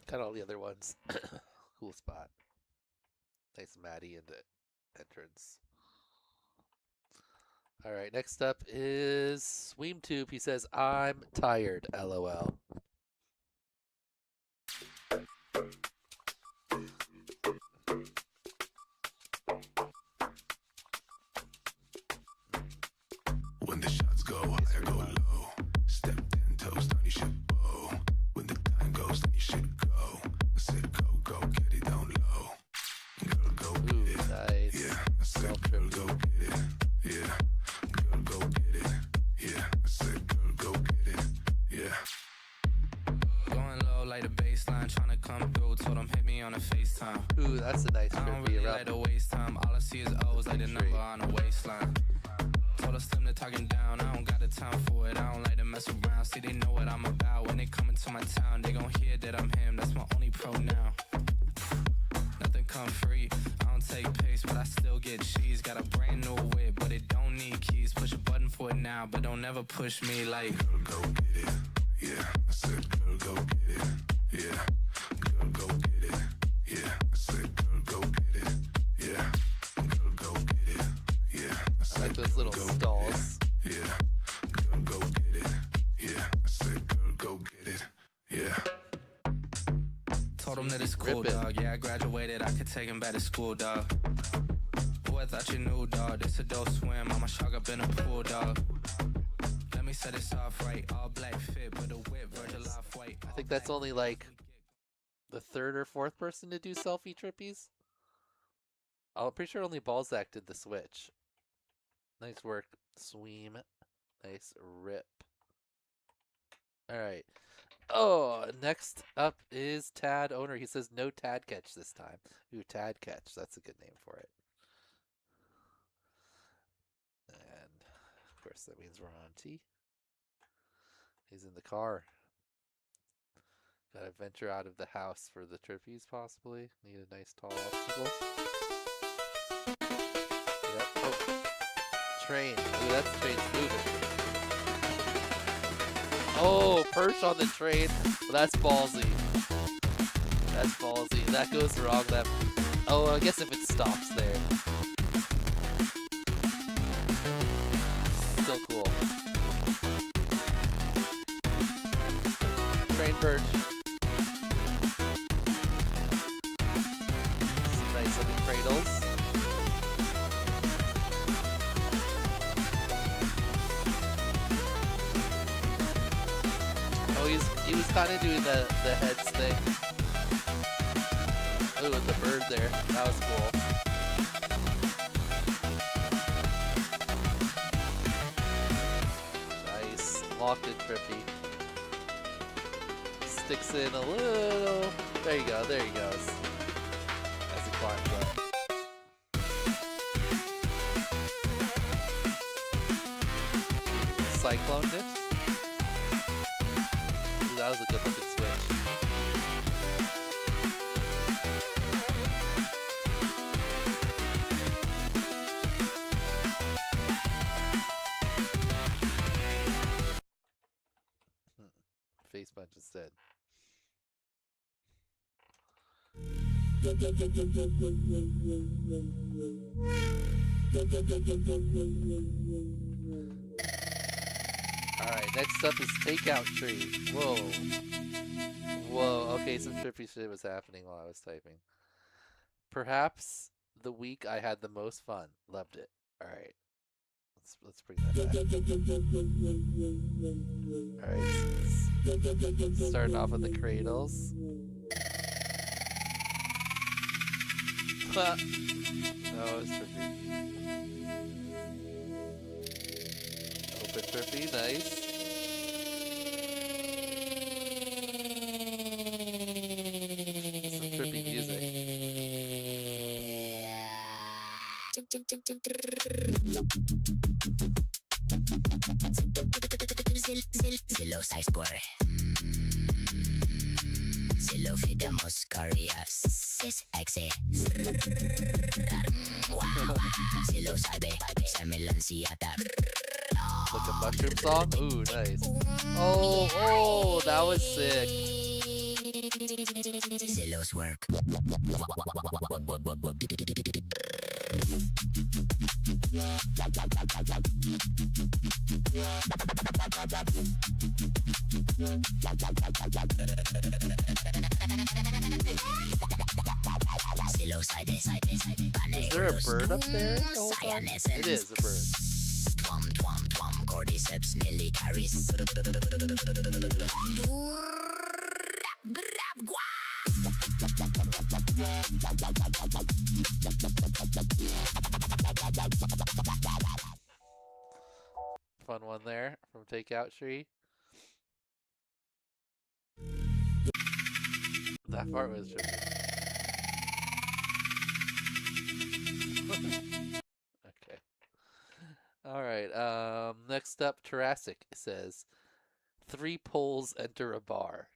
Got all the other ones. Cool spot. Nice Maddie in the entrance. Alright, next up is SweemTube. He says, I'm tired, LOL. When the shots go high, go low. Step 10 toes, on your shit bow. When the time goes, then you should go. I said go, go, get it down low. Girl, go get it. Nice. Yeah, I said girl, go get it. Yeah, girl, go get it. Yeah, I said girl, go get it. Yeah. Going low like the baseline, trying to come through. Told him hit me on a FaceTime. Ooh, that's a nice I don't trippy really around. like to waste time. All I see is O's like the number on the waistline. Told us them to talking down. I don't got the time for it. I don't like to mess around. See, they know what I'm about. When they come into my town, they gon' hear that I'm him. That's my only pronoun. Nothing come free. I don't take pics, but I still get cheese. Got a brand new whip, but it don't need keys. Push a button for it now, but don't ever push me like. Girl, go get it. Yeah, I said girl, go get it. Yeah, girl, go get it. Yeah, I said girl, go get it. Yeah, girl, go get it. Yeah, I said I like those little stalls. Yeah, girl, go get it. Yeah, I said girl, go get it. Yeah. Told him that it's cool, dog. Yeah, I graduated. I could take him back to school, dog. Boy, I thought you knew, dog. This adult swim. I'm a shark up in a pool, dog. Let me set this off right. All black fit with a whip, Virgil off white. I think that's only like the 3rd or 4th person to do selfie trippies. I'm pretty sure only Balzac did the switch. Nice work, Sweem. Nice rip. Alright. Oh, next up is Tad Owner. He says no Tad Catch this time. Ooh, Tad Catch. That's a good name for it. And of course that means we're on T. He's in the car. Gotta venture out of the house for the Trippies, possibly. Need a nice tall obstacle. Yep. Oh. Train. Ooh, that's the train's moving. Oh, perch on the train. Well, that's ballsy. That's ballsy. That goes wrong. That. Oh, I guess if it stops there. Still cool. Train perch. Some nice little cradles. Oh, he was kind of doing the heads thing. Ooh, with the bird there. That was cool. Nice. Locked in Trippy. Sticks in a little. There you go. There he goes. As he climbs up. Cyclone it. Ooh, that was a good looking switch. Face punch instead. Alright, next up is Takeout Tree. Whoa. Whoa, okay, some trippy shit was happening while I was typing. Perhaps the week I had the most fun. Loved it. Alright. Let's bring that back. Alright, starting off with the cradles. No, it's Trippy. Open Trippy, nice. Some Trippy music. Silo size square. Silo fidamos carias. Sis exe. Silo sabe. Se melanciata. Like a mushroom song? Ooh, nice. Oh, oh, that was sick. Silos work. Is there a bird up there the whole time? It is a bird. Cordyceps militaris. Fun one there from Takeout Tree. That part was tricky. Okay. Alright, next up, Jurassic says, 3 poles enter a bar, ...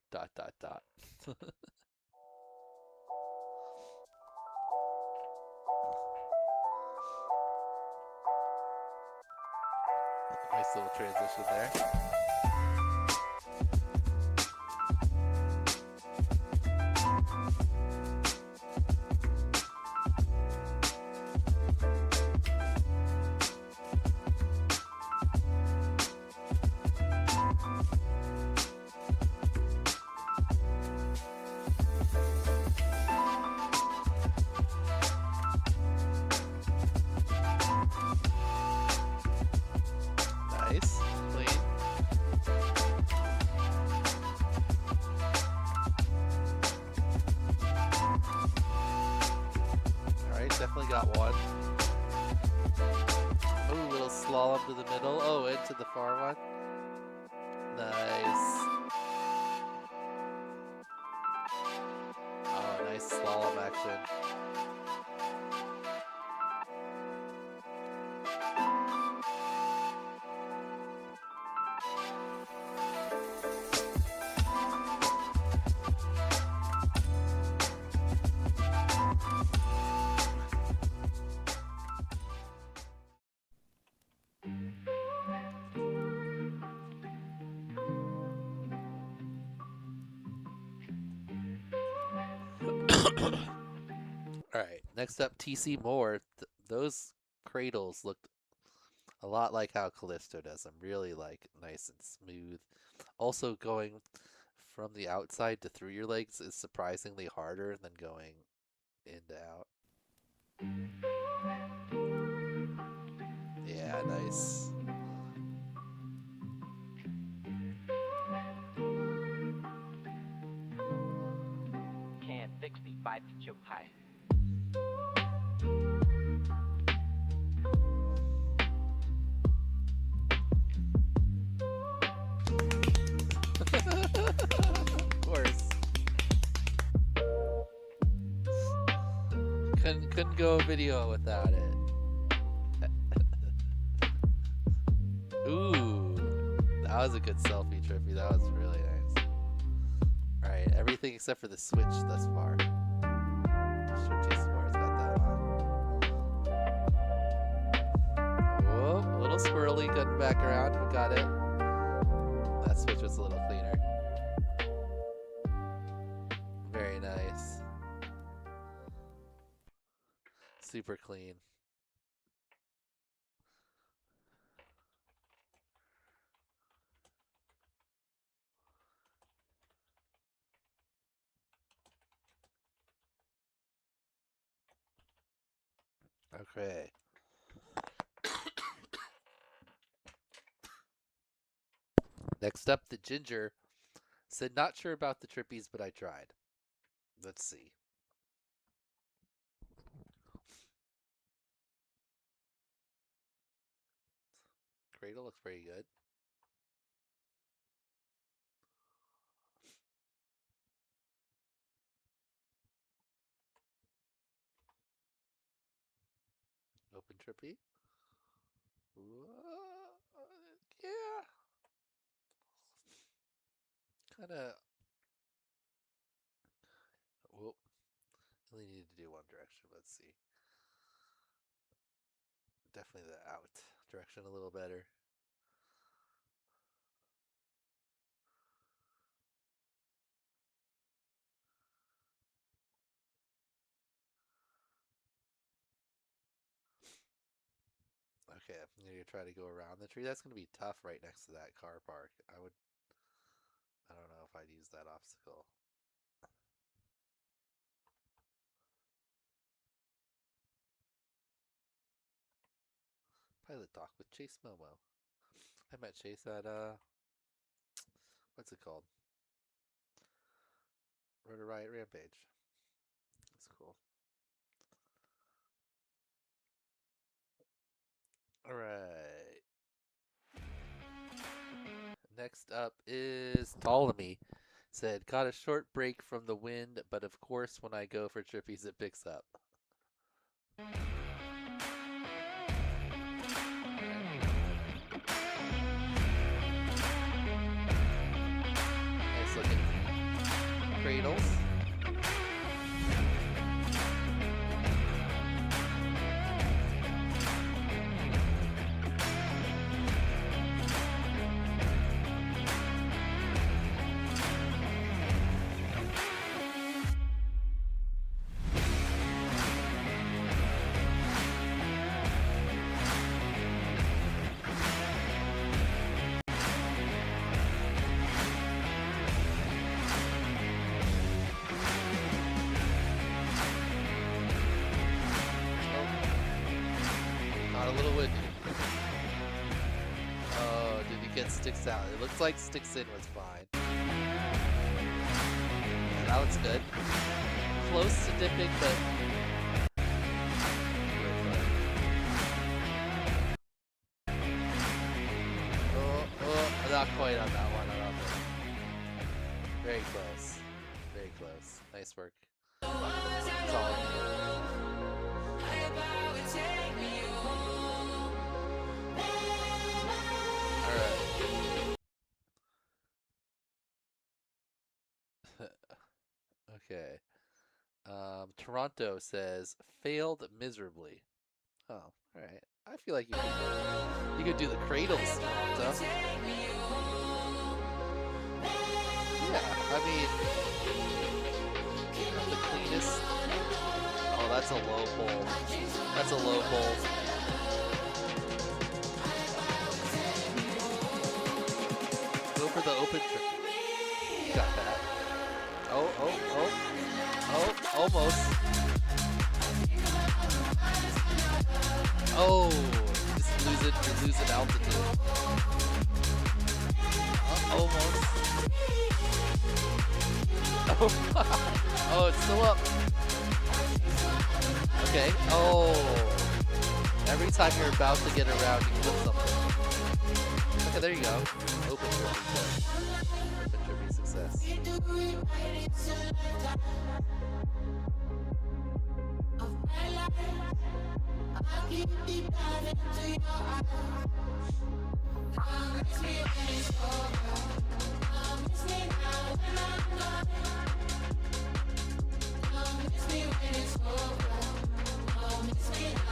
Nice little transition there. Nice, clean. Alright, definitely got one. Ooh, little slalom to the middle. Oh, into the far one. Nice. Oh, nice slalom action. Alright, next up, TC Moore. Those cradles looked a lot like how Callisto does them. Really like nice and smooth. Also going from the outside to through your legs is surprisingly harder than going in to out. Yeah, nice. Can't fix me, 5 feet your high. Of course. Couldn't go a video without it. Ooh, that was a good selfie, Trippy. That was really nice. Alright, everything except for the switch thus far. Sure, Jason Moore's got that on. Whoa, a little squirrely, cutting back around. We got it. That switch was a little cleaner. Very nice. Super clean. Okay. Next up, the Ginger said, not sure about the Trippies, but I tried. Let's see. Cradle looks pretty good. Open Trippy. Yeah. Kind of. Whoop. Only needed to do one direction. Let's see. Definitely the out direction a little better. Okay, I'm gonna try to go around the tree. That's gonna be tough right next to that car park. I don't know if I'd use that obstacle. Pilot talk with Chase Momo. I met Chase at what's it called? Rotor Riot Rampage. That's cool. Alright. Next up is Ptolemy. Said, got a short break from the wind, but of course when I go for Trippies it picks up. Nice looking cradles. Sticks out. It looks like sticks in was fine. Yeah, that looks good. Close to dipping, but not quite on that one. I don't think. Very close. Very close. Nice work. Solid. Okay. Toronto says failed miserably. Oh, all right. I feel like you could do the cradles, Toronto. Yeah, I mean, not the cleanest that's a low pull. That's a low pull. Go for the open trick. You got that. Oh, oh, oh. Oh, almost. Oh, you're losing altitude. Almost. Oh, it's still up. Okay. Oh. Every time you're about to get around, you flip something. Okay, there you go. Open trippy. Open trippy success.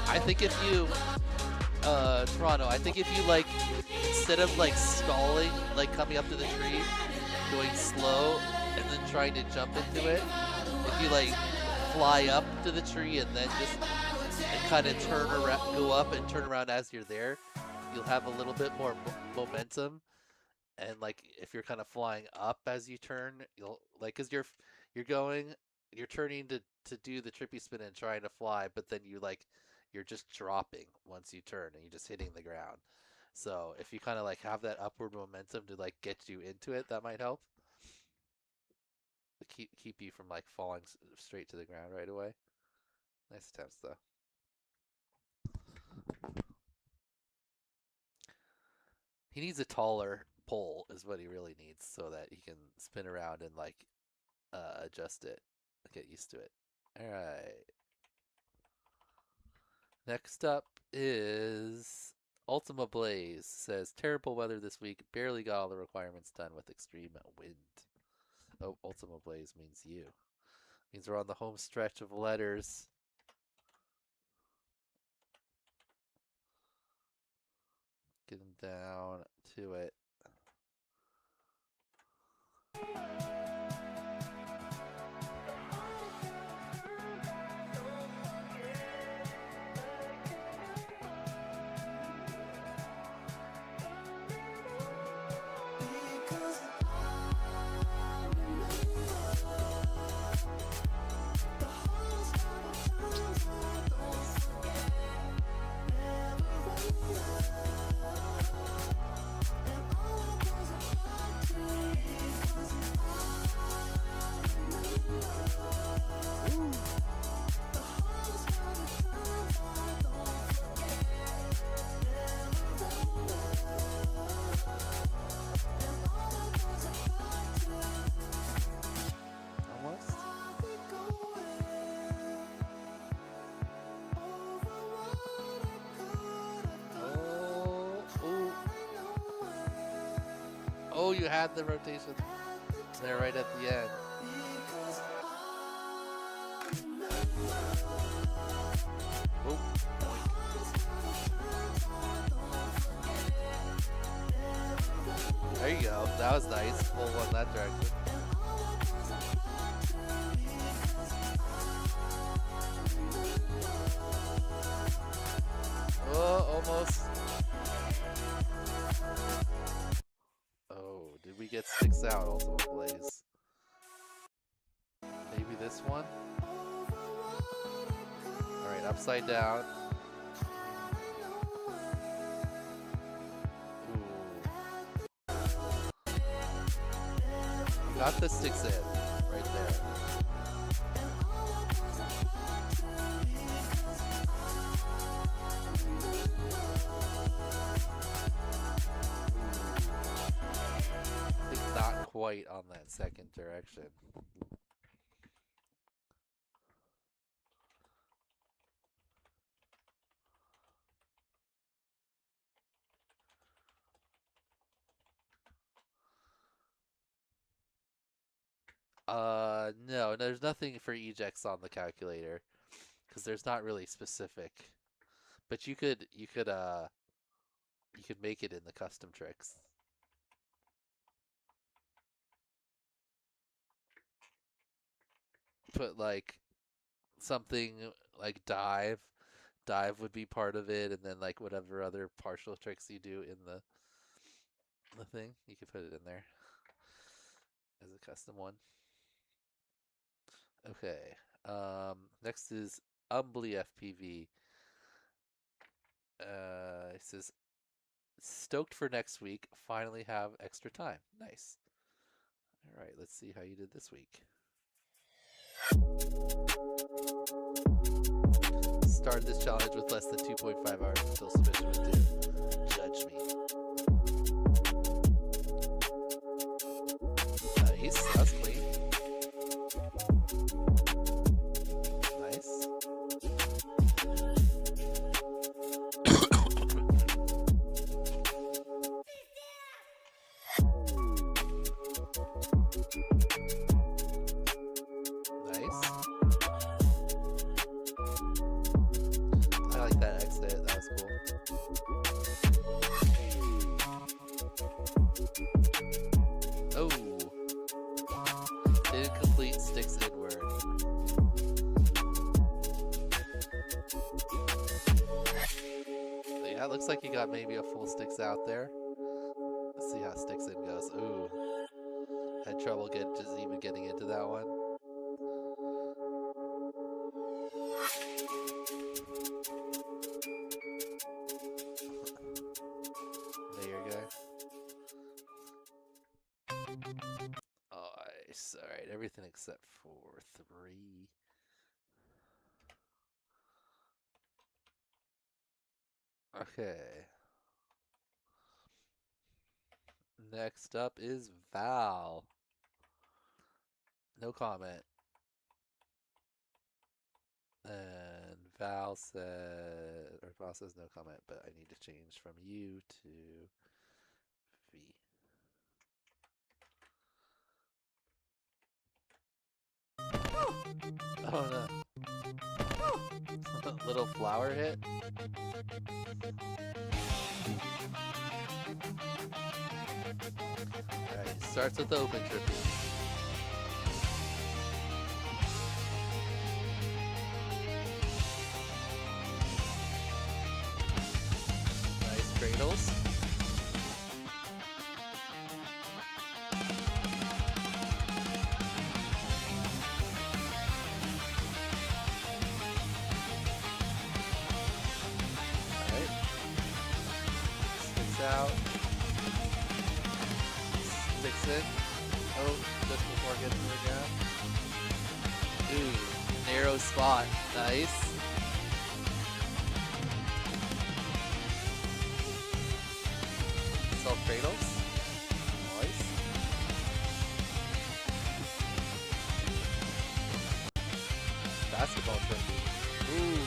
I think if you, Toronto, I think if you like, instead of like stalling, like coming up to the tree, going slow, and then trying to jump into it, if you like fly up to the tree and then just kind of turn around, go up and turn around as you're there, you'll have a little bit more momentum. And like if you're kind of flying up as you turn, you'll like, cause you're turning to do the trippy spin and trying to fly, but then you're just dropping once you turn and you're just hitting the ground. So if you kind of like have that upward momentum to like get you into it, that might help. Keep you from like falling straight to the ground right away. Nice attempts though. He needs a taller pole is what he really needs so that he can spin around and like adjust it, get used to it. All right. Next up is Ultima Blaze. Says terrible weather this week. Barely got all the requirements done with extreme wind. Oh, Ultima Blaze means you. Means we're on the home stretch of letters. Getting down to it. Oh, you had the rotation there right at the end. Oh. There you go. That was nice. Pull one that direction. Oh, almost. Oh, did we get sticks out, Ultima Blaze? Maybe this one? Alright, upside down. Ooh. Got the sticks in, right there. Not quite on that second direction. No, there's nothing for ejects on the calculator because there's not really specific. But you could make it in the custom tricks. Put like something like dive. Dive would be part of it, and then like whatever other partial tricks you do in the thing, you could put it in there as a custom one. Okay. Next is Umbly FPV. It says, stoked for next week. Finally have extra time. Nice. All right, let's see how you did this week. Started this challenge with less than 2.5 hours until submission was due. Judge me. Nice. That's clean. Nice. I like that exit. That was cool. Oh. Didn't complete sticks inward. Yeah, it looks like you got maybe a full sticks out there. Let's see how sticks in goes. Ooh. Had trouble even getting into that one. There you go. Nice. Alright, everything except for 3. Okay. Next up is Val. No comment. And Val says no comment, but I need to change from U to V. Oh no. Little flower hit. Alright, starts with the open trippy. Nice cradles. Out. Sticks in. Oh, just before getting to the ground. Ooh, narrow spot. Nice. Self cradles. Nice. Basketball trick. Ooh,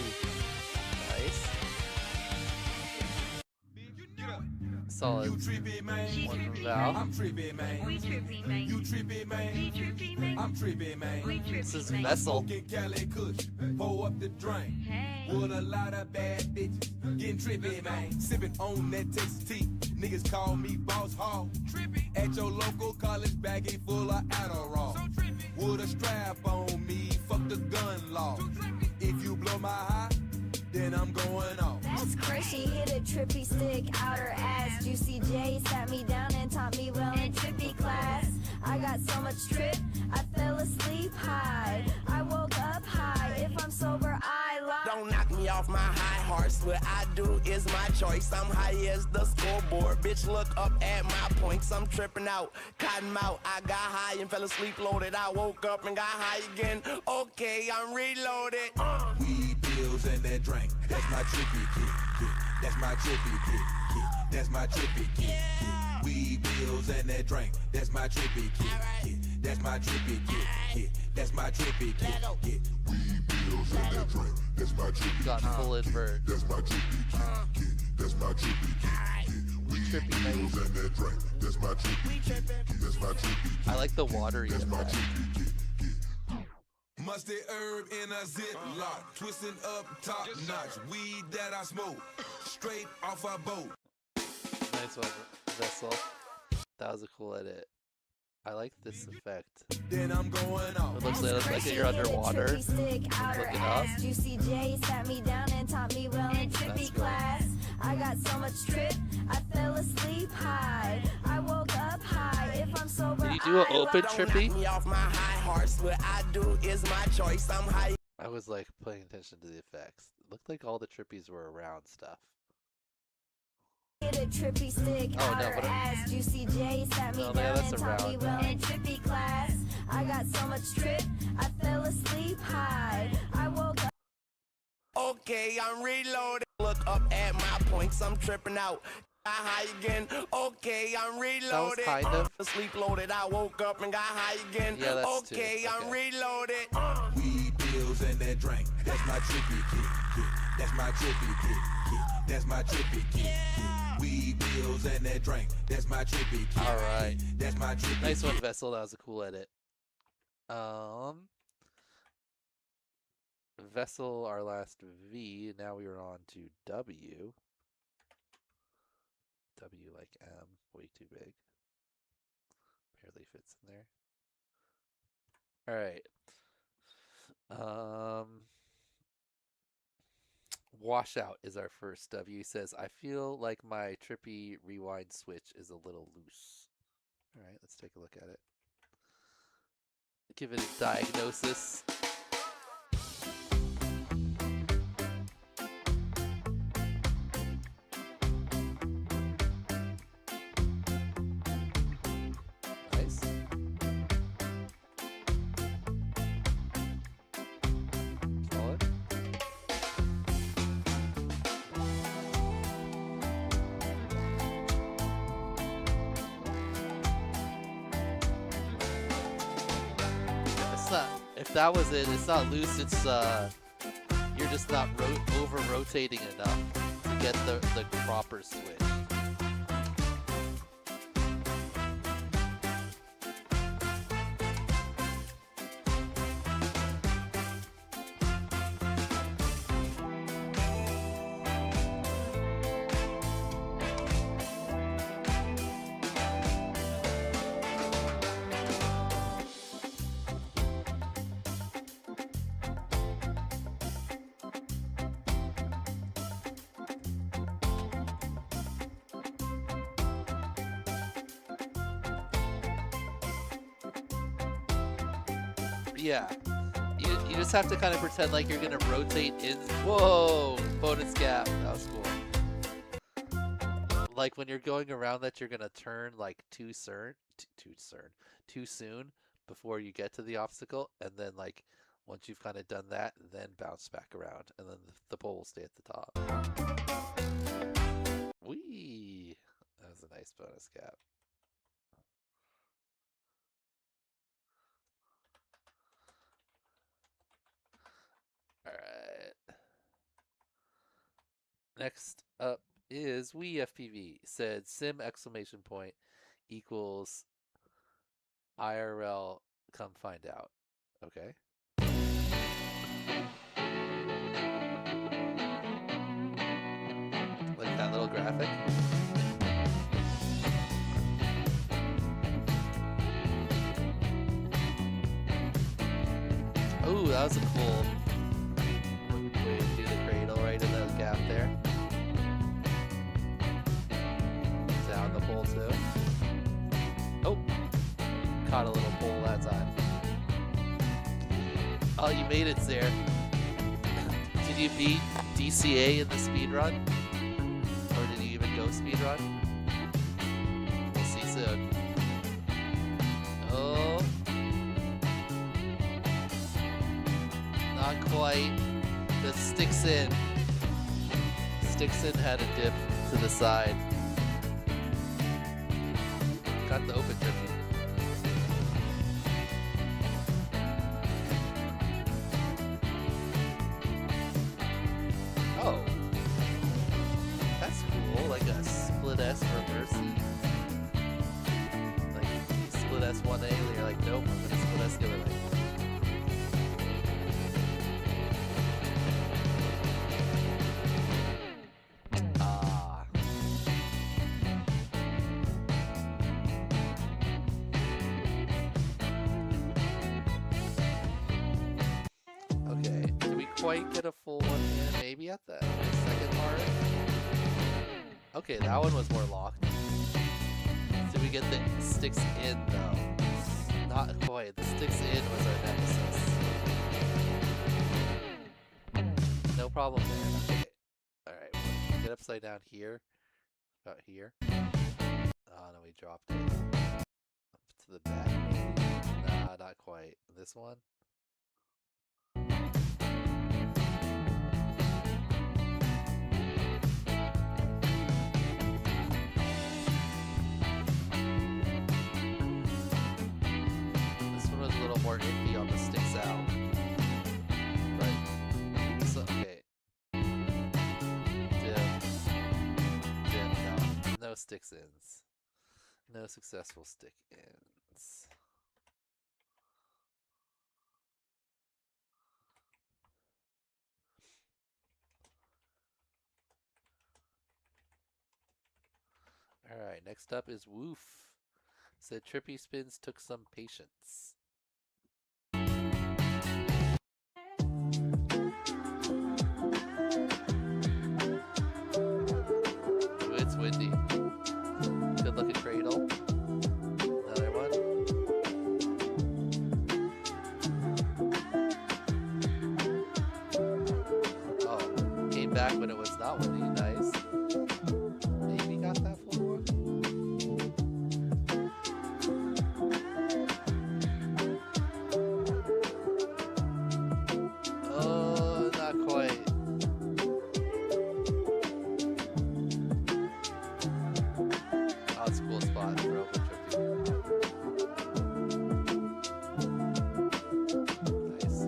nice. Solid. One from Val. I'm trippy, man. We trippy, man. You trippy, man. We trippy, man. I'm trippy, man. We trippy, this is Vessel. Cali Kush, pour up the drink. With a lot of bad bitches, getting trippy, man. Sipping on that Texas tea. Niggas call me Boss Hall. Trippy. At your local college baggie full of Adderall. So trippy. With a strap on me, fuck the gun law. So if you blow my high, then I'm going off. That's crazy, hit a trippy stick, outer ass. Juicy J sat me down and taught me well in trippy class. I got so much trip, I fell asleep high. I woke up high, if I'm sober, I lie. Don't knock me off my high horse, what I do is my choice. I'm high as the scoreboard, bitch look up at my points. I'm tripping out, cotton mouth, I got high and fell asleep loaded. I woke up and got high again, okay, I'm reloaded. Weed, pills, and that drink, that's my trippy kid. That's my trippy kid. That's my trippy kid. Weed, pills, and that drink, that's my trippy kid. That's my trippy kid. That's my trippy kid. Weed, pills, and that drink, that's my trippy kid. Got full invert. That's my trippy kid. That's my trippy kid. Weed, pills, and that drink, that's my trippy kid. That's my trippy kid. I like the watery. That's my trippy kid. Mustard herb in a ziploc, twisting up top notch. Weed that I smoke, straight off a boat. Nice one, Vessel. That was a cool edit. I like this effect. Then I'm going off. It looks like you're underwater. Looking up. UCJ sat me down and taught me well in trippy class. I got so much trip, I fell asleep high. I woke up high. If I'm sober, Did you do an open trippy? Knock me off my high horse. What I do is my choice. I'm high. I was like paying attention to the effects. It looked like all the trippies were around stuff. Get a trippy stick Oh, out no, her but ass. Juicy J sat me No, down that's and taught me around. well in trippy class. I got so much trip, I fell asleep high. I woke up. Okay, I'm reloaded. Look up at my points. I'm tripping out. Got high again. Okay, I'm reloaded. kind of. Sleep loaded. I woke up and got high again. Yeah, that's two. okay, I'm Okay. reloaded. Weed pills and that drink. That's my trippy kid. That's my trippy kid. That's my trippy kid. Weed pills and that drink. That's my trippy kid. All right. That's my trippy Nice one, kid. Vessel. That was a cool edit. Vessel, our last V. Now we are on to W. W like M. Way too big. Barely fits in there. All right. Washout is our first W. Says, I feel like my trippy rewind switch is a little loose. All right, let's take a look at it. Give it a diagnosis. Nice. Solid. It's not, if that was it, it's not loose, it's you're just not over rotating enough to get the proper switch. Yeah. You just have to kind of pretend like you're going to rotate in. Whoa! Bonus gap. That was cool. Like when you're going around that, you're going to turn like too soon before you get to the obstacle. And then like once you've kind of done that, then bounce back around. And then the pole will stay at the top. Whee! That was a nice bonus gap. Alright. Next up is We FPV. Said sim exclamation point equals IRL come find out. Okay. Like that little graphic. Ooh, that was a cool way to do the cradle right in the gap there. Down the pole too. Oh, caught a little pole that time. Oh, you made it, Zare. Did you beat DCA in the speedrun? Or did you even go speedrun? We'll see soon. Oh. Not quite. The sticks in. Sticks in had a dip to the side. Got the open dip. Oh. That's cool. Like a split S reverse. Like you split S 1A and you're like, nope, I'm gonna split S the other way. quite get a full one in, maybe at the second part. Okay, that one was more locked. Did we get the sticks in though? Not quite. The sticks in was our nemesis. No problem there. Okay. Alright, we'll get upside down here. About here. Oh no, we dropped it. Up to the back maybe. Nah, not quite. This one? This one was a little more iffy on the sticks out. But, so, okay. No sticks ins. No successful stick ins. Alright, next up is Woof. Said Trippy spins took some patience. Ooh, it's windy. Good looking cradle. Another one. Oh, came back when it was not windy. Nice. Maybe got that full one. Oh, not quite. Oh, it's a cool spot for open trippy. Nice.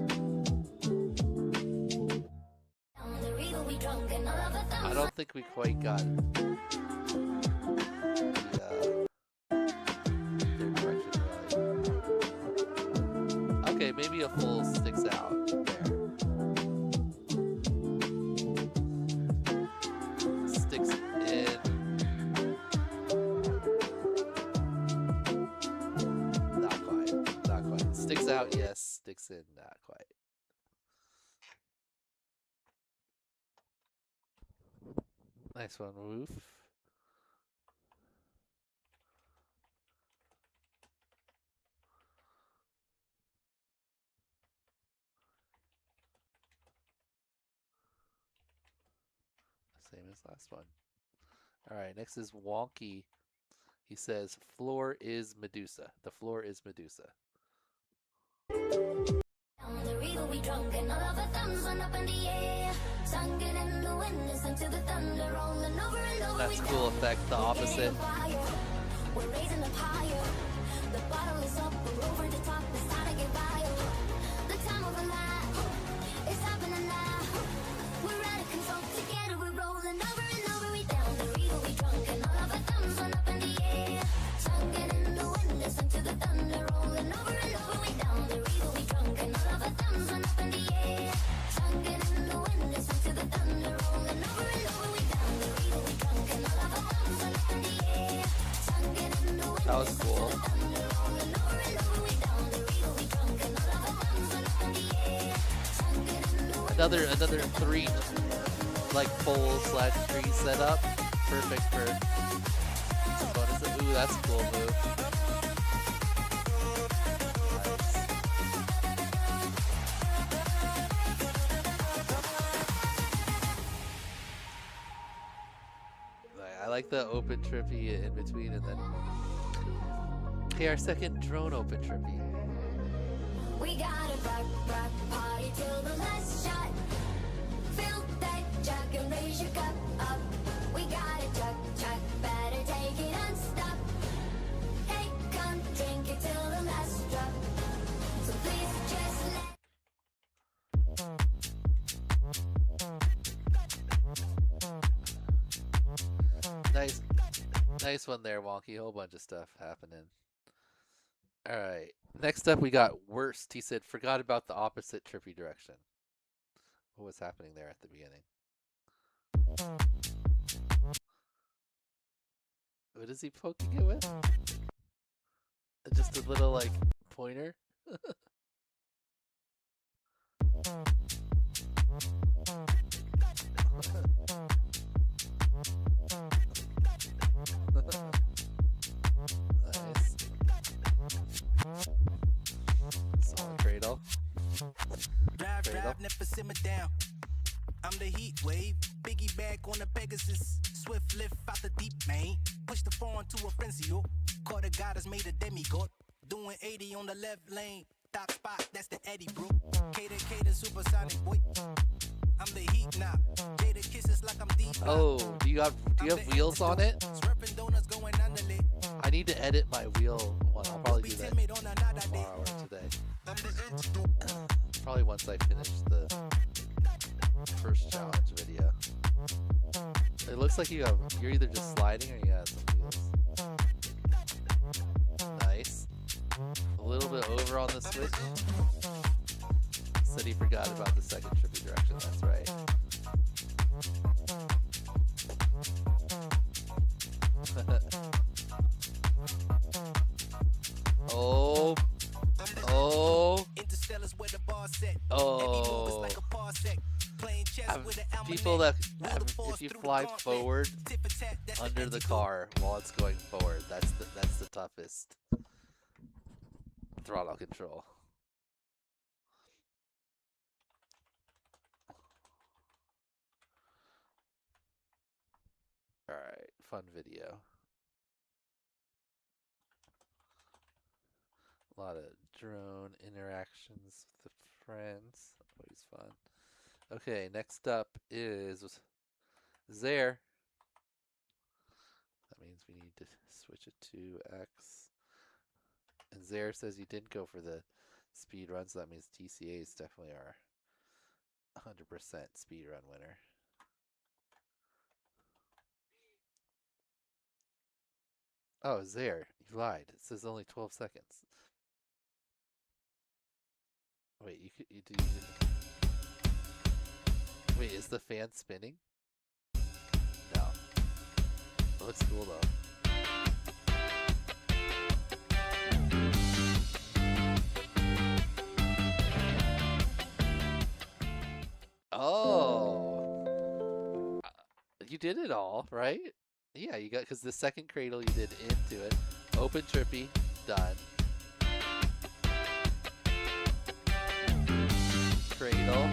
I don't think we quite got the third direction right. Okay, maybe a full sticks out there. Sticks in. Not quite. Not quite. Sticks out, yes. Sticks in, not quite. Nice one, Woof. Same as last one. Alright, next is Wonky. He says, floor is Medusa. The floor is Medusa. On the river we drunk and all of our thumbs went up in the air. Sung it in the wind, listen to the thunder rolling over and over. That's cool effect, the opposite. We're raising up higher. The bottle is up, we're over the top, it's time to get viral. The time of our life is happening now. We're out of control, together we're rolling over and over. We down the river we drunk and all of our thumbs went up in the air. Sung it in the wind, listen to the thunder rolling over and over. We down the river we drunk and all of our thumbs went up in the air. Sung it in the wind, listen to the thunder rolling over and over. We down the river we drunk and all of our thumbs went up in the air. Sung it in the wind, That was cool. Another three like pole / tree setup. Perfect for bonuses. Ooh, that's a cool move. Nice. I like the open trippy in between and then. Okay, our second drone open trippy. We gotta rock party till the last shot. Fill that jug and raise your cup up. We gotta chuck, better take it unstop. Hey, come drink it till the last drop. So please just Nice one there, Wonky. Whole bunch of stuff happening. Alright. Next up we got Worst. He said, forgot about the opposite trippy direction. What was happening there at the beginning? What is he poking it with? Just a little, like, pointer? Drive, never simmer down. I'm the heat wave, biggie bag on the Pegasus, swift lift out the deep main, push the foreign to a frenzy, yo. Caught a goddess, made a demigod, doing 80 on the left lane, top spot, that's the Eddie, bro. Cater, supersonic, boy. I'm the heat now, Jada kisses like I'm deep. Oh, do you have wheels on it? Swerving donuts going underlay. I need to edit my wheel one. I'll probably do that tomorrow or today. Probably once I finish the first challenge video. It looks like you're either just sliding or you have some wheels. Nice. A little bit over on the switch. Said he forgot about the second trippy direction, that's right. Oh. Oh. Oh. People that if you fly forward under the car while it's going forward, that's the toughest throttle control. All right, fun video. A lot of drone interactions with the friends. Always fun. Okay, next up is Zaire. That means we need to switch it to X. And Zaire says you didn't go for the speed run, so that means TCAs definitely are 100% speed run winner. Oh, Zaire, you lied. It says only 12 seconds. Wait, you didn't. Wait, is the fan spinning? No. It looks cool though. Oh. You did it all, right? Yeah, you got, because the second cradle you did into it. Open trippy, done. Cradle.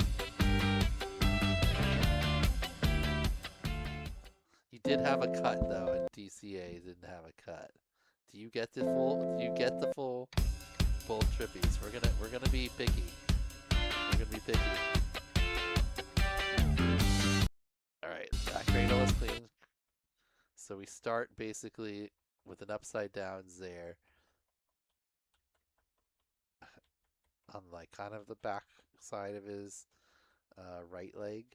You did have a cut though, and DCA didn't have a cut. Do you get the full? Do you get the full trippies? We're gonna be picky. We're gonna be picky. All right, that cradle is clean. So we start basically with an upside down Zaire on like kind of the back side of his right leg.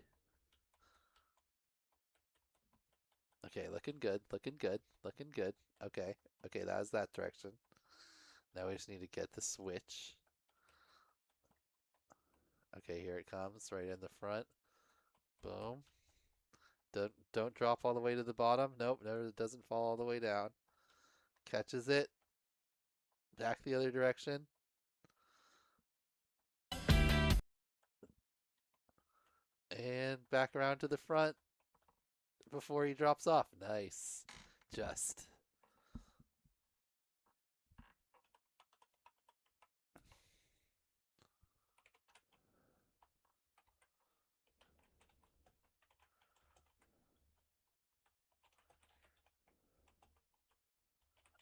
Okay, looking good, looking good, looking good. Okay, okay, that was that direction. Now we just need to get the switch. Okay, here it comes, right in the front. Boom. Don't drop all the way to the bottom. Nope, no, it doesn't fall all the way down. Catches it. Back the other direction. And back around to the front before he drops off. Nice. Just.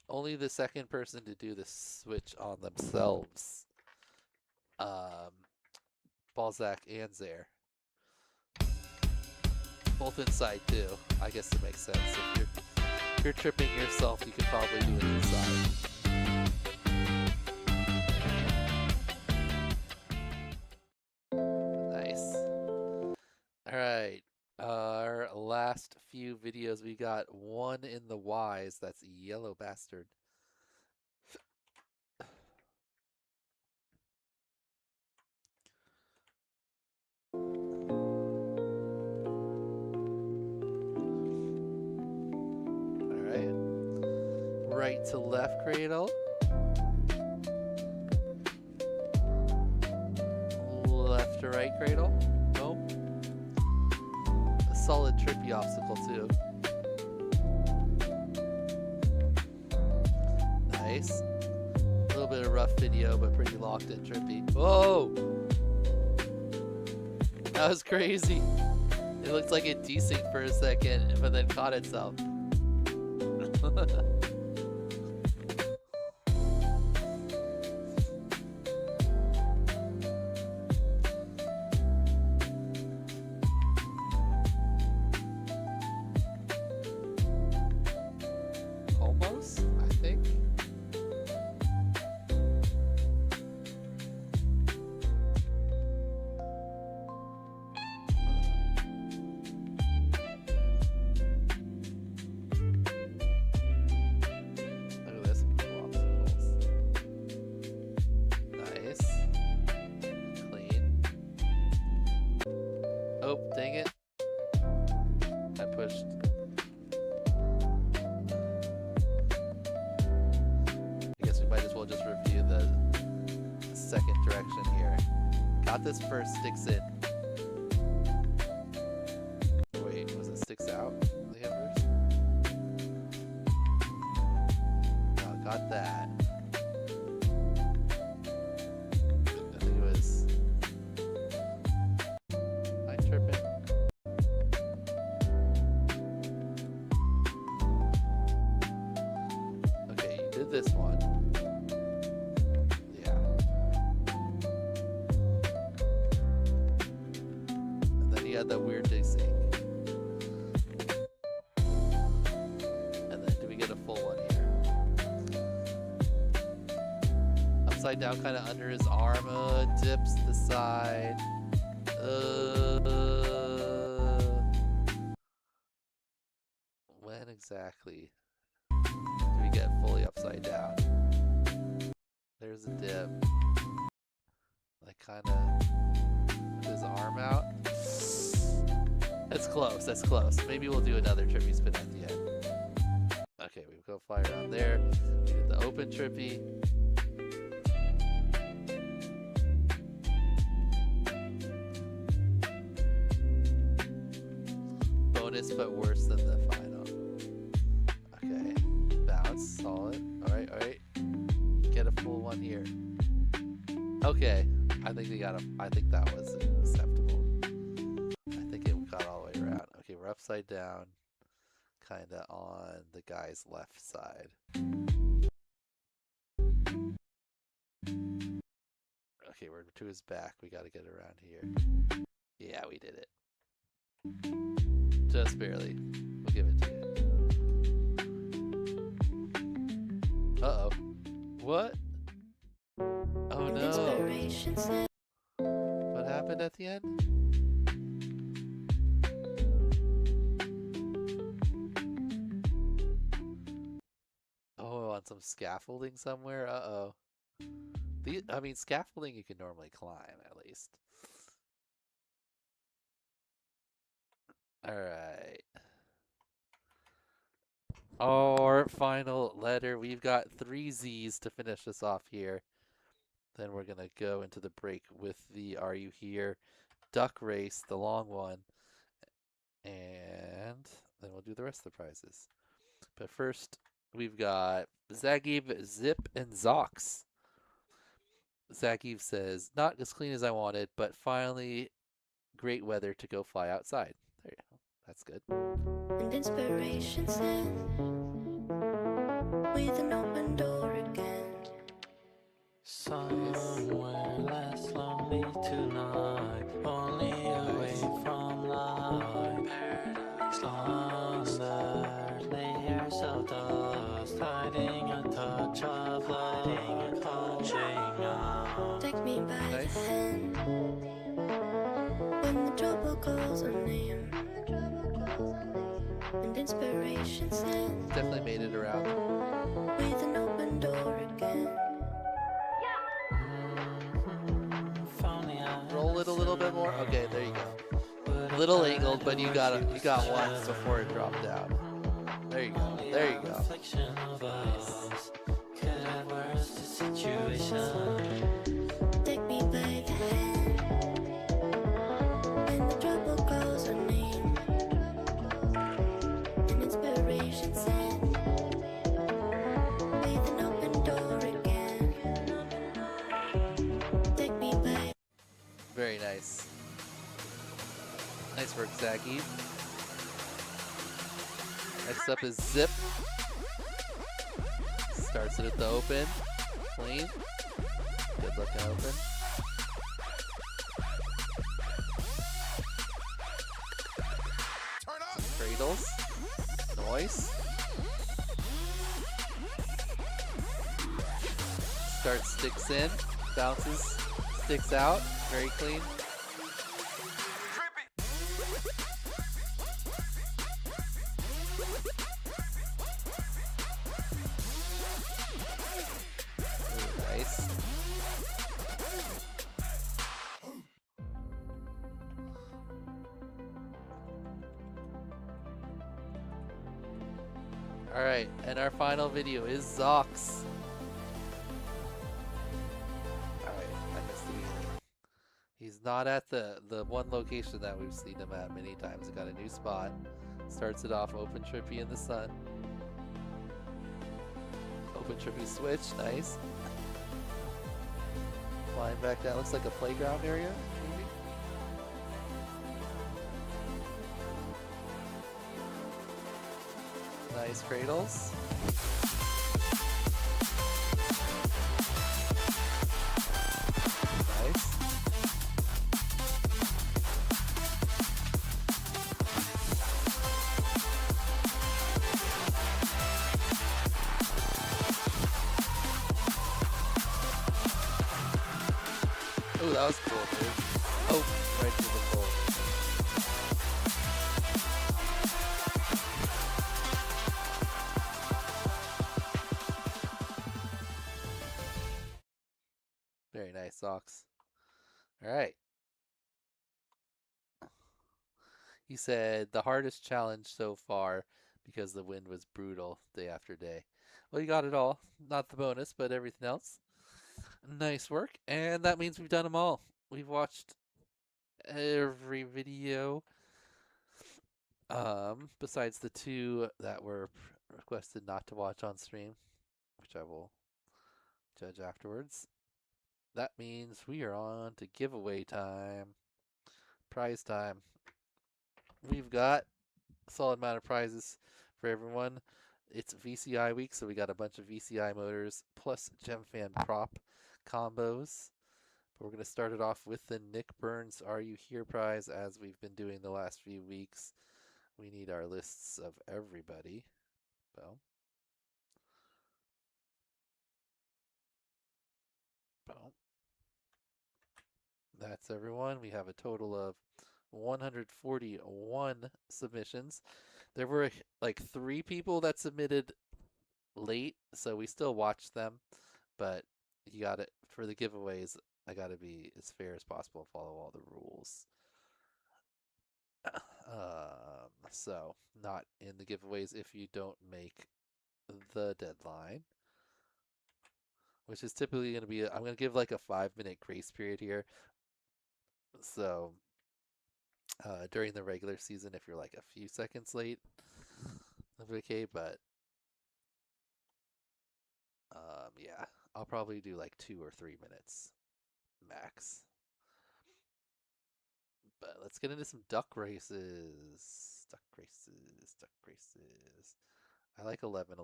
Only the second person to do the switch on themselves. Balzac and Zaire. Both inside too. I guess it makes sense. If you're tripping yourself, you could probably do it inside. Nice. Alright. Our last few videos, we got one in the Y's. That's a yellow bastard. Alright. Right to left cradle. Left to right cradle. Nope. A solid trippy obstacle too. Nice. A little bit of rough video, but pretty locked in trippy. Whoa! That was crazy. It looked like it desynced for a second, but then caught itself. Almost, I think. Look at this. Obstacles. Nice. Clean. Oh, dang it. I pushed. I guess we might as well just review the second direction here. Got this first, sticks in. Wait, was it sticks out? The first? No, got that. I think it was. Am I tripping? Okay, you did this one. Yeah. And then you had that weird desync. And then do we get a full one here? Upside down kind of under his arm, dips to the side. When exactly do we get fully upside down? There's a dip. Like kind of with his arm out. That's close, that's close. Maybe we'll do another trippy spin at the end. Okay, we go fly around there. We did the open trippy. Bonus, but worse than the final. Okay, bounce, solid. Alright, alright. Get a full one here. Okay, I think we got I think that was acceptable. I think it got all the way around. Okay, we're upside down, kinda on the guy's left side. Okay, we're to his back. We gotta get around here. Yeah, we did it. Just barely. We'll give it to you. Uh-oh. What? Oh no. What happened at the end? Oh, on some scaffolding somewhere? Uh-oh. I mean, scaffolding you can normally climb, at least. Alright. Our final letter. We've got 3 Z's to finish this off here. Then we're going to go into the break with the Are You Here duck race, the long one. And then we'll do the rest of the prizes. But first, we've got Zagiv, Zip, and Zox. Zagiv says, not as clean as I wanted, but finally great weather to go fly outside. There you go. That's good. And inspiration said, with an open door again. Somewhere less lonely tonight, only away from light. Under layers of dust, hiding a touch of lighting, holding out. Take me by the hand when the trouble calls her name. And inspiration said, definitely made it around. with an open door again. Roll it a little bit more. Okay, there you go. A little angled, but you got one before it dropped down. There you go. There you go. Take me by the hand when the trouble calls her name. And inspiration said, with an open door again. Take me by. Very nice. Nice work, Zaggy. Next up is Zip. Starts it at the open. Clean. Good looking open. Cradles. Noise. Starts, sticks in. Bounces. Sticks out. Very clean. Nice. Alright, and our final video is Zox. Alright, I missed the beginning. He's not at the one location that we've seen him at many times. He got a new spot. Starts it off open Trippy in the sun. Open Trippy switch, nice. Flying back down, looks like a playground area, maybe? Nice cradles. Nice. Oh, that was cool, dude. Oh, right to the pole. Very nice, Socks. Alright. He said, the hardest challenge so far because the wind was brutal day after day. Well, you got it all. Not the bonus, but everything else. Nice work. And that means we've done them all. We've watched every video. Besides the two that were requested not to watch on stream, which I will judge afterwards. That means we are on to giveaway time. Prize time. We've got a solid amount of prizes for everyone. It's VCI week, so we got a bunch of VCI motors plus GemFan prop combos. But we're going to start it off with the Nick Burns Are You Here prize, as we've been doing the last few weeks. We need our lists of everybody. Boom. Boom. That's everyone. We have a total of 141 submissions. There were like 3 people that submitted late, so we still watched them, but you got it for the giveaways. I got to be as fair as possible and follow all the rules. So not in the giveaways if you don't make the deadline, which is typically going to be, I'm going to give like a 5-minute grace period here. So during the regular season, if you're like a few seconds late, that's okay, but yeah, I'll probably do like 2 or 3 minutes max. But let's get into some duck races. Duck races, duck races. I like 11-11.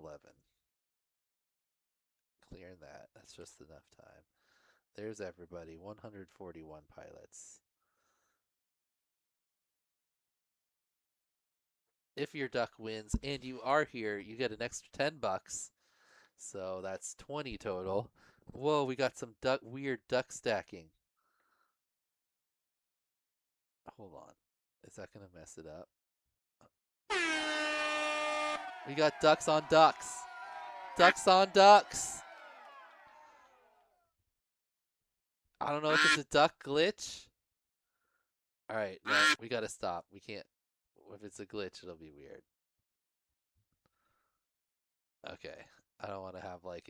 Clearing that. That's just enough time. There's everybody. 141 pilots. If your duck wins and you are here, you get an extra $10. So that's 20 total. Whoa, we got some weird duck stacking. Hold on. Is that going to mess it up? We got ducks on ducks. Ducks on ducks. I don't know if it's a duck glitch. Alright, no, we got to stop. We can't. If it's a glitch, it'll be weird. Okay. I don't want to have I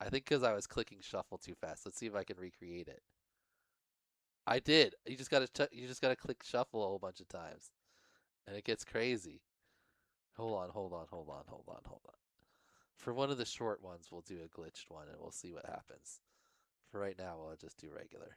think because I was clicking shuffle too fast. Let's see if I can recreate it. I did. You just gotta click shuffle a whole bunch of times, and it gets crazy. Hold on. For one of the short ones, we'll do a glitched one, and we'll see what happens. For right now, we'll just do regular.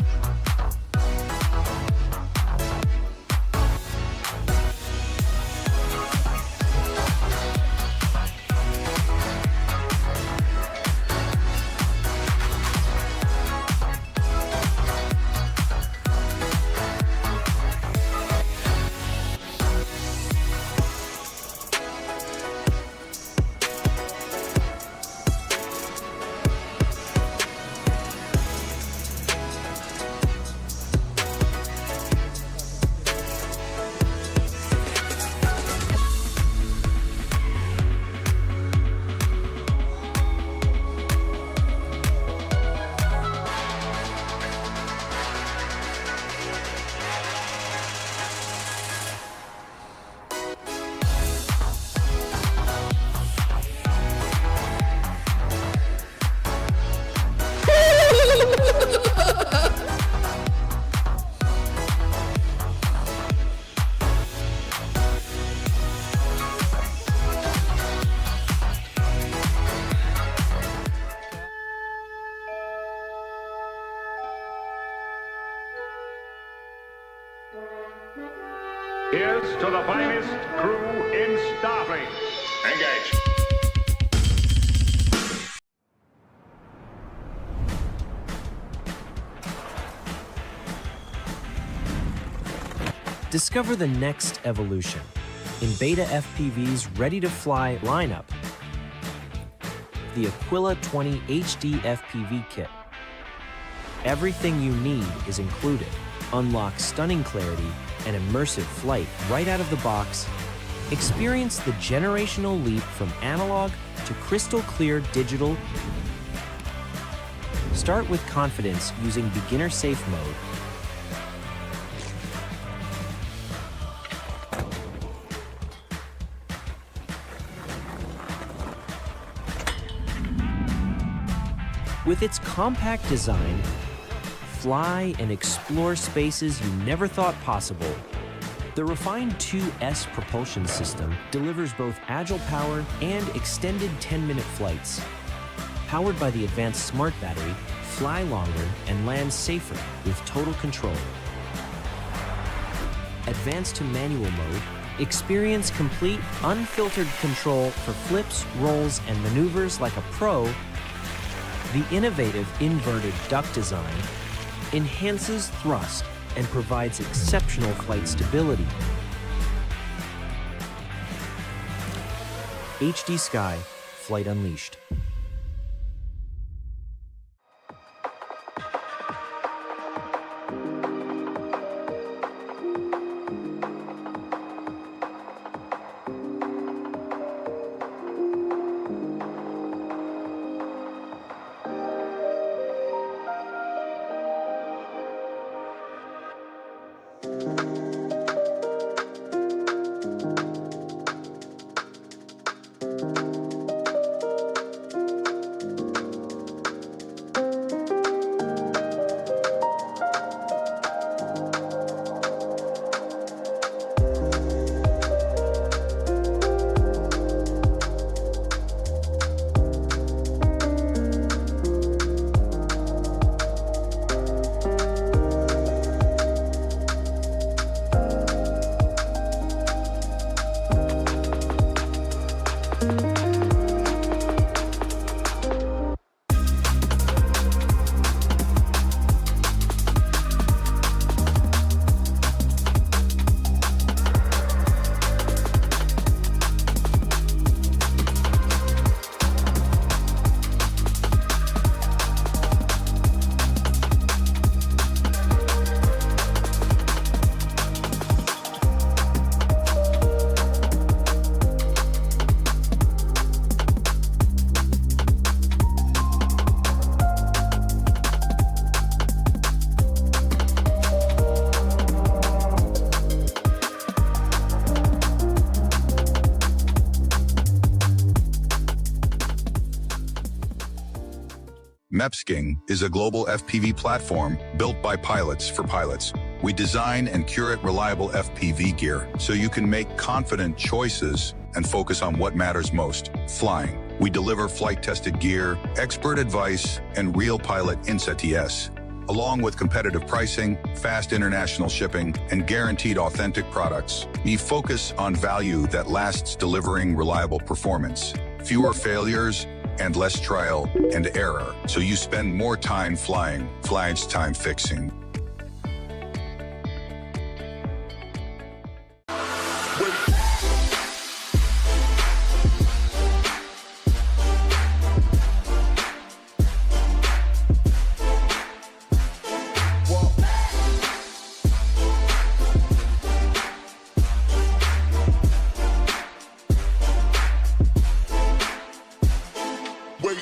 Here's to the finest crew in Starfleet. Engage. Discover the next evolution in Beta FPV's ready-to-fly lineup. The Aquila 20 HD FPV kit. Everything you need is included. Unlock stunning clarity and immersive flight right out of the box. Experience the generational leap from analog to crystal clear digital. Start with confidence using beginner safe mode. With its compact design, fly and explore spaces you never thought possible. The refined 2S propulsion system delivers both agile power and extended 10-minute flights. Powered by the advanced smart battery, fly longer and land safer with total control. Advanced to manual mode, experience complete, unfiltered control for flips, rolls, and maneuvers like a pro. The innovative inverted duct design enhances thrust and provides exceptional flight stability. HD Sky, Flight Unleashed. MEPSKing is a global FPV platform built by pilots for pilots. We design and curate reliable FPV gear so you can make confident choices and focus on what matters most, flying. We deliver flight-tested gear, expert advice, and real pilot insights, along with competitive pricing, fast international shipping, and guaranteed authentic products. We focus on value that lasts, delivering reliable performance, fewer failures, and less trial and error, so you spend more time flying, flights time fixing. Wait.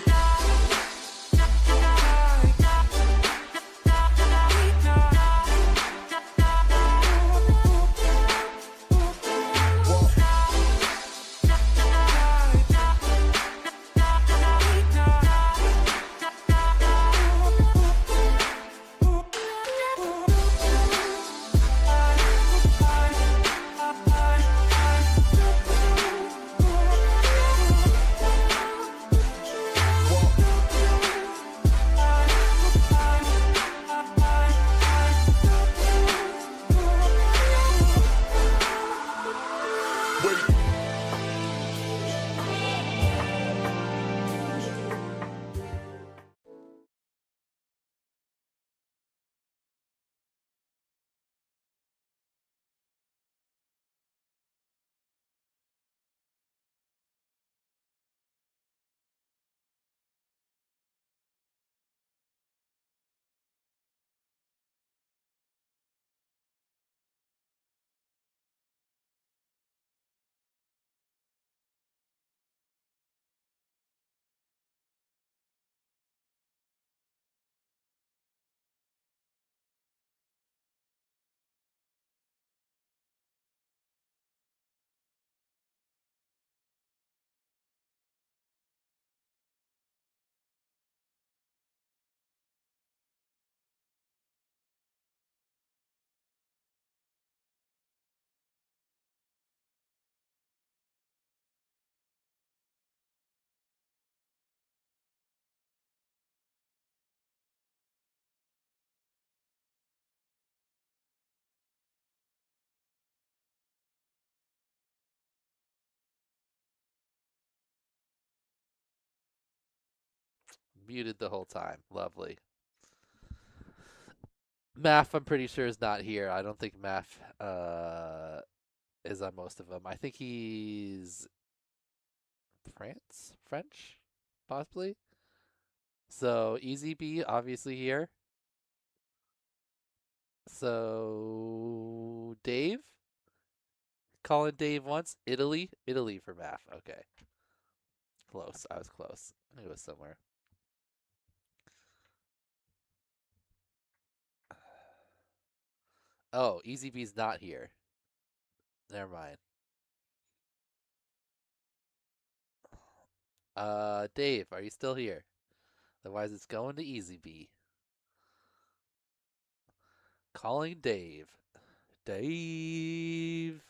Muted the whole time. Lovely. Math, I'm pretty sure, is not here. I don't think Math is on most of them. I think he's French, possibly. So Easy B, obviously here. So Dave? Calling Dave once. Italy for Math. Okay. Close. I was close. I knew it was somewhere. Oh, Easy B's not here. Never mind. Dave, are you still here? Otherwise, it's going to Easy B. Calling Dave. Dave.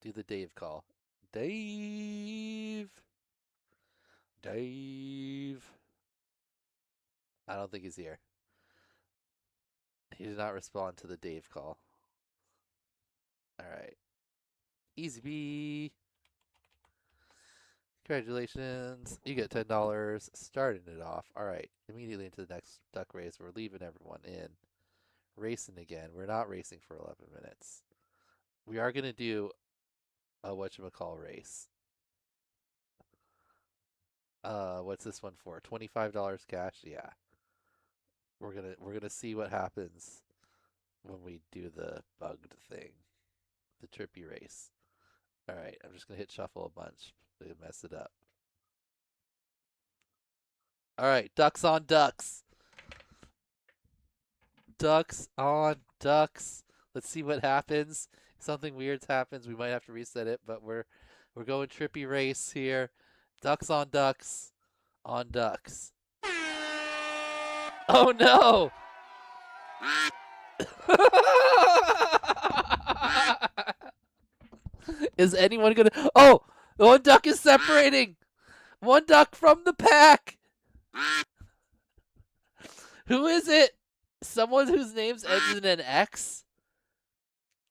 Do the Dave call. Dave. Dave. I don't think he's here. He did not respond to the Dave call. All right. Easy B. Congratulations. You get $10. Starting it off. All right. Immediately into the next duck race. We're leaving everyone in. Racing again. We're not racing for 11 minutes. We are going to do a whatchamacall race. What's this one for? $25 cash? Yeah. We're gonna see what happens when we do the bugged thing. The trippy race. Alright, I'm just gonna hit shuffle a bunch to mess it up. Alright, ducks on ducks. Ducks on ducks. Let's see what happens. If something weird happens, we might have to reset it, but we're going trippy race here. Ducks on ducks. On ducks. Oh no! Is anyone gonna... Oh! One duck is separating! One duck from the pack! Who is it? Someone whose name's ends in an X?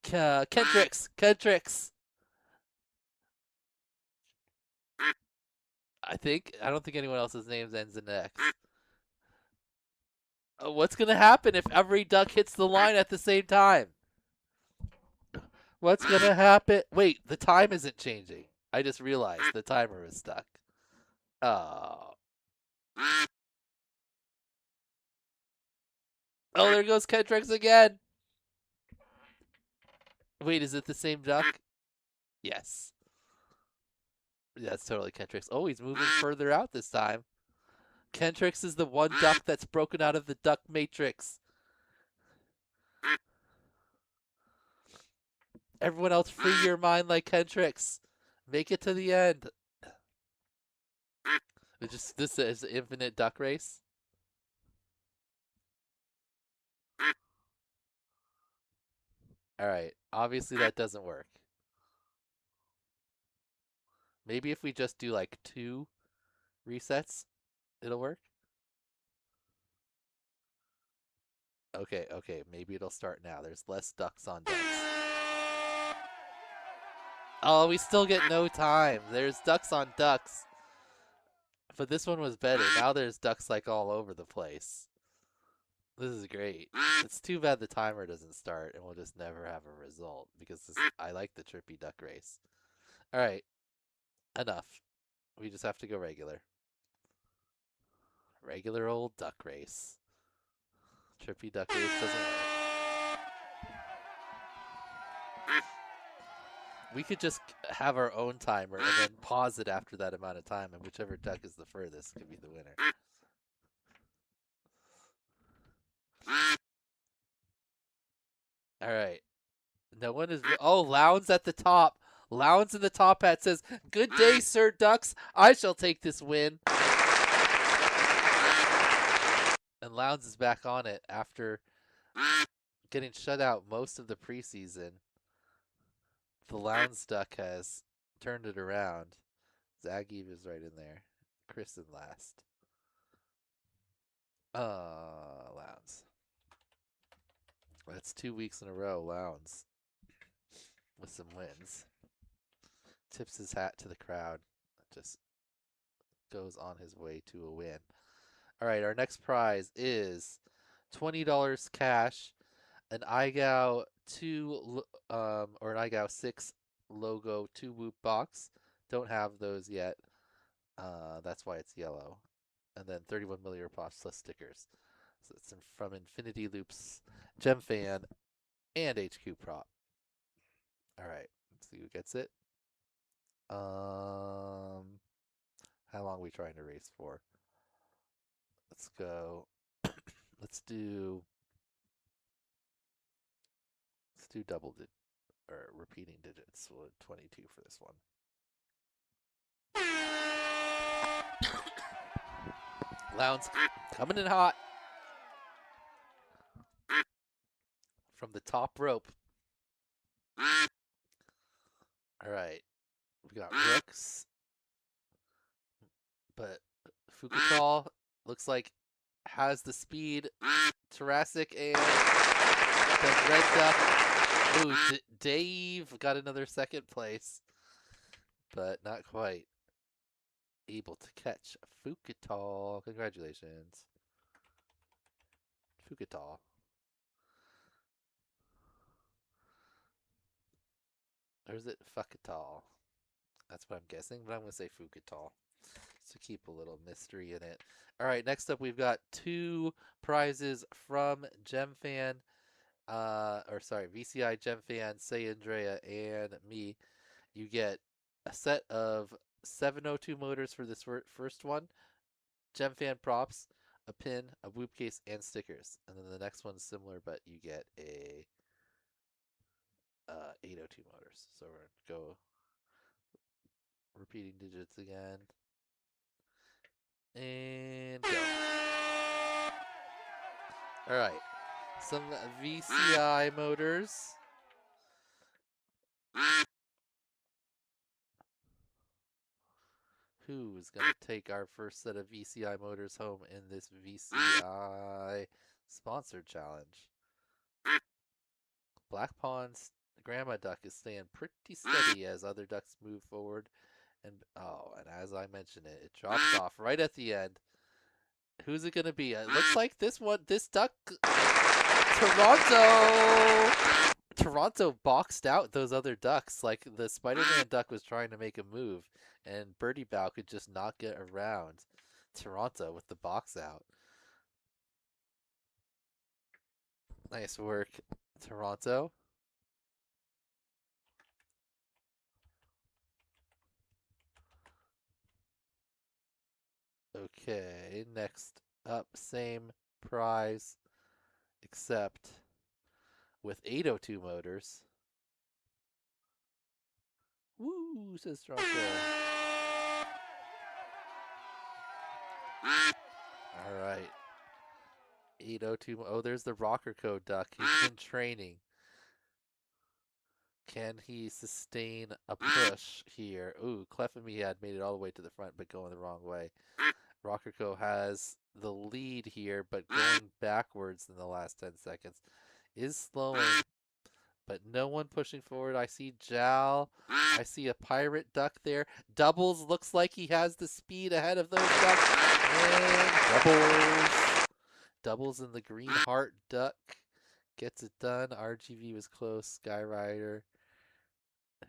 Kentrix. Kentrix. I don't think anyone else's name's ends in an X. What's gonna happen if every duck hits the line at the same time? What's gonna happen? Wait, the time isn't changing. I just realized the timer is stuck. Oh. Oh, there goes Kentrix again. Wait, is it the same duck? Yes. That's totally Kentrix. Oh, he's moving further out this time. Kentrix is the one duck that's broken out of the duck matrix. Everyone else, free your mind like Kentrix. Make it to the end. This is an infinite duck race. Alright, obviously that doesn't work. Maybe if we just do like 2 resets, it'll work. Okay, maybe it'll start now. There's less ducks on ducks. Oh, we still get no time. There's ducks on ducks. But this one was better. Now there's ducks like all over the place. This is great. It's too bad the timer doesn't start and we'll just never have a result because I like the trippy duck race. Alright. Enough. We just have to go regular. Regular old duck race. Trippy duck race doesn't work. We could just have our own timer and then pause it after that amount of time, and whichever duck is the furthest could be the winner. Alright. No one is... Oh, Lowndes at the top. Lowndes in the top hat says, "Good day, Sir Ducks. I shall take this win." And Lowndes is back on it after getting shut out most of the preseason. The Lowndes duck has turned it around. Zagiv is right in there. Chris in last. Lowndes. That's 2 weeks in a row, Lowndes. With some wins. Tips his hat to the crowd. Just goes on his way to a win. All right, our next prize is $20 cash, an IGOW2 or an IGOW6 logo 2 Whoop box. Don't have those yet. That's why it's yellow. And then 31 millimeter pops plus stickers. So it's from Infinity Loops, Gem Fan, and HQ Prop. All right, let's see who gets it. How long are we trying to race for? Let's go. let's do or repeating digits. We'll 22 for this one. Lounge coming in hot from the top rope. All right, we got Rooks, but Fukutal looks like has the speed. Jurassic and the Red Duck. Ooh, Dave got another second place, but not quite able to catch Fukutal. Congratulations, Fukutal. Or is it Fukutal? That's what I'm guessing, but I'm going to say Fukutal to keep a little mystery in it. All right, next up we've got 2 prizes from GemFan, VCI GemFan, Say Andrea, and me. You get a set of 702 motors for this first one, GemFan props, a pin, a whoop case, and stickers. And then the next one's similar, but you get a 802 motors. So we're going to go repeating digits again. And go. All right. Some VCI motors. Who is going to take our first set of VCI motors home in this VCI sponsored challenge? Black Pond's Grandma Duck is staying pretty steady as other ducks move forward. And as I mentioned it drops off right at the end. Who's it going to be? It looks like this duck, Toronto boxed out those other ducks. Like the Spider-Man duck was trying to make a move, and Birdie Bow could just not get around Toronto with the box out. Nice work, Toronto. Okay, next up, same prize, except with 802 motors. Woo, says Toronto. All right. 802. Oh, there's the rocker code duck. He's been training. Can he sustain a push here? Ooh, Clefamy had made it all the way to the front, but going the wrong way. Rockerco has the lead here, but going backwards in the last 10 seconds. Is slowing, but no one pushing forward. I see Jal. I see a pirate duck there. Doubles looks like he has the speed ahead of those ducks. And doubles. Doubles in the green heart duck. Gets it done. RGV was close. Skyrider.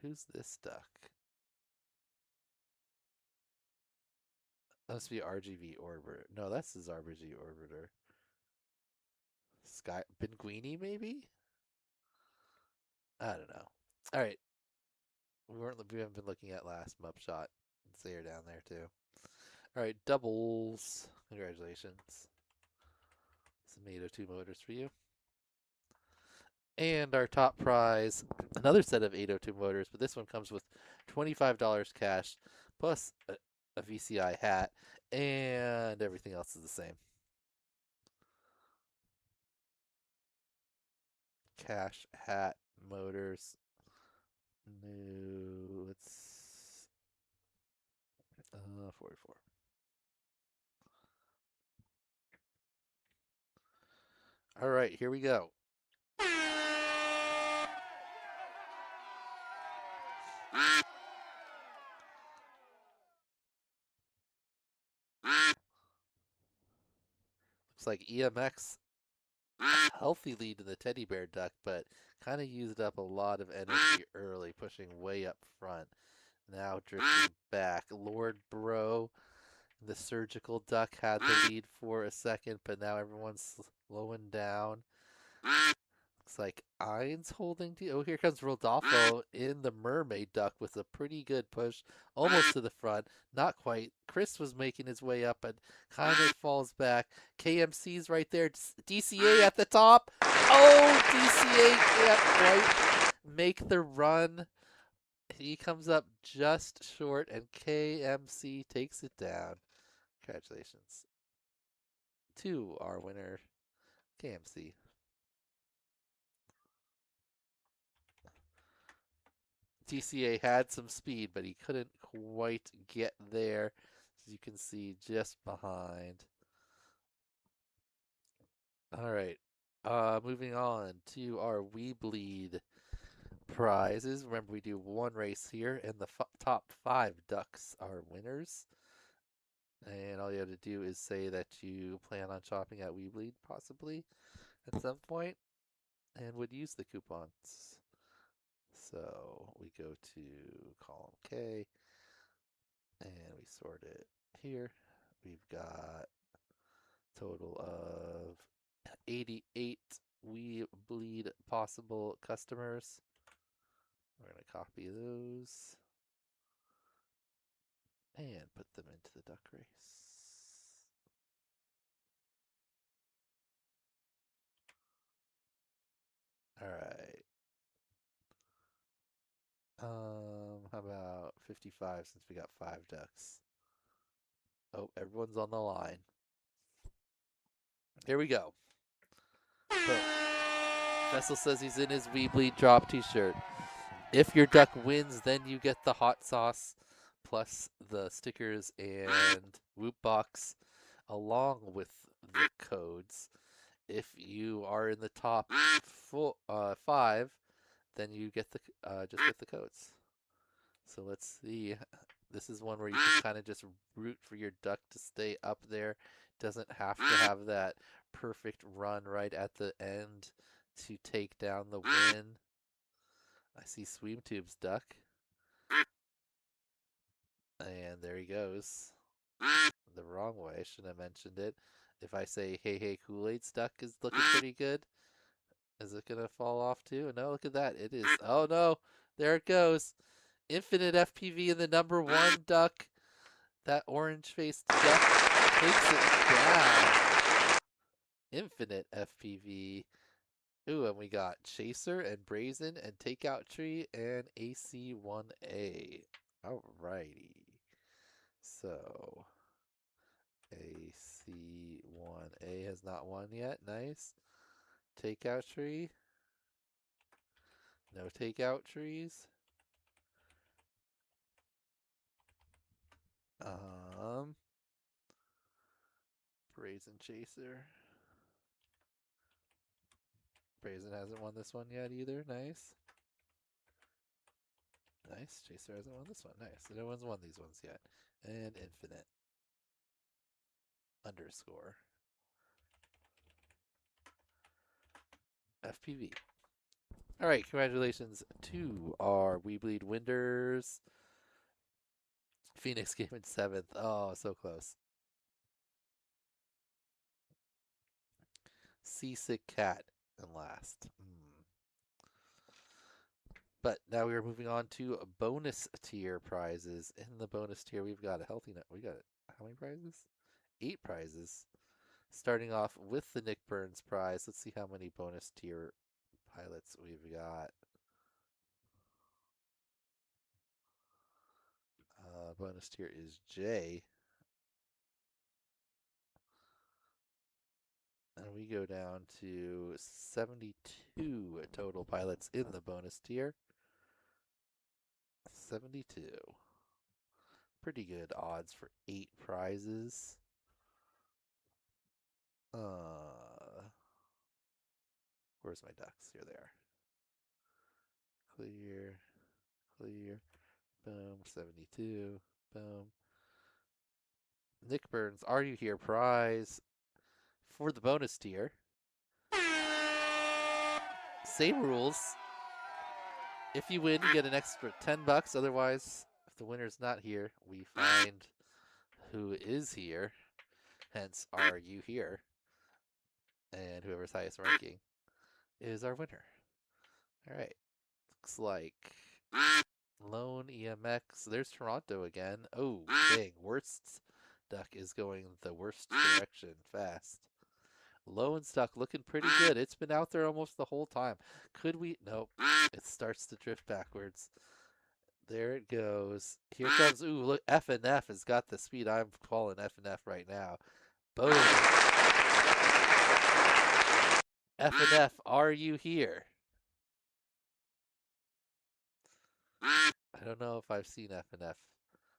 Who's this duck? That must be RGV Orbiter. No, that's his RGV Orbiter. Benguini, maybe? I don't know. All right. We haven't been looking at last Mup Shot. See her down there too. All right, doubles. Congratulations. Some 802 motors for you. And our top prize, another set of 802 motors, but this one comes with $25 cash plus a VCI hat, and everything else is the same. Cash, hat, motors. New, let's 44. All right, here we go. looks like EMX healthy lead in the teddy bear duck, but kind of used up a lot of energy early, pushing way up front. Now drifting back. Lord Bro, the surgical duck, had the lead for a second, but now everyone's slowing down. Looks like Ein's holding to. Oh, here comes Rodolfo in the mermaid duck with a pretty good push, almost to the front. Not quite. Chris was making his way up, but kind of falls back. KMC's right there. DCA at the top. Oh, DCA can't quite make the run. He comes up just short, and KMC takes it down. Congratulations to our winner, KMC. DCA had some speed, but he couldn't quite get there. As you can see, just behind. All right. Moving on to our We Bleed prizes. Remember, we do one race here, and the top 5 ducks are winners. And all you have to do is say that you plan on shopping at We Bleed, possibly, at some point, and would use the coupons. So we go to column K, and we sort it here. We've got total of 88 We Bleed possible customers. We're going to copy those and put them into the duck race. All right. How about 55 since we got 5 ducks? Oh, everyone's on the line. Here we go. Boom. Vessel says he's in his We Bleed drop t-shirt. If your duck wins, then you get the hot sauce plus the stickers and Whoop Box along with the codes. If you are in the top 5, then you get the just get the codes. So let's see. This is one where you can kind of just root for your duck to stay up there. Doesn't have to have that perfect run right at the end to take down the win. I see Sweemtube's duck. And there he goes. The wrong way. Should have mentioned it. If I say, hey, Kool-Aid's duck is looking pretty good. Is it going to fall off too? No, look at that. It is. Oh, no. There it goes. Infinite FPV in the number 1 duck. That orange-faced duck takes it down. Infinite FPV. Ooh, and we got Chaser and Brazen and Takeout Tree and AC1A. Alrighty. So, AC1A has not won yet. Nice. Takeout Tree. No Takeout Trees. Brazen Chaser. Brazen hasn't won this one yet either. Nice. Nice. Chaser hasn't won this one. Nice. No one's won these ones yet. And Infinite. Underscore. FPV. All right. Congratulations to our We Bleed winners. Phoenix came in 7th. Oh, so close. Seasick Cat in last. But now we are moving on to bonus tier prizes. In the bonus tier, we've got a healthy net. We got how many prizes? 8 prizes. Starting off with the Nick Burns prize. Let's see how many bonus tier pilots we've got. Bonus tier is J. And we go down to 72 total pilots in the bonus tier. 72. Pretty good odds for 8 prizes. Where's my ducks? Here they are. Clear. Clear. Boom. 72. Boom. Nick Burns, Are You Here prize. for the bonus tier. Same rules. If you win, you get an extra $10. Otherwise, if the winner's not here, we find who is here. Hence, are you here? And whoever's highest ranking is our winner. All right. Looks like Lone EMX. There's Toronto again. Oh, dang. Worst duck is going the worst direction fast. Lone Stuck looking pretty good. It's been out there almost the whole time. Could we? Nope. It starts to drift backwards. There it goes. Here comes. Ooh, look. F&F has got the speed. I'm calling F&F right now. Boom. F&F, are you here? I don't know if I've seen F&F.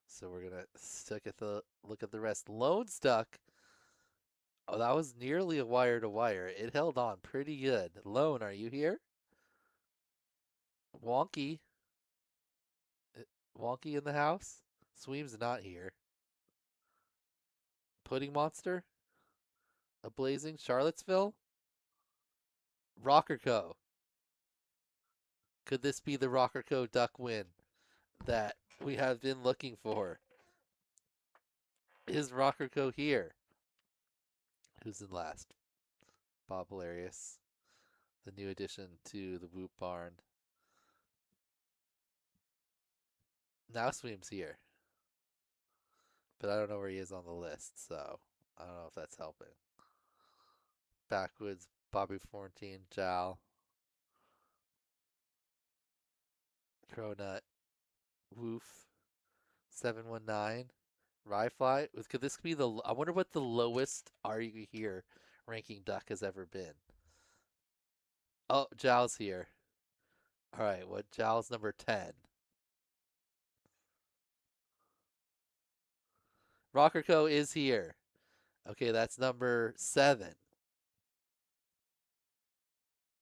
So we're going to look at the rest. Lone Stuck. Oh, that was nearly a wire to wire. It held on pretty good. Lone, are you here? Wonky. Wonky in the house? Sweem's not here. Pudding Monster? A Blazing? Charlottesville? Rocker Co. Could this be the Rocker Co. duck win that we have been looking for? Is Rocker Co. here? Who's in last? Bob Hilarious. The new addition to the Whoop Barn. Now Sweem's here. But I don't know where he is on the list, so I don't know if that's helping. Backwoods, Bobby Florentine, Jal, Cronut, Woof, 719, Ryfly. Could this be the? I wonder what the lowest Are You Here ranking duck has ever been. Oh, Jal's here. All right, what Jal's number 10? Rocker Co. is here. Okay, that's number 7.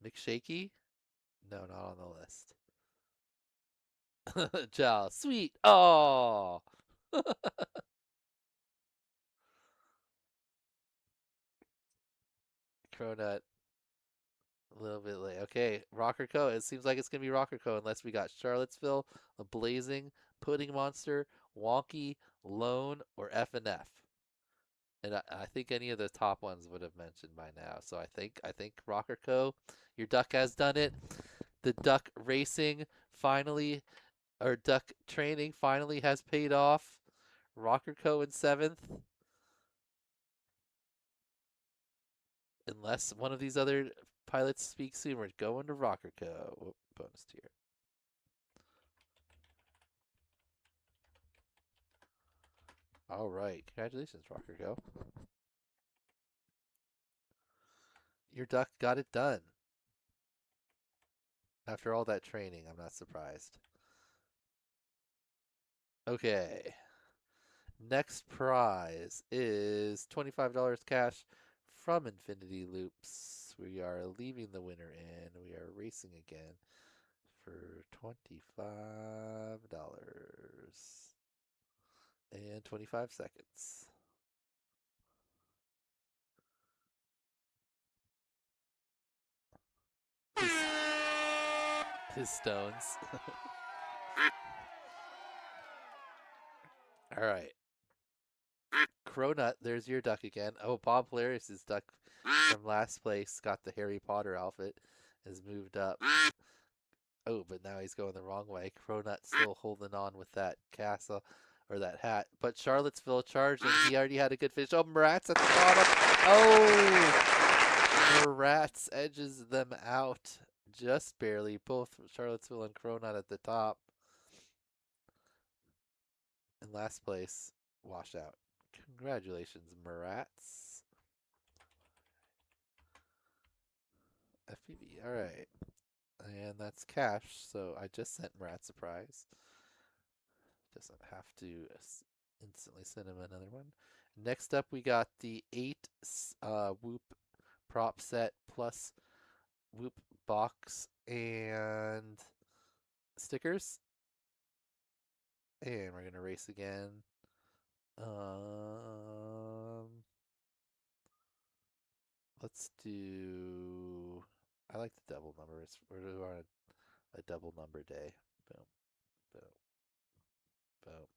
McShaky? No, not on the list. Jal, sweet. Oh. Cronut. A little bit late. Okay, Rocker Co. It seems like it's going to be Rocker Co. unless we got Charlottesville, a Blazing, Pudding Monster, Wonky, Lone, or F&F. And I think any of the top ones would have mentioned by now. So I think Rocker Co. Your duck has done it. The duck racing finally, or duck training finally has paid off. Rocker Co. in 7th. Unless one of these other pilots speaks soon, we're going to Rocker Co. Whoop, bonus tier. All right. Congratulations, Rocker Co. Your duck got it done. After all that training, I'm not surprised. Okay. Next prize is $25 cash from Infinity Loops. We are leaving the winner in. We are racing again for $25 and 25 seconds. His stones. All right. Cronut, there's your duck again. Oh, Bob Hilarious' duck from last place got the Harry Potter outfit, has moved up. Oh, but now he's going the wrong way. Cronut still holding on with that castle or that hat. But Charlottesville charging. He already had a good finish. Oh, Marat's at the bottom. Oh! Marat's edges them out just barely. Both Charlottesville and Cronut at the top. In last place, washout. Congratulations, Marats. FPV, alright. And that's cash, so I just sent Marat surprise. Doesn't have to instantly send him another one. Next up, we got the 8 Whoop prop set plus Whoop box and stickers. And we're going to race again. Let's do. I like the double numbers. We're on a double number day. Boom, boom, boom.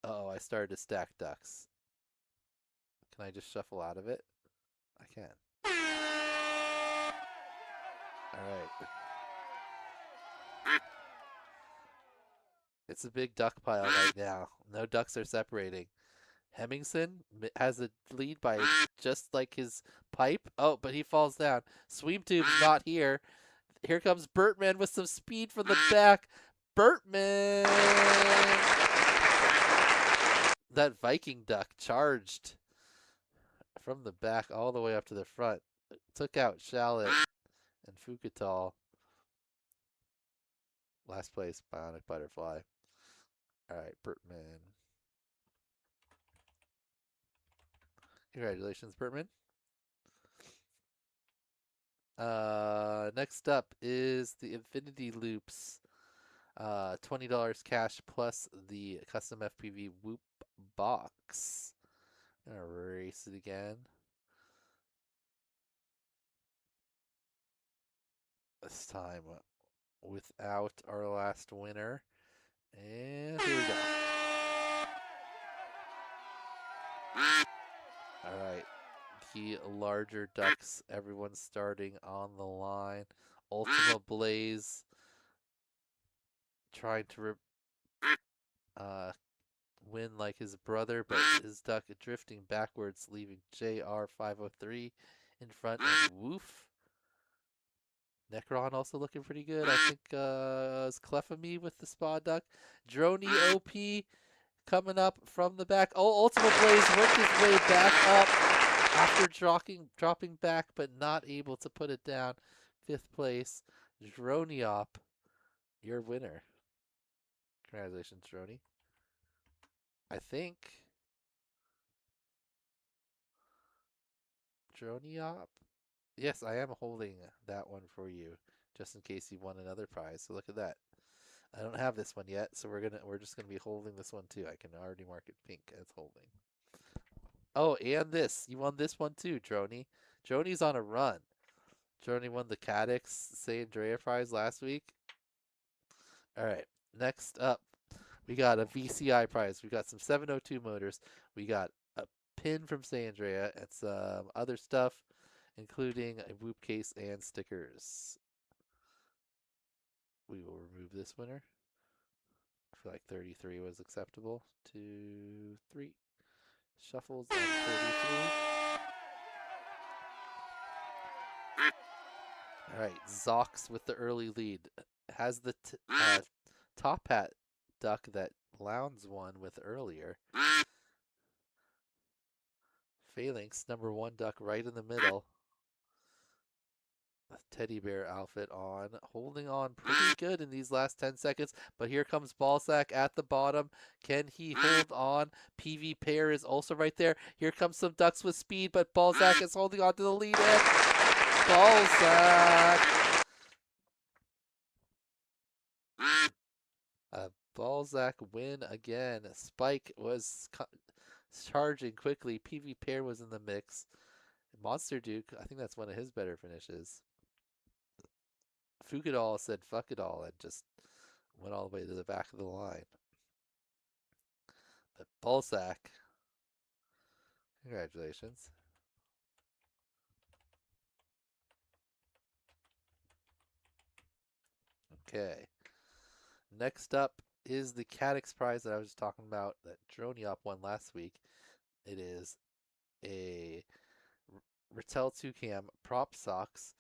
Oh, I started to stack ducks. Can I just shuffle out of it? I can. All right. It's a big duck pile right now. No ducks are separating. Hemmingson has the lead by just like his pipe. Oh, but he falls down. Sweeptube's not here. Here comes Bertman with some speed from the back. Bertman! That Viking duck charged from the back all the way up to the front. Took out Shallot and Fukatal. Last place, Bionic Butterfly. All right, Bertman. Congratulations, Bertman. Next up is the Infinity Loops. $20 cash plus the custom FPV Whoop box. I'm gonna erase it again. This time without our last winner. And here we go. Alright. The larger ducks. Everyone's starting on the line. Ultima Blaze trying to win like his brother, but his duck drifting backwards, leaving JR503 in front and Woof. Necron also looking pretty good. I think is Clefamy with the spa duck. Droney OP coming up from the back. Oh, Ultimate Blaze worked his way back up after dropping back, but not able to put it down. 5th place. Droniop, your winner. Congratulations, Droney. I think Droniop. Yes, I am holding that one for you, just in case you won another prize. So look at that. I don't have this one yet, so we're just gonna be holding this one too. I can already mark it pink as holding. Oh, and this. You won this one too, Droney. Droney's on a run. Droney won the Cadix San Andrea prize last week. All right, next up, we got a VCI prize. We got some 702 motors. We got a pin from San Andrea and some other stuff, including a Whoop case and stickers. We will remove this winner. I feel like 33 was acceptable. 2, 3. Shuffles on 33. Alright, Zox with the early lead. Has the top hat duck that Lowndes won with earlier. Phalanx, number 1 duck right in the middle. Teddy bear outfit on, holding on pretty good in these last 10 seconds, but here comes Ballsack at the bottom. Can he hold on? PV Pair is also right there. Here comes some ducks with speed, but Ballsack is holding on to the lead edge. Ballsack! A Ballsack win again. Spike was charging quickly. PV Pair was in the mix. Monster Duke, I think that's one of his better finishes. Fugadal said fuck it all and just went all the way to the back of the line. But Ballsack, congratulations. Okay. Next up is the Cadix prize that I was just talking about that Droniop won last week. It is a Rattel 2-cam prop socks,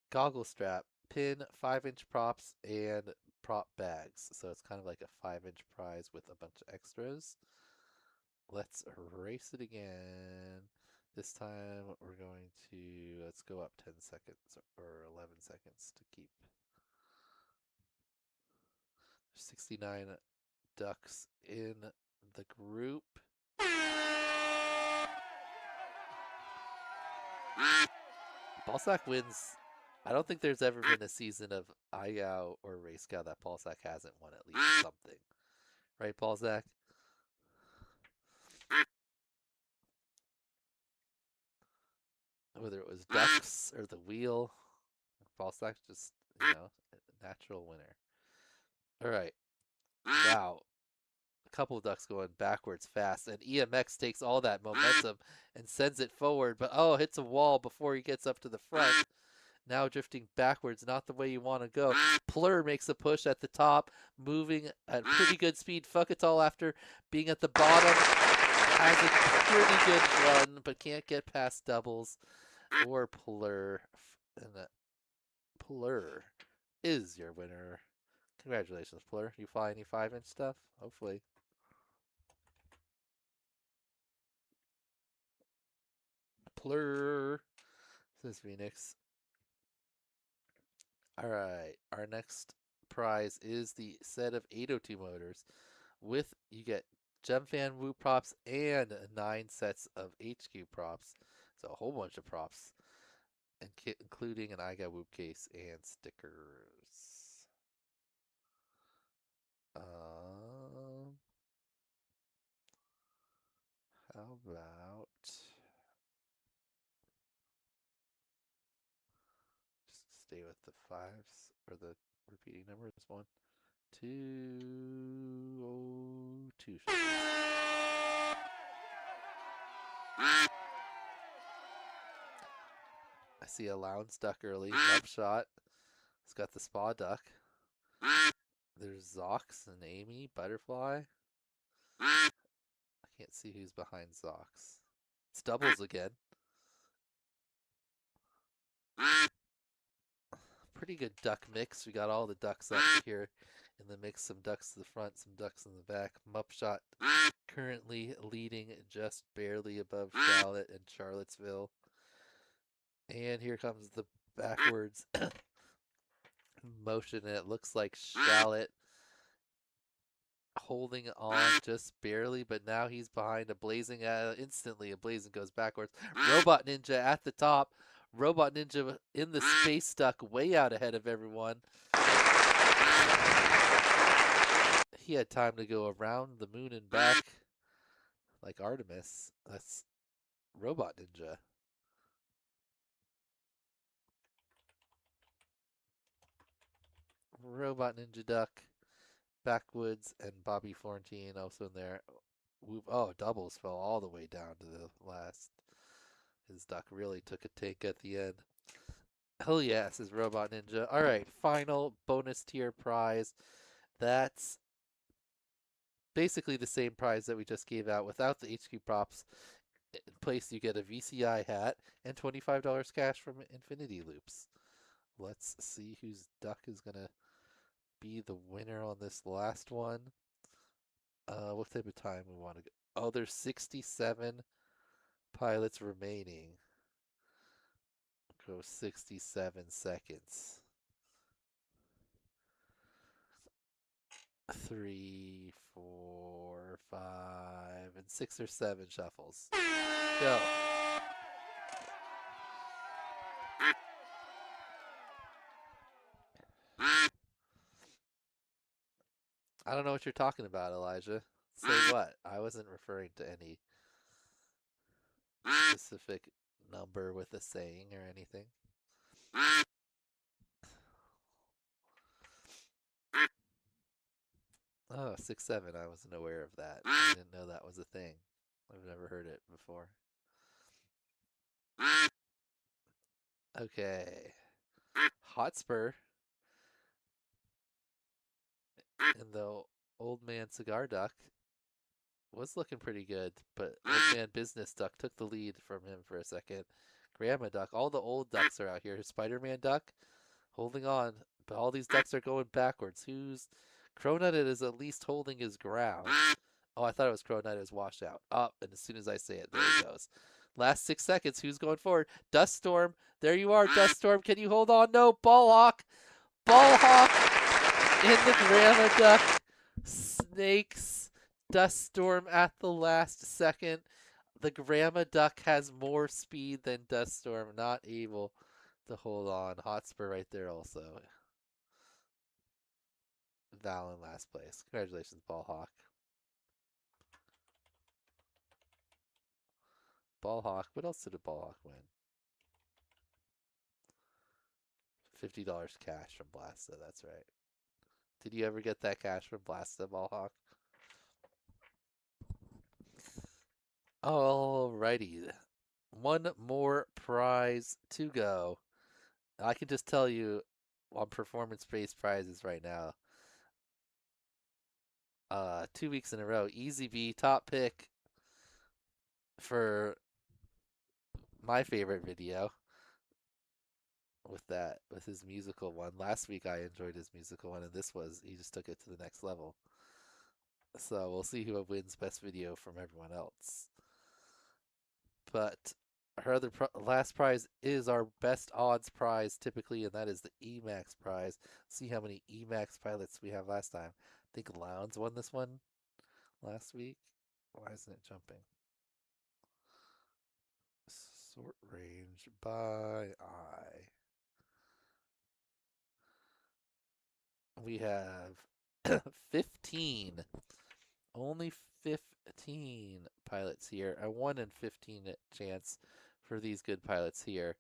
goggle strap, pin, 5-inch props, and prop bags. So it's kind of like a 5-inch prize with a bunch of extras. Let's erase it again. This time we're going to, let's go up 10 seconds or 11 seconds to keep 69 ducks in the group. Ballsack wins. I don't think there's ever been a season of IGOW or RaceGow that Ballsack hasn't won at least something. Right, Ballsack? whether it was ducks or the wheel. Ball stack, just, you know, a natural winner. All right. Wow. A couple of ducks going backwards fast, and EMX takes all that momentum and sends it forward, but oh, hits a wall before he gets up to the front. Now drifting backwards, not the way you want to go. Plur makes a push at the top, moving at pretty good speed. Fuck it all after being at the bottom. Has a pretty good run, but can't get past doubles or Plur. And Plur is your winner. Congratulations, Plur. You fly any 5-inch stuff? Hopefully. Plur, says Phoenix. Alright, our next prize is the set of 802 motors. With, you get Gem Fan Woo props and 9 sets of HQ props. So a whole bunch of props, and including an IGOW6 case and stickers. How about just stay with the 5s, or the repeating numbers? 1, 2, 02. I see a Lounge duck early. Up shot. It's got the spa duck. There's Zox and Amy, Butterfly. I can't see who's behind Zox. It's doubles again. Pretty good duck mix. We got all the ducks up here in the mix. Some ducks to the front, some ducks in the back. Mupshot currently leading just barely above Charlotte and Charlottesville. And here comes the backwards motion, and it looks like Charlotte holding on just barely, but now he's behind a Blazing. Instantly, a Blazing goes backwards. Robot Ninja at the top. Robot Ninja in the space duck, way out ahead of everyone. He had time to go around the moon and back like Artemis. That's Robot Ninja. Robot Ninja Duck, Backwoods, and Bobby Florentine also in there. Oh, doubles fell all the way down to the last. His duck really took a take at the end. Hell yeah, says Robot Ninja. All right, final bonus tier prize. That's basically the same prize that we just gave out without the HQ props. In place, you get a VCI hat and $25 cash from Infinity Loops. Let's see whose duck is going to be the winner on this last one. What type of time we want to go? Oh, there's 67 pilots remaining. Go 67 seconds. 3, 4, 5, and 6 or 7 shuffles. Go. I don't know what you're talking about, Elijah. Say what? I wasn't referring to any specific number with a saying or anything. Oh, 6, 7. I wasn't aware of that. I didn't know that was a thing. I've never heard it before. Okay. Hotspur. And the Old Man Cigar Duck was looking pretty good, but Old Man Business Duck took the lead from him for a second. Grandma Duck, all the old ducks are out here. Spider-Man Duck holding on, but all these ducks are going backwards. Who's Cronutted is at least holding his ground. Oh, I thought it was Cronutted was washed out. Up, and as soon as I say it, there he goes. Last 6 seconds. Who's going forward? Dust Storm. There you are, Dust Storm. Can you hold on? No. Ball Hawk. Ball Hawk in the Grandma Duck. Snakes. Dust Storm at the last second. The Grandma Duck has more speed than Dust Storm. Not able to hold on. Hotspur right there also. Val in last place. Congratulations, Ball Hawk. Ball Hawk. What else did a Ball Hawk win? $50 cash from Blasta, that's right. Did you ever get that cash from Blasta, Ballhawk? Alrighty. One more prize to go. I can just tell you on performance-based prizes right now. 2 weeks in a row. Easy B, top pick for my favorite video. With his musical one. Last week I enjoyed his musical one, and he just took it to the next level. So we'll see who wins best video from everyone else. But our other last prize is our best odds prize typically, and that is the EMAX prize. See how many EMAX pilots we have last time. I think Lounge won this one last week. Why isn't it jumping? Sort range by eye. We have 15. Only 15 pilots here. A 1 in 15 chance for these good pilots here.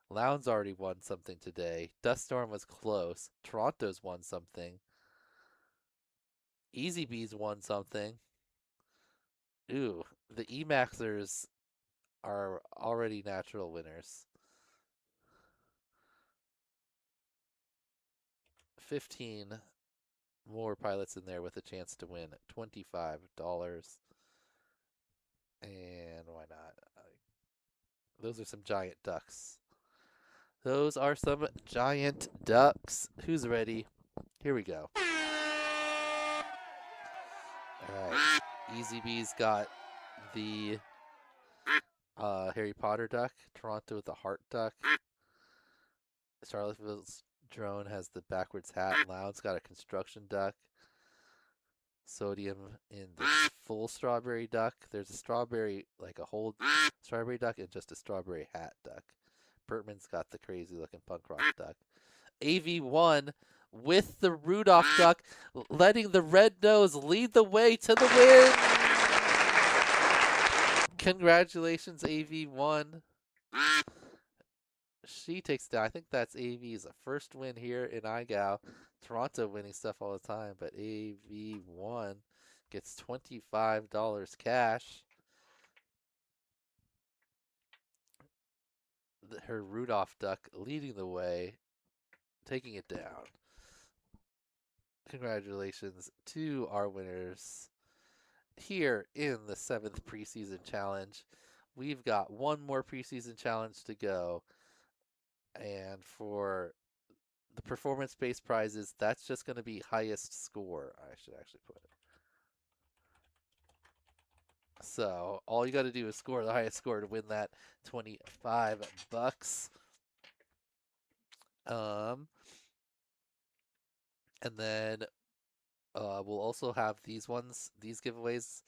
Lowndes already won something today. Duststorm was close. Toronto's won something. Easy Bees won something. Ooh, the EMAXers are already natural winners. 15 more pilots in there with a chance to win $25. And why not? Those are some giant ducks. Those are some giant ducks. Who's ready? Here we go. Alright. Easy B's got the Harry Potter duck. Toronto with the heart duck. Charlottesville's drone has the backwards hat. Loud's got a construction duck. Sodium in the full strawberry duck. There's a strawberry, like a whole strawberry duck, and just a strawberry hat duck. Bertman's got the crazy looking punk rock duck. AV1 with the Rudolph duck, letting the red nose lead the way to the win. Congratulations, AV1. She takes down, I think that's AV's first win here in IGOW. Toronto winning stuff all the time, but AV1 gets $25 cash. Her Rudolph duck leading the way, taking it down. Congratulations to our winners here in the 7th preseason challenge. We've got one more preseason challenge to go. And for the performance-based prizes, that's just going to be highest score. I should actually put it. So all you got to do is score the highest score to win that $25. And then we'll also have these giveaways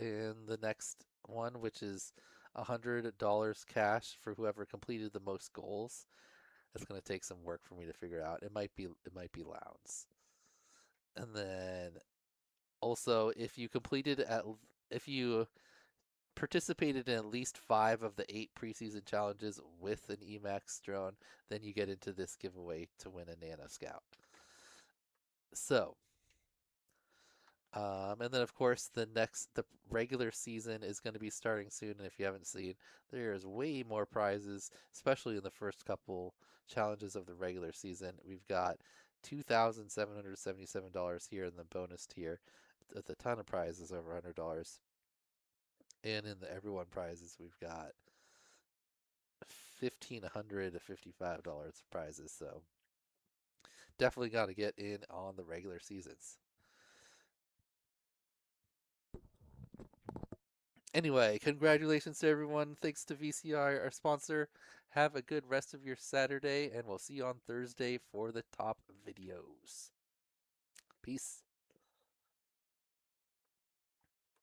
in the next one, which is $100 cash for whoever completed the most goals. That's going to take some work for me to figure out. It might be Lowndes. And then also, if you participated in at least 5 of the 8 preseason challenges with an EMAX drone, then you get into this giveaway to win a Nano Scout. So, and then of course the regular season is going to be starting soon, and if you haven't seen, there's way more prizes, especially in the first couple challenges of the regular season. We've got $2,777 here in the bonus tier, with a ton of prizes over $100. And in the everyone prizes, we've got $1,500 to $55 prizes. So definitely got to get in on the regular seasons. Anyway, congratulations to everyone. Thanks to VCI, our sponsor. Have a good rest of your Saturday, and we'll see you on Thursday for the top videos. Peace.